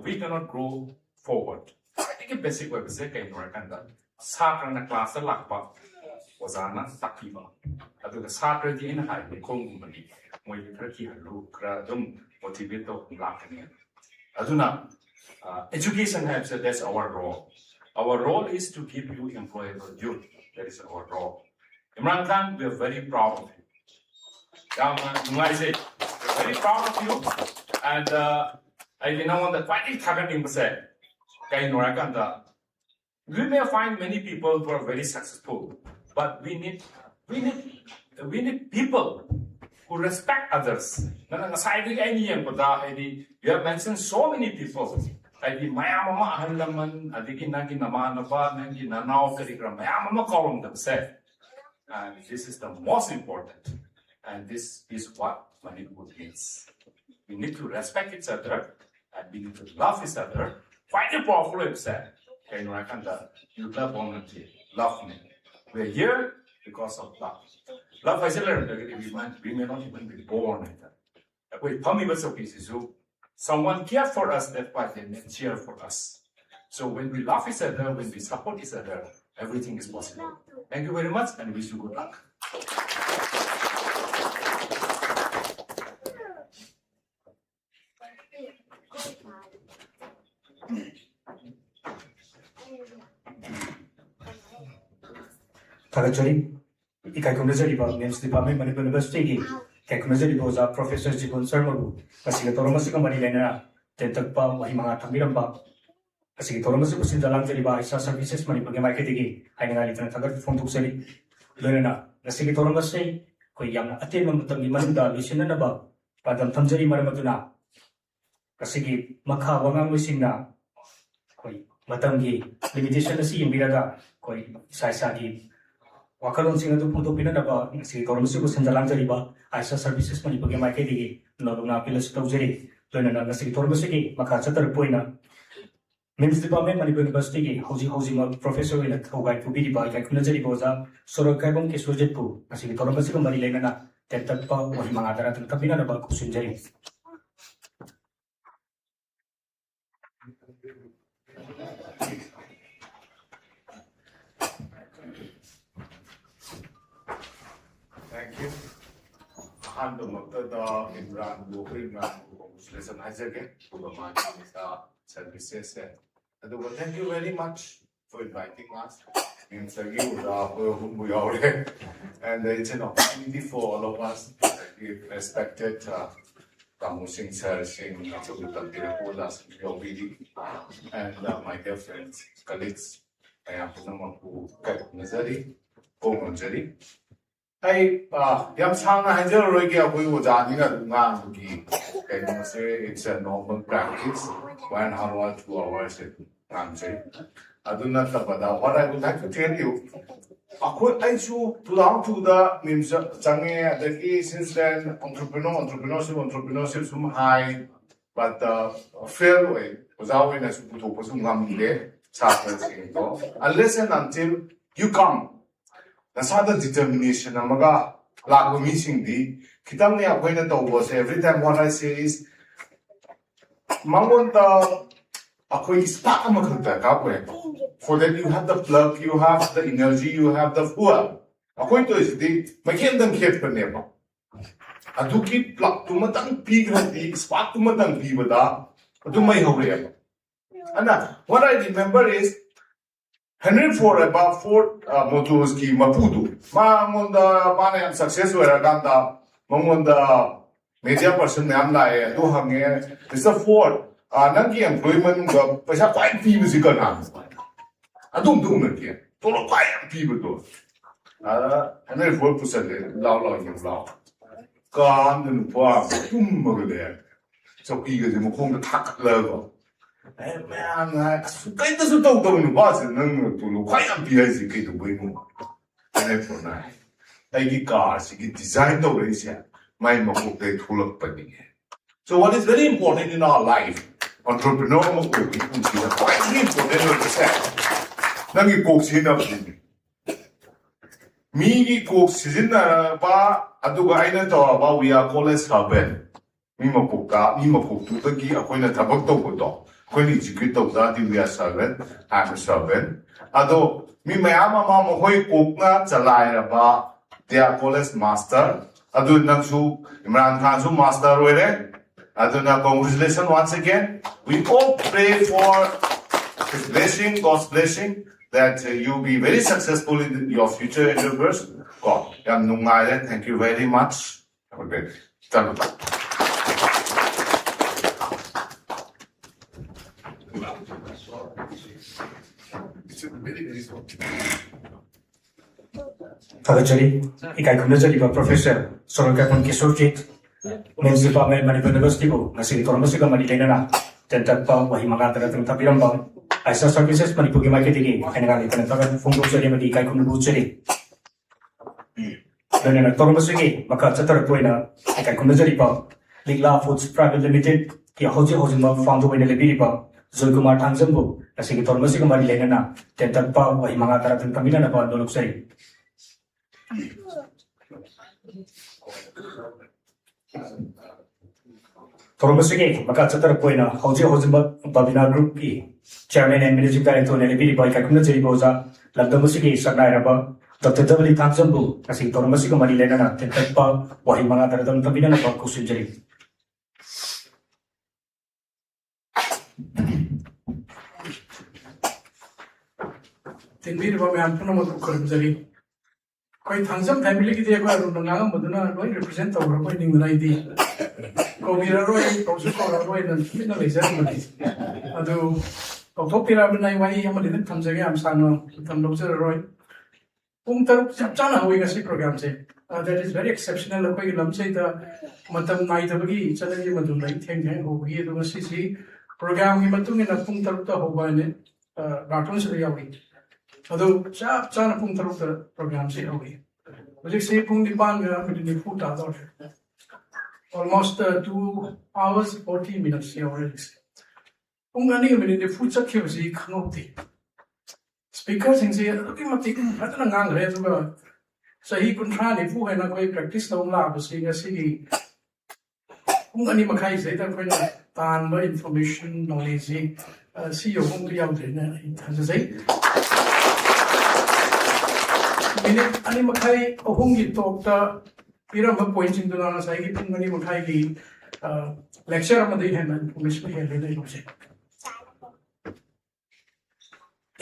we cannot grow forward. I think a basic way to say Harakansta. Satra and class of lakpa was an takiva. I do the Satra the in high, the Kongumani, when you turkey and look, motivate lacking. Aduna. Education has said that's our role. Our role is to give you employable youth. That is our role. Imran Khan, we are very proud of you. I say, very proud of you. And I know that quite we may find many people who are very successful, but we need people who respect others. You have mentioned so many people. Adi mayamama ahanlaman, adiki nagi namanaba, nagi nanao karigram, mayamama kolong themselves. And this is the most important. And this is what Manipur means. We need to respect each other, and we need to love each other. Quite a powerful website. You love one love me. We're here because of love. Love is a we may not even be born in that. Wait, Tommy was okay, so someone cared for us, that's why they cheer for us. So when we love each other, when we support each other, everything is possible. Thank you very much and wish you good luck. Ikai Kumazariba, Names Department, Manipur University, Kakumazari was a Professor Jibun Sermaru, Asigatoromasica Marilena, Tentakpa, Mahimanga Tamiramba, Asigatoromasic in the Lanzariba, Isa Services, Manipur Maketigi, Hainalitan Tagar from Tuxeri, Lena, Asigatoromasi, Koyam, Atemam Tamimanda, Lucinaba, Padam Tanzari Maramatuna, Kasigi, Maka, Wangam Wisina, Koi, Matangi, limitation of seeing Biraga, Koi, Saisagi. Wakalon singa tu photo pina daba si tormasi ko sanjalang jari ba Aisa services mani pagi mai ke digi no na pilas tau jari to na si tormasi ki maka chatar poina Mims Department Manipur University ki housing professor in a Togai Pubi by Kakunajari Boza, Sorokabon Kisujetpu, as in Toromasico Marilena, Tetapa, Mahimagara, and Kabina about Kusunjari. Thank you. 한도막다다 Imran Muslim Isaac services. Thank you very much for inviting us. And it's an opportunity for all of us. We respected Kamusing Sir Singh, and my dear friends, colleagues. I am Punamanku Nazari, Komanjari. Hey, yam sang hajar roigi akoi wajani na dunga ki. It's a normal practice. 1 hour, 2 hours, Aduna Tabada. What I would like to tell you, I should belong to the Mims Change the since then entrepreneurship some high, but fair way was always as to unless and until you come. That's how the determination amaga lagu missing di kitam ne apoina to was every time what I say is mangonta akoi spark amakhta ka for that you have the plug, you have the energy, you have the fuel. Akoi to is di makin dang khet paneba aduki plug to matang pi gradi spark to matang pi bada adu mai hore and what I remember is Henry Ford about Ford Motors ki Maputo. Mangonda mana success wera ganda mangonda media person nam lai do hange Mr. Ford nangi employment ga paisa quite fee musical na adum na ke to lo quite fee do Henry Ford pusale lao yin lao kan nu pa mo le so ki ga mo khong thak la go man, kai ta su tau tau nu ba se nang tu lu khai am pi ai si kai tu boi mu ane for na ai ki car si ki design tau re sia mai ma ko te thulak pa ni so what is very important in our life entrepreneur mo ko ki kun si quite important to say nang ki ko si na mi ki ko si na ba adu ga ai na to ba we are college servant mi ma ko tu ta ki akoi na thabak to ko to when execute of that, we are servant, I'm a servant. Although, me mayama mama hoi kokna chalai raba, they are college master. Adu nangsu, Imran Khansu master were. Adu na congratulations once again. We all pray for His blessing, God's blessing, that you be very successful in your future endeavors. God, thank you very much. Have a great day. Tagachari, Ikai Kunajari, Professor Sorokapon Kisojit, Mims Department Manipur University, Nasi Toromasica Marilena, Tentapa, Wahimagata, Tapiramba, ISA Services, Manipuki Marketing, and Rally Fungo Ceremony, Kai Kunuchari. Then a Toromasici, Makata Puena, Ikai Kunajari, Ligla Foods Private Limited, Kiahoji Hosima, found in the Libiriba. Zulkumar Tanzambu, a Sigitor Musikamari Lenana, Tentapa, Wahimagata, and Kamina about Doluxari. Toromasuke, Makata Puena, Hoji Hosima Babina Group P, Chairman and Managing Director Nelly by Kakunajari Boza, Landamusiki, Sanairaba, Dr. W. Tanzambu, a Sigitor Musikamari Lenana, Tentapa, Wahimagata, and Kamina about Kusunjari. Tinbir ba mayan puno mo kukarim jari. Koi thangsam family ki diya ko aru nangam maduna koi represent tawra koi ning nai di. Ko mira roi ko su ko roi nan mina lezer mati. Adu ko to pira binai wai yam lidin thamjage am sano tham lozer roi. Taruk chana hui ngasi program se. That is very exceptional. Koi lam se da matam nai da bagi challenge madun nai theng theng ho gi do ngasi si program ki matung ina taruk ta ho ba ne raton se yawi. Although Chana Pung Taruta program say away. But you say Pung Nipan Futa almost 2 hours 40 minutes here already. ꯄꯨꯡ 2 minute 40 ꯆꯠꯈꯤꯕꯁꯤ ꯈꯪꯍꯧꯗꯦ ꯁ꯭ꯄꯤꯀꯔꯁꯤꯡꯁꯤ ꯑꯗꯨꯛꯀꯤ ꯃꯇꯤꯛ ꯐꯖꯅ ꯉꯥꯡꯈ꯭ꯔꯦ ꯑꯗꯨꯒ ꯆꯍꯤ 30-40 ꯍꯦꯟꯅ ꯑꯩꯈꯣꯏ practice ꯇꯧ ꯂꯥꯛꯄꯁꯤ ꯉꯁꯤꯒꯤ ꯄꯨꯡ 2.5ꯁꯤꯗꯩꯗ ꯑꯩꯈꯣꯏꯅ ꯇꯥꯟꯕ ꯏꯟꯐꯣꯔꯃꯦꯁꯟ ꯅꯣꯂꯦꯖꯁꯤ ꯁꯤ ꯌꯧꯐꯝꯗ ꯌꯥꯎꯗ꯭ꯔꯦꯅ ꯑꯩ ꯊꯥꯖꯖꯩ ꯃꯤꯅꯤꯠ 2.5-3ꯒꯤ ꯇꯣꯛꯇ ꯄꯤꯔꯝꯕ ꯄꯣꯏꯟꯠꯁꯤꯡꯗꯨꯅ ꯉꯁꯥꯏꯒꯤ ꯄꯨꯡ 2.5ꯒꯤ lecture amadi henna information hele dai lose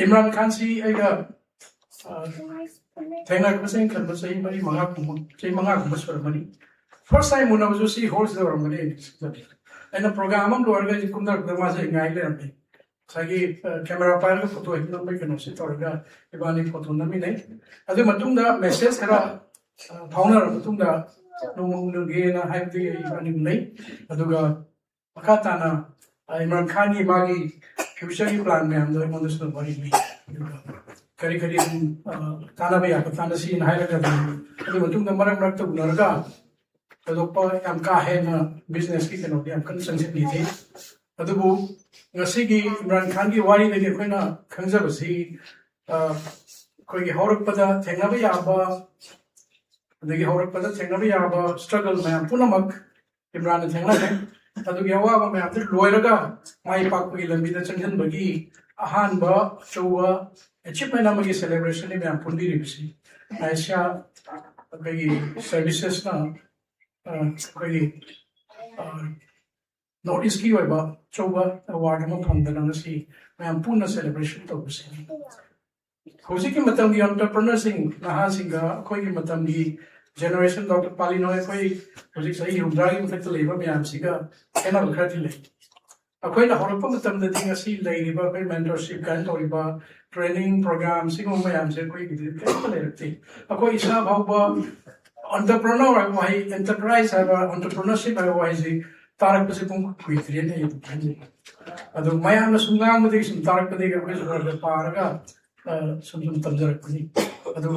Imran Khan si aiga thaina ka sen khan basai mari manga kum mani first time muna was si horse the ramani and the program am do ga kumdar ma se ngai le ramni sagi camera file photo ek number kan se torga ibani photo nami nei adu matungda message kara phaunar matungda nungena haibdi ibani nei aduga makatana Imran Khan ni magi future plan me am do mon this bari ni kari kari tana ba ya tana si in haira ga adu matungda maram rak to narga adokpa am ka he na business ki kano am kan sanjit ni the adubu ngasi gi Imran Khan gi wari ne ge koina khangja basi koi gi horak pada thengna ba ya ba adagi horak pada thengna ba ya ba struggle me am punamak Imran ne thengna ne adugi awa ba me am the loiraga mai pak gi lambi da changhan bagi ahan ba chowa achievement amagi celebration ne me am pundi ribsi aisha bagi services na koi North East ki ba choba award mo phangdana ngasi mayam puna celebration to bisi hoji ki matam gi entrepreneur sing naha singa koi ki matam gi generation Dr. Palinoy koi hoji sahi humdra gi mthak le ba mayam siga ena khati le akoi na horpa matam da dinga si le ri ba koi mentorship kan to ri ba training program sing mo mayam se koi gi le rekti akoi isa bhaw ba entrepreneur wai enterprise ba entrepreneurship ba wai ji tarak pasi pung kuitri ne yu kanji adu maya na sungang mudi sum tarak padi ga koi zura paraga sum tamjar kuni adu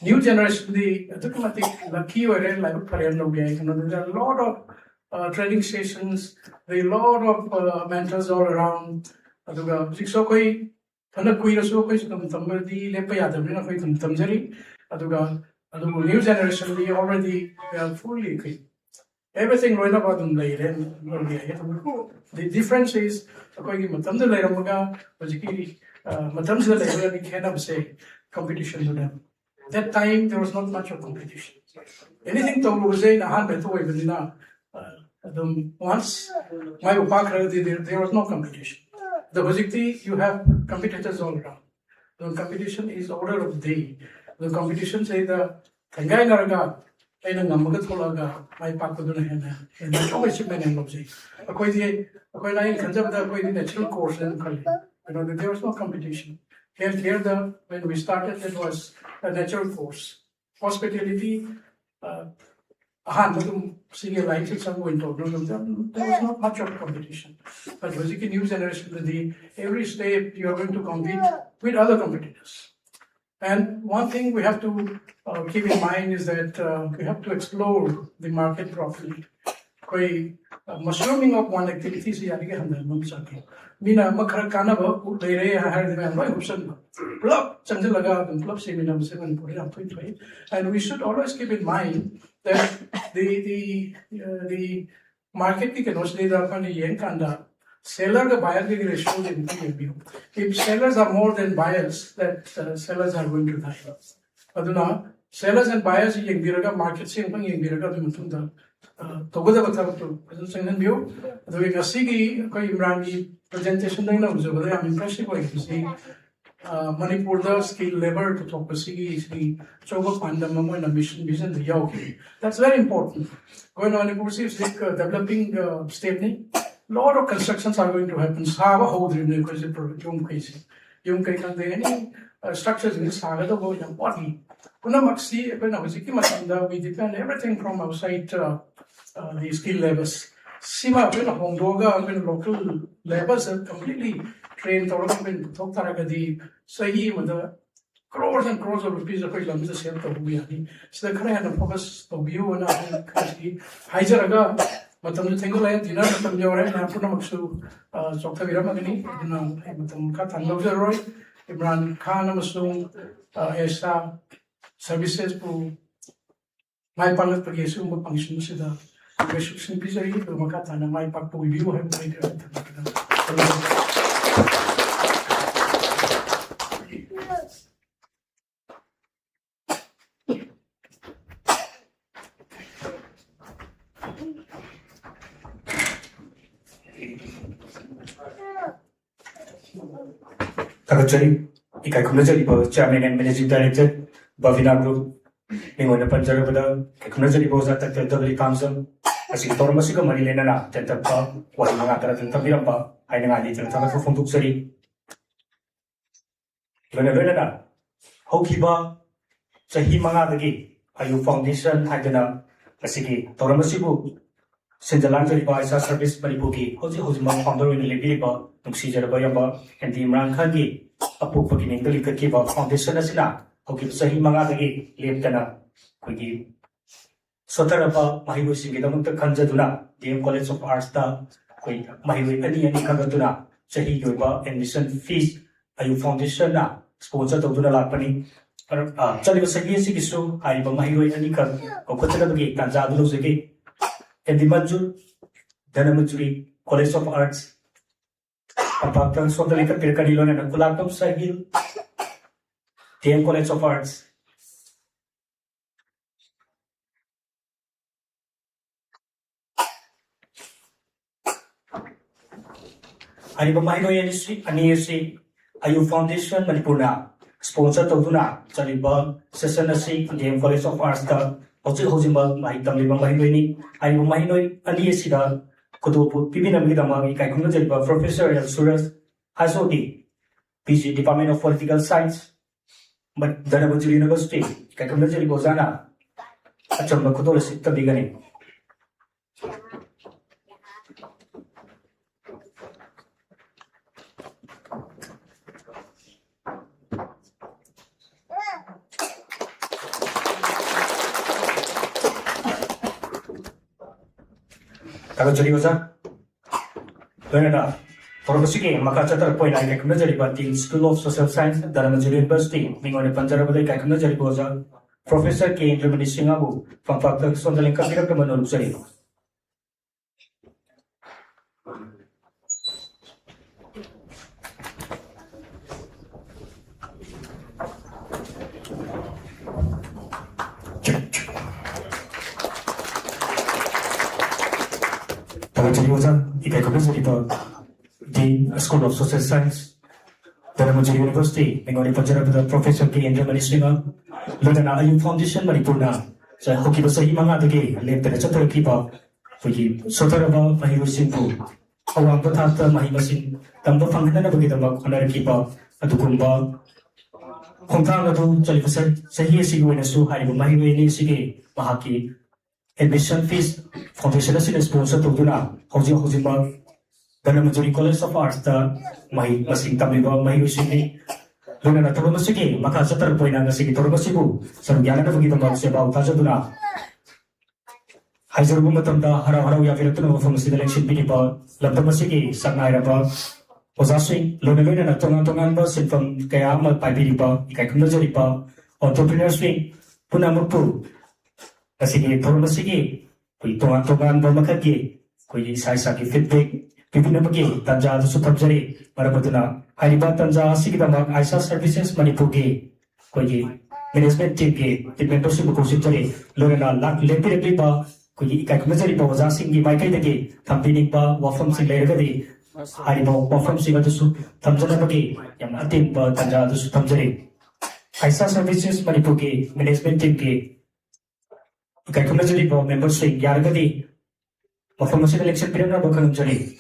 new generation di adu kamati lucky ore like parian no ge there are a lot of training stations there are a lot of mentors all around adu ga sikso koi thana kui ra so koi sum tambar di le pa ya da na koi tamjari adu ga adu new generation di already they are fully equipped everything right about them later the difference is akoi matam da lairamaga hojiki matam se lairamaga ni khena base competition to them that time there was not much of competition anything to was in a hand to even once my upakra there was no competition the hojiki you have competitors all around the competition is order of the day the competition say the thangai naraga aina ngamaga tholaga mai pakaduna hena and so achievement and object akoi na in khanjab da akoi natural course and khali there was no competition here when we started it was a natural course hospitality senior lines and some went over there was not much of competition but basically new generation every step you are going to compete with other competitors. And one thing we have to keep in mind is that we have to explore the market properly. Koi mushrooming of one activity is yani ke handle mum sakhe. Mina makhara kana ba leire har de mai loi option club change laga club se mina se man puri up to and we should always keep in mind that the market ki kenosle da pani yen kanda seller to buyer ki ratio in view. If sellers are more than buyers, that sellers are going to die. Aduna sellers and buyers yeng biraga market sing pang yeng biraga the mutunda togoda batha to presentation view. Adu ngasi gi koi Imran gi presentation dai na ujo bada I'm impressed koi see Manipur the skill labor to talk sigi choba pandam mo na mission vision the yogi. That's very important. Going on Manipur is developing state ni lot of constructions are going to happen. Sava hold in the crazy. Yung kay kan any structures in this saga the boy and body. Kuna maxi when I was we depend everything from outside the skill levels. Sima when Hondoga when local levels are completely trained or when talk taragadi sahi mother crores and crores of rupees of the same to we so the kind of focus of you and I hijaraga ꯃꯇꯝꯁꯨ ꯊꯦꯡꯗꯣꯛꯂꯛꯑꯦ dinner ꯃꯇꯝ ꯌꯧꯔꯦ ꯃꯌꯥꯝ ꯄꯨꯝꯅꯃꯛꯁꯨ ꯆꯣꯛꯊꯕꯤꯔꯝꯃꯒꯅꯤ ꯑꯗꯨꯅ ꯑꯩ ꯃꯇꯝ ꯈꯔ ꯊꯥꯡ ꯂꯧꯖꯔꯔꯣꯏ ꯏꯝꯔꯥꯟ ꯈꯥꯟ ꯑꯃꯁꯨꯡ ꯑꯦꯁꯥ ꯁꯔꯚꯤꯁꯦꯁꯄꯨ ꯃꯥꯏ ꯄꯥꯛꯂꯛꯄꯒꯤ ꯑꯁꯤꯒꯨꯝꯕ ꯐꯪꯁꯟ ꯑꯁꯤꯗ ꯀꯪꯒ꯭ꯔꯦꯆꯨꯂꯦꯁꯟ ꯄꯤꯖꯔꯤ ꯑꯗꯨꯒ ꯃꯈꯥ ꯇꯥꯅ ꯃꯥꯏ ꯄꯥꯛꯄ ꯑꯣꯏꯕꯤꯌꯨ ꯍꯥꯏꯕ ꯑꯩ Tagachari, ikai khumnajari bo chairman and managing director, Bhavina Group, Mingona Panjarabada, Khumnajari bo zata Tentabli Council, asing Tormasiga Marilena, Tentapa, Wahimanga Tentabiramba, Ainanga Tentaka Funduksari. Venavena, Hokiba, Sahimanga the Gate, Ayu Foundation, Haidana, Asiki, Tormasibu, Sinjalanjari Baisa Service Maribuki, Hosi Hosman founder in Libiba, Nuxi Jarabayamba, and the Imran Khani, a poop beginning the Likiba Foundation Asina, Hoki Sahi Mangadi, Leptana, Kugi Sotarapa, Mahibu Singidam the Kanjaduna, the College of Arts, Mahibu Ani and Kangatuna, Sahi Yoba, and Mission Fees, Ayu Foundation, sponsor to Duna Lapani. Chalibasagi Sigisu, Aiba Mahibu and Nika, Okotaki, Tanzadu. And the Manjur, Dhanamajuri, College of Arts, Apakang Sotalika Pirkanilon and Kulatam Sahil, TM College of Arts. Ariba Mahino Industry, Anisi, Ayu Foundation, Manipuna, sponsor Toduna, Chaliba, Sessanasi, TM College of Arts. Hojima, my Tamil Mahini, I am Mahinoi, Aliasida, Kodopu, Pibinamidamagi, Kakunajaba, Professor Suras, Hasodi, PG Department of Political Science, but Dhanabajur University, Kakunajari Bozana, Achamba Kodoris, the beginning. Tagachari was a Leonard Torosiki, Makachatar Point, I Kakunajari, but the School of Social Science, Dhanamajuri University, being on a Panjarabadi Kakunajari Boza, Professor K. in Germany Singabu, from Fakta Sondalinka Pirakaman Sari. The School of Social Science, Dhanamajuri University, Mingoni Panjarabada, Professor K. in Germany Singer, Lodana Ayu Foundation, Manipurna, so Hokibasahi Mangadagi, left the Chatter Kipa, Fuji, Sotaraba, Mahiru Simpu, Awam Patata, Mahimasin, Tamba Fangana Bugitama, Honor Kipa, Atukumba, Hontangadu, Jalifasa, Sahi Sigu in a Su, Haribu Mahiru Sige, Mahaki, admission fees, foundation sponsor to Duna, Hosima, Dhanamajuri College of Arts, the Mahi Masing Tamiba, Mahi Sini, Luna Toromasuki, Makasatar Poina, Siki Toromasibu, some Yana Gitama, about Tajaduna. Hazarumatamda, Harahara Yaviratuno from the election Pinipa, Lantamasiki, Sanairaba, Osasing, Lunavina, Tongan Bus from Kayama, Pipiripa, Ikakunajaripa, Entrepreneur Swing, Punamupu. Asigi Tormasigi, we Tongan Bamakaki, we Saisaki feedback, Pipinamaki, Tanja Sutamjari, Marabutuna, Hariba Tanja, Sigidama, Isa Services, Manipugi, Koji, Management Team, the members of Kositari, Lorena, Lepipa, Koji, Kakmazari, Wazasingi, Maikaki, Tampinipa, Wafam Silergadi, Haribo, Wafam Sigatusu, Tamjanabaki, Yamatim, Tanja Sutamjari, Isa Services, Manipugi, Management Team. Kakunajari po members say Yaragadi, Mafamasin election period na Bakanjari.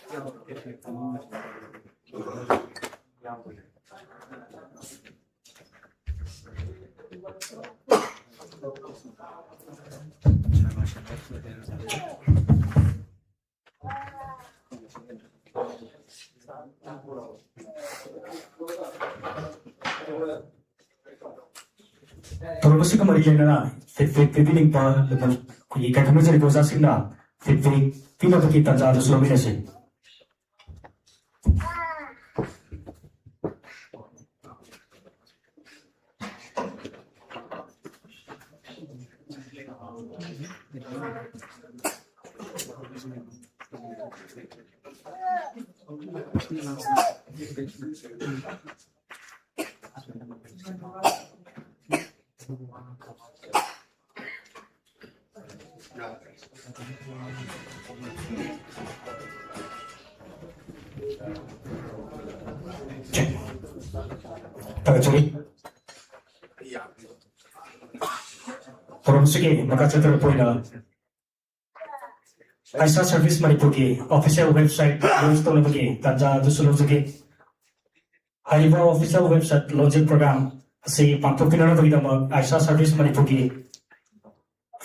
Toro masih kembali lena fit feeling pa lepas kuyi kai kamu jadi dosa sih na fit tina tu kita jadi selalu ini sih. Tak curi. Toro masih maka cerita poin na. Aisa Service Manipur ki official website launch to lagi tanja tu selalu lagi. Haiba official website launching program si pantuk pinana bagi nama Aisa Service Manipur ki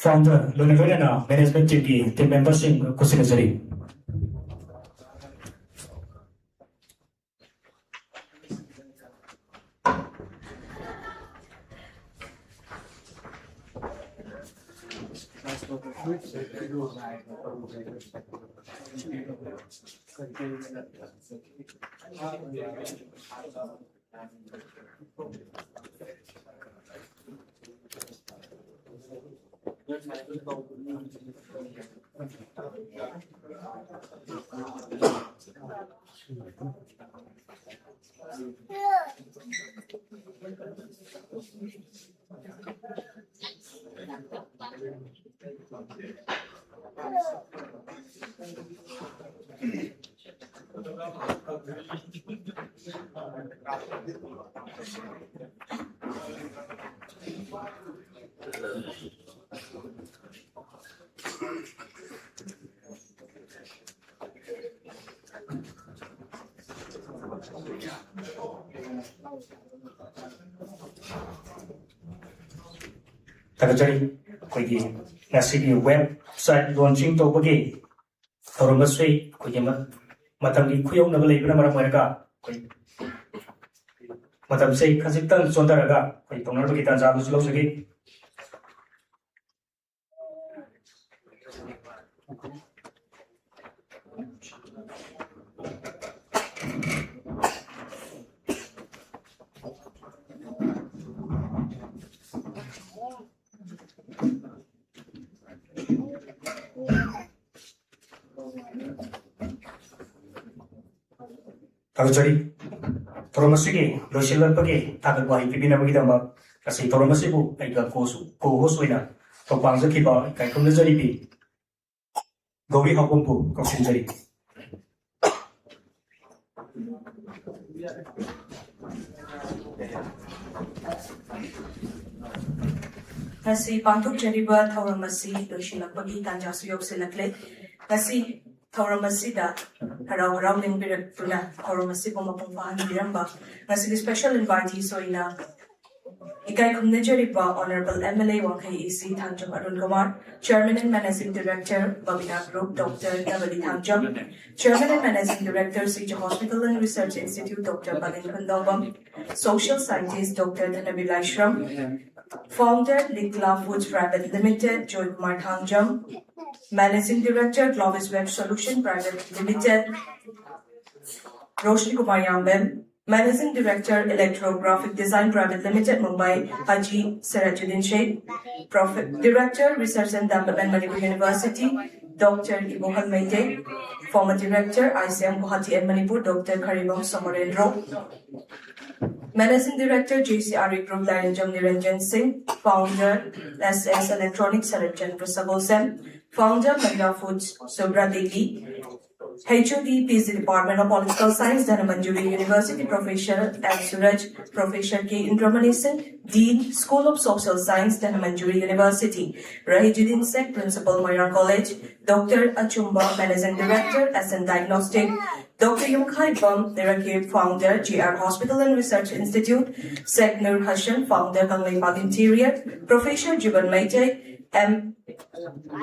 founder Lunagaya na management team ki team members sing kusin jari. Tak cari kuyi nasi website launching to bagi toro masih kuyi matam di kuyong na balai benar benar mereka kuyi matam saya kasih tang saudara ga kuyi tongnar bagi tanja tu selalu lagi. Tak cari toro masih losil lagi tak buat pipi nama kita mak kasih toro masih bu kayak ko host wina to bangsa kita kayak kamu jadi pi gauri hakum bu kau sendiri. Kasi pantuk jariba thawram masi doshilak bagi tanja suyok silakle kasi thawram masi da harau ning birak puna thawram masi ko mapungpahan biramba kasi special invitee soina ikai khumne jariba honorable MLA Wangkai EC Thangjam Arun Kumar, Chairman and Managing Director Babina Group Dr. Navali Thangjam, Chairman and Managing Director CJ Hospital and Research Institute Dr. Balin Khandawam, Social Scientist Dr. Dhanabilai Shram, Founder Likla Foods Private Limited Joy Kumar Thangjam, Managing Director Globis Web Solution Private Limited Roshni Kumar Yambem, Managing Director Electrographic Design Private Limited Mumbai Haji Sirajuddin Sheikh, Director Research and Development Manipur University Dr. Ibohal Maite, Former Director ICM Guwahati and Manipur Dr. Karibam Samarendro, Managing Director JCRE Group Niranjan Singh, Founder SS Electronics Saranjan Prasabol Sen, Founder Mega Foods Sobra Devi, HOD PhD Department of Political Science, Dhanmanjuri University, Professor M. Suraj, Professor K. Indramanesan, Dean, School of Social Science, Dhanmanjuri University, Rahijudin Sek, Principal, Moirang College, Dr. Achumba, Managing Director, SN Diagnostic, Dr. Yumkhai Bum, Director, Founder, GR Hospital and Research Institute, Sek Nur Hassan, Founder, Kangleipak Interior, Professor Jiban Maitei, M.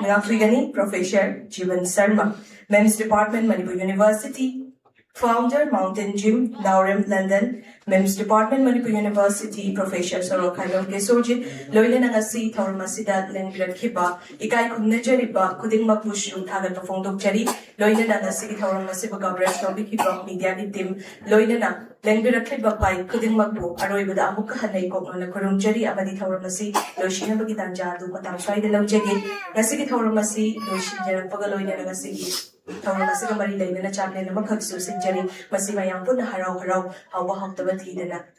Ngafigani, Professor Jivan Sharma, Men's Department, Manipur University, Founder, Mountain Gym, Naurem, London, Men's Department, Manipur University, Professor Sorokayo Kesoji, Loyla Nangasi, Taurumasida, Lengret Kiba, Ikai Kunajariba, Kuding Mapushu, Tagat of Fondok Jari, Loyla Nangasi, Taurumasiba Gabriel Nobi Kiba, Media Itim, Loyla Lengret Kiba Pai, Kuding Mapu, Aroiba Amuka Hanay Kokona Kurum Jari, Abadi Taurumasi, Loshina Bagitanja, Dukatam Fai, the Lojagi, Nasiki Taurumasi, Loshin Pagaloina Nagasi. Taurumasi Mari Lena Chaplain Makaksu Sinjari, Masima Yampuna Harau Harau, Hawa Hoptavati,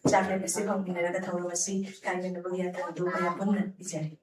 Chaplain Missipam in another Taurumasi, kind of Buyata, do Mayapuna, Izari.